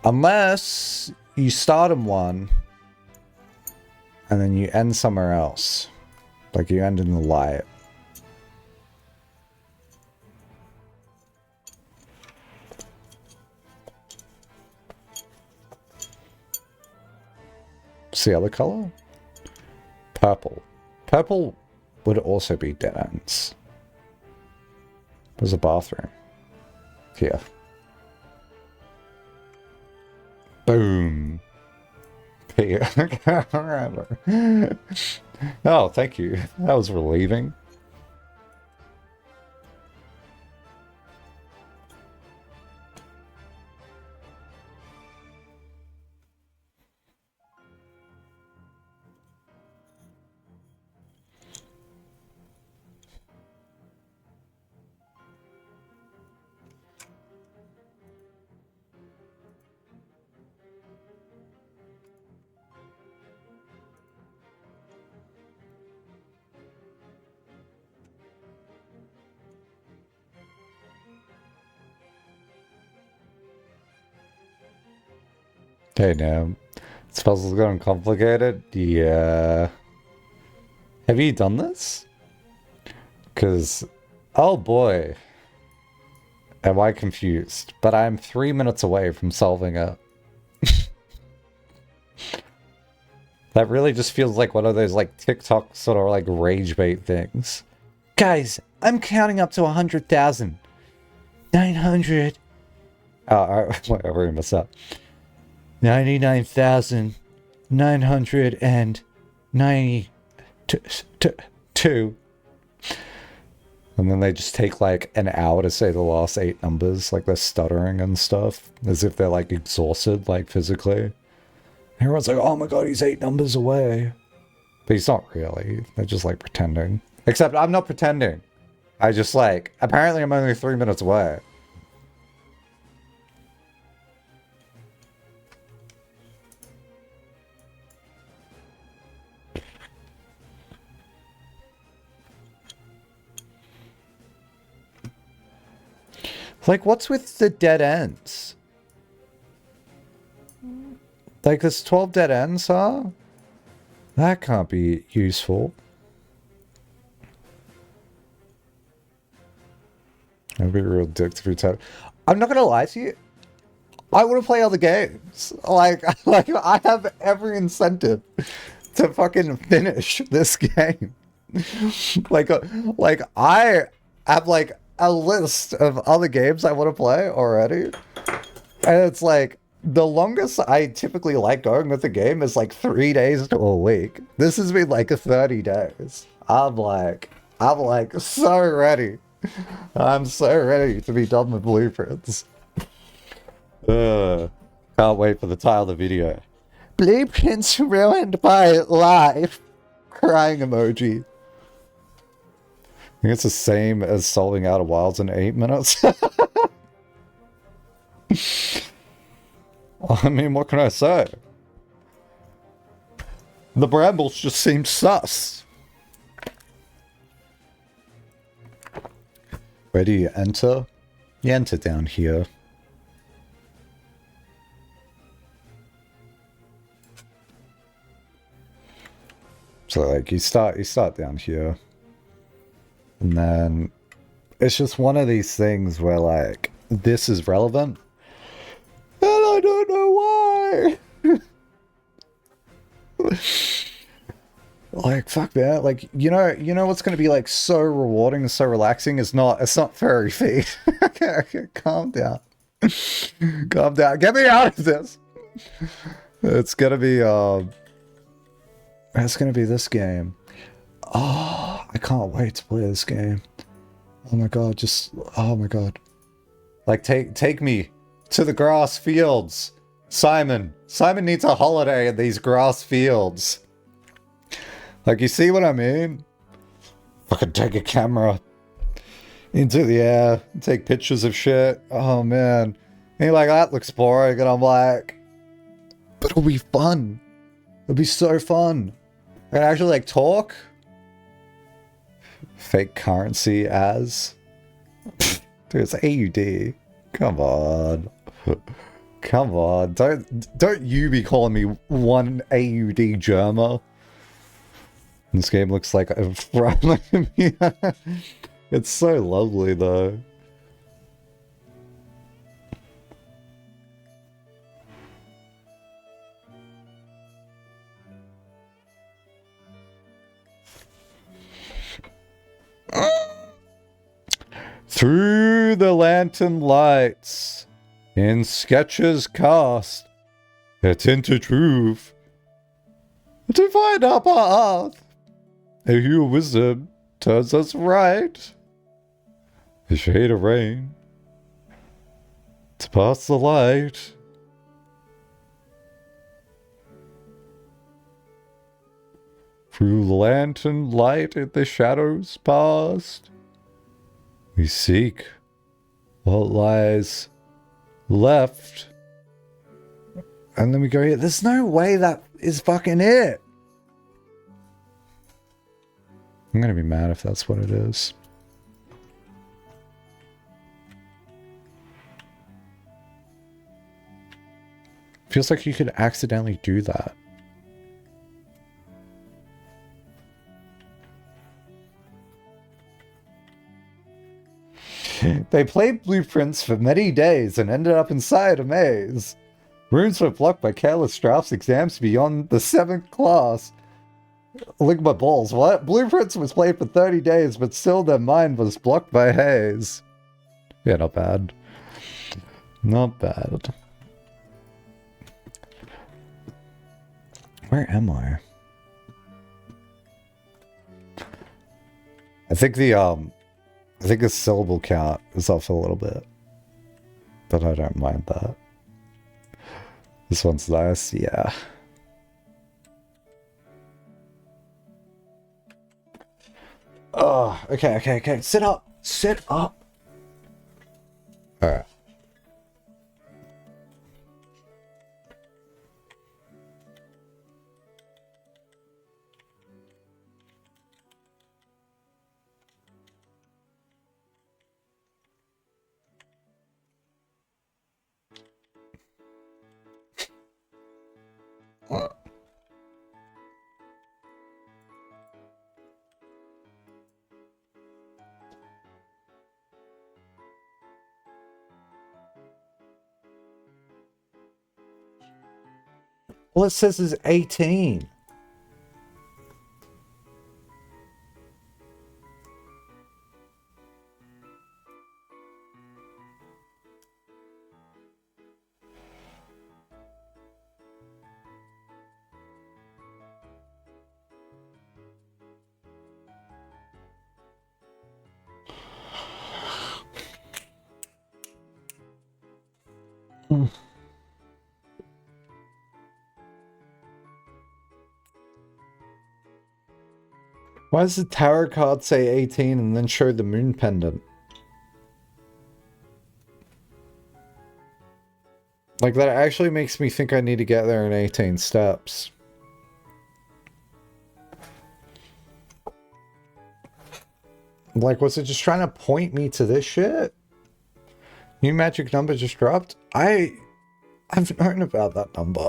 Unless you start in one and then you end somewhere else. Like you end in the light. See the other color? Purple. Purple would also be dead ends. There's a bathroom. Here. Boom. Here. Oh, thank you. That was relieving. Hey, now, this puzzle's getting complicated. Yeah. Have you done this? Because, oh boy, am I confused. But I'm 3 minutes away from solving it. That really just feels like one of those like TikTok sort of like rage bait things. Guys, I'm counting up to 100,000. 900. Oh, whatever, I messed up. 99,992. And then they just take like an hour to say the last 8 numbers, like they're stuttering and stuff, as if they're like exhausted, like physically. Everyone's like, oh my god, he's 8 numbers away. But he's not really. They're just like pretending. Except I'm not pretending. I just like, apparently I'm only 3 minutes away. Like, what's with the dead ends? Like, there's 12 dead ends, huh? That can't be useful. That'd be a real dick to pretend. I'm not gonna lie to you. I want to play other games. Like I have every incentive to fucking finish this game. like I have like a list of other games I want to play already, and it's like the longest I typically like going with the game is like 3 days to a week. This has been like 30 days. I'm like so ready. I'm so ready to be done with Blueprints. Can't wait for the title of the video. Blueprints ruined by life. Crying emoji. I think it's the same as solving Outer Wilds in 8 minutes. I mean, what can I say? The brambles just seem sus. Where do you enter? You enter down here. So like you start down here. And then it's just one of these things where like this is relevant. And I don't know why. Like fuck that. Like you know what's gonna be like so rewarding and so relaxing is it's not furry feet. Okay, calm down. Calm down. Get me out of this. It's gonna be this game. Oh, I can't wait to play this game. Oh my god, oh my god. Like take me to the grass fields. Simon needs a holiday in these grass fields. Like, you see what I mean? Fucking take a camera into the air, take pictures of shit. Oh man. And you're like, that looks boring, and I'm like, but it'll be fun. It'll be so fun. I can actually like talk. Fake currency as. Dude, it's AUD. Come on. Come on. Don't you be calling me one AUD Germa. This game looks like a front. It's so lovely though. Through the lantern lights, in sketches cast, it's into truth, to find our path. A hue of wisdom turns us right. A shade of rain to pass the light. Through the lantern light in the shadows past, we seek what lies left. And then we go here. There's no way that is fucking it. I'm gonna be mad if that's what it is. Feels like you could accidentally do that. They played Blueprints for many days and ended up inside a maze. Rooms were blocked by careless drafts, exams beyond the 7th class. Look at my balls. What? Blueprints was played for 30 days, but still their mind was blocked by haze. Yeah, not bad. Not bad. Where am I? I think the syllable count is off a little bit. But I don't mind that. This one's nice, yeah. Oh, okay. Sit up. Sit up. Alright. All it says is 18. Why does the tarot card say 18 and then show the moon pendant? Like, that actually makes me think I need to get there in 18 steps. Like, was it just trying to point me to this shit? New magic number just dropped? I've known about that number.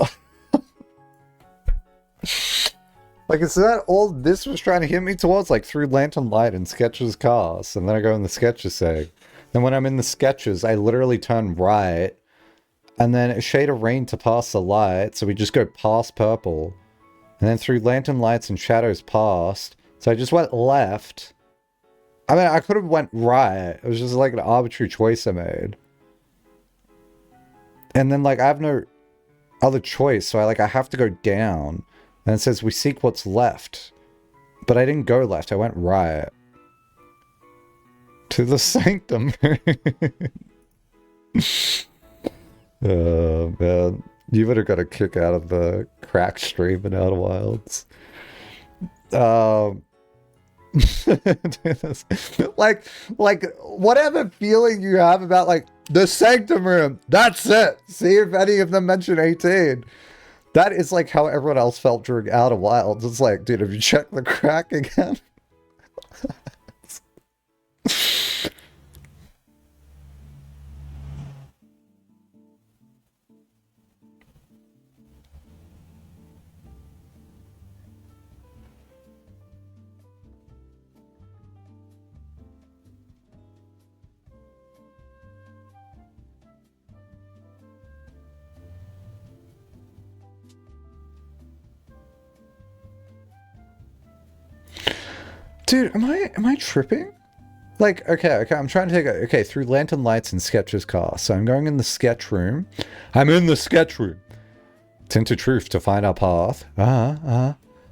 Like, is that all this was trying to hit me towards? Like, through Lantern Light and Sketches Cast, and then I go in the Sketches seg. Then when I'm in the Sketches, I literally turn right, and then a shade of rain to pass the light, so we just go past purple. And then through Lantern Lights and Shadows past, so I just went left. I mean, I could have went right. It was just like an arbitrary choice I made. And then, like, I have no other choice, so I have to go down. And it says, we seek what's left. But I didn't go left, I went right. To the sanctum. Oh, man. You would have got a kick out of the crack stream in Outer Wilds. like whatever feeling you have about like the sanctum room, that's it. See if any of them mention 18. That is like how everyone else felt during Outer Wilds. It's like, dude, have you checked the crack again? Dude, am I tripping? Like, okay, I'm trying to take it, okay, through Lantern Lights and Sketches Cast. So I'm going in the sketch room. I'm in the sketch room. Tint to truth to find our path.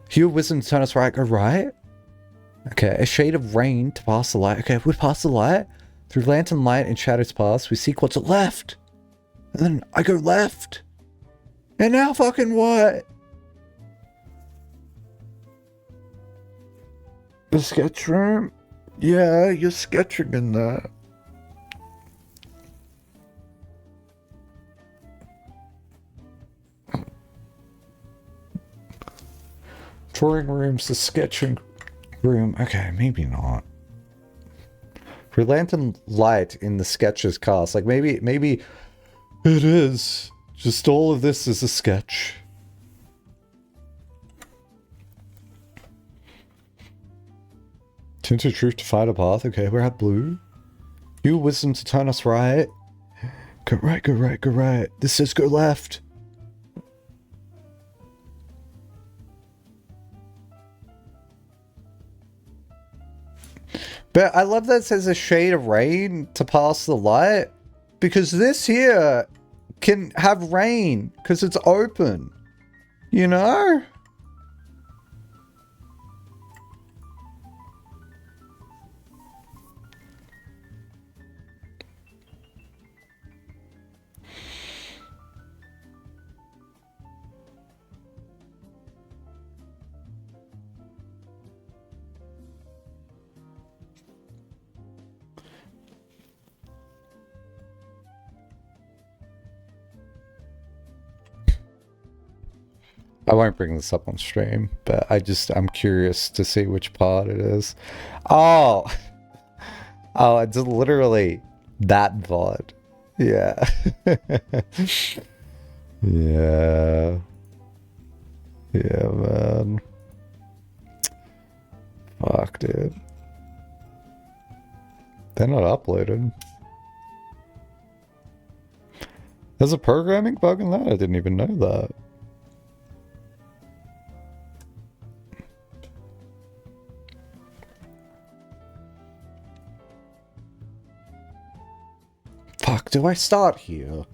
Hue wisdom to turn us right, go right. Okay, a shade of rain to pass the light. Okay, we pass the light. Through Lantern Light and Shadows past, we seek what's left. And then I go left. And now fucking what? The sketch room? Yeah, you're sketching in there. Drawing room's the sketching room. Okay, maybe not. For Lantern Light in the Sketches Cast, like maybe it is. Just all of this is a sketch. Tinted truth to find a path. Okay, we're at blue. You wisdom to turn us right. Go right, go right, go right. This says go left. But I love that it says a shade of rain to pass the light. Because this here can have rain. Because it's open. You know? I won't bring this up on stream, but I'm curious to see which part it is. Oh! Oh, it's literally that VOD. Yeah. Yeah. Yeah, man. Fuck, dude. They're not uploaded. There's a programming bug in that? I didn't even know that. Fuck, do I start here?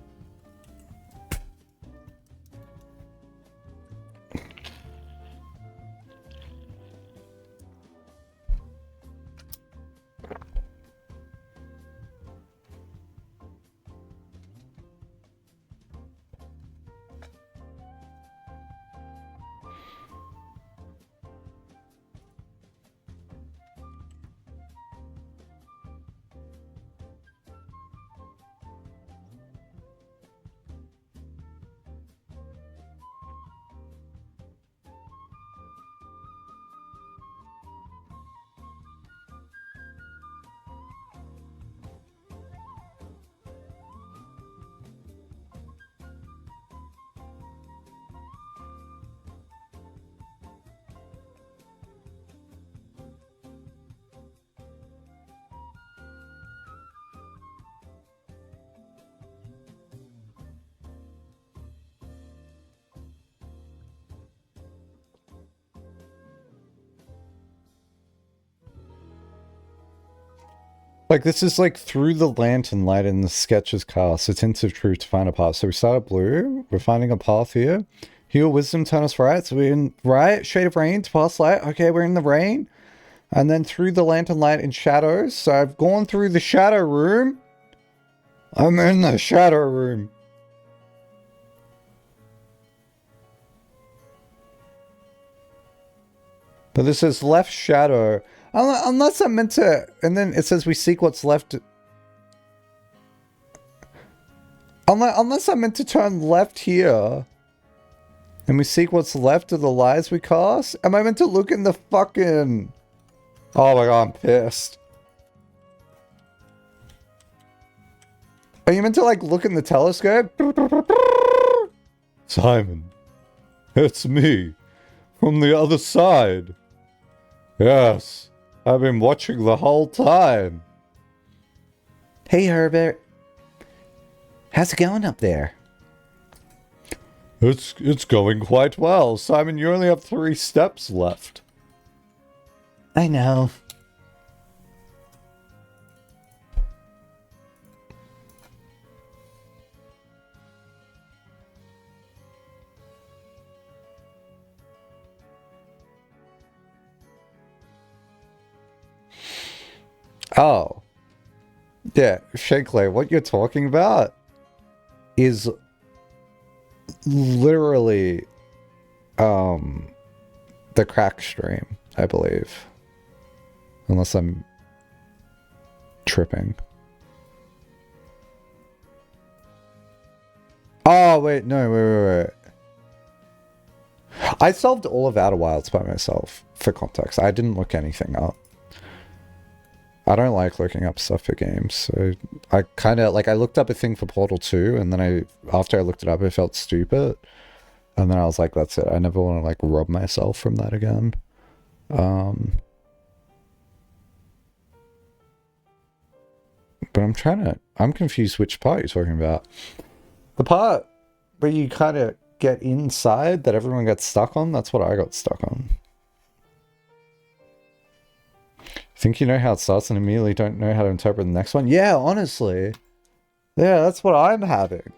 Like, this is like through the lantern light in the sketches cast. It's into truth to find a path. So we start at blue. We're finding a path here. Heal wisdom, turn us right. So we're in right. Shade of rain to pass light. Okay, we're in the rain. And then through the lantern light in shadows. So I've gone through the shadow room. I'm in the shadow room. But this says left shadow. Unless I'm meant to... And then it says we seek what's left... Unless I'm meant to turn left here. And we seek what's left of the lies we cast? Am I meant to look in the fucking... Oh my god, I'm pissed. Are you meant to, like, look in the telescope? Simon. It's me. From the other side. Yes. I've been watching the whole time. Hey, Herbert. How's it going up there? It's going quite well. Simon, you only have 3 steps left. I know. Oh. Yeah, Shakley, what you're talking about is literally the crack stream, I believe. Unless I'm tripping. Oh, wait, no, wait. I solved all of Outer Wilds by myself, for context. I didn't look anything up. I don't like looking up stuff for games, so I kind of, like, I looked up a thing for Portal 2, and then after I looked it up, I felt stupid. And then I was like, that's it. I never want to, like, rob myself from that again. But I'm confused which part you're talking about. The part where you kind of get inside that everyone gets stuck on, that's what I got stuck on. Think you know how it starts and immediately don't know how to interpret the next one? Yeah, honestly. Yeah, that's what I'm having.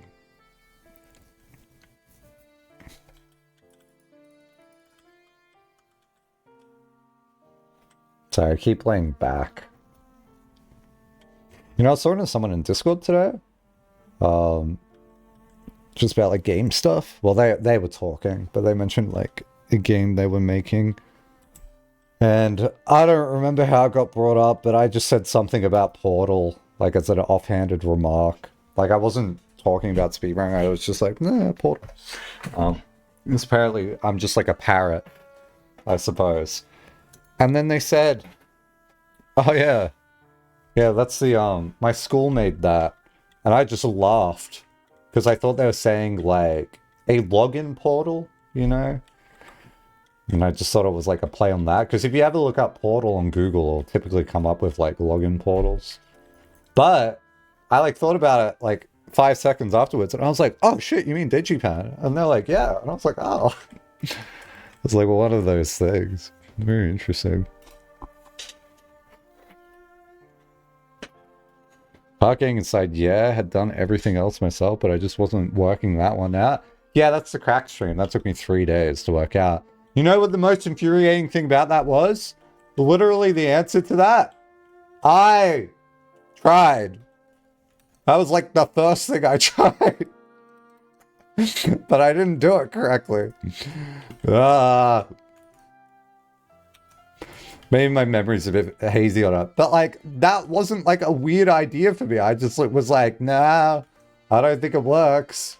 Sorry, I keep playing back. You know, I was talking to someone in Discord today. Just about, like, game stuff. Well, they were talking, but they mentioned, like, a game they were making. And I don't remember how it got brought up, but I just said something about Portal, like as an offhanded remark. Like, I wasn't talking about speedrunning, I was just like, nah, Portal. Because apparently I'm just like a parrot, I suppose. And then they said, oh yeah, yeah, that's the, my school made that. And I just laughed. Because I thought they were saying, like, a login portal, you know? And I just thought it was like a play on that. Because if you ever look up portal on Google, it'll typically come up with, like, login portals. But I, like, thought about it, like, 5 seconds afterwards. And I was like, oh, shit, you mean Digipan? And they're like, yeah. And I was like, oh. It's like, well, one of those things. Very interesting. Parking inside, yeah, had done everything else myself, but I just wasn't working that one out. Yeah, that's the crack stream. That took me 3 days to work out. You know what the most infuriating thing about that was? Literally the answer to that. I tried. That was like the first thing I tried. But I didn't do it correctly. Maybe my memory's a bit hazy on it. But, like, that wasn't, like, a weird idea for me. I just was like, nah, I don't think it works.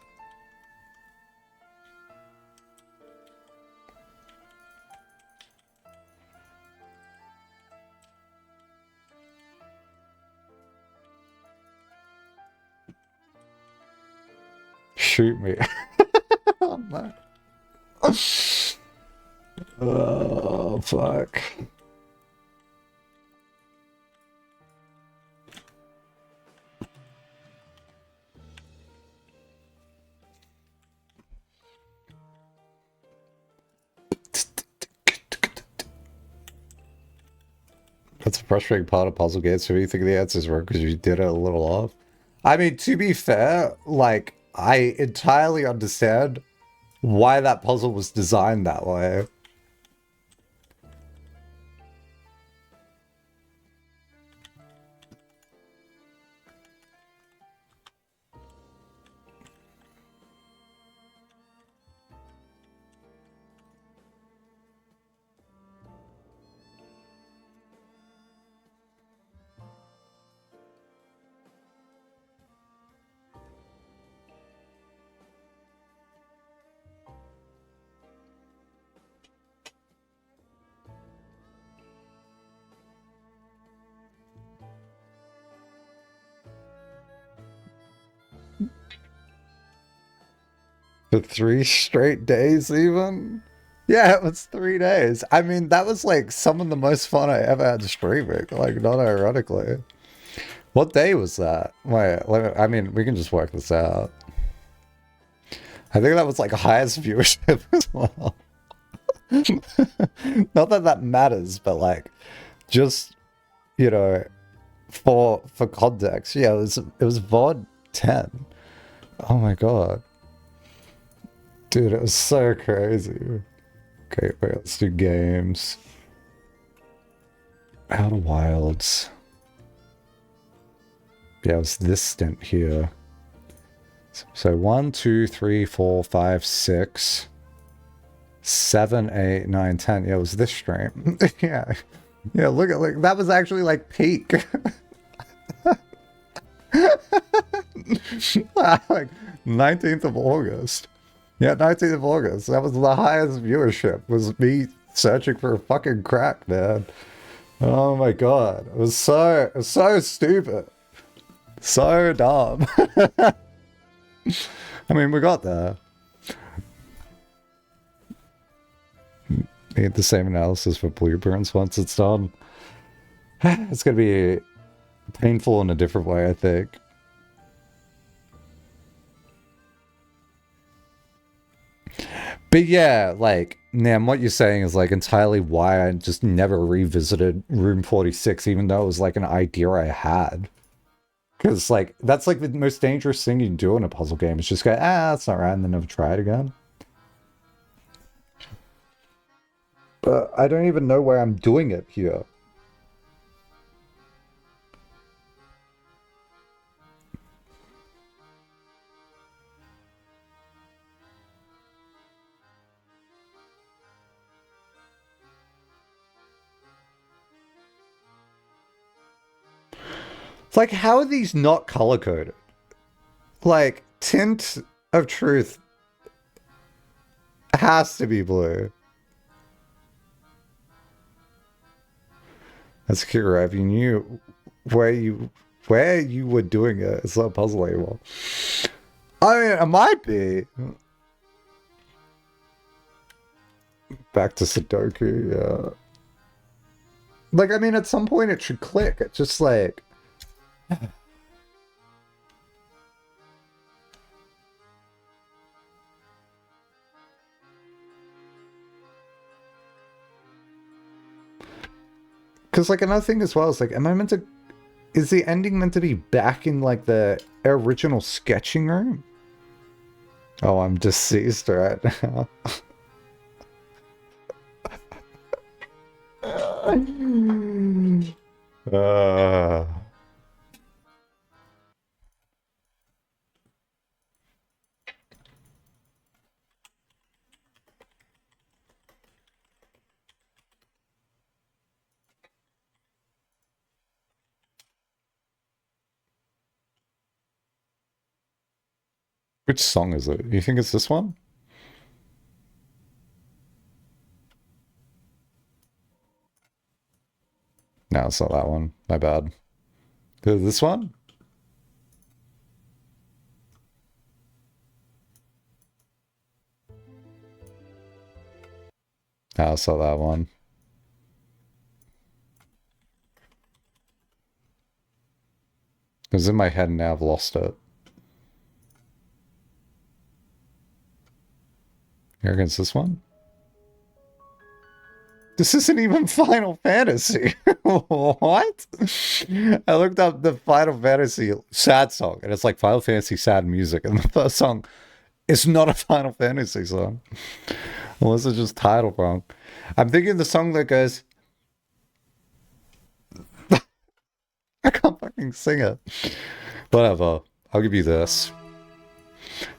Shoot me. Oh, no. Oh, fuck. That's a frustrating part of puzzle games. So you think the answers were because you did it a little off? I mean, to be fair, like, I entirely understand why that puzzle was designed that way. For 3 straight days, even? Yeah, it was 3 days. I mean, that was like some of the most fun I ever had streaming, like, not ironically. What day was that? Wait, I mean, we can just work this out. I think that was like highest viewership as well. Not that that matters, but like, just, you know, for context, yeah, it was VOD 10. Oh my god. Dude, it was so crazy. Okay, wait, let's do games. Outer Wilds. Yeah, it was this stint here. So 1, 2, 3, 4, 5, 6, 7, 8, 9, 10. Yeah, it was this stream. Yeah. Yeah, look at, like, that was actually like peak. Like 19th of August. Yeah, 19th of August. That was the highest viewership, was me searching for a fucking crack, man. Oh my god. It was so stupid. So dumb. I mean, we got there. Need the same analysis for blueprints once it's done. It's gonna be painful in a different way, I think. But yeah, like, man, what you're saying is like entirely why I just never revisited Room 46, even though it was like an idea I had. Because, like, that's like the most dangerous thing you can do in a puzzle game. It's just go, that's not right, and then never try it again. But I don't even know where I'm doing it here. It's like, how are these not color-coded? Like, Tint of Truth has to be blue. That's cute, right? If you knew where you were doing it, it's not a puzzle anymore. I mean, it might be. Back to Sudoku, yeah. Like, I mean, at some point it should click. It's just like... Because, like, another thing as well is, like, am I meant to... Is the ending meant to be back in, like, the original sketching room? Oh, I'm deceased right now. Which song is it? You think it's this one? No, it's not that one. My bad. This one? No, it's not that one. It was in my head and now I've lost it. Here against this one? This isn't even Final Fantasy. What? I looked up the Final Fantasy sad song, and it's like Final Fantasy sad music, and the first song is not a Final Fantasy song. Unless it's just titled wrong. I'm thinking the song that goes... I can't fucking sing it. Whatever. I'll give you this.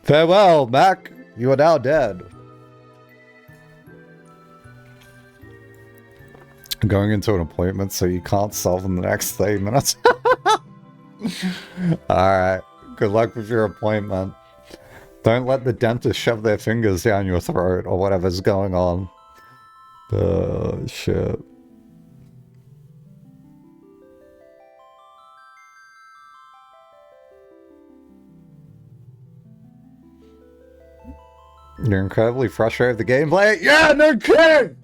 Farewell, Mac. You are now dead. Going into an appointment so you can't solve in the next 30 minutes. Alright. Good luck with your appointment. Don't let the dentist shove their fingers down your throat or whatever's going on. Oh, shit. You're incredibly frustrated with the gameplay? Yeah, no kidding!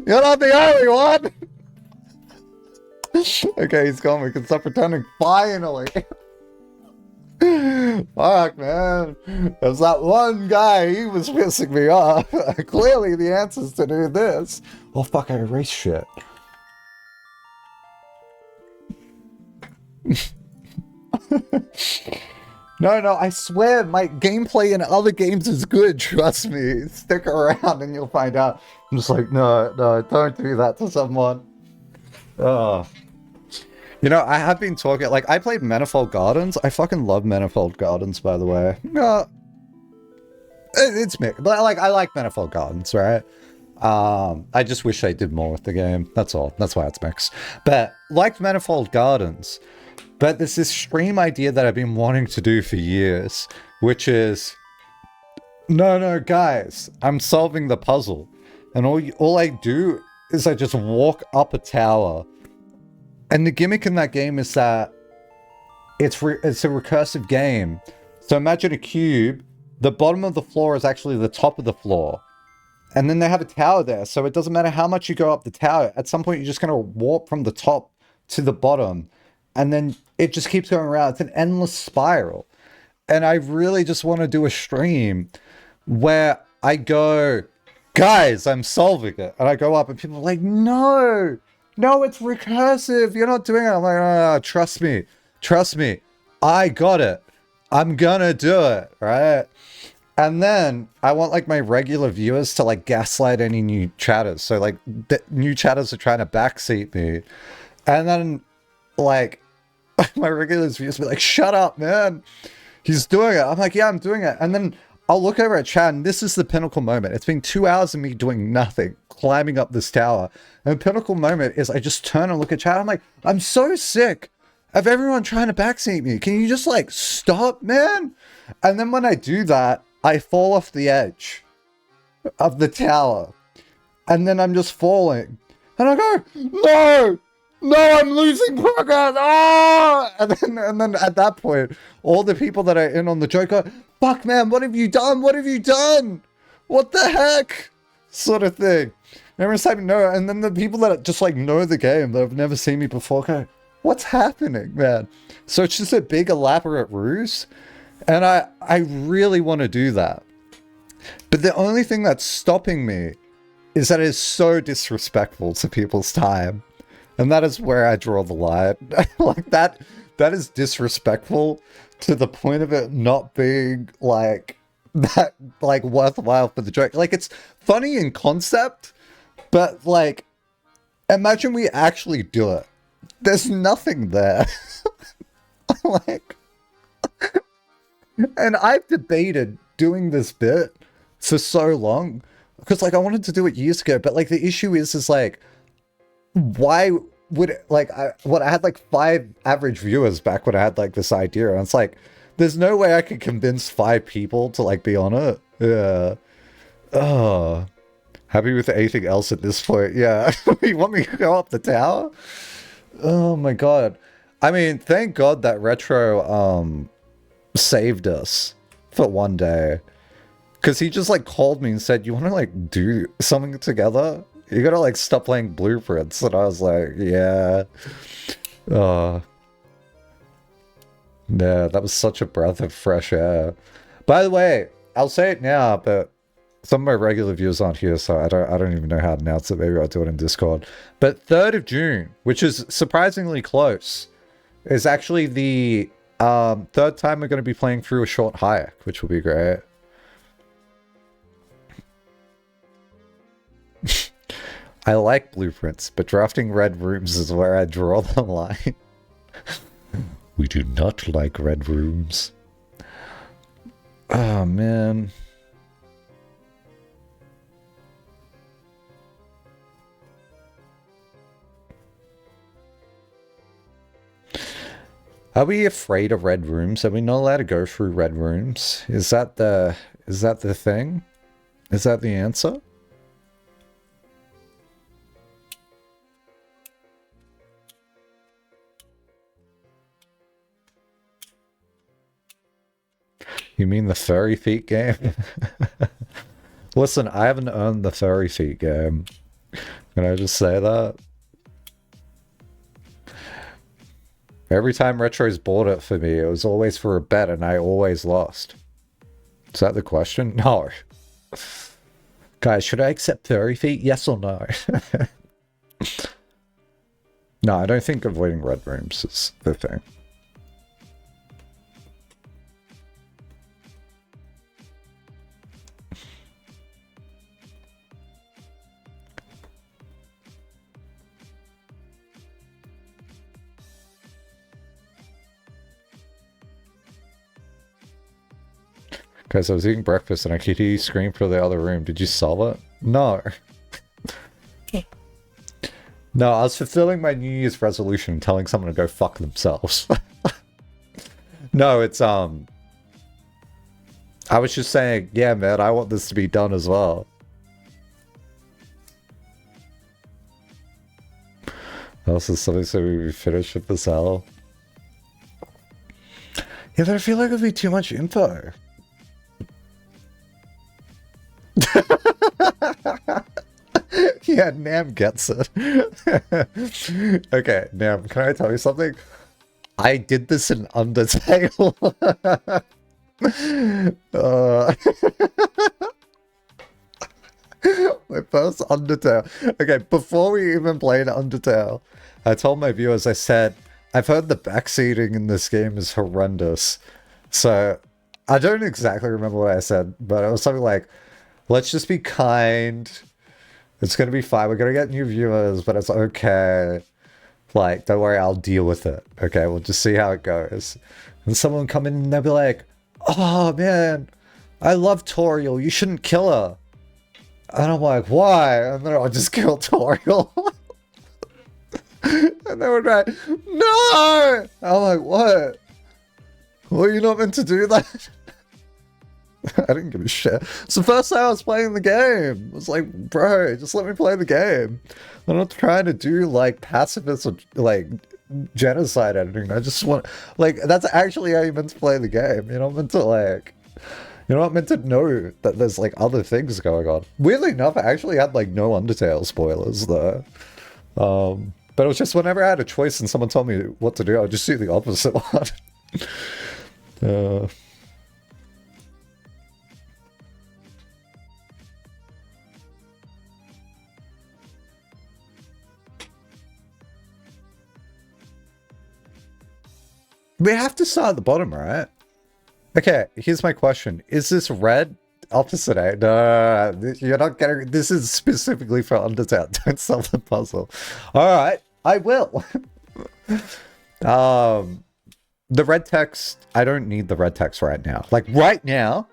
You're not the only one! Okay, he's gone. We can stop pretending. Finally! Fuck, man. There's that one guy. He was pissing me off. Clearly, the answer's to do this. Oh, fuck, I erased shit. No, I swear my gameplay in other games is good. Trust me. Stick around and you'll find out. I'm just like, no, don't do that to someone. Oh. You know, I have been talking, like, I played Manifold Gardens. I fucking love Manifold Gardens, by the way. It's mixed. But, like, I like Manifold Gardens, right? I just wish I did more with the game. That's all. That's why it's mixed. But, like Manifold Gardens, but there's this stream idea that I've been wanting to do for years, which is, no, guys, I'm solving the puzzle. And all I do is I just walk up a tower. And the gimmick in that game is that it's a recursive game. So imagine a cube. The bottom of the floor is actually the top of the floor. And then they have a tower there. So it doesn't matter how much you go up the tower. At some point, you're just going to warp from the top to the bottom. And then it just keeps going around. It's an endless spiral. And I really just want to do a stream where I go, guys, I'm solving it. And I go up and people are like, no, it's recursive. You're not doing it. I'm like, oh, trust me. I got it. I'm gonna do it, right? And then I want like my regular viewers to like gaslight any new chatters. So like the new chatters are trying to backseat me. And then like my regular viewers be like, shut up, man. He's doing it. I'm like, yeah, I'm doing it. And then I'll look over at chat and this is the pinnacle moment. It's been 2 hours of me doing nothing, climbing up this tower. And the pinnacle moment is I just turn and look at chat. I'm like, I'm so sick of everyone trying to backseat me. Can you just like stop, man? And then when I do that, I fall off the edge of the tower. And then I'm just falling. And I go, no! No, I'm losing progress! Ah! And then at that point, all the people that are in on the joke go, fuck, man, what have you done? What have you done? What the heck? Sort of thing. Everyone's saying no, and then the people that just like know the game, that have never seen me before, go, what's happening, man? So it's just a big elaborate ruse. And I really want to do that. But the only thing that's stopping me is that it is so disrespectful to people's time. And that is where I draw the line. Like that is disrespectful to the point of it not being like that, like worthwhile for the joke. Like it's funny in concept, but like imagine we actually do it. There's nothing there. Like, and I've debated doing this bit for so long because like I wanted to do it years ago, but like the issue is like, why would it, like I had like 5 average viewers back when I had like this idea, and it's like there's no way I could convince 5 people to like be on it. Yeah. Oh, happy with anything else at this point? Yeah. You want me to go up the tower? Oh my god. I mean, thank God that Retro saved us for one day, because he just like called me and said, you want to like do something together? You gotta like stop playing Blueprints. And I was like, yeah. Yeah, that was such a breath of fresh air. By the way, I'll say it now, but some of my regular viewers aren't here, so I don't even know how to announce it. Maybe I'll do it in Discord. But 3rd of June, which is surprisingly close, is actually the 3rd time we're going to be playing through a short hike, which will be great. I like Blueprints, but drafting red rooms is where I draw the line. We do not like red rooms. Oh, man. Are we afraid of red rooms? Are we not allowed to go through red rooms? Is that the thing? Is that the answer? You mean the furry feet game? Listen, I haven't owned the furry feet game. Can I just say that? Every time Retro's bought it for me, it was always for a bet, and I always lost. Is that the question? No. Guys, should I accept furry feet? Yes or no? No, I don't think avoiding red rooms is the thing. Guys, I was eating breakfast and I could hear you scream for the other room. Did you solve it? No. No, I was fulfilling my New Year's resolution and telling someone to go fuck themselves. No, it's, I was just saying, yeah, man, I want this to be done as well. Also, something so we finished with the cell. Yeah, but I feel like it'd be too much info. Yeah, Nam gets it. Okay, Nam, can I tell you something? I did this in Undertale. My first Undertale. Okay, before we even played Undertale, I told my viewers, I said, I've heard the backseating in this game is horrendous. So, I don't exactly remember what I said, but it was something like, let's just be kind. It's going to be fine. We're going to get new viewers, but it's okay. Like, don't worry, I'll deal with it. Okay, we'll just see how it goes. And someone will come in and they'll be like, oh, man, I love Toriel. You shouldn't kill her. And I'm like, why? And then I'll just kill Toriel. And And they were like, no! I'm like, what? Well, you're not meant to do that? I didn't give a shit. It's the first time I was playing the game. I was like, bro, just let me play the game. I'm not trying to do like pacifist or like genocide editing. I just want, like, that's actually how you're meant to play the game. You're not meant to like, you're not meant to know that there's like other things going on. Weirdly enough, I actually had like no Undertale spoilers though. But it was just whenever I had a choice and someone told me what to do, I would just do the opposite one. We have to start at the bottom, right? Okay, here's my question. Is this red opposite A? No, you're not getting... This is specifically for Undertale. Don't solve the puzzle. Alright, I will. The red text, I don't need the red text right now. Like, right now,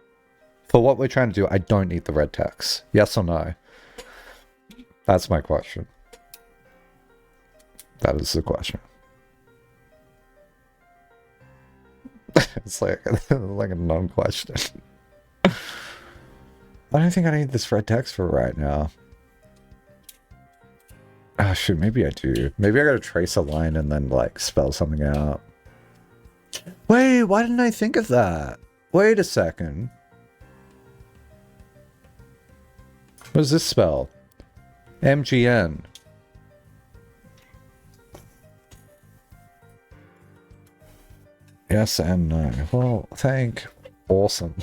for what we're trying to do, I don't need the red text. Yes or no? That's my question. That is the question. It's like a non-question. I don't think I need this red text for right now. Ah, shoot, maybe I do. Maybe I gotta trace a line and then, like, spell something out. Wait, why didn't I think of that? Wait a second. What does this spell? MGN. Yes and no. Well, thank. Awesome.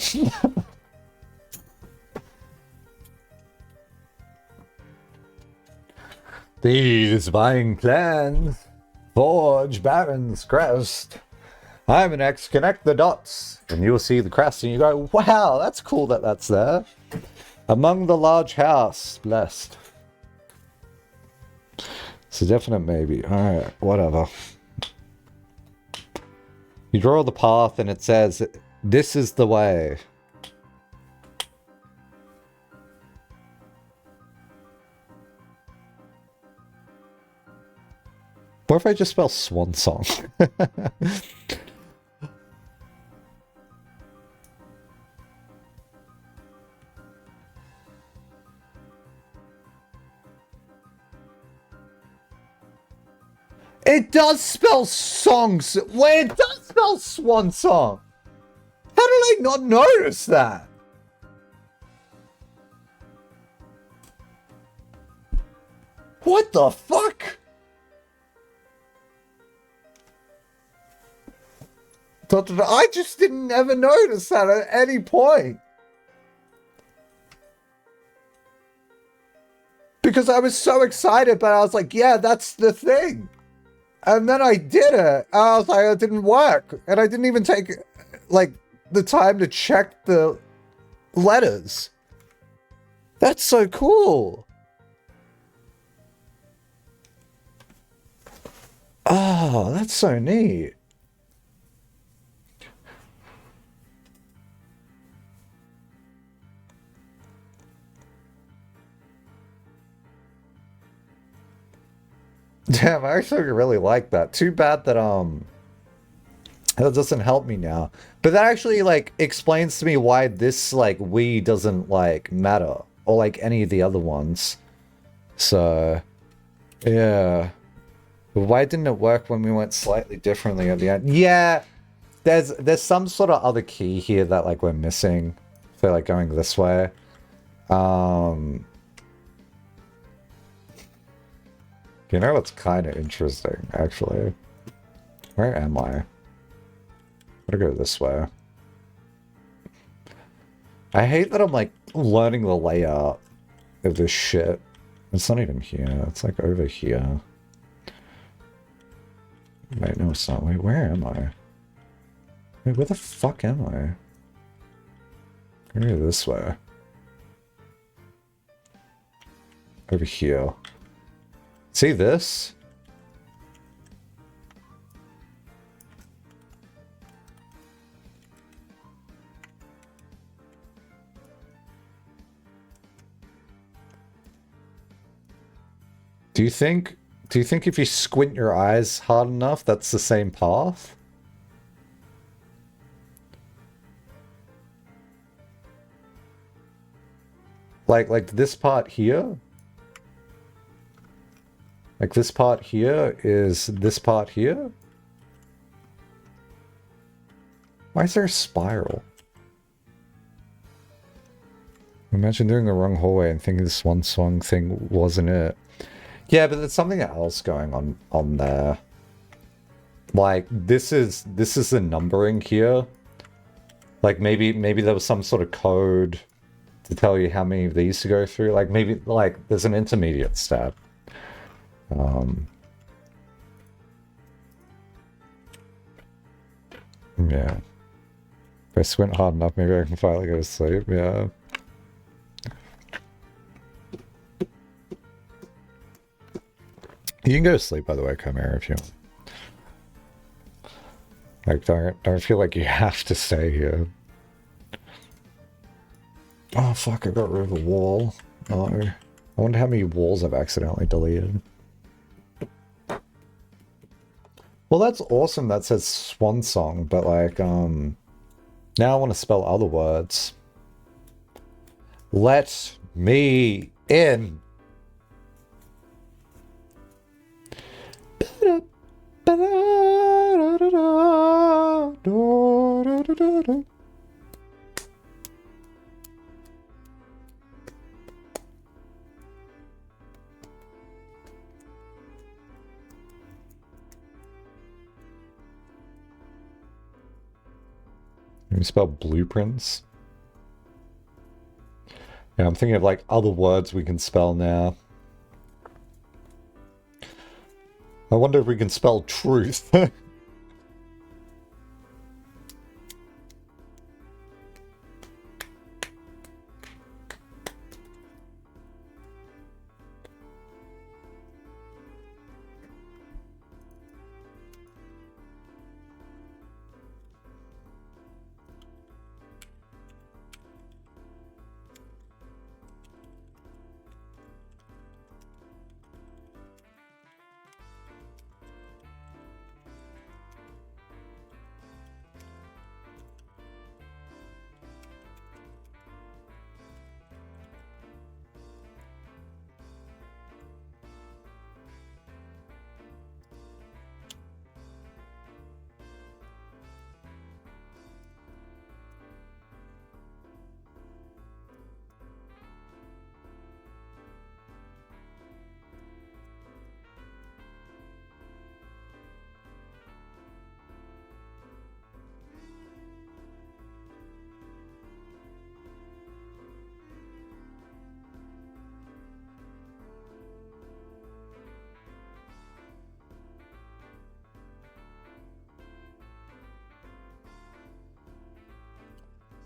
These buying plans forge Baron's crest. I'm an X, connect the dots, and you'll see the crest, and you go, wow, that's cool that that's there. Among the large house, blessed. It's a definite maybe. Alright, whatever. You draw the path and it says, this is the way. What if I just spell swan song? It does spell songs. Wait, it does spell swan song. How did I not notice that? What the fuck? I just didn't ever notice that at any point. Because I was so excited, but I was like, yeah, that's the thing. And then I did it. And I was like, it didn't work. And I didn't even take, like, the time to check the letters. That's so cool. Oh, that's so neat. Damn, I actually really like that. Too bad that that doesn't help me now. But that actually like explains to me why this like Wii doesn't like matter, or like any of the other ones. So yeah. But why didn't it work when we went slightly differently at the end? Yeah, there's some sort of other key here that like we're missing for like going this way. You know what's kind of interesting, actually? Where am I? I'm gonna go this way. I hate that I'm, like, learning the layout of this shit. It's not even here. It's, like, over here. Wait, no, it's not. Wait, where am I? Wait, where the fuck am I? I'm gonna go this way. Over here. See this? Do you think Do you think if you squint your eyes hard enough, that's the same path? Like this part here? Like this part here is this part here? Why is there a spiral? Imagine doing the wrong hallway and thinking this one song thing wasn't it. Yeah, but there's something else going on there. Like this is the numbering here. Like maybe there was some sort of code to tell you how many of these to go through. Like maybe like there's an intermediate step. Yeah. If I squint hard enough, maybe I can finally go to sleep. Yeah. You can go to sleep, by the way, Chimera, if you want. Like, don't feel like you have to stay here. Oh, fuck, I got rid of a wall. Oh, I wonder how many walls I've accidentally deleted. Well, that's awesome that says Swan Song, but like, now I want to spell other words. Let me in. Can you spell blueprints? Yeah, I'm thinking of like other words we can spell now. I wonder if we can spell truth.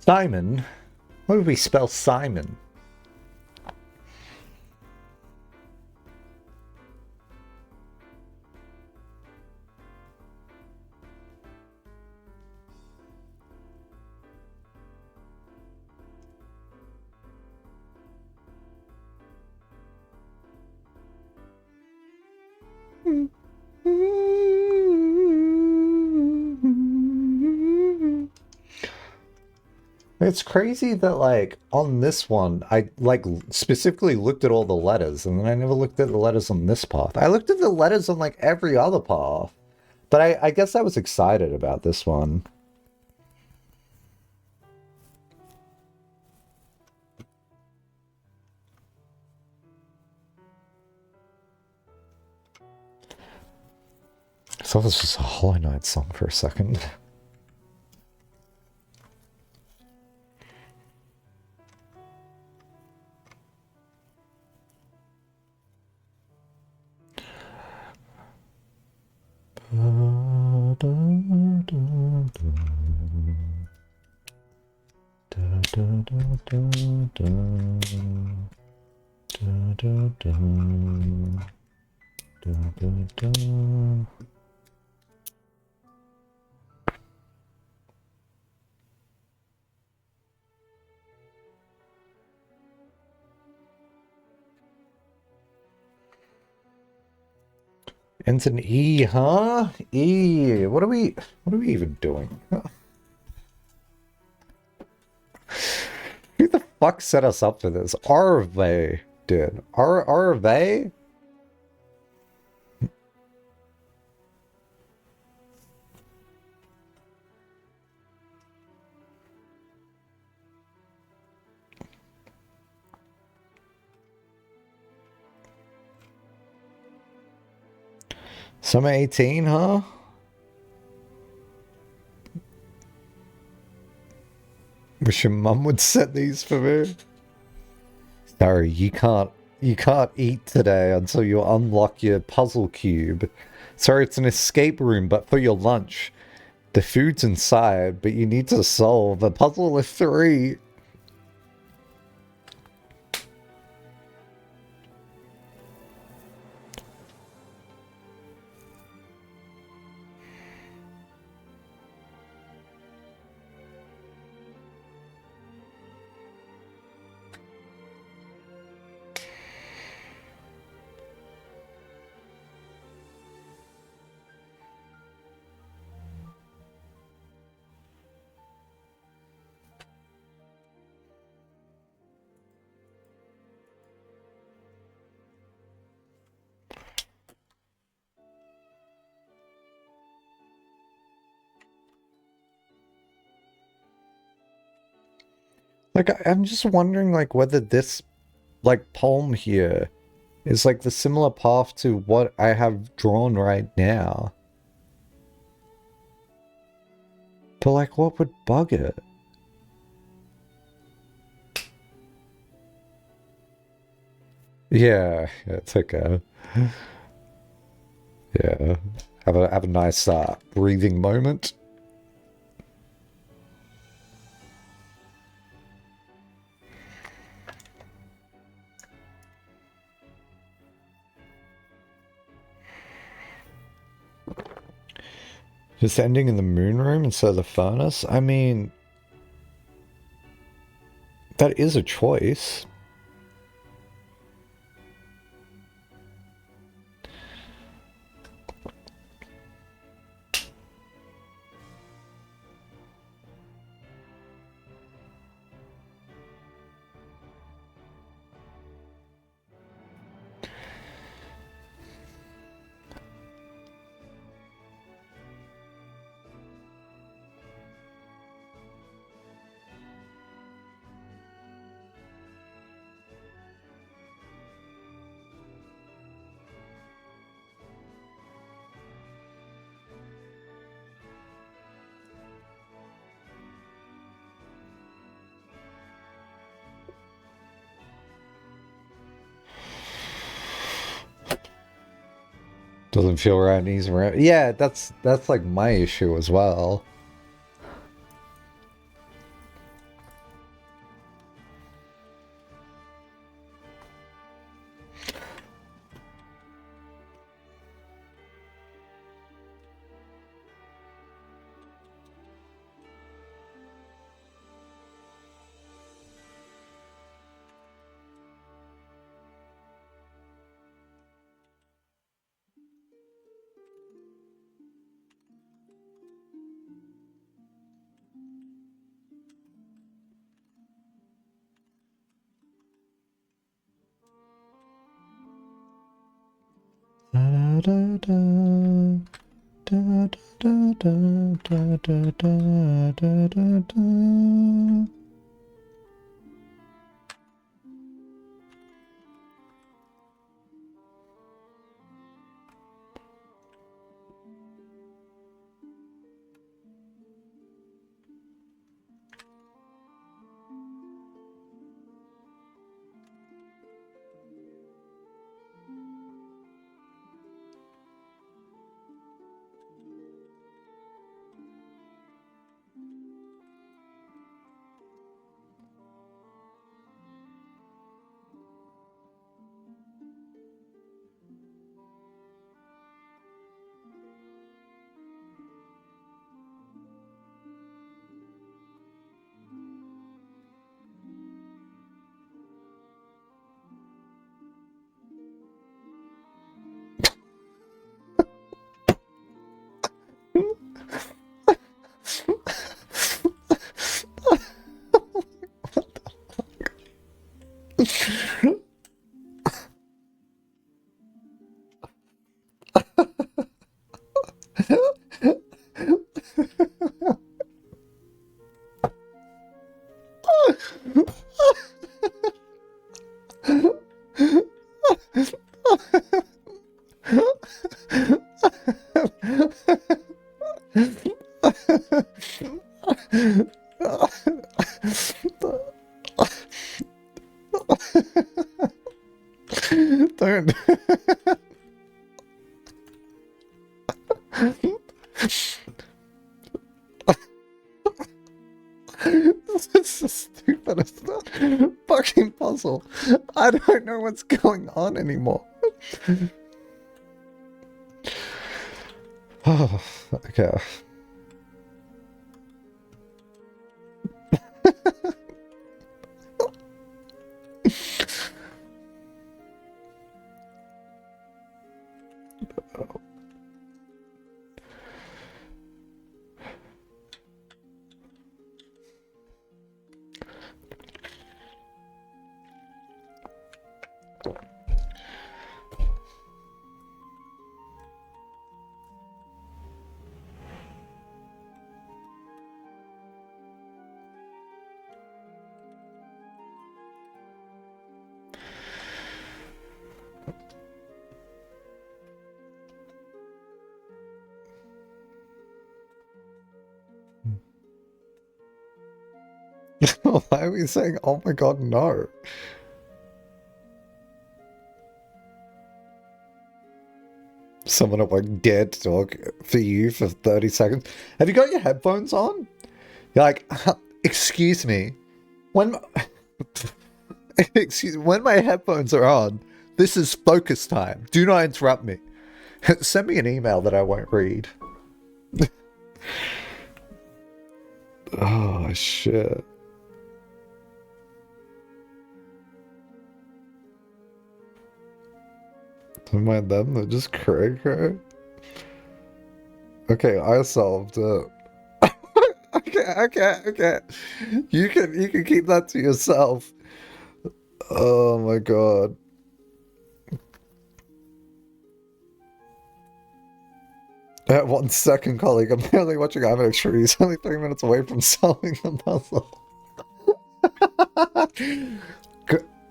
Simon? What would we spell Simon? It's crazy that, like, on this one, I, like, specifically looked at all the letters, and then I never looked at the letters on this path. I looked at the letters on, like, every other path. But I guess I was excited about this one. I thought this was a Hollow Knight song for a second. Ends in E, huh? E. What are we even doing? Who the fuck set us up for this? Arve did. Arve? Summer 18, huh? Wish your mum would set these for me. Sorry, you can't eat today until you unlock your puzzle cube. Sorry, it's an escape room, but for your lunch. The food's inside, but you need to solve a puzzle of 3. Like, I'm just wondering, like, whether this, like, poem here is, like, the similar path to what I have drawn right now. But, like, what would bug it? Yeah, it's okay. Yeah. Have a nice breathing moment. Just ending in the moon room instead of the furnace? I mean, that is a choice. Doesn't feel right and he's around. Yeah, that's like my issue as well. Da, da, da, da, da, da, da, da, da, da, da, da. Don't. This is the stupidest fucking puzzle. I don't know what's going on anymore. Oh, okay. Why are we saying, oh my god, no? Someone at work dared to talk for you for 30 seconds. Have you got your headphones on? You're like, excuse me. When when my headphones are on, this is focus time. Do not interrupt me. Send me an email that I won't read. Oh, shit. Don't mind them, they're just cray. Okay, I solved it. Okay. You can keep that to yourself. Oh my god. At 1 second, colleague, I'm barely watching Amateur. He's only 3 minutes away from solving the puzzle.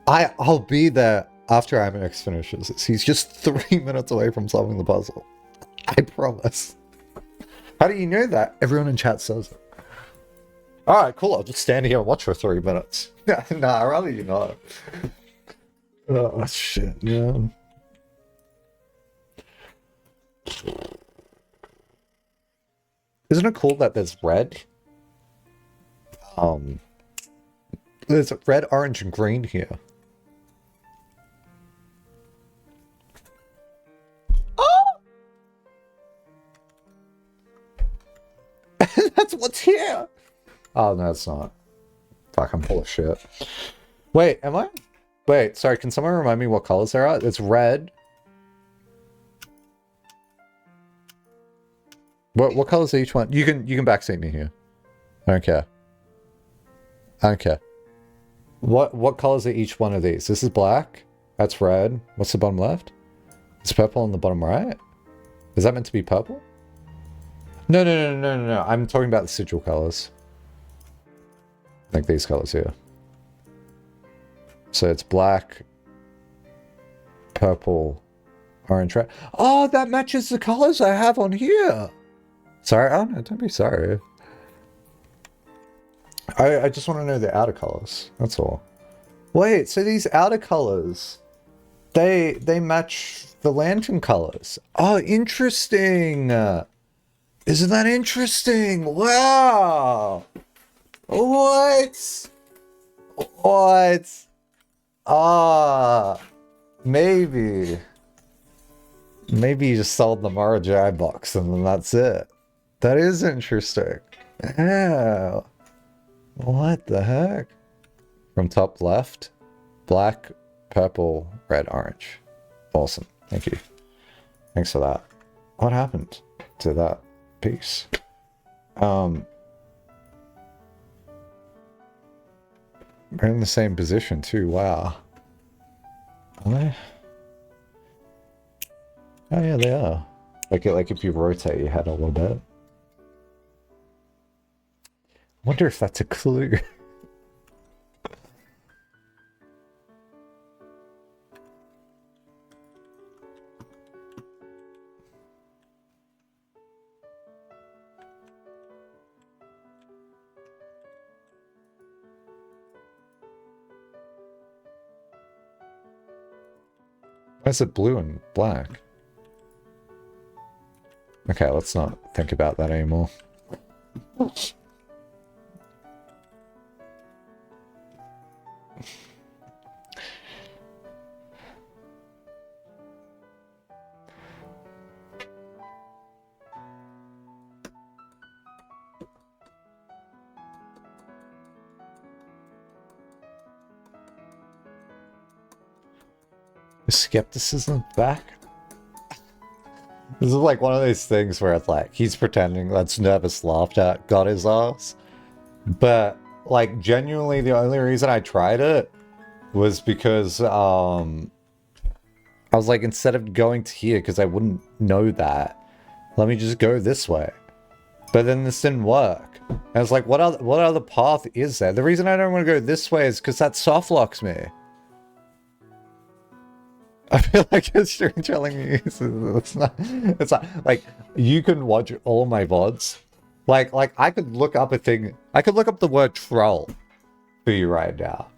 I'll be there after Amanex finishes this. He's just 3 minutes away from solving the puzzle. I promise. How do you know that? Everyone in chat says it. Alright, cool. I'll just stand here and watch for 3 minutes. Nah, I'd rather you not. Oh, shit, man. Isn't it cool that there's red? There's red, orange, and green here. That's what's here. Oh, no, it's not. Fuck, I'm full of shit. Wait, am I? Wait, sorry, can someone remind me what colors there are? It's red. What colors are each one? You can backseat me here. I don't care. I don't care. What colors are each one of these? This is black. That's red. What's the bottom left? It's purple on the bottom right. Is that meant to be purple? No. I'm talking about the sigil colors. I think these colors here. So it's black, purple, orange, red. Oh, that matches the colors I have on here. Sorry, oh no, don't be sorry. I just want to know the outer colors. That's all. Wait, so these outer colors, they match the lantern colors. Oh, interesting. Isn't that interesting? Wow. What? Ah, maybe. Maybe you just sold the Mara Jai box and then that's it. That is interesting. Yeah. What the heck? From top left, black, purple, red, orange. Awesome. Thank you. Thanks for that. What happened to that piece? They're in the same position too, wow. Are they? Oh yeah, they are. Like if you rotate your head a little bit. I wonder if that's a clue. Why is it blue and black? Okay, let's not think about that anymore. Is skepticism back? This is like one of those things where it's like he's pretending that's nervous laughter got his ass. But like genuinely the only reason I tried it was because I was like, instead of going to here, because I wouldn't know that, let me just go this way. But then this didn't work. And I was like, what other path is there? The reason I don't want to go this way is because that soft locks me. I feel like you're telling me it's not like you can watch all my VODs. Like I could look up a thing. I could look up the word troll for you right now.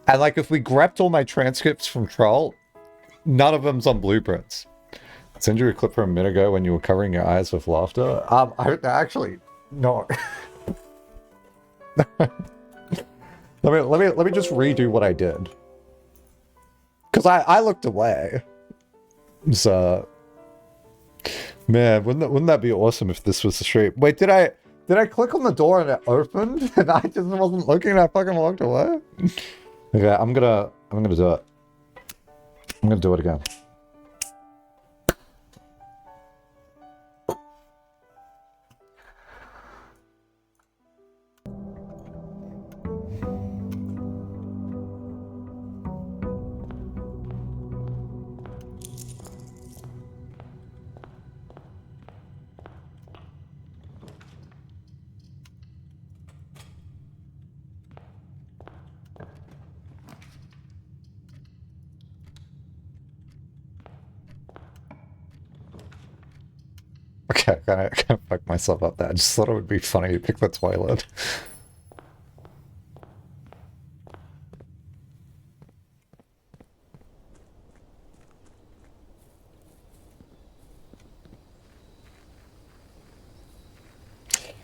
And like if we grabbed all my transcripts from troll, none of them's on blueprints. I'll send you a clip from a minute ago when you were covering your eyes with laughter. I actually no. let me just redo what I did. Because I looked away. So, man, wouldn't that be awesome if this was the stream? Wait, did I click on the door and it opened and I just wasn't looking and I fucking walked away? Okay, I'm gonna do it. I'm gonna do it again. Okay, I kind of fucked myself up there. I just thought it would be funny to pick the toilet.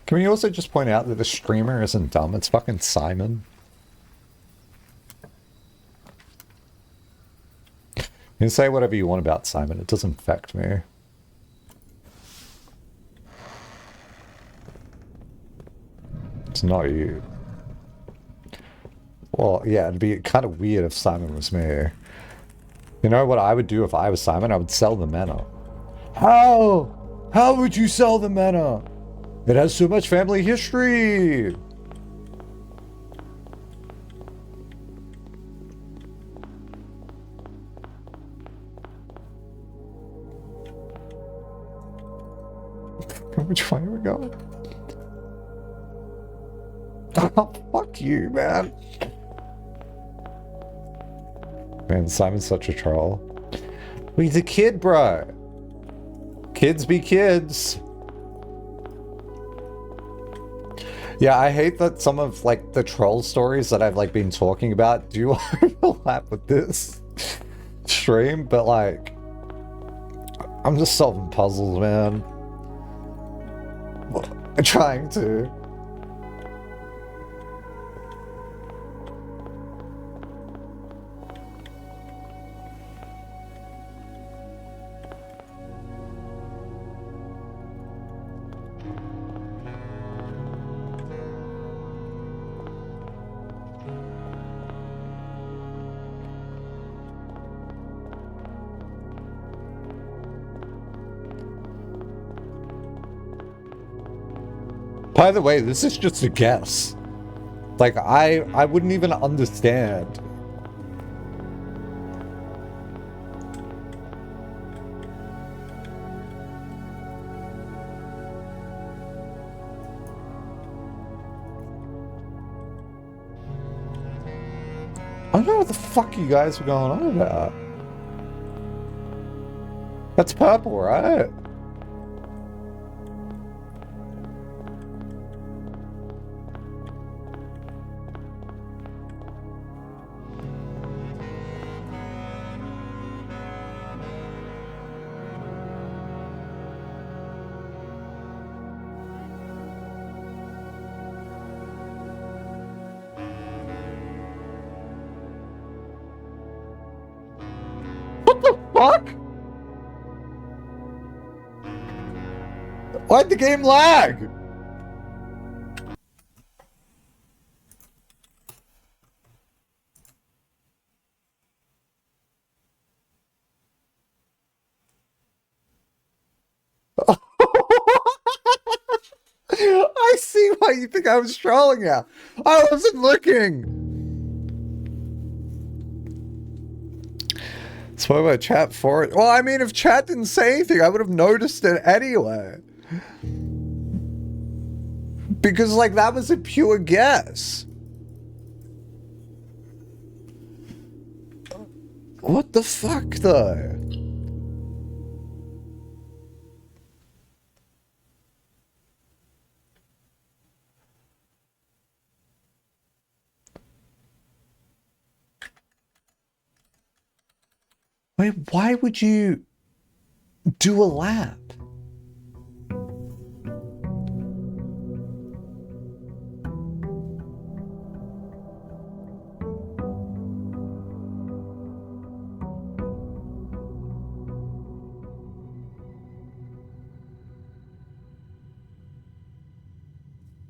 Can we also just point out that the streamer isn't dumb? It's fucking Simon. You can say whatever you want about Simon. It doesn't affect me. It's not you. Well, yeah, it'd be kind of weird if Simon was me. You know what I would do if I was Simon? I would sell the manor. How? How would you sell the manor? It has so much family history! Which way are we going? Oh, fuck you, man. Man, Simon's such a troll. Well, he's a kid, bro. Kids be kids. Yeah, I hate that some of, like, the troll stories that I've, like, been talking about do overlap with this stream, but, like, I'm just solving puzzles, man. I'm trying to. By the way, this is just a guess. Like, I wouldn't even understand. I don't know what the fuck you guys were going on about. That's purple, right? What the fuck? Why'd the game lag? I see why you think I was trolling you. I wasn't looking. Spoke about chat for it. Well, I mean, if chat didn't say anything, I would have noticed it anyway. Because, like, that was a pure guess. What the fuck, though? Wait, why would you do a lap?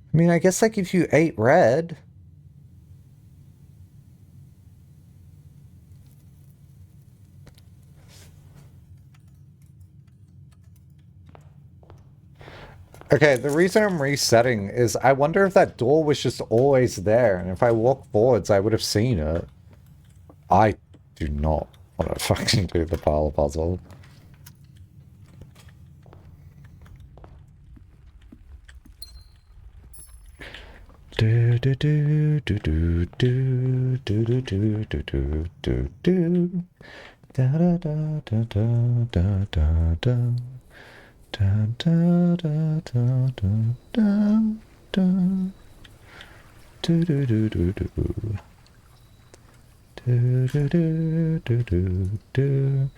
I mean, I guess, like, if you ate red... Okay, the reason I'm resetting is I wonder if that door was just always there, and if I walk forwards, I would have seen it. I do not want to fucking do the pile puzzle. Do do do do do do do do do do do do da da da da da da da da. Da da da da da da da do do do do do do do do do do do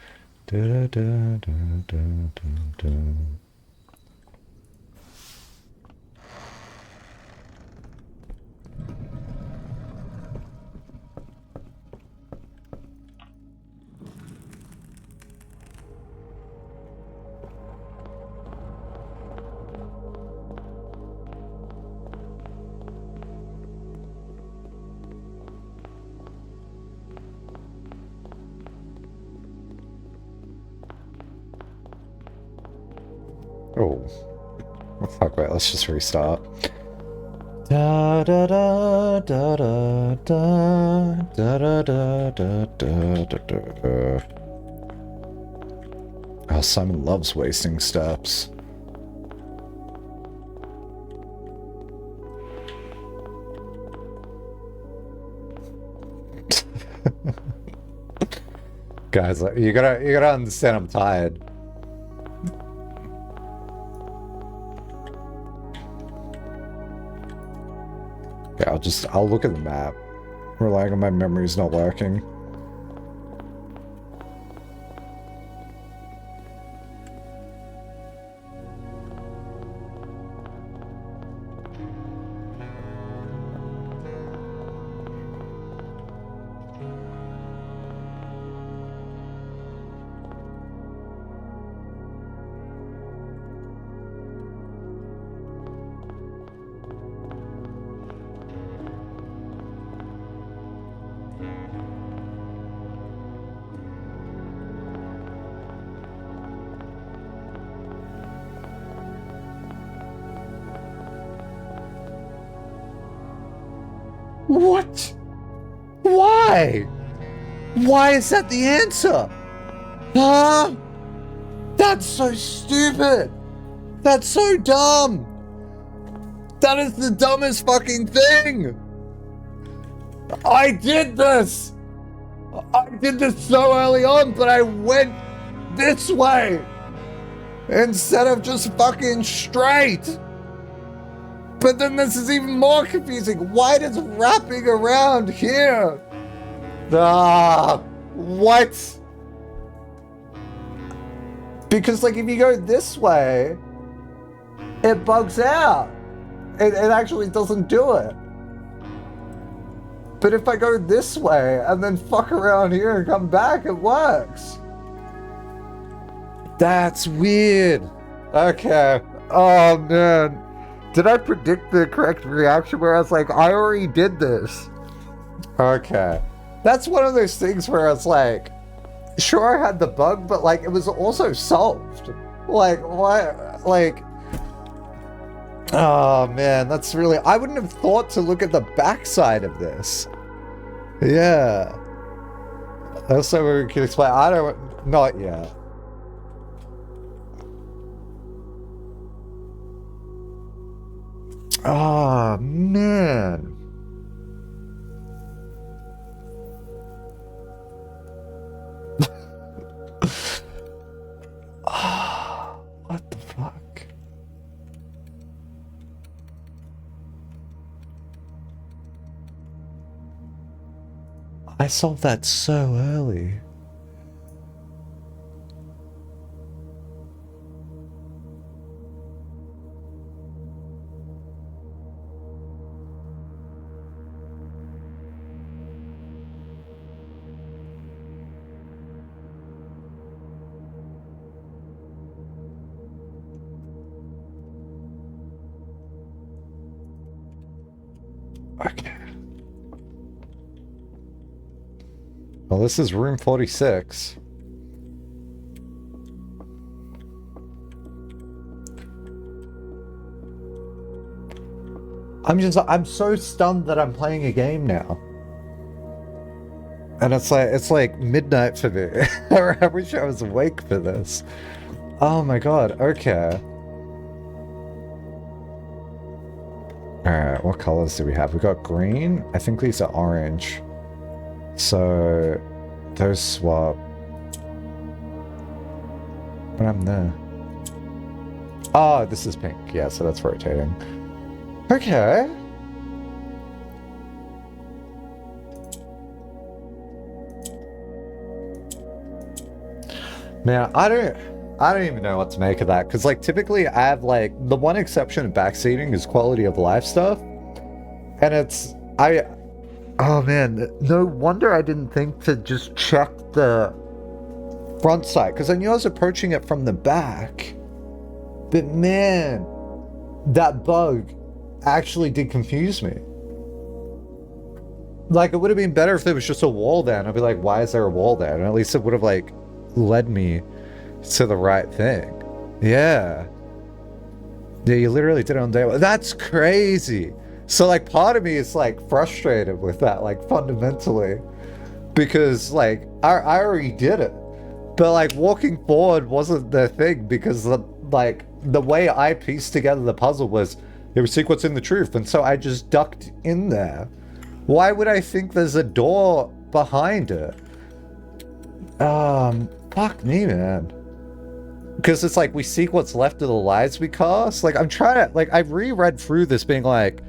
da da da da da da. Oh. Oh, fuck, wait, let's just restart. Da da da da da da da da da da da da. Oh, Simon loves wasting steps. Guys, you gotta understand I'm tired. Yeah, I'll look at the map. Relying on my memory's not working. What? Why? Why is that the answer? Huh? That's so stupid. That's so dumb. That is the dumbest fucking thing. I did this. I did this so early on, but I went this way instead of just fucking straight. But then this is even more confusing. Why does wrapping around here? What? Because, like, if you go this way, it bugs out. It actually doesn't do it. But if I go this way and then fuck around here and come back, it works. That's weird. Okay. Oh, man. Did I predict the correct reaction where I was like, I already did this? Okay. That's one of those things where I was like, sure I had the bug, but like it was also solved. Like, what? Like, oh man, that's really, I wouldn't have thought to look at the backside of this. Yeah. That's so we can explain. I don't, not yet. Oh man. What the fuck? I solved that so early. Okay. Well, this is room 46. I'm so stunned that I'm playing a game now. And it's like midnight for me. I wish I was awake for this. Oh my god, okay. Alright, what colors do we have? We got green. I think these are orange. So those swap. When I'm there. Oh, this is pink. Yeah, so that's rotating. Okay. Man, I don't even know what to make of that, because like typically I have like the one exception of backseating is quality of life stuff, and it's oh man, no wonder I didn't think to just check the front side, because I knew I was approaching it from the back, but man, that bug actually did confuse me. Like, it would have been better if there was just a wall there, and I'd be like, why is there a wall there? And at least it would have like led me to the right thing. Yeah, you literally did it on day one. That's crazy. So like part of me is like frustrated with that, like fundamentally, because like I already did it, but like walking forward wasn't the thing, because the way I pieced together the puzzle was it was sequencing the truth, and so I just ducked in there. Why would I think there's a door behind it? Fuck me, man. Because it's like we seek what's left of the lives we cast. Like I'm trying to, like I've reread through this being like,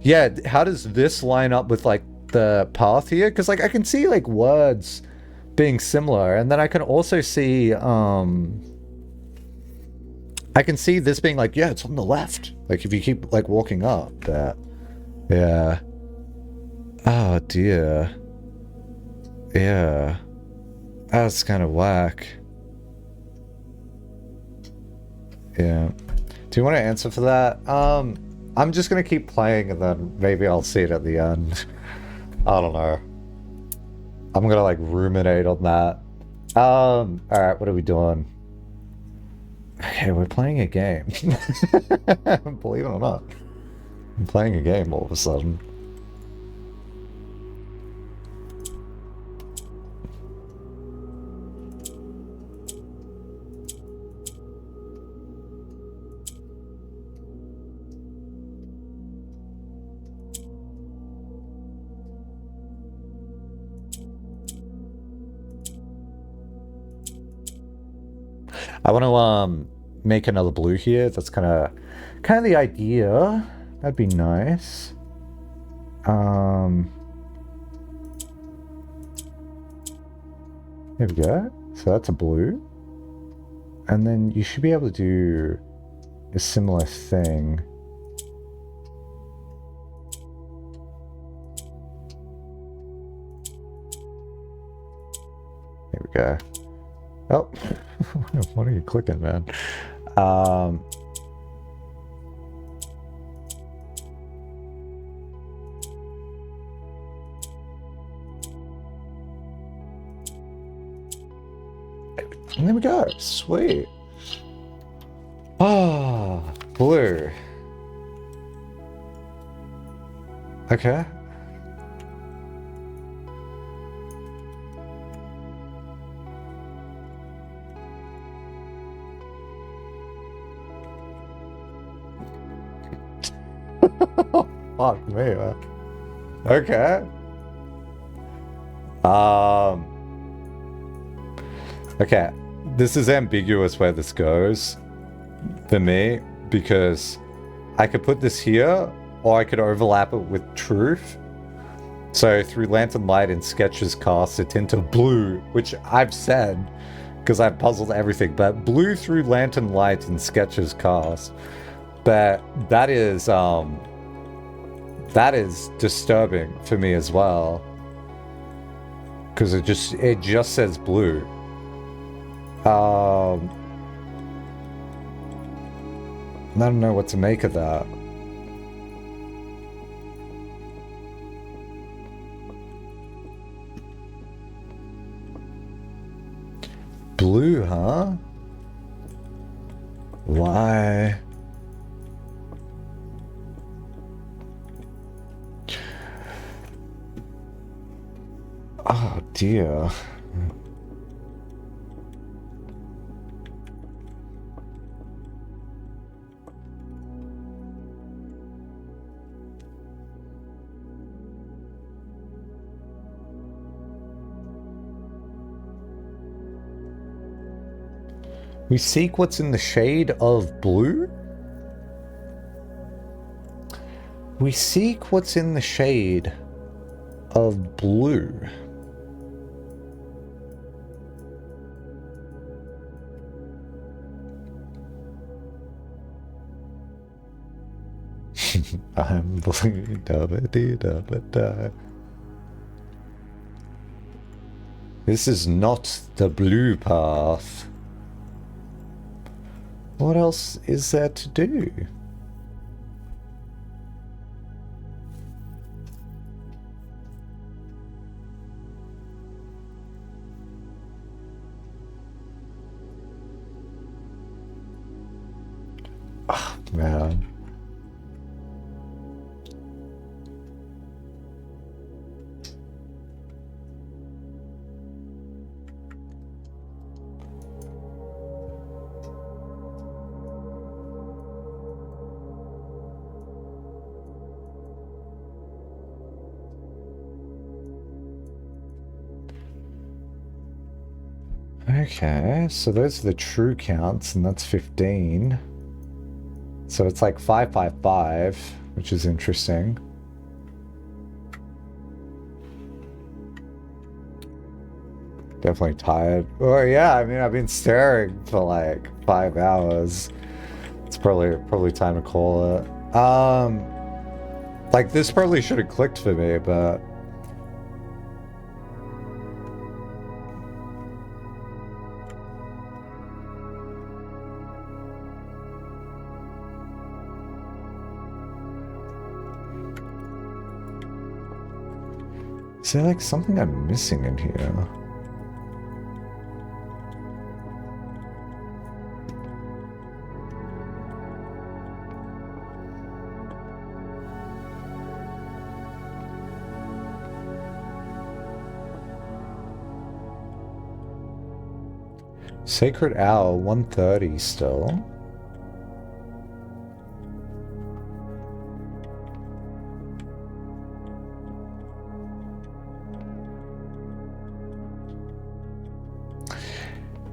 yeah, how does this line up with like the path here? Because like I can see like words being similar, and then I can also see I can see this being like, yeah, it's on the left. Like if you keep like walking up that. Yeah. Oh dear. Yeah. That's kind of whack. Yeah. Do you want to answer for that? I'm just gonna keep playing and then maybe I'll see it at the end. I don't know. I'm gonna like ruminate on that. Alright, what are we doing? Okay, we're playing a game. Believe it or not. I'm playing a game all of a sudden. I want to make another blue here. That's kind of the idea. That'd be nice. There we go. So that's a blue. And then you should be able to do a similar thing. There we go. Oh, what are you clicking, man? And there we go. Sweet. Ah, blue. Okay. Fuck me, man. Okay. Okay. This is ambiguous where this goes for me, because I could put this here, or I could overlap it with truth. So through Lantern Light and Sketches cast a tint of blue, which I've said, because I've puzzled everything, but blue through Lantern Light and Sketches cast. But that is disturbing for me as well, because it just says blue. I don't know what to make of that. Blue, huh? Why? Oh dear. We seek what's in the shade of blue? We seek what's in the shade of blue. I'm blue. This is not the blue path. What else is there to do? Oh, man. Okay, so those are the true counts, and that's 15. So it's like 555, which is interesting. Definitely tired. Oh yeah, I mean, I've been staring for like 5 hours. It's probably time to call it. Like this probably should have clicked for me, but is there like something I'm missing in here? Sacred Hour, 1:30 still.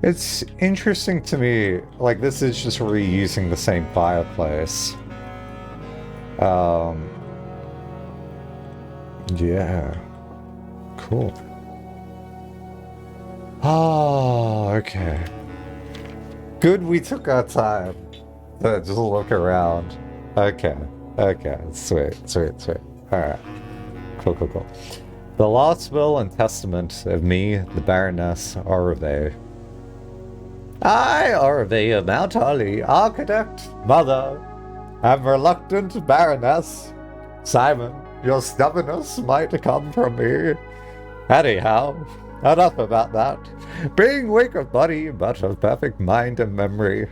It's interesting to me, like this is just reusing the same fireplace. Yeah. Cool. Oh, okay. Good we took our time to just look around. Okay. Okay. Sweet. Alright. Cool. The last will and testament of me, the Baroness Orve. I, Orve of Mount Holly, architect, mother, am reluctant Baroness. Simon, your stubbornness might come from me. Anyhow, enough about that. Being weak of body, but of perfect mind and memory.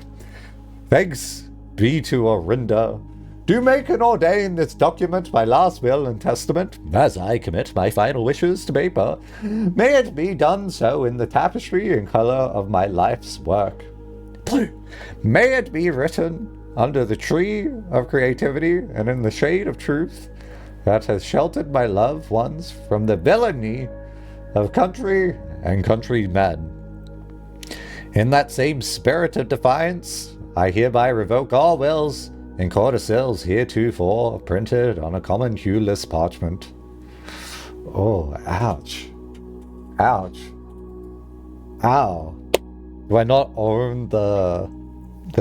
Thanks be to Orinda. Do make and ordain this document my last will and testament, as I commit my final wishes to paper. May it be done so in the tapestry and color of my life's work. May it be written under the tree of creativity and in the shade of truth that has sheltered my loved ones from the villainy of country and countrymen. In that same spirit of defiance, I hereby revoke all wills and codicils heretofore printed on a common hueless parchment. Oh, ouch. Ouch. Ow. Do I not own the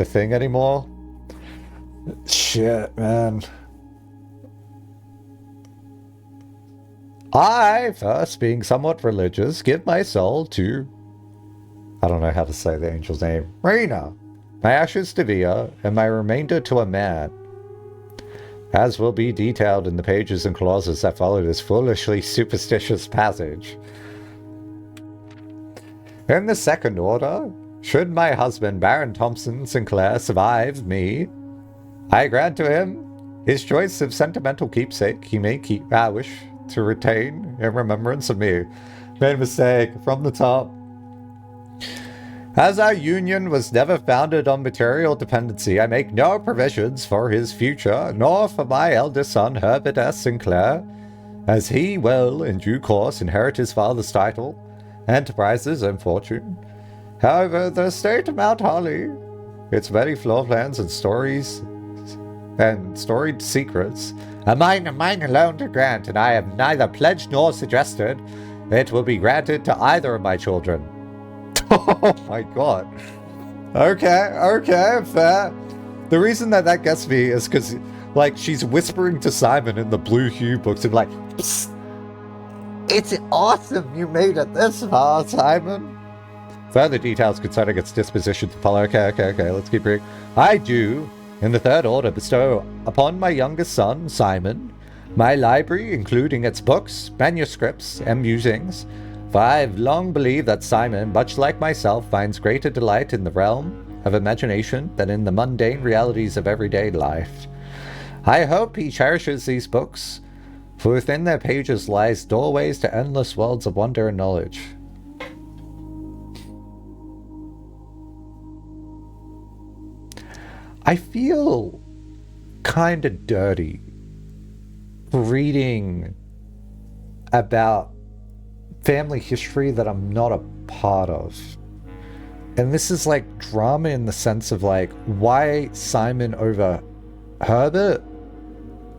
thing anymore? Shit, man. I, first being somewhat religious, give my soul to... I don't know how to say the angel's name. Rena. My ashes to Via, and my remainder to a man. As will be detailed in the pages and clauses that follow this foolishly superstitious passage. In the second order, should my husband Baron Thompson Sinclair survive me, I grant to him his choice of sentimental keepsake he may wish to retain in remembrance of me. Made a mistake from the top. As our union was never founded on material dependency, I make no provisions for his future, nor for my eldest son, Herbert S. Sinclair, as he will, in due course, inherit his father's title, enterprises, and fortune. However, the estate of Mount Holly, its many floor plans and stories, and storied secrets, are mine and mine alone to grant, and I have neither pledged nor suggested it will be granted to either of my children. Oh my god. Okay, fair. The reason that gets me is because, like, she's whispering to Simon in the Blue Hue books and like, psst, it's awesome you made it this far, Simon. Further details concerning its disposition to follow. Okay, let's keep reading. I do, in the third order, bestow upon my youngest son, Simon, my library, including its books, manuscripts, and musings. For I've long believed that Simon, much like myself, finds greater delight in the realm of imagination than in the mundane realities of everyday life. I hope he cherishes these books, for within their pages lies doorways to endless worlds of wonder and knowledge. I feel kind of dirty reading about family history that I'm not a part of. And this is like drama in the sense of like, why Simon over Herbert?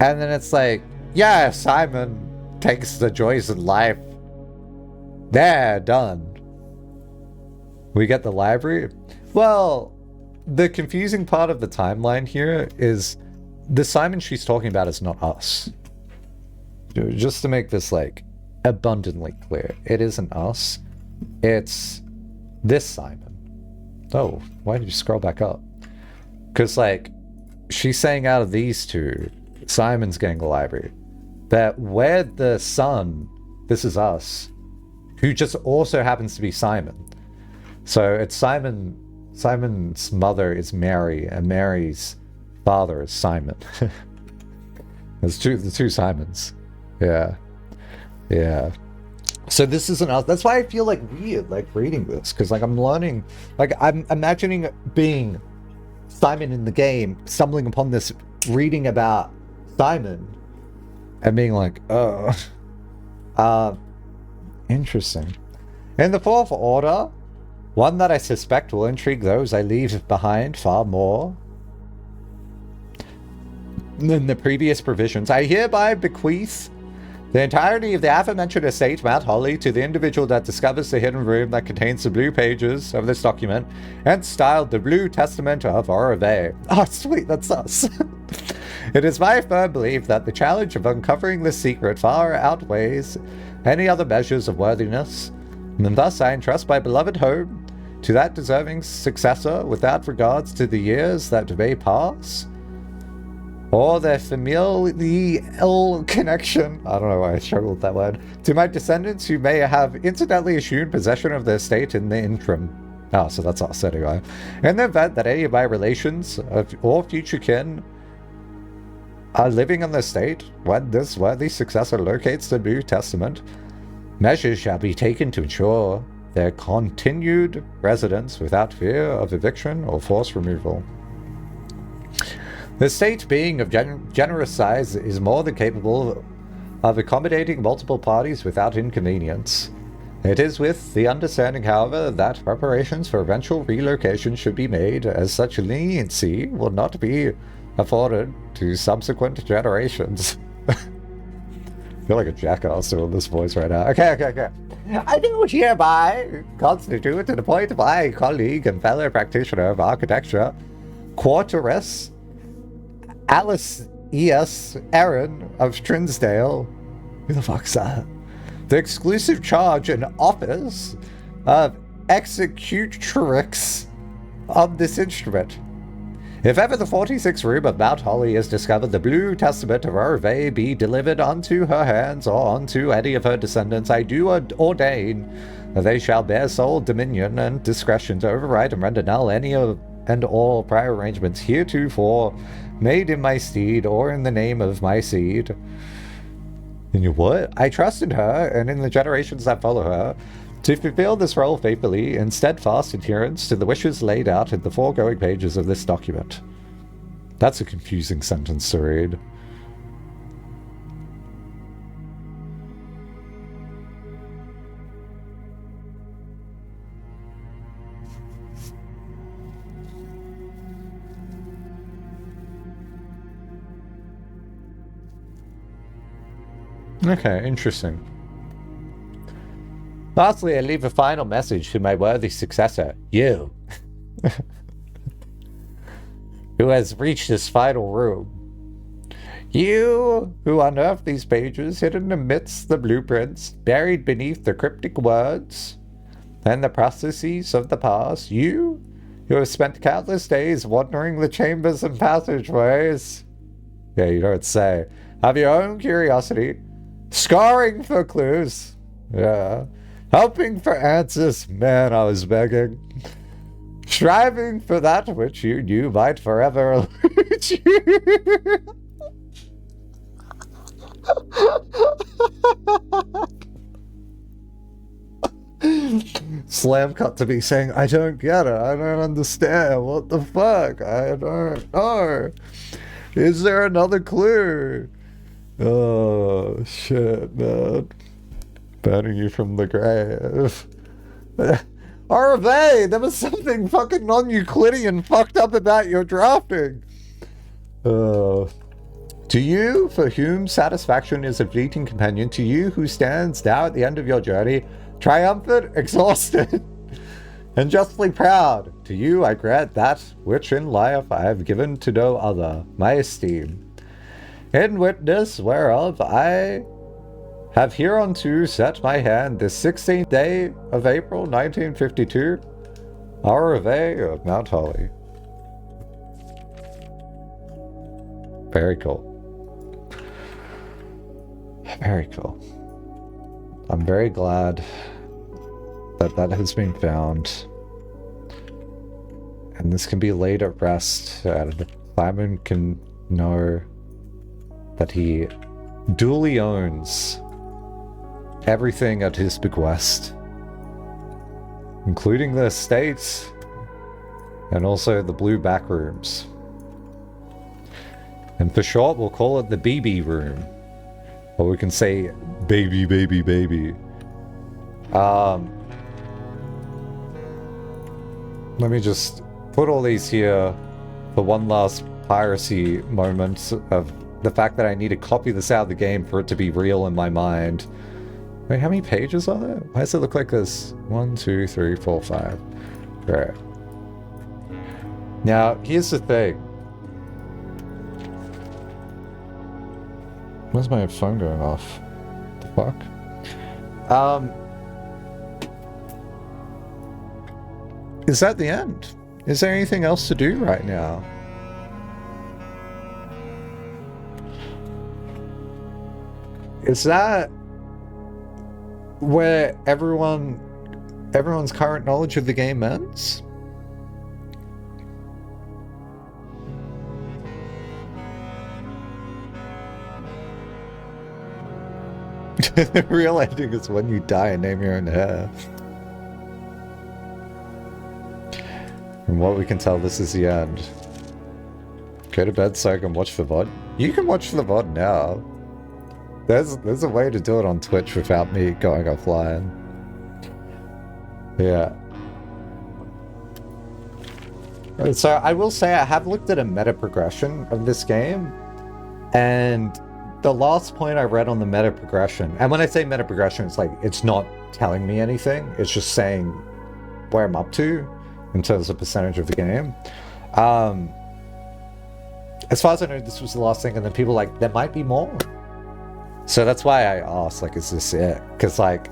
And then it's like, yeah, Simon takes the joys in life. They're done. We get the library. Well, the confusing part of the timeline here is the Simon she's talking about is not us. Just to make this like abundantly clear, it isn't us, it's this Simon. Oh, why did you scroll back up? Because like she's saying out of these two, Simon's getting the library, that we're the son, this is us, who just also happens to be Simon. So it's Simon's mother is Mary, and Mary's father is Simon. There's the two Simons. Yeah. So this isn't us. That's why I feel like weird, like reading this, because like I'm learning, like I'm imagining being Simon in the game, stumbling upon this, reading about Simon, and being like, oh, interesting. In the fourth order, One that I suspect will intrigue those I leave behind far more than the previous provisions. I hereby bequeath the entirety of the aforementioned estate, Mount Holly, to the individual that discovers the hidden room that contains the blue pages of this document, and styled the Blue Testament of Orave. Oh, sweet, that's us. It is my firm belief that the challenge of uncovering this secret far outweighs any other measures of worthiness, and thus I entrust my beloved home to that deserving successor without regards to the years that may pass, or their familial connection. I don't know why I struggled with that word. To my descendants who may have incidentally assumed possession of the estate in the interim. Oh, so that's us anyway. In the event that any of my relations or future kin are living on the estate when this worthy successor locates the New Testament, measures shall be taken to ensure their continued residence without fear of eviction or forced removal. The estate, being of generous size, is more than capable of accommodating multiple parties without inconvenience. It is with the understanding, however, that preparations for eventual relocation should be made, as such leniency will not be afforded to subsequent generations. I feel like a jackass doing this voice right now. Okay. I do hereby constitute and appoint my colleague and fellow practitioner of architecture, Quarteris Alice E.S. Aaron of Trinsdale. Who the fuck's that? The exclusive charge and office of executrix of this instrument. If ever the 46th room of Mount Holly is discovered, the Blue Testament of Hervé be delivered unto her hands or unto any of her descendants, I do ordain that they shall bear sole dominion and discretion to override and render null any of and all prior arrangements heretofore made in my stead or in the name of my seed. In your what? I trust in her and in the generations that follow her to fulfill this role faithfully in steadfast adherence to the wishes laid out in the foregoing pages of this document. That's a confusing sentence to read. Okay, interesting. Lastly, I leave a final message to my worthy successor, you, who has reached this final room. You who unearthed these pages hidden amidst the blueprints, buried beneath the cryptic words and the processes of the past. You who have spent countless days wandering the chambers and passageways. Yeah, you don't say. Of your own curiosity, scoring for clues. Yeah. Hoping for answers. Man, I was begging. Striving for that which you knew might forever elude you. Slam cut to me saying, I don't get it. I don't understand. What the fuck? I don't know. Is there another clue? Oh, shit, man. Banning you from the grave. Hervé, there was something fucking non-Euclidean fucked up about your drafting. To you, for whom satisfaction is a fleeting companion, to you who stands now at the end of your journey, triumphant, exhausted, and justly proud, to you I grant that which in life I have given to no other, my esteem. In witness whereof I have hereunto set my hand this 16th day of April, 1952, Hervé of Mount Holly. Very cool. Very cool. I'm very glad that that has been found. And this can be laid at rest, and Simon can know that he duly owns everything at his bequest, including the estates and also the blue back rooms. And for short, we'll call it the BB room. Or we can say baby, baby, baby. Let me just put all these here for one last piracy moment of the fact that I need to copy this out of the game for it to be real in my mind. Wait, how many pages are there? Why does it look like this? 1, 2, 3, 4, 5. Right. Now, here's the thing. Where's my phone going off? The fuck? Is that the end? Is there anything else to do right now? Is that where everyone's current knowledge of the game ends? The real ending is when you die and name your own hair. From what we can tell, this is the end. Go to bed so I can watch the VOD. You can watch the VOD now. There's a way to do it on Twitch without me going offline. Yeah. So I will say I have looked at a meta progression of this game, and the last point I read on the meta progression, and when I say meta progression, it's like it's not telling me anything. It's just saying where I'm up to in terms of percentage of the game. As far as I know, this was the last thing, and then people were like, there might be more. So that's why I asked, like, is this it? Because, like,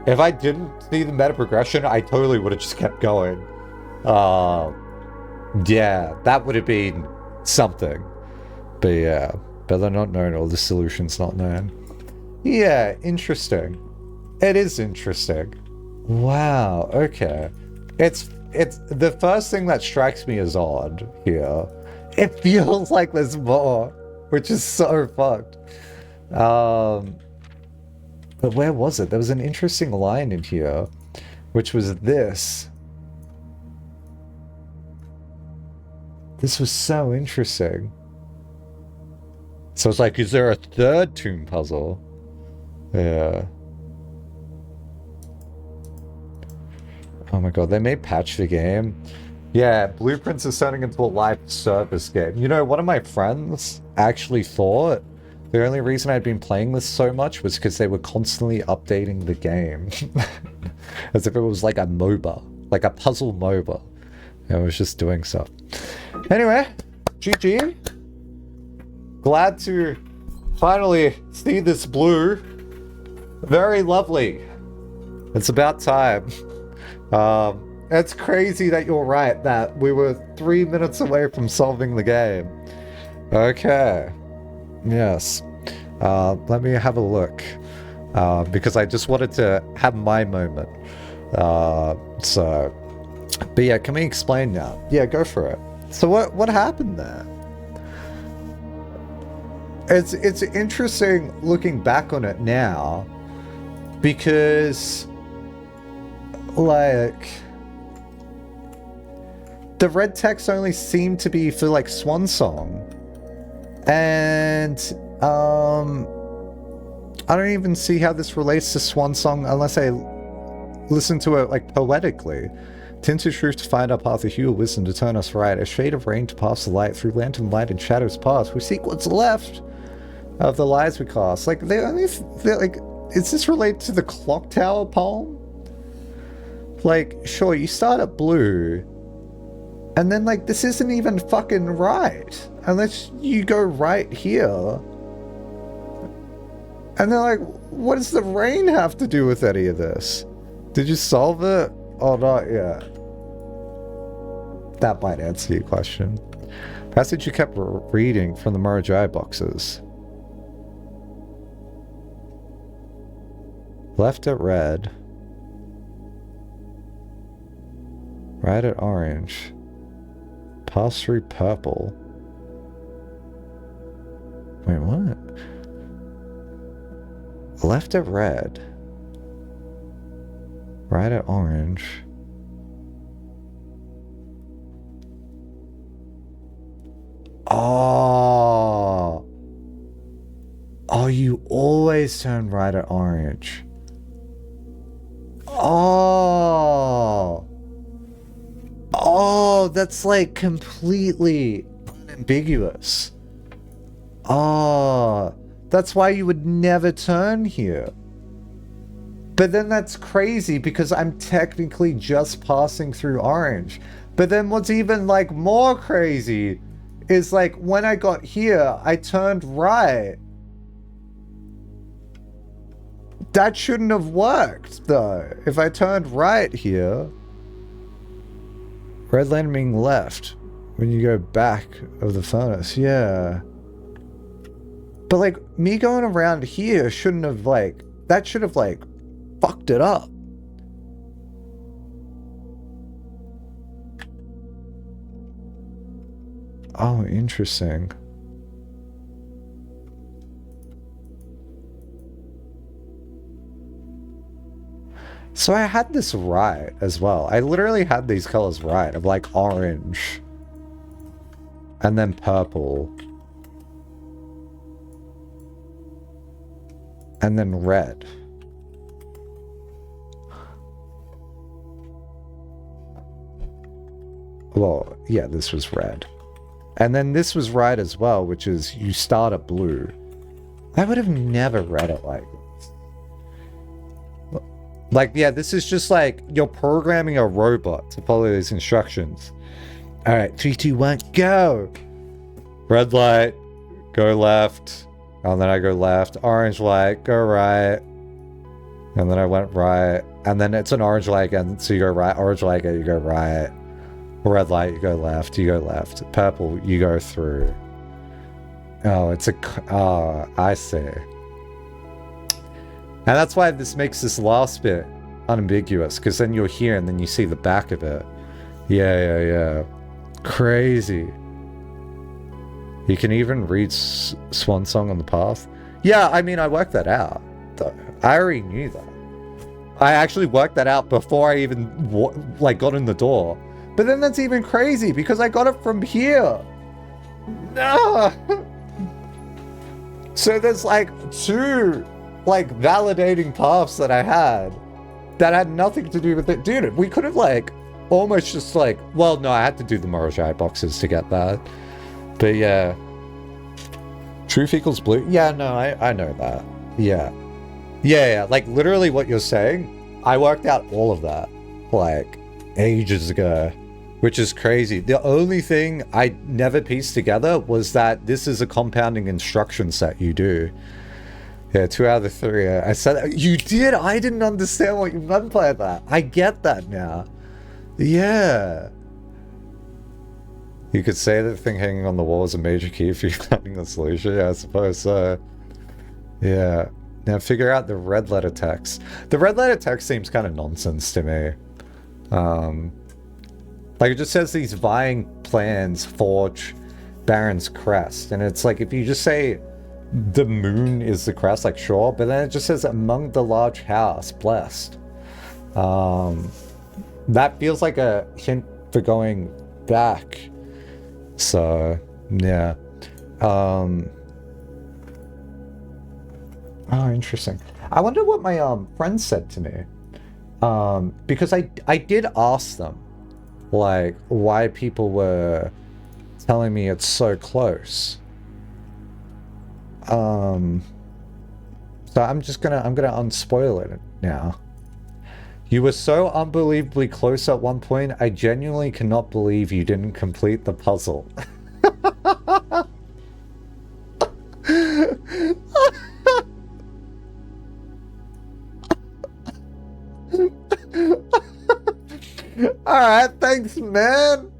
if I didn't see the meta progression, I totally would have just kept going. Yeah, that would have been something. But yeah, better not known, or the solution's not known. Yeah, interesting. It is interesting. Wow, okay. It's the first thing that strikes me as odd here. It feels like there's more, which is so fucked. But where was it? There was an interesting line in here, which was this. This was so interesting. So it's like, is there a third tomb puzzle? Yeah. Oh my god, they may patch the game. Yeah, Blueprints is turning into a live service game. You know, one of my friends actually thought the only reason I'd been playing this so much was because they were constantly updating the game. As if it was like a MOBA. Like a puzzle MOBA. And it was just doing stuff. Anyway, GG. Glad to finally see this blue. Very lovely. It's about time. It's crazy that you're right, that we were 3 minutes away from solving the game. Okay. Yes. Let me have a look. Because I just wanted to have my moment. But yeah, can we explain now? Yeah, go for it. So what happened there? It's interesting looking back on it now, because like the red text only seemed to be for like Swan Song, and I don't even see how this relates to Swan Song unless I listen to it like poetically. Tinted truth to find our path, a hue of wisdom to turn us right, a shade of rain to pass the light, through lantern light and shadows past, we seek what's left of the lies we cast. Like, they're like, is this related to the Clock Tower poem? Like, sure, you start at blue, and then, like, this isn't even fucking right, unless you go right here. And they're like, what does the rain have to do with any of this? Did you solve it? Oh, not yet. That might answer your question. Passage you kept reading from the Murajai boxes. Left at red. Right at orange. Pass through purple. Wait, what? Left at red. Right at orange. Oh. Oh, you always turn right at orange. Oh. that's like completely unambiguous. Oh, that's why you would never turn here. But then that's crazy because I'm technically just passing through orange. But then what's even like more crazy is like when I got here, I turned right. That shouldn't have worked though. If I turned right here, red lane being left when you go back of the furnace, yeah. But like me going around here shouldn't have like, that should have like fucked it up. Oh, interesting. So I had this right as well. I literally had these colors right of like orange and then purple and then red. Well, yeah, this was red. And then this was right as well, which is you start at blue. I would have never read it like this. Like, yeah, this is just like you're programming a robot to follow these instructions. All right, 3, 2, 1, go. Red light, go left. And then I go left. Orange light, go right. And then I went right. And then it's an orange light again, so you go right. Orange light again, you go right. Red light, you go left, you go left. Purple, you go through. Oh, it's a... Oh, I see. And that's why this makes this last bit unambiguous, because then you're here and then you see the back of it. Yeah. Crazy. You can even read Swan Song on the path. Yeah, I mean, I worked that out, though. I already knew that. I actually worked that out before I even, like, got in the door. But then that's even crazy because I got it from here. No. So there's like 2 like validating paths that I had that had nothing to do with it. Dude, we could have like almost just like, well, no, I had to do the Morojai boxes to get that. But yeah. Truth equals blue. Yeah, no, I know that. Yeah. Yeah. Like literally what you're saying, I worked out all of that like ages ago. Which is crazy. The only thing I never pieced together was that this is a compounding instruction set you do. Yeah, 2 out of the 3. I said that. You did? I didn't understand what you meant by that. I get that now. Yeah. You could say that the thing hanging on the wall is a major key for you finding the solution. Yeah, I suppose so. Yeah. Now figure out the red letter text. The red letter text seems kind of nonsense to me. Like, it just says these vying plans forge Baron's crest. And it's like, if you just say the moon is the crest, like, sure. But then it just says among the large house, blessed. That feels like a hint for going back. So, yeah. Oh, interesting. I wonder what my friends said to me. Because I did ask them. Like, why people were telling me it's so close. So I'm gonna unspoil it now. You were so unbelievably close at one point, I genuinely cannot believe you didn't complete the puzzle. Alright, thanks, man.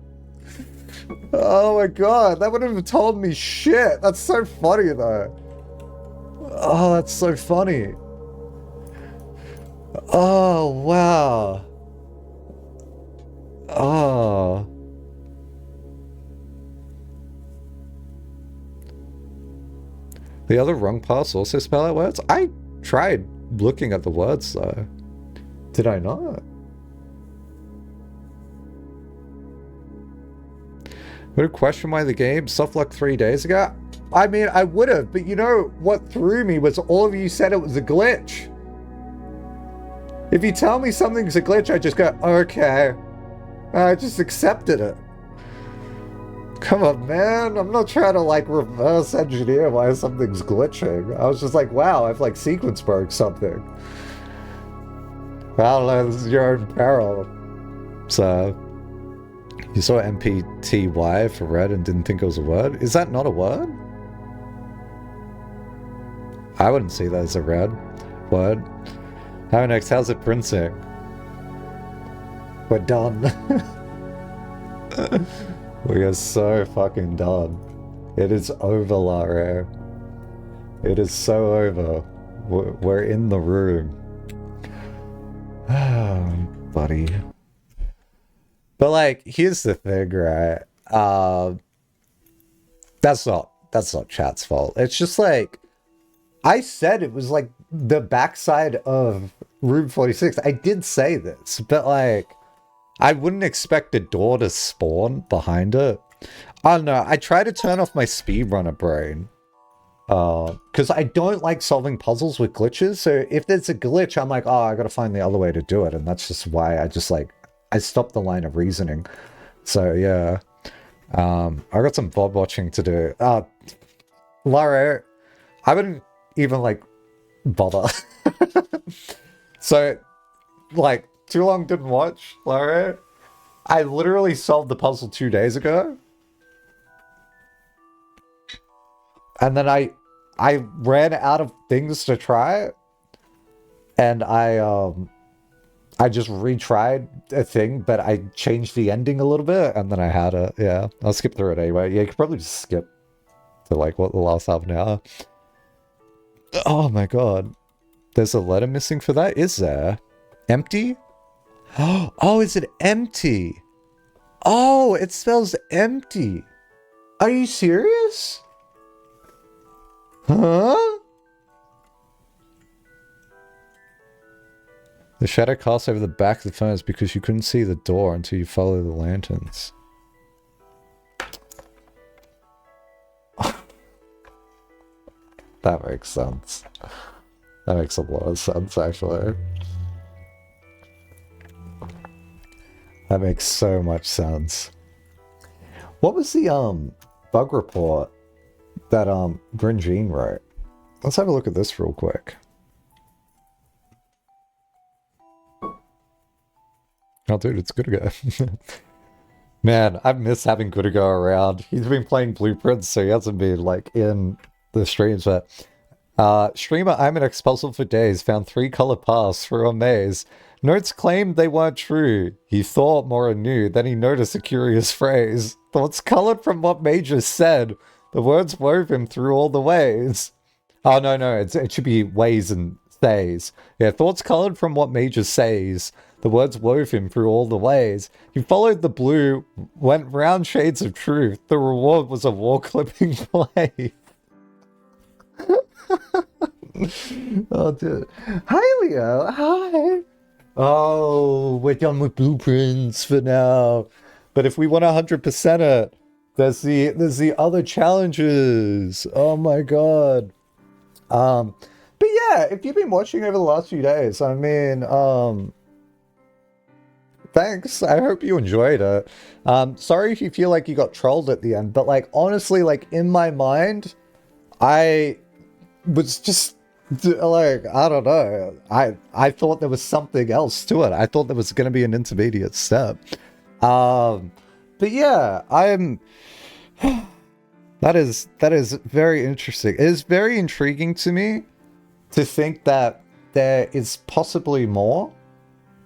Oh my god, that wouldn't have told me shit. That's so funny, though. Oh, that's so funny. Oh, wow. Oh. The other wrong parts also spell out words? I tried looking at the words, though. Did I not? Would have questioned why the game softlocked 3 days ago? I mean, I would have, but you know what threw me was all of you said it was a glitch. If you tell me something's a glitch, I just go, okay. I just accepted it. Come on, man. I'm not trying to, like, reverse engineer why something's glitching. I was just like, wow, I've, like, sequence broke something. Well, that's your own peril. So, you saw MPTY for red and didn't think it was a word? Is that not a word? I wouldn't see that as a red word. How next? How's it printing? We're done. We are so fucking done. It is over, Lara. It is so over. We're in the room. Buddy. But like, here's the thing, right? That's not chat's fault. It's just like, I said it was like the backside of room 46. I did say this, but like, I wouldn't expect a door to spawn behind it. I don't know. I try to turn off my speedrunner brain. Because I don't like solving puzzles with glitches. So if there's a glitch, I'm like, oh, I gotta find the other way to do it. And that's just why I just like, I stopped the line of reasoning. So yeah. I got some VOD watching to do. Lara, I wouldn't even like bother. So, like, too long didn't watch, Lara. I literally solved the puzzle 2 days ago. And then I ran out of things to try. And I just retried a thing, but I changed the ending a little bit, and then I had it. Yeah, I'll skip through it anyway. Yeah, you could probably just skip to like what the last half an hour. Oh my god. There's a letter missing for that? Is there? Empty? Oh, is it empty? Oh, it spells empty. Are you serious? Huh? The shadow cast over the back of the phone is because you couldn't see the door until you follow the lanterns. That makes sense. That makes a lot of sense, actually. That makes so much sense. What was the bug report that Green Jean wrote? Let's have a look at this real quick. Oh, dude, it's good to go. Man, I miss having good to go around. He's been playing Blueprints, so he hasn't been like in the streams, but streamer I'm an expulsive for days found 3 color paths through a maze. Notes claimed they weren't true. He thought more anew, then he noticed a curious phrase. Thoughts colored from what Major said. The words wove him through all the ways. Oh, no, it should be ways and says. Yeah, thoughts colored from what Major says. The words wove him through all the ways. He followed the blue, went round shades of truth. The reward was a wall-clipping play. Oh, dude. Hi, Leo. Hi. Oh, we're done with Blueprints for now. But if we want 100% it, there's the other challenges. Oh my god. But yeah, if you've been watching over the last few days, I mean, thanks. I hope you enjoyed it. Sorry if you feel like you got trolled at the end, but like honestly, like in my mind, I was just like, I don't know. I thought there was something else to it. I thought there was going to be an intermediate step. But yeah, that is very interesting. It is very intriguing to me to think that there is possibly more.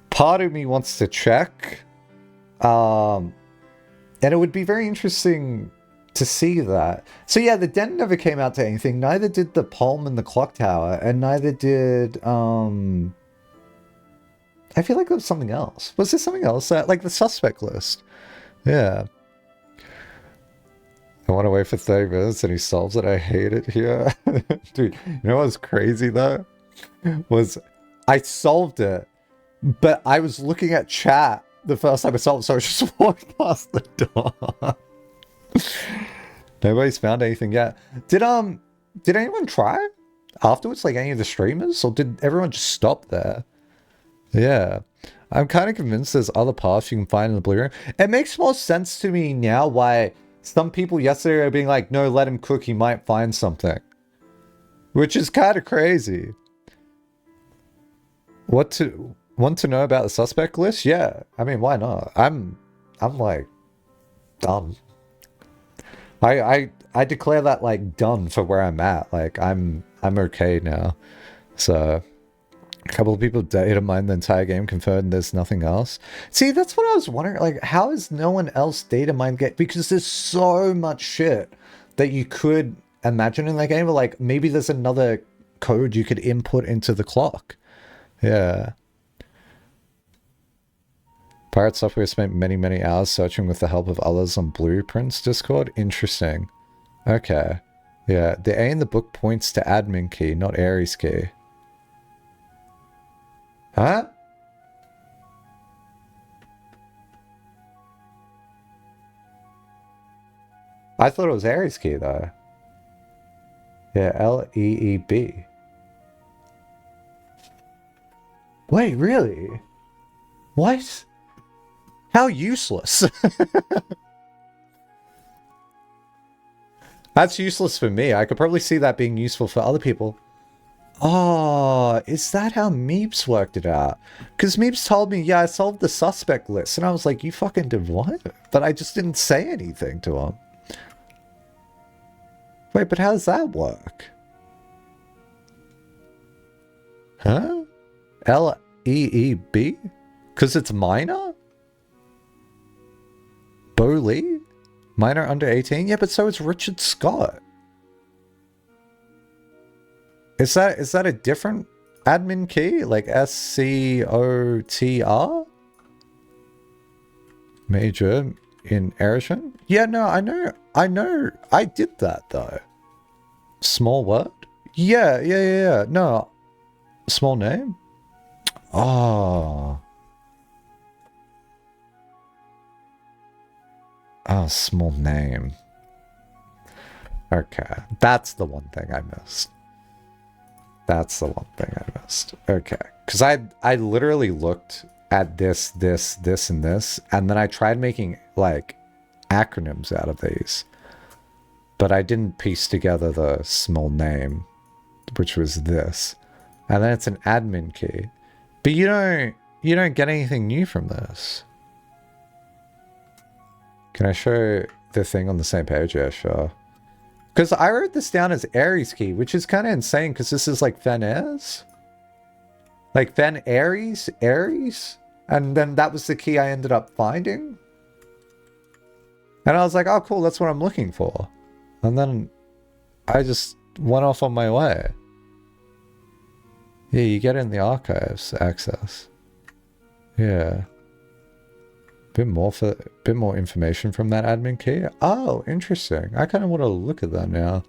Part of me wants to check. And it would be very interesting to see that. So yeah, the den never came out to anything. Neither did the Palm and the Clock Tower, and neither did I feel like there was something else. Was there something else? Like the suspect list. Yeah. I want to wait for 30 minutes and he solves it. I hate it here. Dude, you know what was crazy though? Was I solved it, but I was looking at chat the first time I solved it, so I just walked past the door. Nobody's found anything yet. Did anyone try afterwards, like any of the streamers, or did everyone just stop there? Yeah, I'm kind of convinced there's other paths you can find in the blue room. It makes more sense to me now why some people yesterday are being like, no, let him cook, he might find something. Which is kind of crazy. Want to know about the suspect list? Yeah. I mean, why not? I'm like done. I declare that like done for where I'm at. Like I'm okay now. So a couple of people data mined the entire game, confirmed there's nothing else. See, that's what I was wondering. Like, how is no one else data mined game? Because there's so much shit that you could imagine in that game. But like, maybe there's another code you could input into the clock. Yeah. Pirate Software spent many hours searching with the help of others on Blueprints Discord. Interesting. Okay. Yeah, the A in the book points to admin key, not Ares key. Huh? I thought it was Ares key though. Yeah, L-E-E-B. Wait, really? What? How useless. That's useless for me. I could probably see that being useful for other people. Oh, is that how Meeps worked it out? Because Meeps told me, yeah, I solved the suspect list. And I was like, you fucking did what? But I just didn't say anything to him. Wait, but how does that work? Huh? L-E-E-B? Because it's minor? Bowley? Minor under 18? Yeah, but so is Richard Scott. Is that a different admin key? Like S-C-O-T-R? Major in Erishan? Yeah, no, I know. I did that, though. Small word? Yeah. No. Small name? Oh. Oh, small name. Okay. That's the one thing I missed. That's the one thing I missed. Okay. Because I literally looked at this, and this, and then I tried making, like, acronyms out of these. But I didn't piece together the small name, which was this. And then it's an admin key. But you don't get anything new from this. Can I show the thing on the same page? Yeah, sure. Because I wrote this down as Ares key, which is kind of insane because this is like Fen Ares. Like Fen Ares? Ares? And then that was the key I ended up finding. And I was like, oh, cool, that's what I'm looking for. And then I just went off on my way. Yeah, you get in the archives access. Yeah. Bit more information from that admin key. Oh, interesting. I kind of want to look at that now.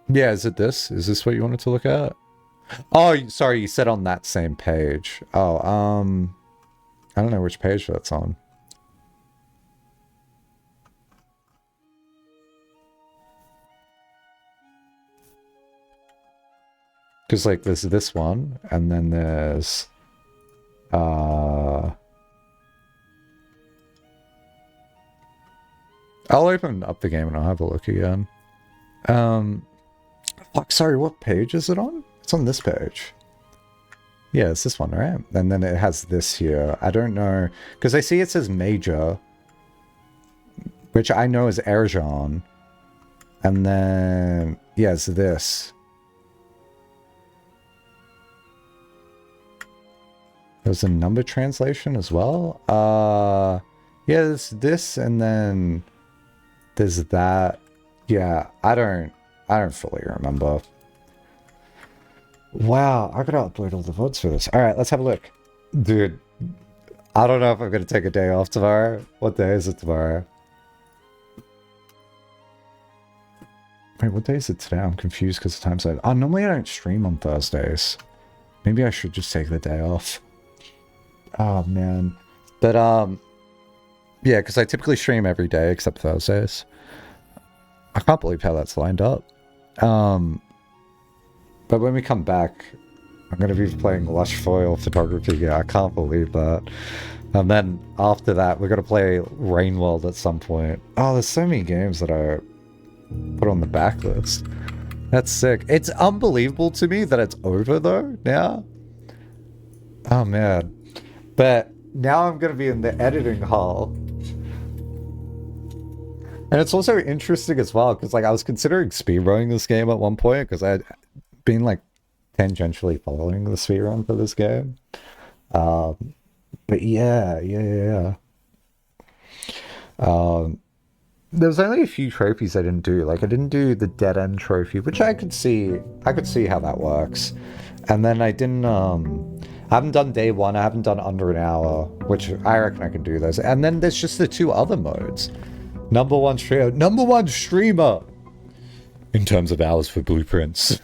Yeah, is it this? Is this what you wanted to look at? Oh, sorry, you said on that same page. Oh, I don't know which page that's on. Because, like, there's this one, and then there's... I'll open up the game and I'll have a look again. Fuck, sorry, what page is it on? It's on this page. Yeah, it's this one, right? And then it has this here. I don't know, because I see it says major, which I know is Erjan. And then, yeah, it's this. There's a number translation as well. Yeah, there's this, and then there's that. Yeah, I don't fully remember. Wow, I gotta upload all the VODs for this. All right, let's have a look. Dude, I don't know if I'm gonna take a day off tomorrow. What day is it tomorrow? Wait, what day is it today? I'm confused because the time zone. Oh, normally I don't stream on Thursdays. Maybe I should just take the day off. Oh, man. But, yeah, because I typically stream every day except Thursdays. I can't believe how that's lined up. But when we come back, I'm going to be playing Lush Foil Photography. Yeah, I can't believe that. And then after that, we're going to play Rain World at some point. Oh, there's so many games that I put on the backlist. That's sick. It's unbelievable to me that it's over, though, now. Oh, man. But now I'm going to be in the editing hall. And it's also interesting as well, because, like, I was considering speedrunning this game at one point, because I'd been, like, tangentially following the speedrun for this game. But yeah. There's only a few trophies I didn't do. Like, I didn't do the dead end trophy, which I could see how that works. And then I didn't, I haven't done day one, I haven't done under an hour, which I reckon I can do those. And then there's just the two other modes. Number one streamer! In terms of hours for blueprints.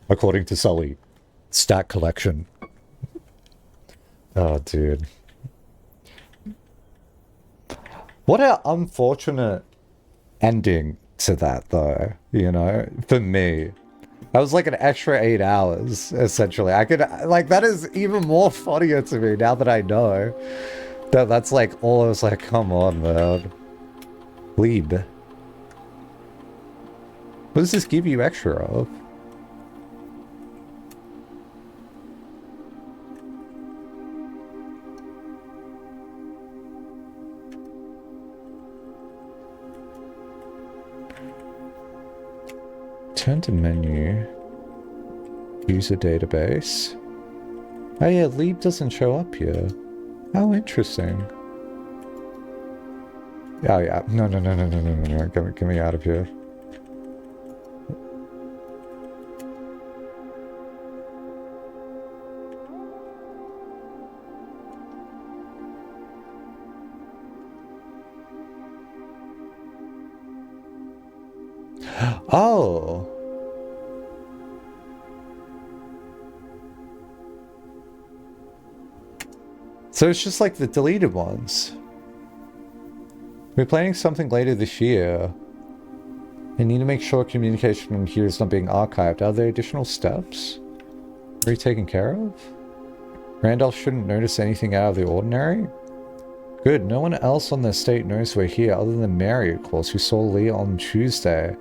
According to Sully. Stat collection. Oh, dude. What an unfortunate ending to that, though, you know, for me. That was like an extra 8 hours, essentially. I could, like, that is even more funnier to me now that I know. That's like, all I was like, come on, man. Lead. What does this give you extra of? Turn to menu. User database. Oh yeah, Leap doesn't show up here. How interesting. Oh yeah. No. Get me out of here. Oh. So it's just like the deleted ones. We're planning something later this year. I need to make sure communication from here is not being archived. Are there additional steps? Are we taken care of? Randolph shouldn't notice anything out of the ordinary? Good, no one else on the estate knows we're here other than Mary, of course, who saw Lee on Tuesday.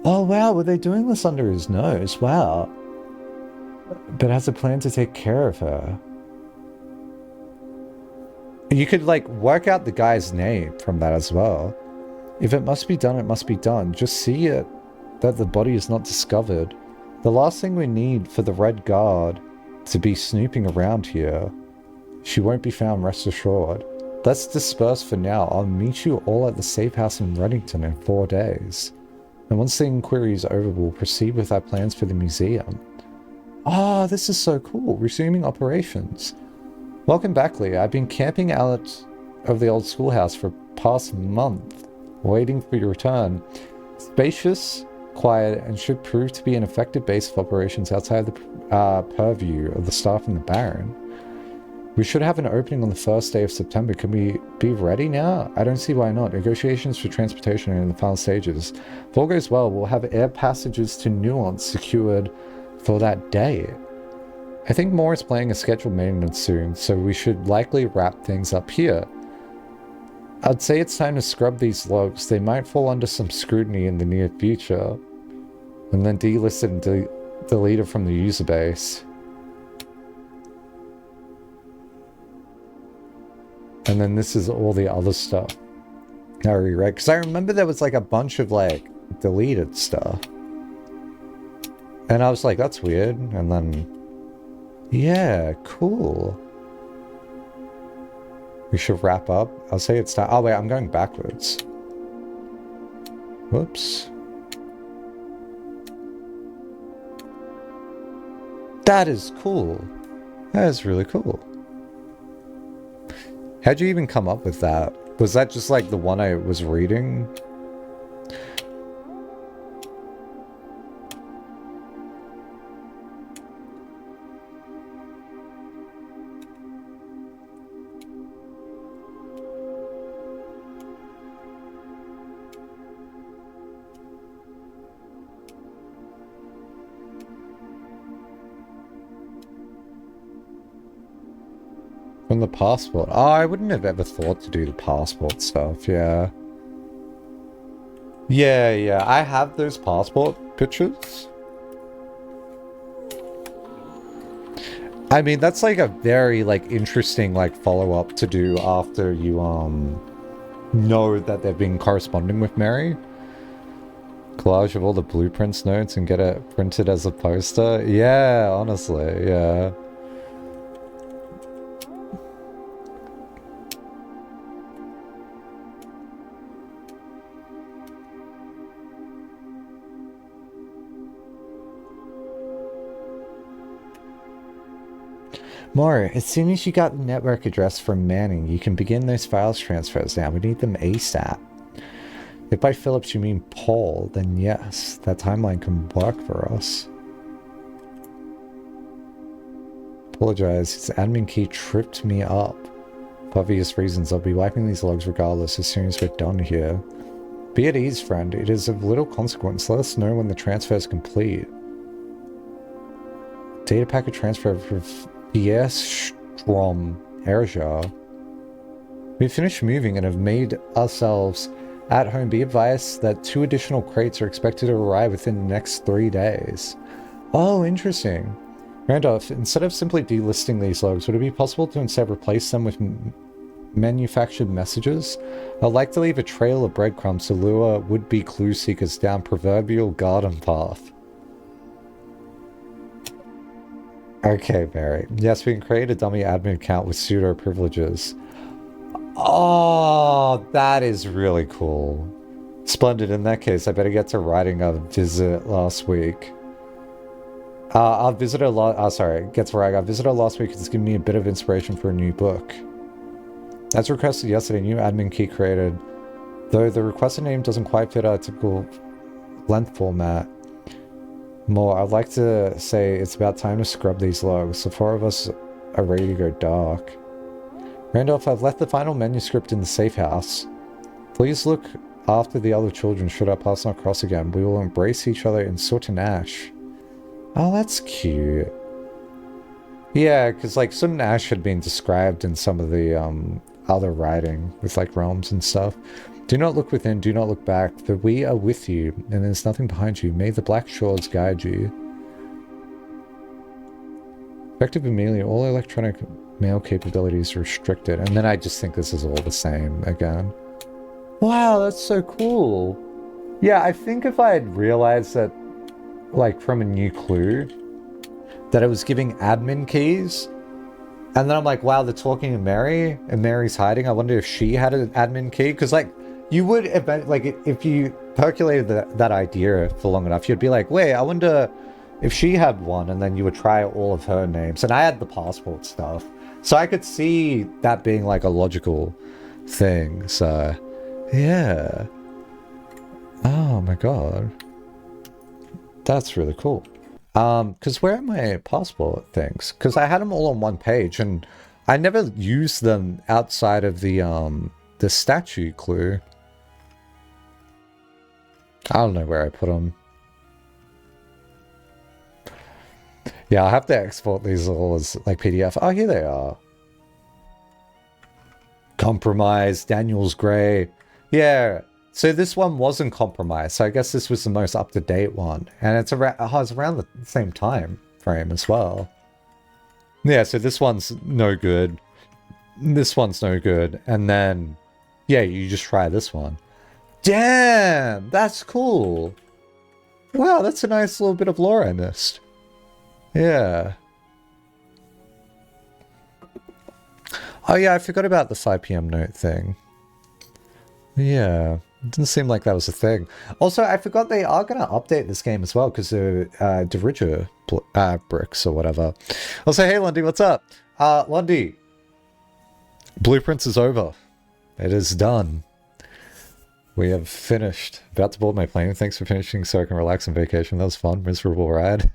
Oh wow, were they doing this under his nose? Wow. But has a plan to take care of her. You could, like, work out the guy's name from that as well. If it must be done, it must be done. Just see it that the body is not discovered. The last thing we need for the Red Guard to be snooping around here. She won't be found, rest assured. Let's disperse for now. I'll meet you all at the safe house in Reddington in 4 days. And once the inquiry is over, we'll proceed with our plans for the museum. Ah, this is so cool. Resuming operations. Welcome back, Lee. I've been camping out of the old schoolhouse for past month, waiting for your return. Spacious, quiet, and should prove to be an effective base of operations outside the purview of the staff and the Baron. We should have an opening on the first day of September. Can we be ready now? I don't see why not. Negotiations for transportation are in the final stages. If all goes well, we'll have air passages to Nuance secured for that day. I think Moore is planning a scheduled maintenance soon, so we should likely wrap things up here. I'd say it's time to scrub these logs. They might fall under some scrutiny in the near future. And then delist and delete it from the user base. And then this is all the other stuff. I reread, because I remember there was like a bunch of like deleted stuff. And I was like, that's weird. And then, yeah, cool. We should wrap up. I'll say it's time. Oh wait, I'm going backwards. Whoops. That is cool. That is really cool. How'd you even come up with that? Was that just like the one I was reading? From the passport. Oh, I wouldn't have ever thought to do the passport stuff, yeah. Yeah, I have those passport pictures. I mean, that's like a very like interesting like follow-up to do after you know that they've been corresponding with Mary. Collage of all the blueprints notes and get it printed as a poster. Yeah, honestly, yeah. More, as soon as you got the network address from Manning, you can begin those files transfers now. We need them ASAP. If by Phillips you mean Paul, then yes, that timeline can work for us. Apologize, his admin key tripped me up. For obvious reasons, I'll be wiping these logs regardless as soon as we're done here. Be at ease, friend. It is of little consequence. Let us know when the transfer is complete. Data packet transfer for Strom Erja. We've finished moving and have made ourselves at home. Be advised that 2 additional crates are expected to arrive within the next 3 days. Oh, interesting. Randolph, instead of simply delisting these logs, would it be possible to instead replace them with manufactured messages? I'd like to leave a trail of breadcrumbs to lure would-be clue seekers down proverbial garden path. Okay, Mary. Yes, we can create a dummy admin account with pseudo privileges. Oh, that is really cool. Splendid. In that case, I better get to writing a visit last week. Our visitor last week has given me a bit of inspiration for a new book. As requested yesterday, new admin key created. Though the requested name doesn't quite fit our typical length format. More, I'd like to say it's about time to scrub these logs. The 4 of us are ready to go dark. Randolph, I've left the final manuscript in the safe house. Please look after the other children should our paths not cross again. We will embrace each other in soot and ash. Oh, that's cute. Yeah, because like soot and ash had been described in some of the other writing with like realms and stuff. Do not look within, do not look back, for we are with you, and there's nothing behind you. May the black shores guide you. Effective immediately, all electronic mail capabilities are restricted. And then I just think this is all the same again. Wow, that's so cool. Yeah, I think if I had realized that, like from a new clue, that it was giving admin keys, and then I'm like, wow, they're talking to Mary, and Mary's hiding. I wonder if she had an admin key, because like, you would, like, if you percolated that idea for long enough, you'd be like, wait, I wonder if she had one, and then you would try all of her names. And I had the passport stuff. So I could see that being, like, a logical thing. So, yeah. Oh, my God. That's really cool. Because where are my passport things? Because I had them all on one page, and I never used them outside of the statue clue. I don't know where I put them. Yeah, I'll have to export these all as like PDF. Oh, here they are. Compromise, Daniel's Grey. Yeah, so this one wasn't compromised. So I guess this was the most up-to-date one. And it's around the same time frame as well. Yeah, so this one's no good. This one's no good. And then, yeah, you just try this one. Damn, that's cool. Wow, that's a nice little bit of lore I missed. Yeah. Oh yeah, I forgot about the 5 PM note thing. Yeah, it didn't seem like that was a thing. Also, I forgot they are going to update this game as well because they're Derridger bricks or whatever. Also, hey Lundy, what's up? Lundy, Blueprints is over. It is done. We have finished. About to board my plane. Thanks for finishing so I can relax on vacation. That was fun. Miserable ride.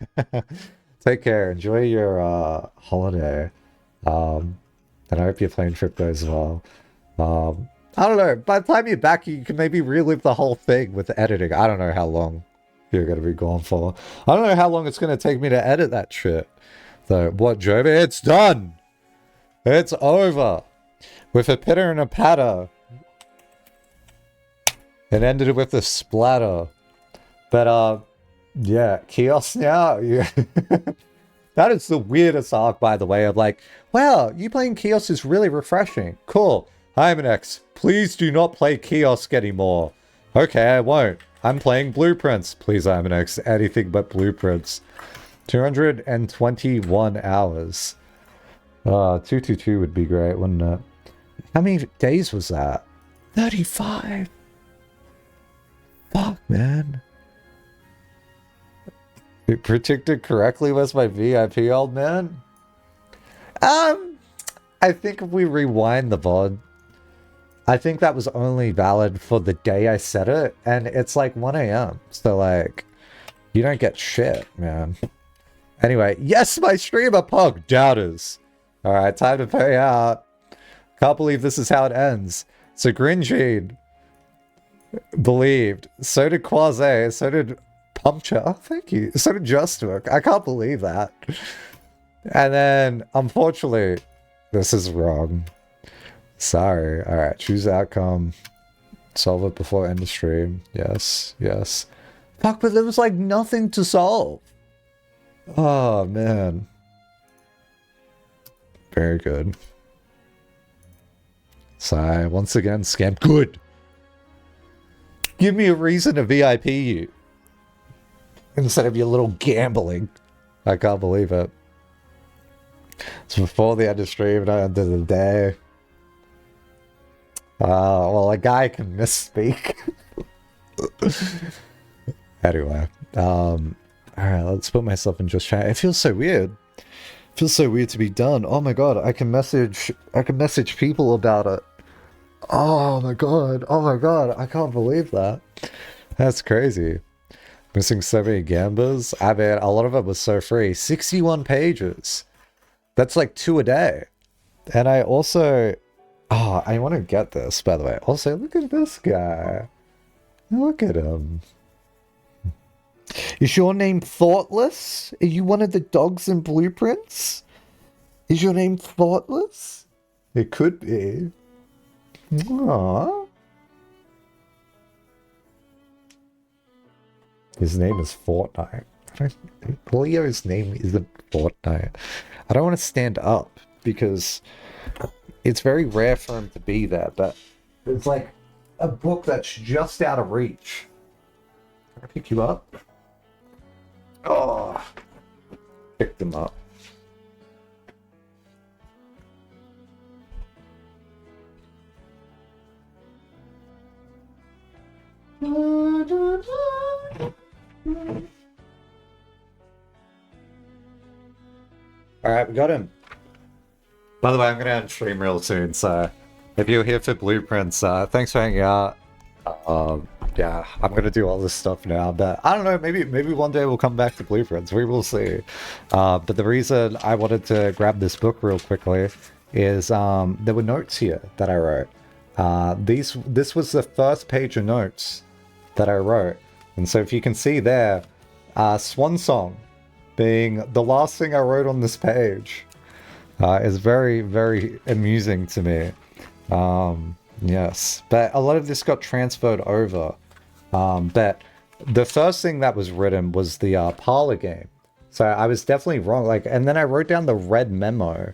Take care. Enjoy your holiday. And I hope your plane trip goes well. I don't know. By the time you're back, you can maybe relive the whole thing with the editing. I don't know how long you're going to be gone for. I don't know how long it's going to take me to edit that shit. So, what, Jovi? It's done! It's over. With a pitter and a patter. It ended with a splatter. But, yeah, Chaos now. Yeah. That is the weirdest arc, by the way, of like, wow, you playing Kiosk is really refreshing. Cool. I'm an X. Please do not play Kiosk anymore. Okay, I won't. I'm playing Blueprints. Please, I'm an X. Anything but Blueprints. 221 hours. 222 would be great, wouldn't it? How many days was that? 35. Fuck, man. It predicted correctly was my VIP, old man. I think if we rewind the VOD, I think that was only valid for the day I said it, and it's like 1 a.m. So like, you don't get shit, man. Anyway, yes, my streamer pug doubters. All right, time to pay out. Can't believe this is how it ends. So Gringine believed. So did Quasi. So did Pumpcha. Oh, thank you. So did Justwork. I can't believe that. And then, unfortunately, this is wrong. Sorry. All right, choose outcome. Solve it before end of stream. Yes, yes. Fuck, but there was like nothing to solve. Oh, man. Very good. Sigh. Once again, scam. Good. Give me a reason to VIP you. Instead of your little gambling. I can't believe it. It's before the end of stream, not end of the day. Well, a guy can misspeak. Anyway. Alright, let's put myself in just chat. It feels so weird. It feels so weird to be done. Oh my god, I can message people about it. Oh my god, I can't believe that. That's crazy. Missing so many gambas. I mean, a lot of it was so free. 61 pages. That's like 2 a day. And I also... Oh, I want to get this, by the way. Also, look at this guy. Look at him. Is your name Thoughtless? Are you one of the dogs in Blueprints? Is your name Thoughtless? It could be. Aww. His name is Fortnite. Leo's name isn't Fortnite. I don't want to stand up because it's very rare for him to be there, but it's like a book that's just out of reach. Can I pick you up? Oh, picked him up. Alright, we got him. By the way, I'm going to end stream real soon, so if you're here for Blueprints, thanks for hanging out. Yeah, I'm going to do all this stuff now, but I don't know, maybe one day we'll come back to Blueprints. We will see. But the reason I wanted to grab this book real quickly is there were notes here that I wrote. This was the first page of notes that I wrote. And so if you can see there, Swan Song being the last thing I wrote on this page is very, very amusing to me. Yes, but a lot of this got transferred over. But the first thing that was written was the parlor game. So I was definitely wrong. Like, and then I wrote down the red memo,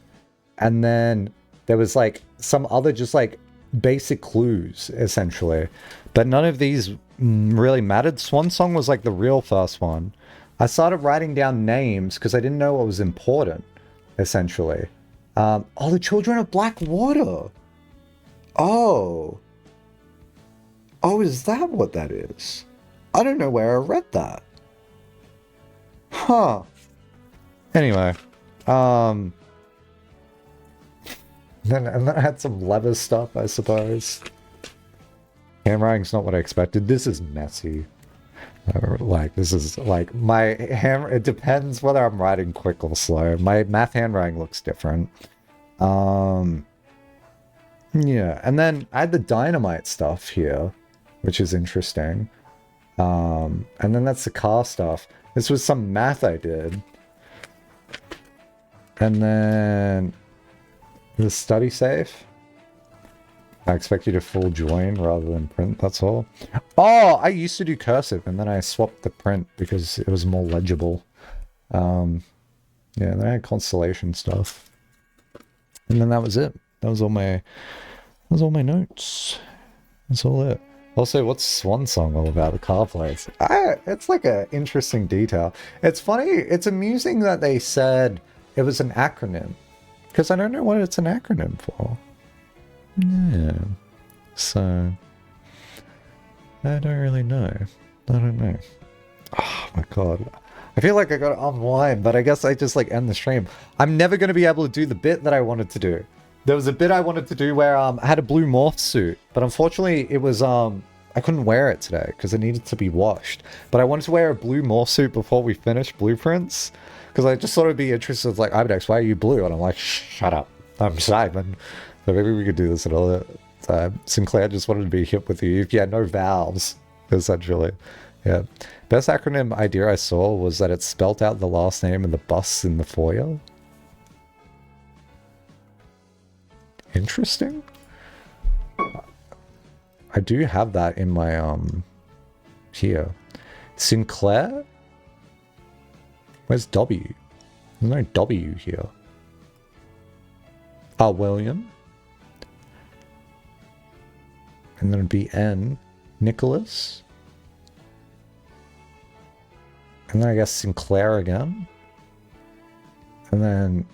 and then there was like some other just like basic clues essentially, but none of these really mattered. Swan Song was like the real first one. I started writing down names because I didn't know what was important, essentially. Oh, the Children of Black Water. Oh. Oh, is that what that is? I don't know where I read that. Huh. Anyway. Then I had some leather stuff, I suppose. Handwriting's not what I expected. This is messy. Like, this is like my hand. It depends whether I'm writing quick or slow. My math handwriting looks different. Yeah, and then I had the dynamite stuff here, which is interesting. And then that's the car stuff. This was some math I did. And then Is the study safe? I expect you to full join rather than print, that's all. Oh, I used to do cursive and then I swapped the print because it was more legible. Yeah, then I had constellation stuff. And then that was it. That was all my notes. That's all it. Also, what's Swan Song all about? The car plates. It's like an interesting detail. It's funny, it's amusing that they said it was an acronym. Because I don't know what it's an acronym for. Yeah. So, I don't really know. I don't know. Oh my god. I feel like I got to unwind, but I guess I just like end the stream. I'm never going to be able to do the bit that I wanted to do. There was a bit I wanted to do where I had a blue morph suit, but unfortunately it was I couldn't wear it today because it needed to be washed. But I wanted to wear a blue morph suit before we finished blueprints because I just thought it'd be interesting. Like, Ibex, why are you blue? And I'm like, shut up, I'm Simon. So maybe we could do this another time. Sinclair just wanted to be hip with you. Yeah, no vowels, essentially. Yeah. Best acronym idea I saw was that it spelt out the last name and the bus in the foyer. Interesting. I do have that in my, here. Sinclair? Where's W? There's no W here. Oh, William. And then it'd be N. Nicholas. And then I guess Sinclair again. And then...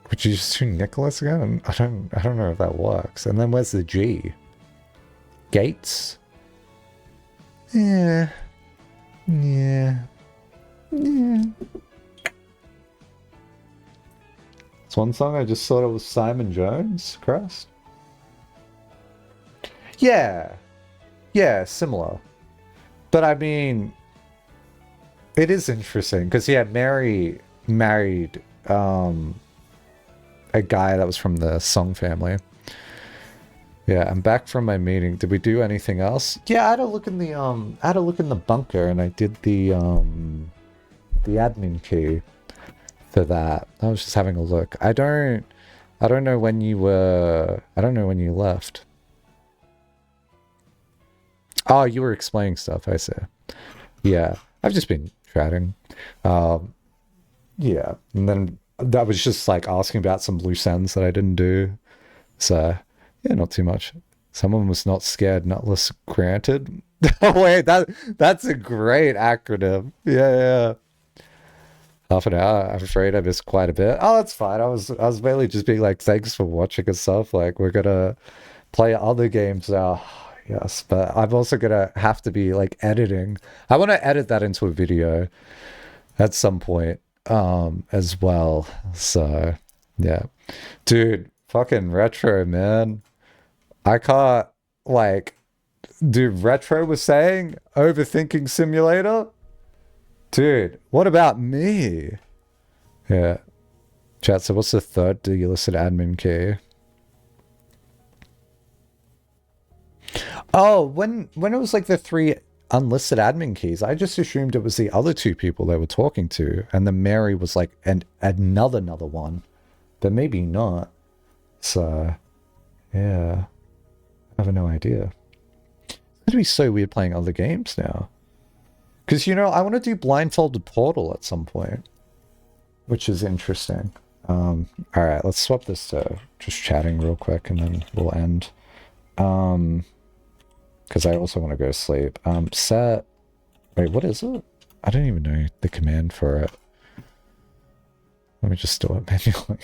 Would you just do Nicholas again? I don't know if that works. And then where's the G? Gates? Yeah. Yeah. Yeah. It's one song I just thought it was Simon Jones, Crest. Yeah. Yeah, similar. But I mean, it is interesting because yeah, Mary married a guy that was from the Song family. Yeah, I'm back from my meeting. Did we do anything else? Yeah, I had a look in the bunker and I did the admin key for that. I was just having a look. I don't know when you left. Oh, you were explaining stuff, I see. Yeah, I've just been chatting. Yeah, and then that was just like asking about some loose ends that I didn't do. So, yeah, not too much. Someone was not scared, nutless granted. Oh, wait, that's a great acronym. Yeah. Half an hour. I'm afraid I missed quite a bit. Oh, that's fine. I was mainly just being like, thanks for watching and stuff. Like, we're gonna play other games now. Yes, but I'm also gonna have to be like editing. I want to edit that into a video at some point as well. So yeah, dude, fucking retro, man. I can't like, dude, retro was saying overthinking simulator. Dude, what about me? Yeah. Chat, so what's the third delisted admin key? Oh, when it was like the 3 unlisted admin keys, I just assumed it was the other 2 people they were talking to, and then Mary was like another one, but maybe not. So, yeah, I have no idea. It's gonna be so weird playing other games now, because you know I want to do blindfolded Portal at some point, which is interesting. All right, let's swap this to just chatting real quick, and then we'll end. Because I also want to go to sleep. Set... Wait, what is it? I don't even know the command for it. Let me just do it manually.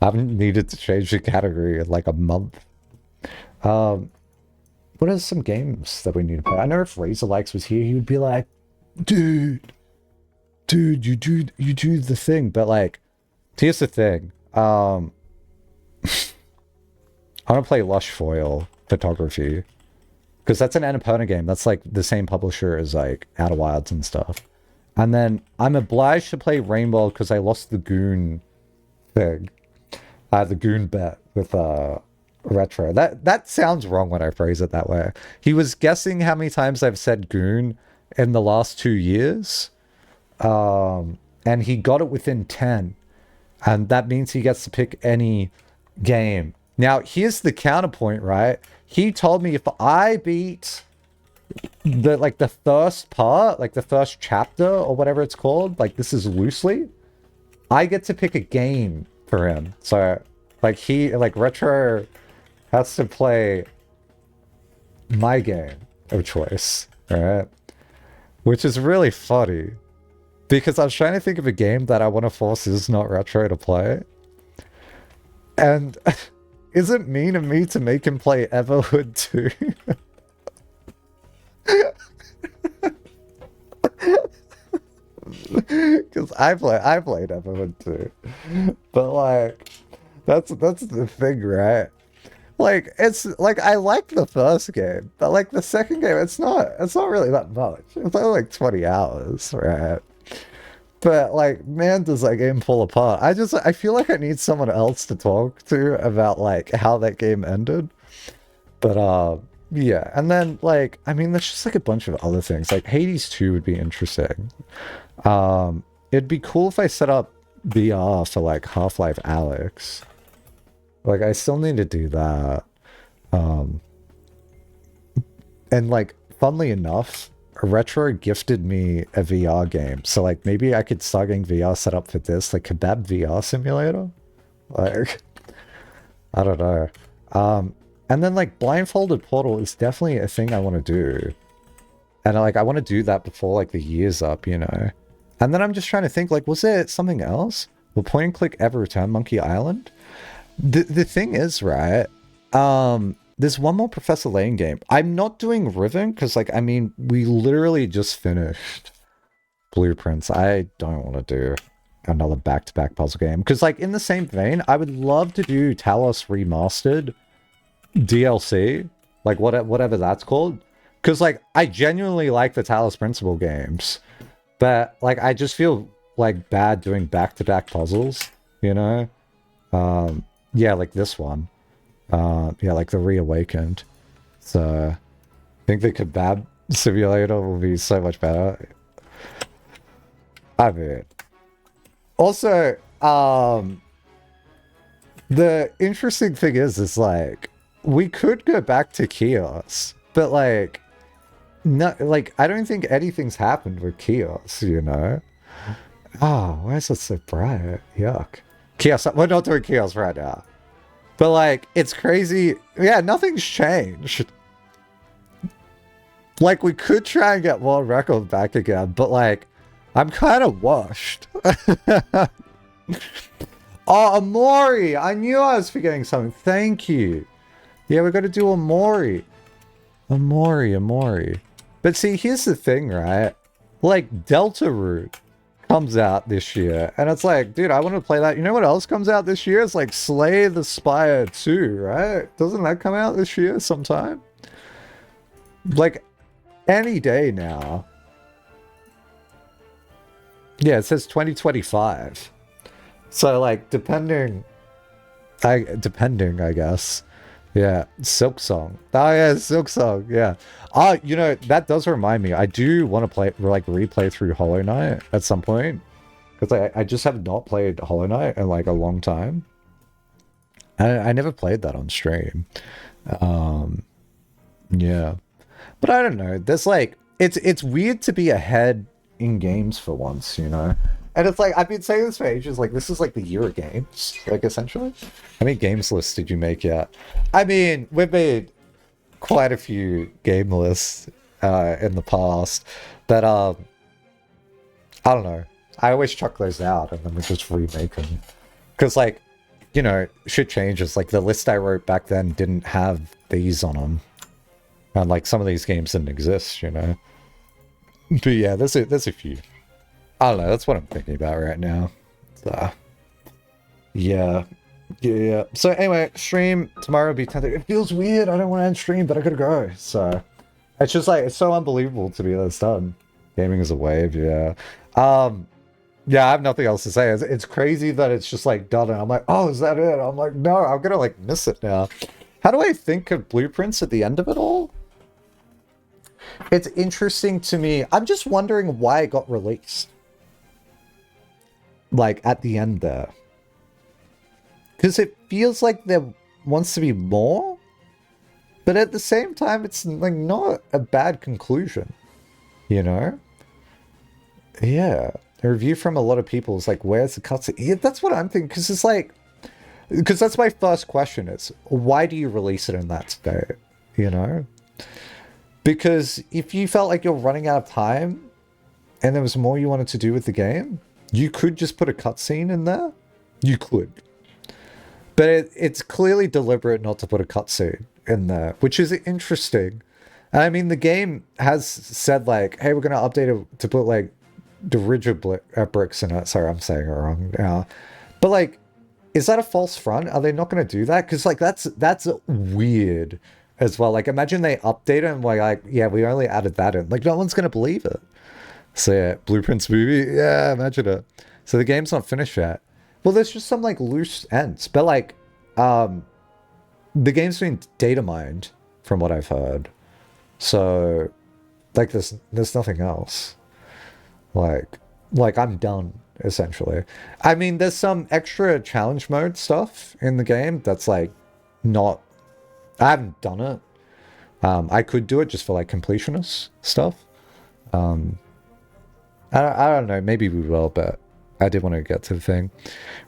I haven't needed to change the category in like a month. What are some games that we need to play? I know if Razor Likes was here, he would be like, dude, you do the thing. But like, here's the thing. I want to play Lush Foil Photography. Because that's an Annapurna game. That's like the same publisher as like Outer Wilds and stuff. And then I'm obliged to play Rainbow because I lost the Goon thing. The Goon bet with Retro. That sounds wrong when I phrase it that way. He was guessing how many times I've said Goon in the last 2 years. And and he got it within 10. And that means he gets to pick any game. Now, here's the counterpoint, right? He told me if I beat the first part, like the first chapter or whatever it's called, like this is loosely, I get to pick a game for him. So, like Retro has to play my game of choice, alright? Which is really funny. Because I was trying to think of a game that I want to force is not Retro to play. And is it mean of me to make him play Everhood 2? Because I played Everhood 2. But like that's the thing, right? Like it's like I like the first game, but like the second game it's not really that much. It's only like 20 hours, right? But like, man, does that game fall apart. I feel like I need someone else to talk to about like how that game ended. But yeah, and then like, I mean, there's just like a bunch of other things. Like Hades 2 would be interesting. It'd be cool if I set up VR for like Half-Life Alyx. Like I still need to do that. And like, funnily enough, Retro gifted me a VR game, so like maybe I could start getting VR set up for this, like Kebab VR Simulator. Like, I don't know. And then like Blindfolded Portal is definitely a thing I want to do, and like I want to do that before like the year's up, you know. And then I'm just trying to think, like, was there something else? Will point and click ever return Monkey Island? The thing is, right? There's one more Professor Layton game. I'm not doing Riven because, like, I mean, we literally just finished Blueprints. I don't want to do another back-to-back puzzle game because, like, in the same vein, I would love to do Talos Remastered DLC, like whatever that's called. Because, like, I genuinely like the Talos Principle games, but like, I just feel like bad doing back-to-back puzzles, you know? Yeah, like this one. Yeah, like the Reawakened. So I think the Kebab Simulator will be so much better. I mean, also, the interesting thing is like, we could go back to Chaos, but like, no, like, I don't think anything's happened with Chaos, you know? Oh, why is it so bright? Yuck. Chaos, we're not doing Chaos right now. But like, it's crazy. Yeah, nothing's changed. Like, we could try and get World Record back again, but like, I'm kind of washed. Oh, Amori! I knew I was forgetting something. Thank you. Yeah, we got to do Amori. Amori. But see, here's the thing, right? Like, Delta Route comes out this year, and it's like, dude, I want to play that. You know what else comes out this year? It's like Slay the Spire 2, right? Doesn't that come out this year sometime? Like, any day now. Yeah, it says 2025. So, like, depending, I guess. Yeah, Silk Song. Oh, yeah, Silk Song, yeah. You know, that does remind me. I do want to replay through Hollow Knight at some point. Because I just have not played Hollow Knight in, like, a long time. I never played that on stream. Yeah. But I don't know. There's, like, it's weird to be ahead in games for once, you know? And it's like, I've been saying this for ages, like, this is like the year of games, like, essentially. How many games lists did you make yet? I mean, we've made quite a few game lists in the past, but I don't know. I always chuck those out and then we just remake them. Because, like, you know, shit changes. Like, the list I wrote back then didn't have these on them. And, like, some of these games didn't exist, you know? But yeah, there's a few. I don't know, that's what I'm thinking about right now. So, yeah. So anyway, stream tomorrow will be 10:30. It feels weird, I don't want to end stream, but I gotta go. So, it's just like, it's so unbelievable to be this done. Gaming is a wave, yeah. Yeah, I have nothing else to say. It's crazy that it's just like done, and I'm like, oh, is that it? I'm like, no, I'm gonna like miss it now. How do I think of Blueprints at the end of it all? It's interesting to me. I'm just wondering why it got released. like at the end there. Because it feels like there wants to be more, but at the same time, it's like not a bad conclusion, you know? Yeah. A review from a lot of people is like, where's the cutscene? Yeah, that's what I'm thinking, because it's like, because that's my first question is, why do you release it in that state, you know? Because if you felt like you're running out of time and there was more you wanted to do with the game, you could just put a cutscene in there. You could. But it's clearly deliberate not to put a cutscene in there, which is interesting. And I mean, the game has said like, hey, we're going to update it to put like dirigible bricks in it. Sorry, I'm saying it wrong now. But like, is that a false front? Are they not going to do that? Because like, that's weird as well. Like, imagine they update it and like, yeah, we only added that in. Like, no one's going to believe it. So yeah, Blueprints movie. Yeah, imagine it. So the game's not finished yet. Well, there's just some like loose ends, but like, the game's been data mined from what I've heard. So, like, there's nothing else. Like I'm done essentially. I mean, there's some extra challenge mode stuff in the game that's like not. I haven't done it. I could do it just for like completionist stuff. I don't know. Maybe we will, but. I did want to get to the thing.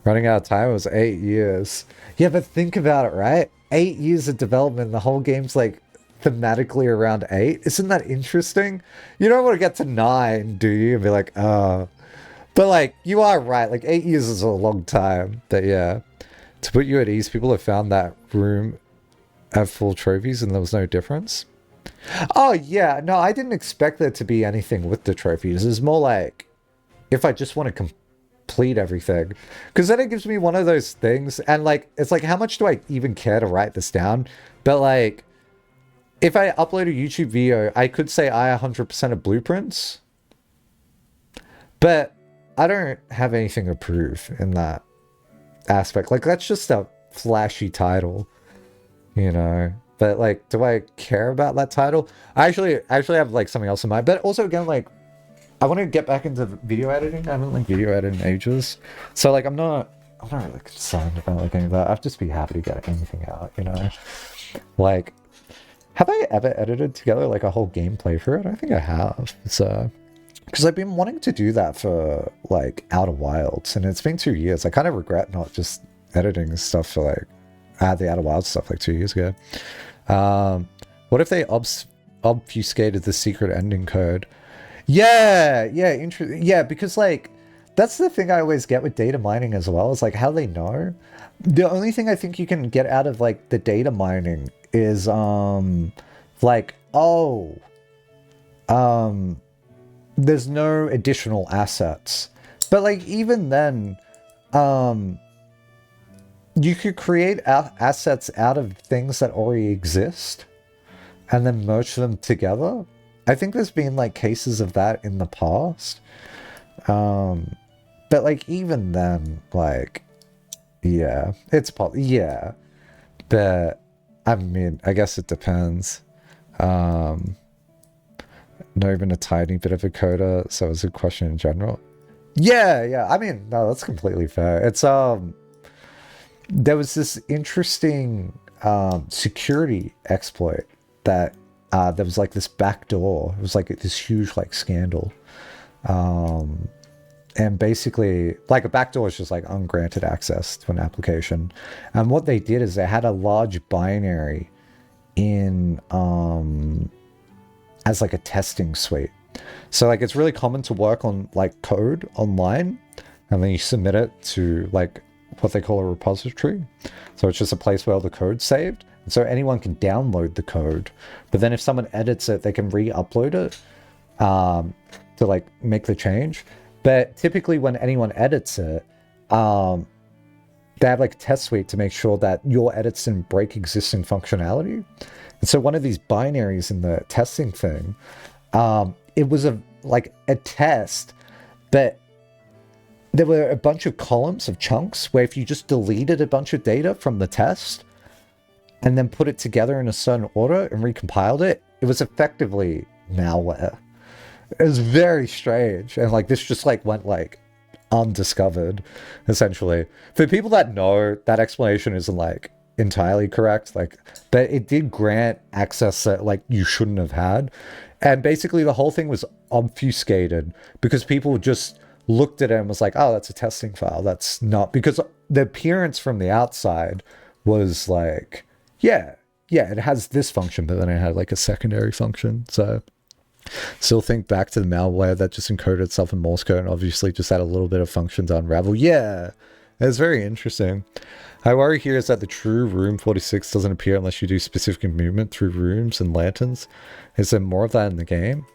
Running out of time was 8 years. Yeah, but think about it, right? 8 years of development, the whole game's like thematically around 8. Isn't that interesting? You don't want to get to 9, do you? And be like, oh. But like, you are right. Like 8 years is a long time. But yeah, to put you at ease, people have found that room have full trophies and there was no difference. Oh yeah, no, I didn't expect there to be anything with the trophies. It's more like, if I just want to complete everything, because then it gives me one of those things, and like it's like, how much do I even care to write this down? But like, if I upload a YouTube video, I could say I 100% of blueprints, but I don't have anything to prove in that aspect. Like, that's just a flashy title, you know? But like, do I care about that title? I actually have like something else in mind, but also again, like, I want to get back into video editing. I haven't like video edited in ages. So like, I'm not really concerned about like any of that. I'd just be happy to get anything out, you know? Like, have I ever edited together like a whole gameplay for it? I think I have. So, because I've been wanting to do that for like Outer Wilds, and it's been 2 years. I kind of regret not just editing stuff for like, I had the Outer Wilds stuff like 2 years ago. What if they obfuscated the secret ending code? Yeah, interesting. Yeah, because like, that's the thing I always get with data mining as well, is like how they know. The only thing I think you can get out of like the data mining is like, oh, there's no additional assets. But like, even then, you could create assets out of things that already exist and then merge them together. I think there's been like cases of that in the past. But like, even then, like, yeah, it's yeah, but I mean, I guess it depends. Not even a tiny bit of a coda, so it's a question in general. Yeah, I mean, no, that's completely fair. It's there was this interesting security exploit that there was like this back door. It was like this huge like scandal. And basically, like, a backdoor is just like ungranted access to an application. And what they did is they had a large binary in as like a testing suite. So like, it's really common to work on like code online, and then you submit it to like what they call a repository. So it's just a place where all the code's saved. And so anyone can download the code, but then if someone edits it, they can re-upload it to like make the change. But typically when anyone edits it, they have like a test suite to make sure that your edits didn't break existing functionality. And so one of these binaries in the testing thing, it was like a test, but there were a bunch of columns of chunks where if you just deleted a bunch of data from the test and then put it together in a certain order and recompiled it, it was effectively malware. It was very strange. And like, this just like went like undiscovered, essentially. For people that know, that explanation isn't like entirely correct, like, but it did grant access that like you shouldn't have had. And basically the whole thing was obfuscated because people just looked at it and was like, oh, that's a testing file. That's not, because the appearance from the outside was like, yeah, it has this function, but then it had like a secondary function. So still think back to the malware that just encoded itself in Morse code and obviously just had a little bit of function to unravel. Yeah, it's very interesting. I worry here is that the true room 46 doesn't appear unless you do specific movement through rooms and lanterns. Is there more of that in the game?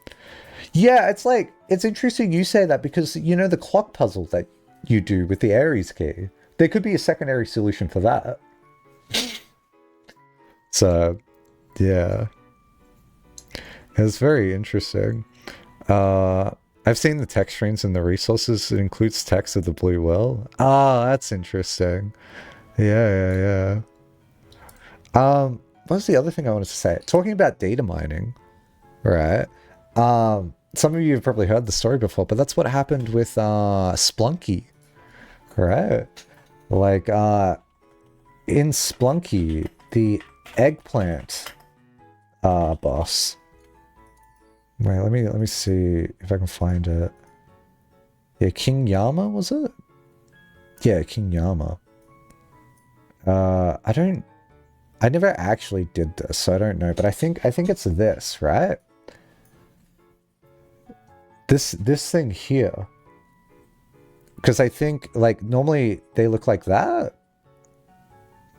Yeah, it's like, it's interesting you say that because, you know, the clock puzzle that you do with the Aries key, there could be a secondary solution for that. So, yeah. It's very interesting. I've seen the text strings in the resources. It includes text of the blue whale. Ah, that's interesting. Yeah. What was the other thing I wanted to say? Talking about data mining, right? Some of you have probably heard the story before, but that's what happened with Splunky, right? Like, in Splunky, the eggplant boss. Wait, let me see if I can find it. Yeah, King Yama, was it? Yeah, King Yama. I never actually did this, so I don't know, but I think it's this, right? This thing here. Because I think, like, normally they look like that.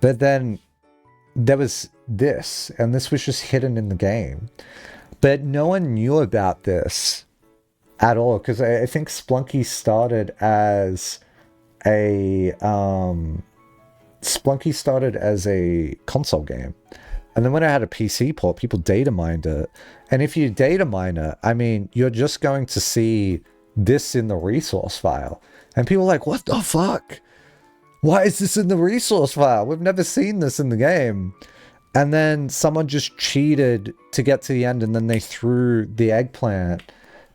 But then there was this, and this was just hidden in the game. But no one knew about this at all, because I think Splunky started as a console game. And then when I had a PC port, people data mined it. And if you data mine it, I mean, you're just going to see this in the resource file. And people are like, what the fuck? Why is this in the resource file? We've never seen this in the game. And then someone just cheated to get to the end, and then they threw the eggplant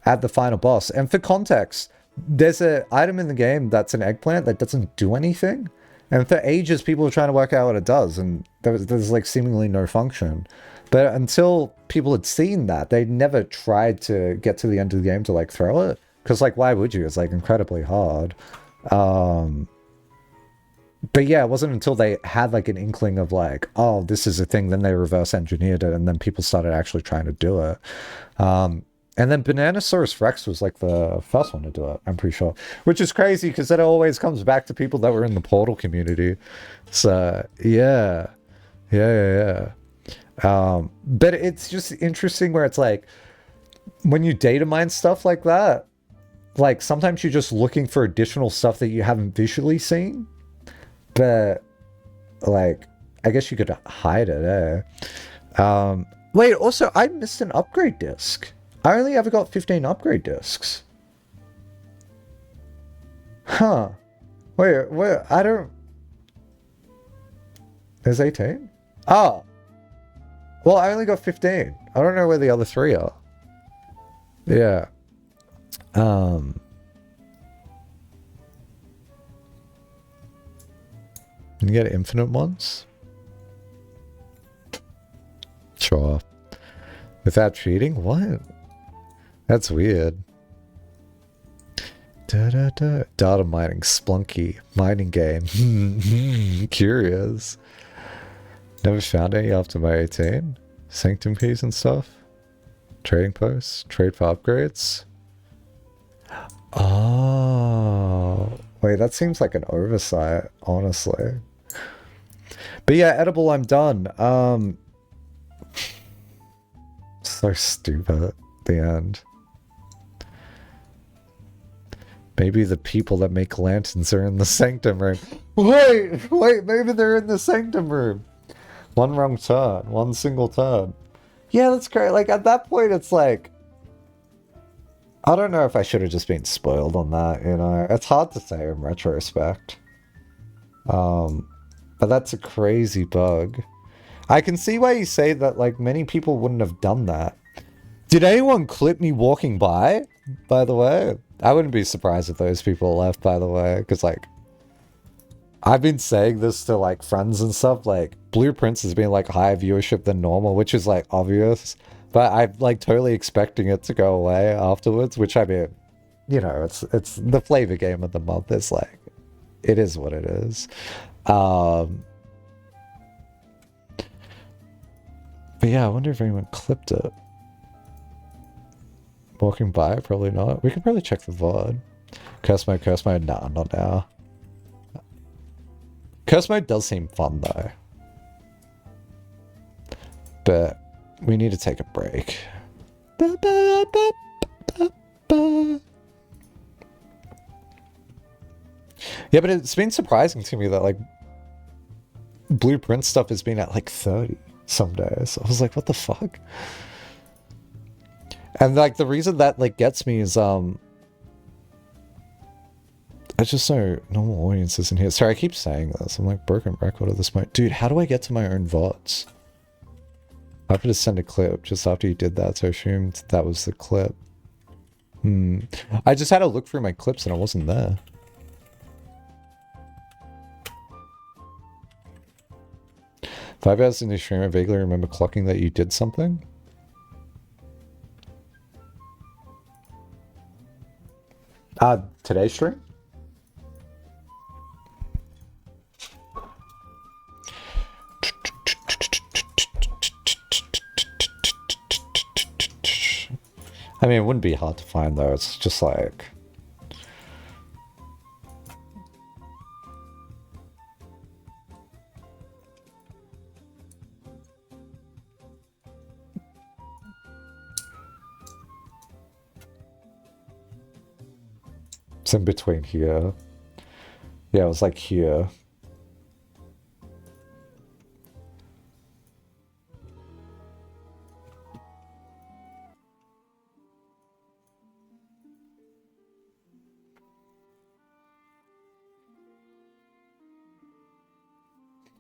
at the final boss. And for context, there's an item in the game that's an eggplant that doesn't do anything. And for ages, people were trying to work out what it does, and there's like seemingly no function. But until people had seen that, they never tried to get to the end of the game to like throw it. Because like, why would you? It's like incredibly hard. But yeah, it wasn't until they had like an inkling of like, oh, this is a thing, then they reverse engineered it, and then people started actually trying to do it. And then Bananasaurus Rex was like the first one to do it, I'm pretty sure. Which is crazy because that always comes back to people that were in the Portal community. So, yeah. But it's just interesting where it's like, when you data mine stuff like that, like sometimes you're just looking for additional stuff that you haven't visually seen. But, like, I guess you could hide it, eh? Wait, also, I missed an upgrade disc. I only ever got 15 upgrade discs. Huh. Wait, I don't... There's 18? Oh. Well, I only got 15. I don't know where the other 3 are. Yeah. You get infinite ones? Sure. Without cheating? What? That's weird. Data mining, Splunky, mining game. Curious. Never found any after my 18. Sanctum keys and stuff. Trading posts, trade for upgrades. Oh. Wait, that seems like an oversight, honestly. But yeah, edible, I'm done. So stupid at the end. Maybe the people that make lanterns are in the sanctum room. Wait, maybe they're in the sanctum room. One wrong turn, one single turn. Yeah, that's great. Like, at that point, it's like, I don't know if I should have just been spoiled on that, you know? It's hard to say in retrospect. But that's a crazy bug. I can see why you say that, like, many people wouldn't have done that. Did anyone clip me walking by the way? I wouldn't be surprised if those people left, by the way, because, like, I've been saying this to, like, friends and stuff, like, Blueprints has been, like, higher viewership than normal, which is, like, obvious, but I'm, like, totally expecting it to go away afterwards, which, I mean, you know, it's the flavor game of the month. It's, like, it is what it is. But yeah, I wonder if anyone clipped it. Walking by, probably not. We could probably check the VOD. Curse mode, nah, not now. Curse mode does seem fun though. But we need to take a break. Yeah, but it's been surprising to me that, like, Blueprint stuff has been at like 30 some days. I was like, what the fuck? And, like, the reason that, like, gets me is, I just know normal audiences in here. Sorry, I keep saying this. I'm like broken record at this point. Dude, how do I get to my own VODs? I have to send a clip just after you did that, so I assumed that was the clip. I just had to look through my clips and it wasn't there. Five hours into the stream, I vaguely remember clocking that you did something. Today's stream? I mean, it wouldn't be hard to find though. It's just like... It's in between here. Yeah, it was like here.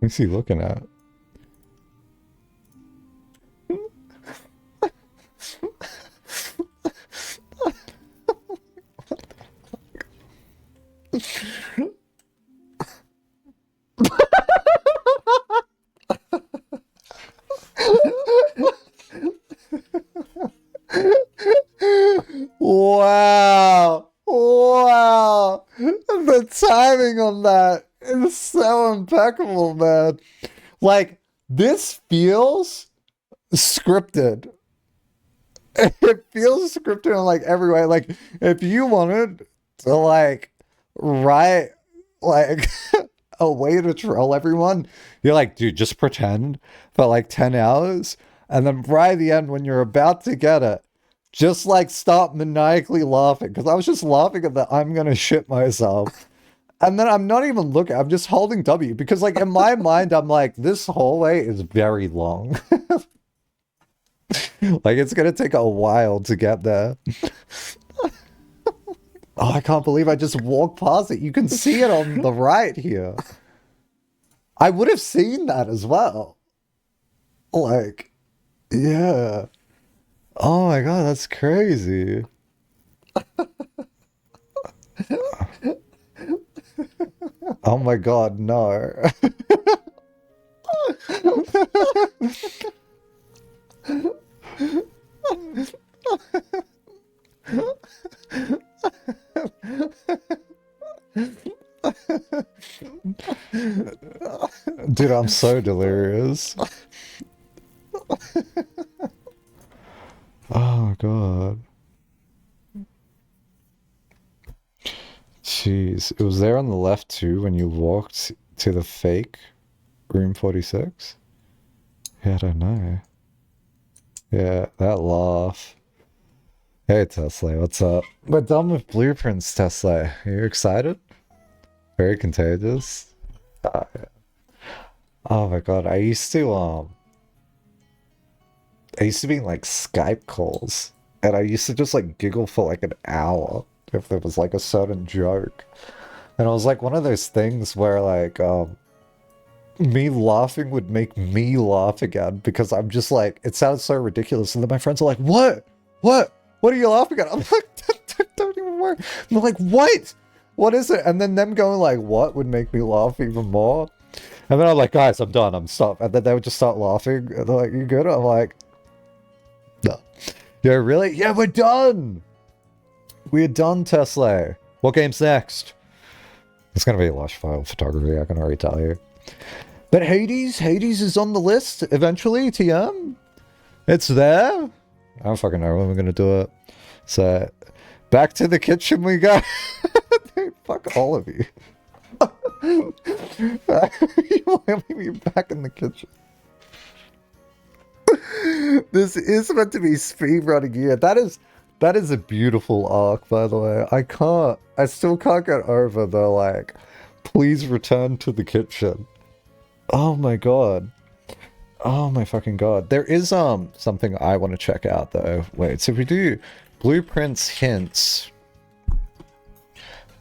What's he looking at? Wow! Wow! The timing on that is so impeccable, man. Like, this feels scripted. It feels scripted in, like, every way. Like, if you wanted to, like, write, like, a way to troll everyone, you're like, dude, just pretend for, like, 10 hours. And then right at the end, when you're about to get it, just, like, stop maniacally laughing. Because I was just laughing at the I'm gonna shit myself. And then I'm not even looking. I'm just holding W. Because, like, in my mind, I'm like, this hallway is very long. Like, it's gonna take a while to get there. Oh, I can't believe I just walked past it. You can see it on the right here. I would have seen that as well. Like, yeah. Oh my god, that's crazy. Oh my god, no. Dude, I'm so delirious. Oh god. Jeez, it was there on the left too when you walked to the fake room 46? Yeah, I don't know. Yeah, that laugh. Hey Tesla, what's up? We're done with blueprints, Tesla. Are you excited? Very contagious. Oh, yeah. Oh my god, I used to be in, like, Skype calls, and I used to just, like, giggle for like an hour if there was, like, a certain joke. And it was like one of those things where, like, me laughing would make me laugh again because I'm just like, it sounds so ridiculous. And then my friends are like, what? What are you laughing at? I'm like, don't even worry And they're like, what? What is it? And then them going like, what would make me laugh even more? And then I'm like, guys, I'm done. I'm stopped. And then they would just start laughing. And they're like, you good? I'm like, no. Yeah, really? Yeah, we're done. We're done, Tesla. What game's next? It's going to be Lush File Photography, I can already tell you. But Hades is on the list eventually, TM. It's there. I don't fucking know when we're going to do it. So, back to the kitchen we go. Dude, fuck all of you. You want me back in the kitchen? This is meant to be speedrunning here. That is a beautiful arc, by the way. I still can't get over the like, please return to the kitchen. Oh my god. Oh my fucking god. There is something I want to check out though. Wait, so if we do blueprints, hints.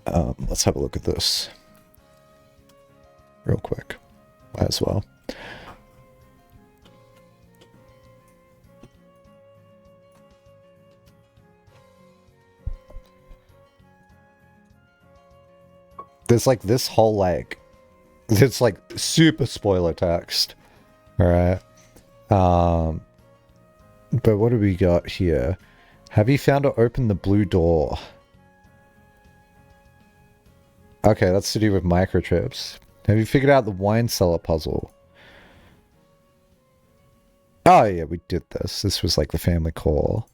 Let's have a look at this. Real quick. Might as well. There's like this whole like, it's like super spoiler text. Alright. But what do we got here? Have you found or opened the blue door? Okay, that's to do with microchips. Have you figured out the wine cellar puzzle? Oh yeah, we did this. This was like the family call.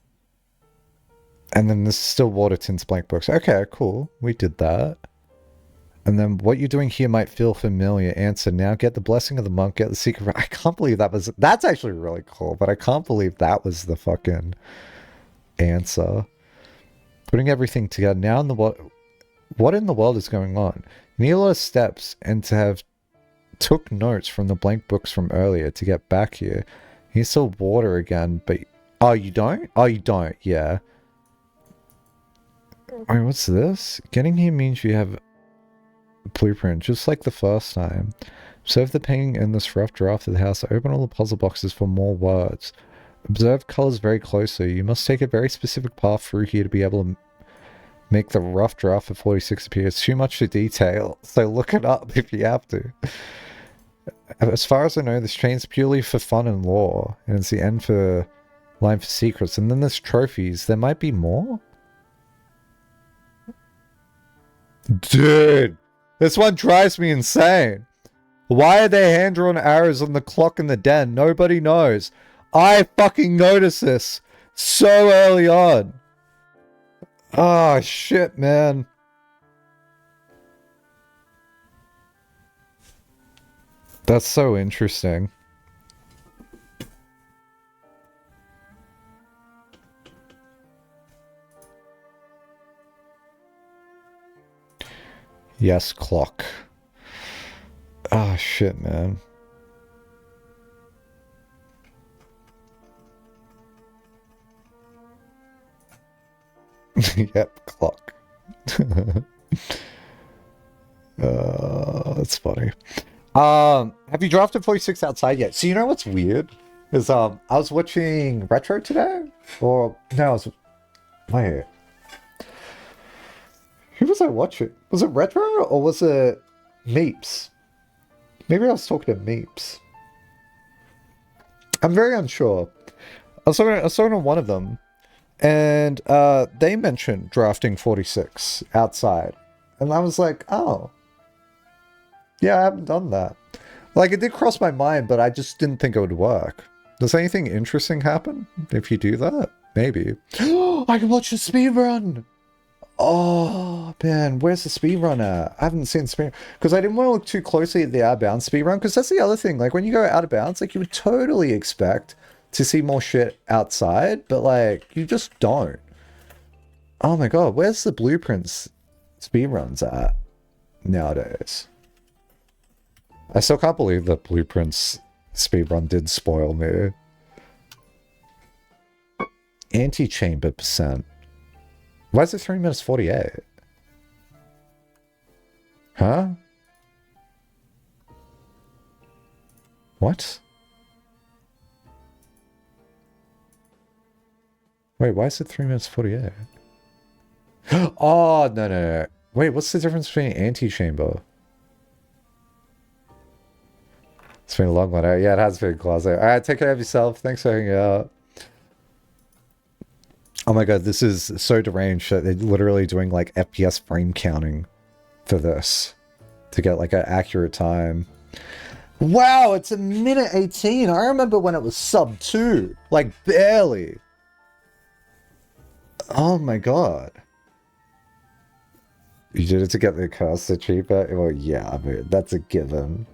And then this is still water tints blank books. Okay, cool. We did that. And then what you're doing here might feel familiar. Answer now. Get the blessing of the monk. Get the secret. I can't believe that was... That's actually really cool, but I can't believe that was the fucking answer. Putting everything together. Now in the world... What in the world is going on? You need a lot of steps and to have took notes from the blank books from earlier to get back here. You still water again, but... Oh, you don't? Oh, you don't. Yeah. Wait, what's this? Getting here means you have... blueprint, just like the first time. Observe the painting in this rough draft of the house. Open all the puzzle boxes for more words. Observe colors very closely. You must take a very specific path through here to be able to make the rough draft of 46 appear. It's too much to detail, so look it up if you have to. As far as I know, this chain's purely for fun and lore, and it's the end for line for secrets. And then there's trophies. There might be more? Dude! This one drives me insane. Why are there hand-drawn arrows on the clock in the den? Nobody knows. I fucking noticed this so early on. Oh, shit, man. That's so interesting. Yes, clock. Oh, shit, man. Yep, clock. That's funny. Have you drafted 46 outside yet? So you know what's weird? Is I was watching Retro today? Or no, I was... Wait. Who was I watching? Was it Retro or was it Meeps? Maybe I was talking to Meeps. I'm very unsure. I was talking to one of them, and they mentioned drafting 46 outside. And I was like, oh. Yeah, I haven't done that. Like, it did cross my mind, but I just didn't think it would work. Does anything interesting happen if you do that? Maybe. I can watch the speedrun! Oh, man, where's the speedrun at? I haven't seen speedrun. Because I didn't want to look too closely at the out of bounds speedrun, because that's the other thing. Like, when you go out of bounds, like, you would totally expect to see more shit outside, but, like, you just don't. Oh my god, where's the blueprints speedruns at nowadays? I still can't believe that blueprints speedrun did spoil me. Anti-chamber percent. Why is it 3 minutes 48? Huh? What? Wait, why is it 3 minutes 48? Oh, no, no, no. Wait, what's the difference between antechamber? It's been a long one. Yeah, it has been a closet. All right, take care of yourself. Thanks for hanging out. Oh my god, this is so deranged that they're literally doing like FPS frame counting for this to get like an accurate time. Wow, it's a minute 18. I remember when it was sub 2. Like, barely. Oh my god. You did it to get the cost cheaper? Well, yeah, I mean, that's a given.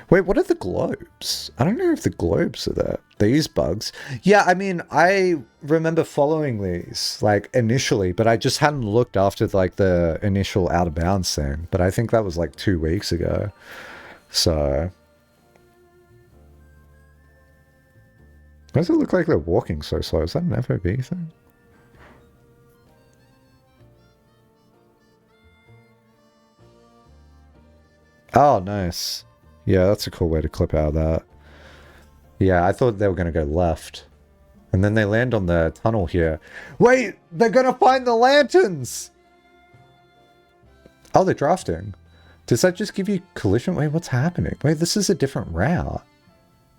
Wait, what are the globes? I don't know if the globes are there. These bugs. Yeah, I mean, I remember following these, like, initially, but I just hadn't looked after, like, the initial out of bounds thing. But I think that was, like, 2 weeks ago. So... why does it look like they're walking so slow? Is that an FOV thing? Oh, nice. Yeah, that's a cool way to clip out of that. Yeah, I thought they were going to go left. And then they land on the tunnel here. Wait, they're going to find the lanterns! Oh, they're drafting. Does that just give you collision? Wait, what's happening? Wait, this is a different route.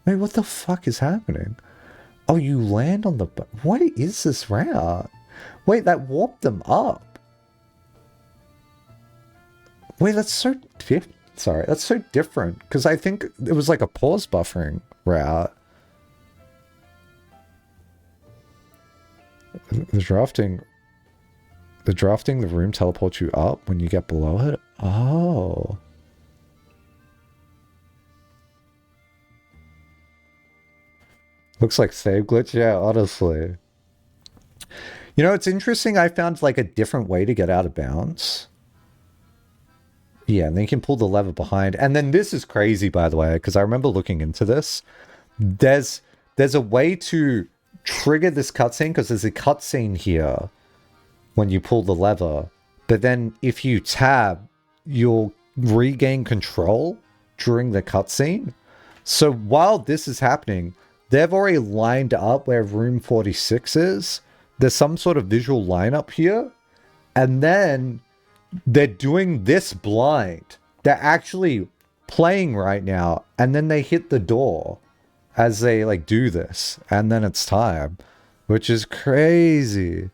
Wait, what the fuck is happening? Oh, you land on the... what is this route? Wait, that warped them up. Wait, that's so... sorry, that's so different. Because I think it was like a pause buffering route. The drafting... the room teleports you up when you get below it? Oh. Looks like save glitch? Yeah, honestly. You know, it's interesting. I found like a different way to get out of bounds. Yeah, and then you can pull the lever behind. And then this is crazy, by the way, because I remember looking into this. There's a way to trigger this cutscene, because there's a cutscene here when you pull the lever. But then if you tab, you'll regain control during the cutscene. So while this is happening, they've already lined up where room 46 is. There's some sort of visual lineup here. And then they're doing this blind. They're actually playing right now. And then they hit the door as they like do this. And then it's time. Which is crazy.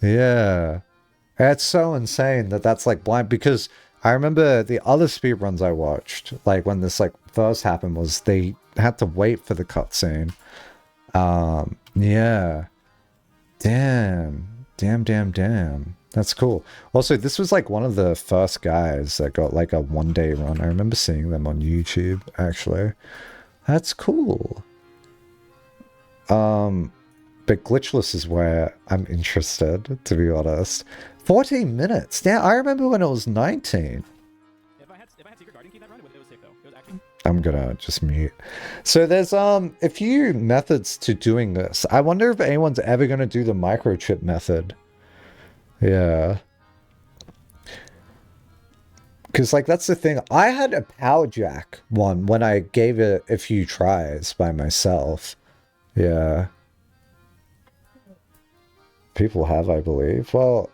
Yeah. It's so insane that that's like blind. Because I remember the other speedruns I watched, like when this like first happened, was they had to wait for the cutscene. Yeah. Damn. That's cool. Also, this was like one of the first guys that got like a 1-day run. I remember seeing them on YouTube, actually. That's cool. But glitchless is where I'm interested, to be honest. 14 minutes. Now, I remember when it was 19. If I had Secret Guardian key that run, it was sick though. It was actually... I'm gonna just mute. So there's a few methods to doing this. I wonder if anyone's ever gonna do the microchip method. Yeah. Because, like, that's the thing. I had a power jack one when I gave it a few tries by myself. Yeah. People have, I believe. Well...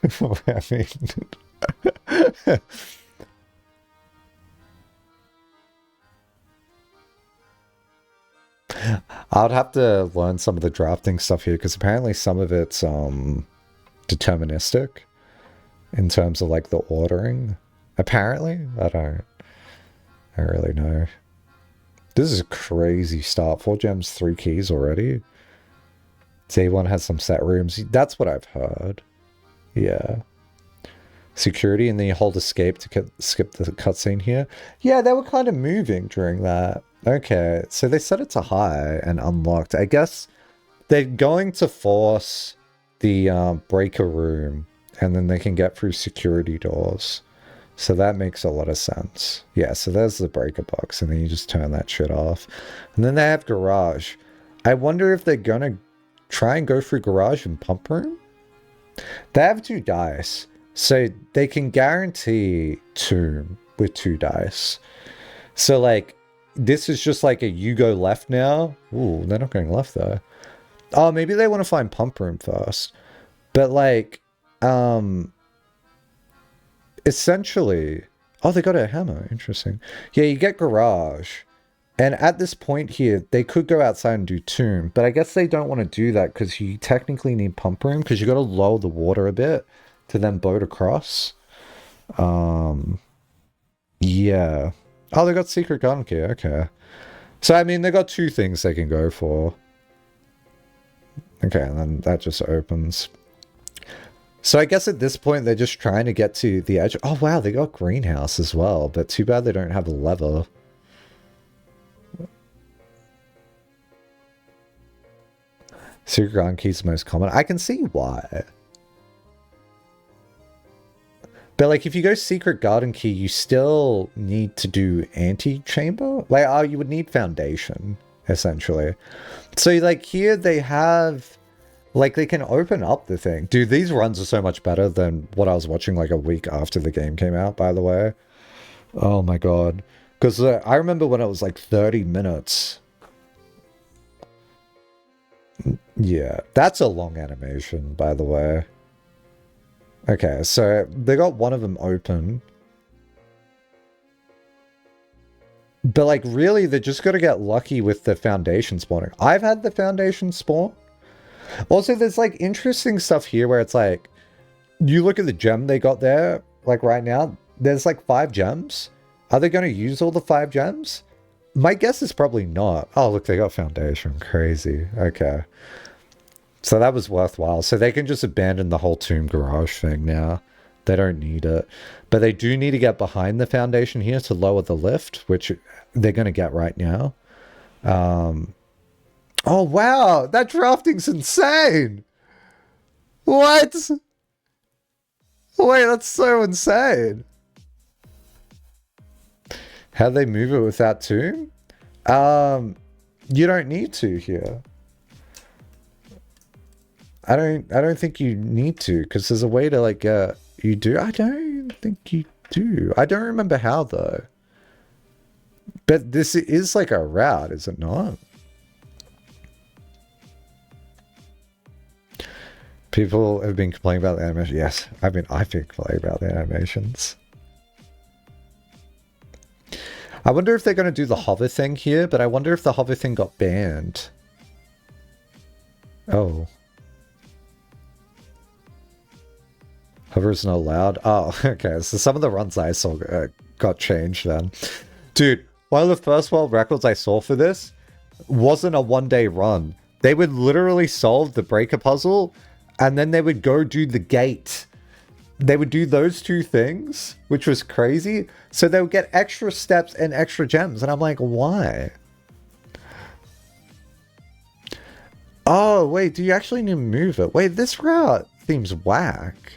I mean... I'd have to learn some of the drafting stuff here, because apparently some of it's deterministic in terms of like the ordering. Apparently, I don't really know. This is a crazy start. 4 gems, 3 keys already. T1 has some set rooms. That's what I've heard. Yeah. Security, and then you hold escape to skip the cutscene here. Yeah, they were kind of moving during that. Okay, so they set it to high and unlocked. I guess they're going to force the breaker room, and then they can get through security doors. So that makes a lot of sense. Yeah, so there's the breaker box, and then you just turn that shit off. And then they have garage. I wonder if they're gonna try and go through garage and pump room? They have 2 dice. So they can guarantee tomb with 2 dice. So like, this is just like a you go left now. Ooh, they're not going left though. Oh, maybe they want to find pump room first. But like, essentially, oh, they got a hammer. Interesting. Yeah, you get garage. And at this point here, they could go outside and do tomb, but I guess they don't want to do that because you technically need pump room because you got to lower the water a bit to then boat across. Yeah. Oh, they got secret gun key. Okay. So, I mean, they got two things they can go for. Okay, and then that just opens. So I guess at this point, they're just trying to get to the edge. Oh, wow, they got greenhouse as well, but too bad they don't have a lever. Secret gun key is the most common. I can see why. But like if you go secret garden key, you still need to do anti-chamber. Like, oh, you would need foundation, essentially. So like here they have, like they can open up the thing. Dude, these runs are so much better than what I was watching like a week after the game came out, by the way. Oh my god. Because I remember when it was like 30 minutes. Yeah, that's a long animation, by the way. Okay, so they got one of them open. But like really, they just got to get lucky with the foundation spawning. I've had the foundation spawn. Also, there's like interesting stuff here where it's like, you look at the gem they got there, like right now, there's like 5 gems. Are they going to use all the 5 gems? My guess is probably not. Oh, look, they got foundation. Crazy. Okay. So that was worthwhile. So they can just abandon the whole tomb garage thing now. They don't need it. But they do need to get behind the foundation here to lower the lift, which they're going to get right now. Oh, wow. That drafting's insane. What? Wait, that's so insane. How'd they move it without tomb? You don't need to here. I don't think you need to, because there's a way to like you do. I don't think you do. I don't remember how though. But this is like a route, is it not? People have been complaining about the animation. Yes, I've been complaining about the animations. I wonder if they're going to do the hover thing here, but I wonder if the hover thing got banned. Oh. Hover is not allowed. Oh, okay. So some of the runs I saw got changed then. Dude, one of the first world records I saw for this wasn't a one-day run. They would literally solve the breaker puzzle, and then they would go do the gate. They would do those 2 things, which was crazy. So they would get extra steps and extra gems. And I'm like, why? Oh, wait, do you actually need to move it? Wait, this route seems whack.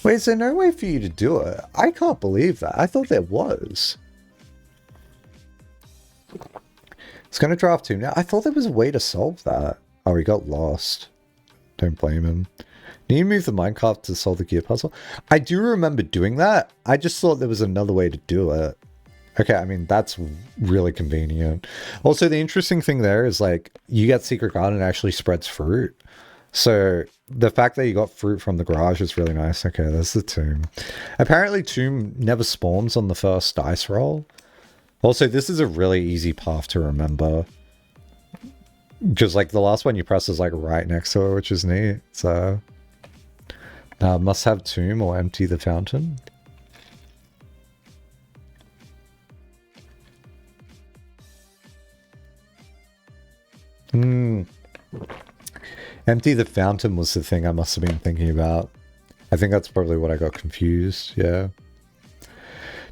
Wait, is there no way for you to do it? I can't believe that. I thought there was. It's going to draft 2 now. I thought there was a way to solve that. Oh, he got lost. Don't blame him. Need you move the minecart to solve the gear puzzle? I do remember doing that. I just thought there was another way to do it. Okay, I mean, that's really convenient. Also, the interesting thing there is, like, you get Secret Garden, it actually spreads fruit. So, the fact that you got fruit from the garage is really nice. Okay, there's the tomb. Apparently, tomb never spawns on the first dice roll. Also, this is a really easy path to remember. Because, like, the last one you press is, like, right next to it, which is neat. So, must have tomb or empty the fountain. Empty the fountain was the thing I must have been thinking about. I think that's probably what I got confused. Yeah.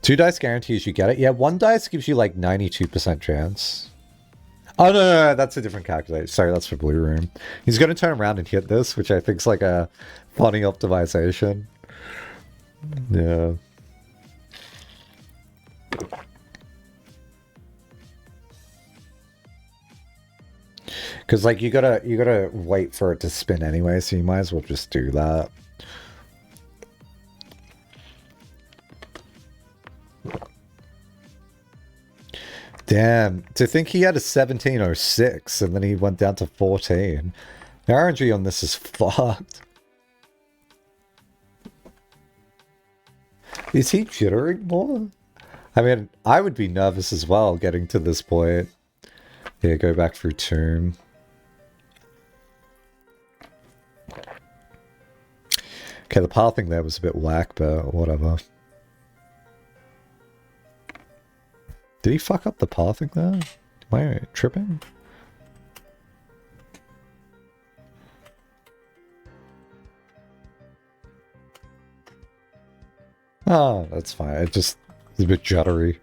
2 dice guarantees you get it. Yeah, 1 dice gives you like 92% chance. Oh, no, that's a different calculator. Sorry, that's for Blue Room. He's going to turn around and hit this, which I think is like a funny optimization. Yeah. Because like you gotta wait for it to spin anyway, so you might as well just do that. Damn, to think he had a 1706 and then he went down to 14. The RNG on this is fucked. Is he jittering more? I mean, I would be nervous as well getting to this point. Yeah, go back through Tomb. Okay, the pathing there was a bit whack, but whatever. Did he fuck up the pathing there? Am I tripping? Oh, that's fine. It just is a bit juddery.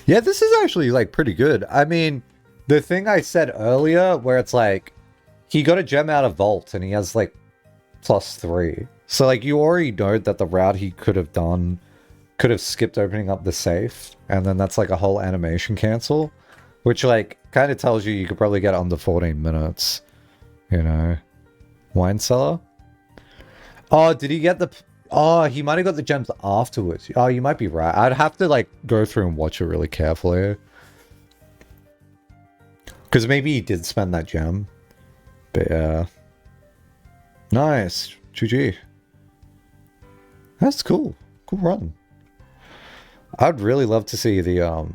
Yeah, this is actually, like, pretty good. I mean, the thing I said earlier, where it's like, he got a gem out of Vault, and he has, like, +3. So, like, you already know that the route he could have done could have skipped opening up the safe, and then that's, like, a whole animation cancel, which, like, kind of tells you could probably get under 14 minutes, you know? Wine cellar? Oh, did he get the... Oh, he might have got the gems afterwards. Oh, you might be right. I'd have to, like, go through and watch it really carefully. Because maybe he did spend that gem. But, yeah. Nice. GG. That's cool. Cool run. I'd really love to see the,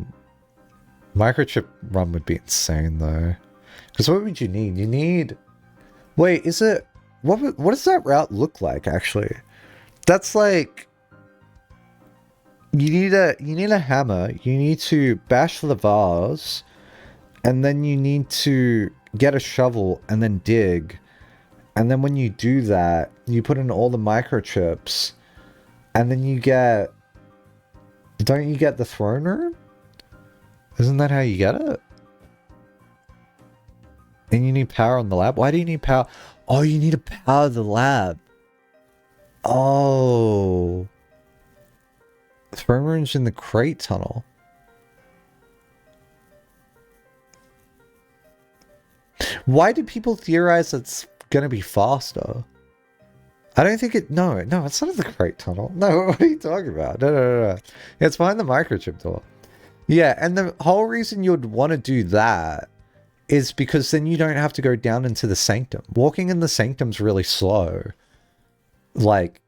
microchip run would be insane, though. Because what would you need? You need... Wait, is it... What does that route look like, actually? That's like... You need a hammer. You need to bash the vase. And then you need to get a shovel and then dig. And then when you do that, you put in all the microchips. And then you get... Don't you get the throne room? Isn't that how you get it? And you need power on the lab? Why do you need power? Oh, you need to power the lab. Oh. Throne room's in the crate tunnel. Why do people theorize it's gonna be faster? I don't think it... No, it's not in the crate tunnel. No, what are you talking about? No. It's behind the microchip door. Yeah, and the whole reason you'd want to do that is because then you don't have to go down into the sanctum. Walking in the sanctum's really slow. Like,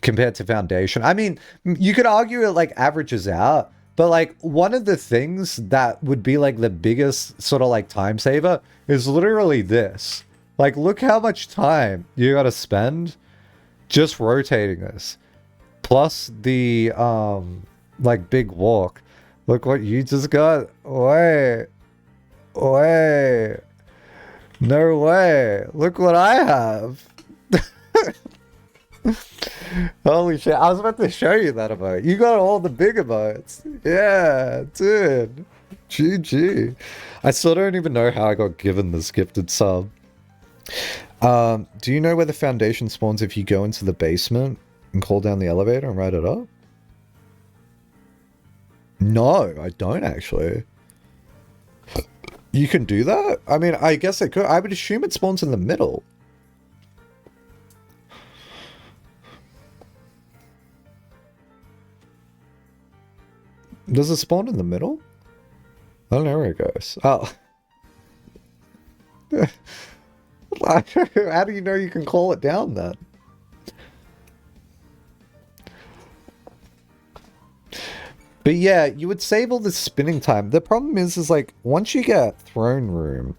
compared to Foundation. I mean, you could argue it, like, averages out. But, like, one of the things that would be, like, the biggest sort of, like, time saver is literally this. Like, look how much time you gotta spend just rotating this. Plus the, like, big walk. Look what you just got. Wait. No way. Look what I have. Holy shit. I was about to show you that emote. You got all the big emotes. Yeah, dude. GG. I still don't even know how I got given this gifted sub. Do you know where the Foundation spawns if you go into the basement and call down the elevator and ride it up? No, I don't actually. You can do that? I mean, I guess I could. I would assume it spawns in the middle. Does it spawn in the middle? I don't know where it goes. Oh. How do you know you can call it down then? But yeah, you would save all the spinning time. The problem is like, once you get Throne Room,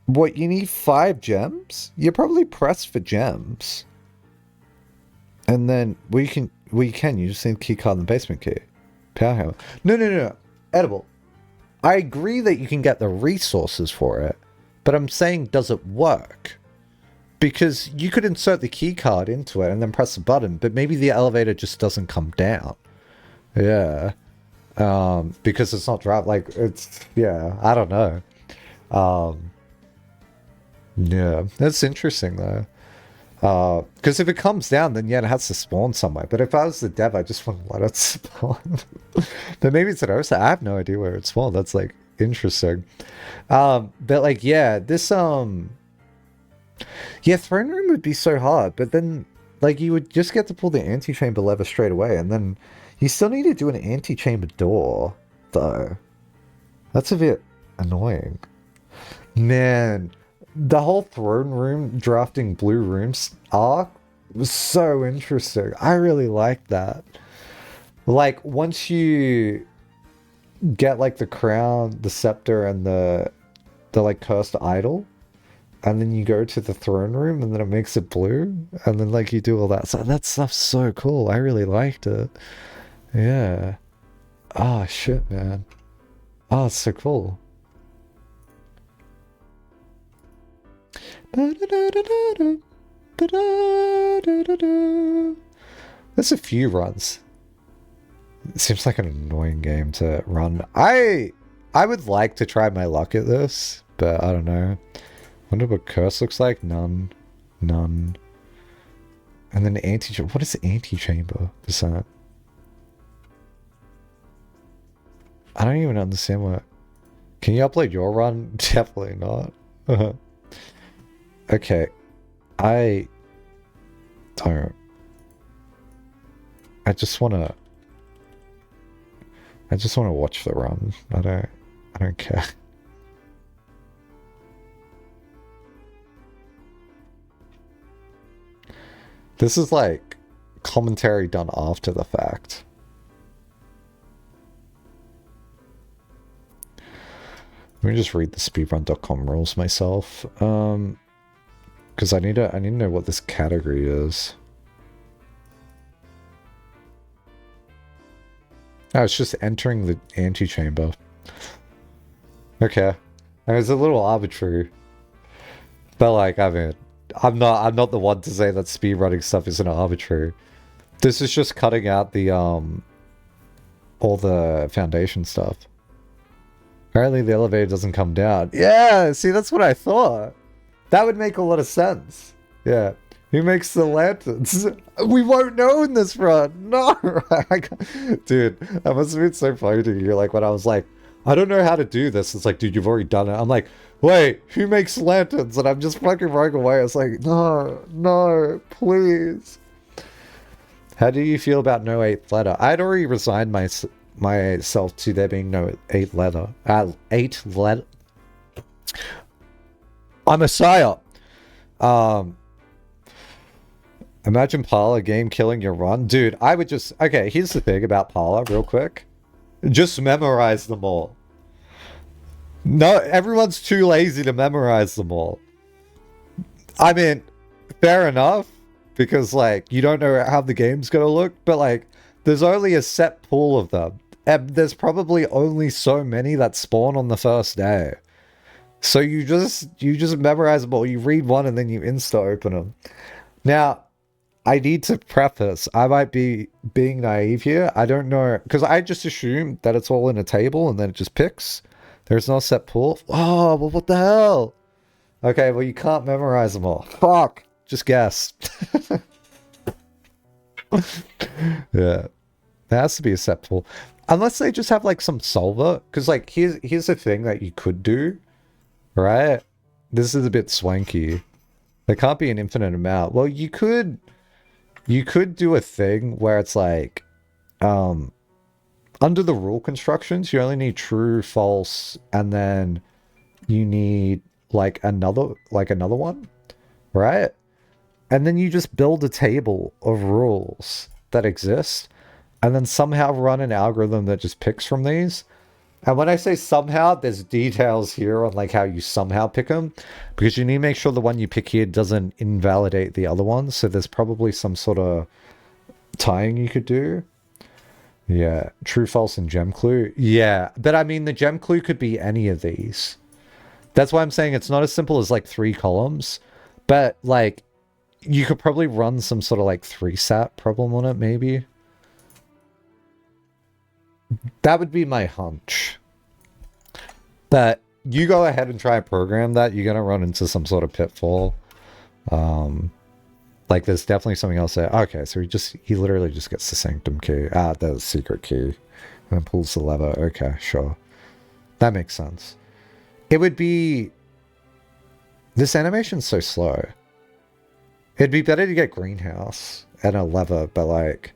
what, you need 5 gems? You're probably pressed for gems. And then, you just need key card and basement key. Power hammer. No. Edible. I agree that you can get the resources for it, but I'm saying, does it work? Because you could insert the key card into it and then press the button, but maybe the elevator just doesn't come down. Yeah. Because it's not drop, like, it's, yeah, I don't know. Yeah, that's interesting though. Because if it comes down, then yeah, it has to spawn somewhere. But if I was the dev, I just wouldn't let it spawn. But maybe it's an OSA. I have no idea where it spawned. That's like interesting. But like, yeah, this Yeah, throne room would be so hard, but then, like, you would just get to pull the antechamber lever straight away, and then you still need to do an antechamber door, though. That's a bit annoying. Man, the whole throne room drafting blue rooms arc was so interesting. I really liked that. Like, once you get, like, the crown, the scepter, and the like, cursed idol, and then you go to the throne room, and then it makes it blue, and then, like, you do all that. So that stuff's so cool. I really liked it. Yeah. Oh, shit, man. Oh, it's so cool. There's a few runs. It seems like an annoying game to run. I would like to try my luck at this, but I don't know. Wonder what curse looks like. None. And then anti-chamber. What is anti-chamber percent? I don't even understand what. Can you upload your run? Definitely not. Okay. I don't. I just wanna watch the run. I don't care. This is like commentary done after the fact. Let me just read the speedrun.com rules myself. Because I need to know what this category is. Oh, it's just entering the antechamber. Okay. I mean, it's a little arbitrary. But like, I mean, I'm not the one to say that speedrunning stuff isn't arbitrary. This is just cutting out the all the foundation stuff. Apparently the elevator doesn't come down. Yeah, see, that's what I thought. That would make a lot of sense. Yeah. Who makes the lanterns? We won't know in this run. No. Dude, that must have been so funny to you. Like, when I was like, I don't know how to do this. It's like, dude, you've already done it. I'm like, wait, who makes lanterns? And I'm just fucking running away. I was like, no, please. How do you feel about no 8th letter? I'd already resigned myself to there being no 8th letter. 8th letter. I'm a sire. Imagine Parlor game killing your run. Dude, I would just... Okay, here's the thing about Parlor, real quick. Just memorize them all. No, everyone's too lazy to memorize them all. I mean, fair enough. Because, like, you don't know how the game's gonna look. But, like, there's only a set pool of them. And there's probably only so many that spawn on the first day. So you just memorize them all. You read one and then you insta-open them. Now... I need to preface, I might be being naive here. I don't know, because I just assume that it's all in a table and then it just picks. There's no set pool. Oh, well, what the hell? Okay, well, you can't memorize them all. Fuck. Just guess. Yeah. There has to be a set pool. Unless they just have, like, some solver. Because, like, here's the thing that you could do. Right? This is a bit swanky. There can't be an infinite amount. Well, you could do a thing where it's like, under the rule constructions, you only need true, false, and then you need like another one, right? And then you just build a table of rules that exist, and then somehow run an algorithm that just picks from these. And when I say somehow, there's details here on like how you somehow pick them, because you need to make sure the one you pick here doesn't invalidate the other ones. So there's probably some sort of tying you could do. Yeah, true, false, and gem clue. Yeah, but I mean the gem clue could be any of these. That's why I'm saying it's not as simple as like 3 columns, but like you could probably run some sort of like 3-sat problem on it, maybe. That would be my hunch. But you go ahead and try and program that, you're going to run into some sort of pitfall. Like there's definitely something else there. Okay, so he literally just gets the sanctum key. The secret key. And then pulls the lever. Okay, sure. That makes sense. It would be... This animation's so slow. It'd be better to get greenhouse and a lever, but like,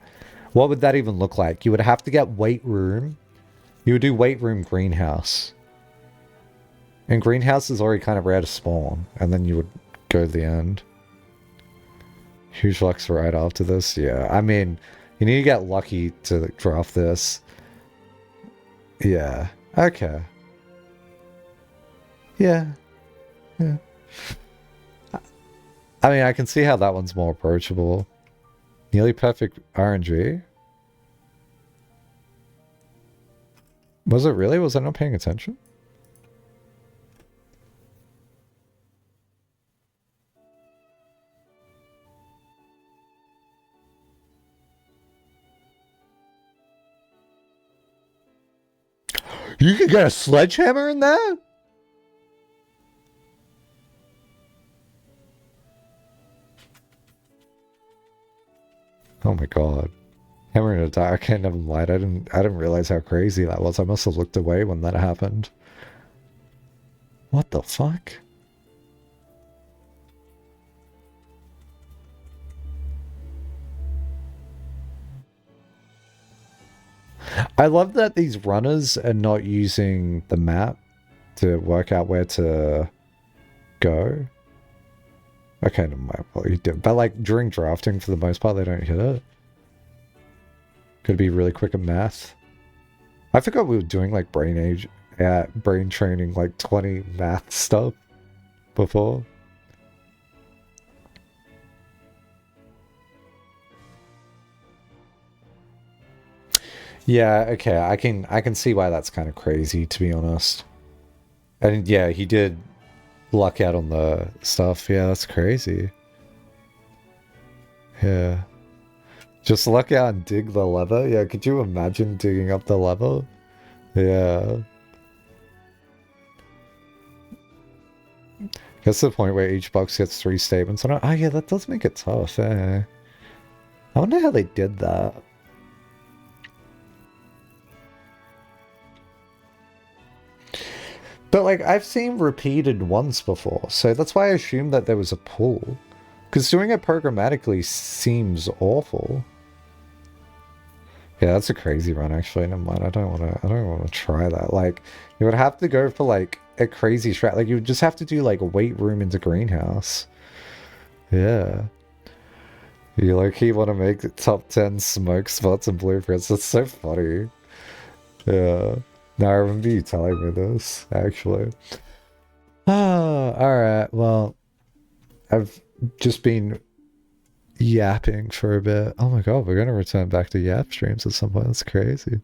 what would that even look like? You would have to get weight room. You would do weight room greenhouse. And greenhouse is already kind of rare to spawn, and then you would go to the end. Huge Lux right after this, yeah. I mean, you need to get lucky to draft this. Yeah, okay. Yeah. Yeah. I mean, I can see how that one's more approachable. Nearly perfect RNG. Was it really? Was I not paying attention? You could get a sledgehammer in there? Oh my god. Hammer in a die. Okay, never mind. I didn't realize how crazy that was. I must have looked away when that happened. What the fuck? I love that these runners are not using the map to work out where to go. Okay, never mind. Well, you did. But like during drafting, for the most part, they don't hit it. Could be really quick at math. I forgot we were doing like brain training, like 20 math stuff before. Yeah, okay, I can see why that's kind of crazy, to be honest. And yeah, he did luck out on the stuff. Yeah, that's crazy. Yeah. Just luck out and dig the lever? Yeah, could you imagine digging up the lever? Yeah. Gets to the point where each box gets 3 statements on it. Oh yeah, that does make it tough, eh? I wonder how they did that. But like, I've seen repeated once before, so that's why I assumed that there was a pull. Because doing it programmatically seems awful. Yeah, that's a crazy run actually. Never mind, I don't wanna try that. Like, you would have to go for like a crazy strat. Like, you would just have to do like weight room into greenhouse. Yeah. You like want to make the top 10 smoke spots and blueprints. That's so funny. Yeah. No, I remember you telling me this, actually. Ah, alright, well, I've just been yapping for a bit. Oh my god, we're going to return back to yap streams at some point. That's crazy.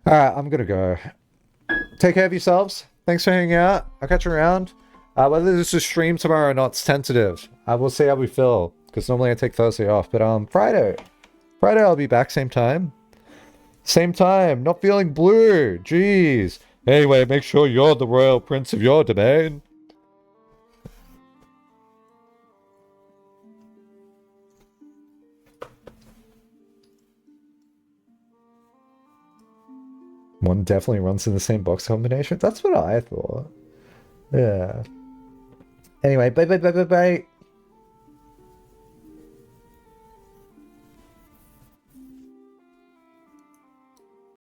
Alright, I'm going to go. Take care of yourselves. Thanks for hanging out. I'll catch you around. Whether this is stream tomorrow or not, it's tentative. We'll see how we feel, because normally I take Thursday off. But Friday I'll be back same time. Same time, not feeling blue. Jeez. Anyway, make sure you're the royal prince of your domain. One definitely runs in the same box combination. That's what I thought. Yeah. Anyway, bye.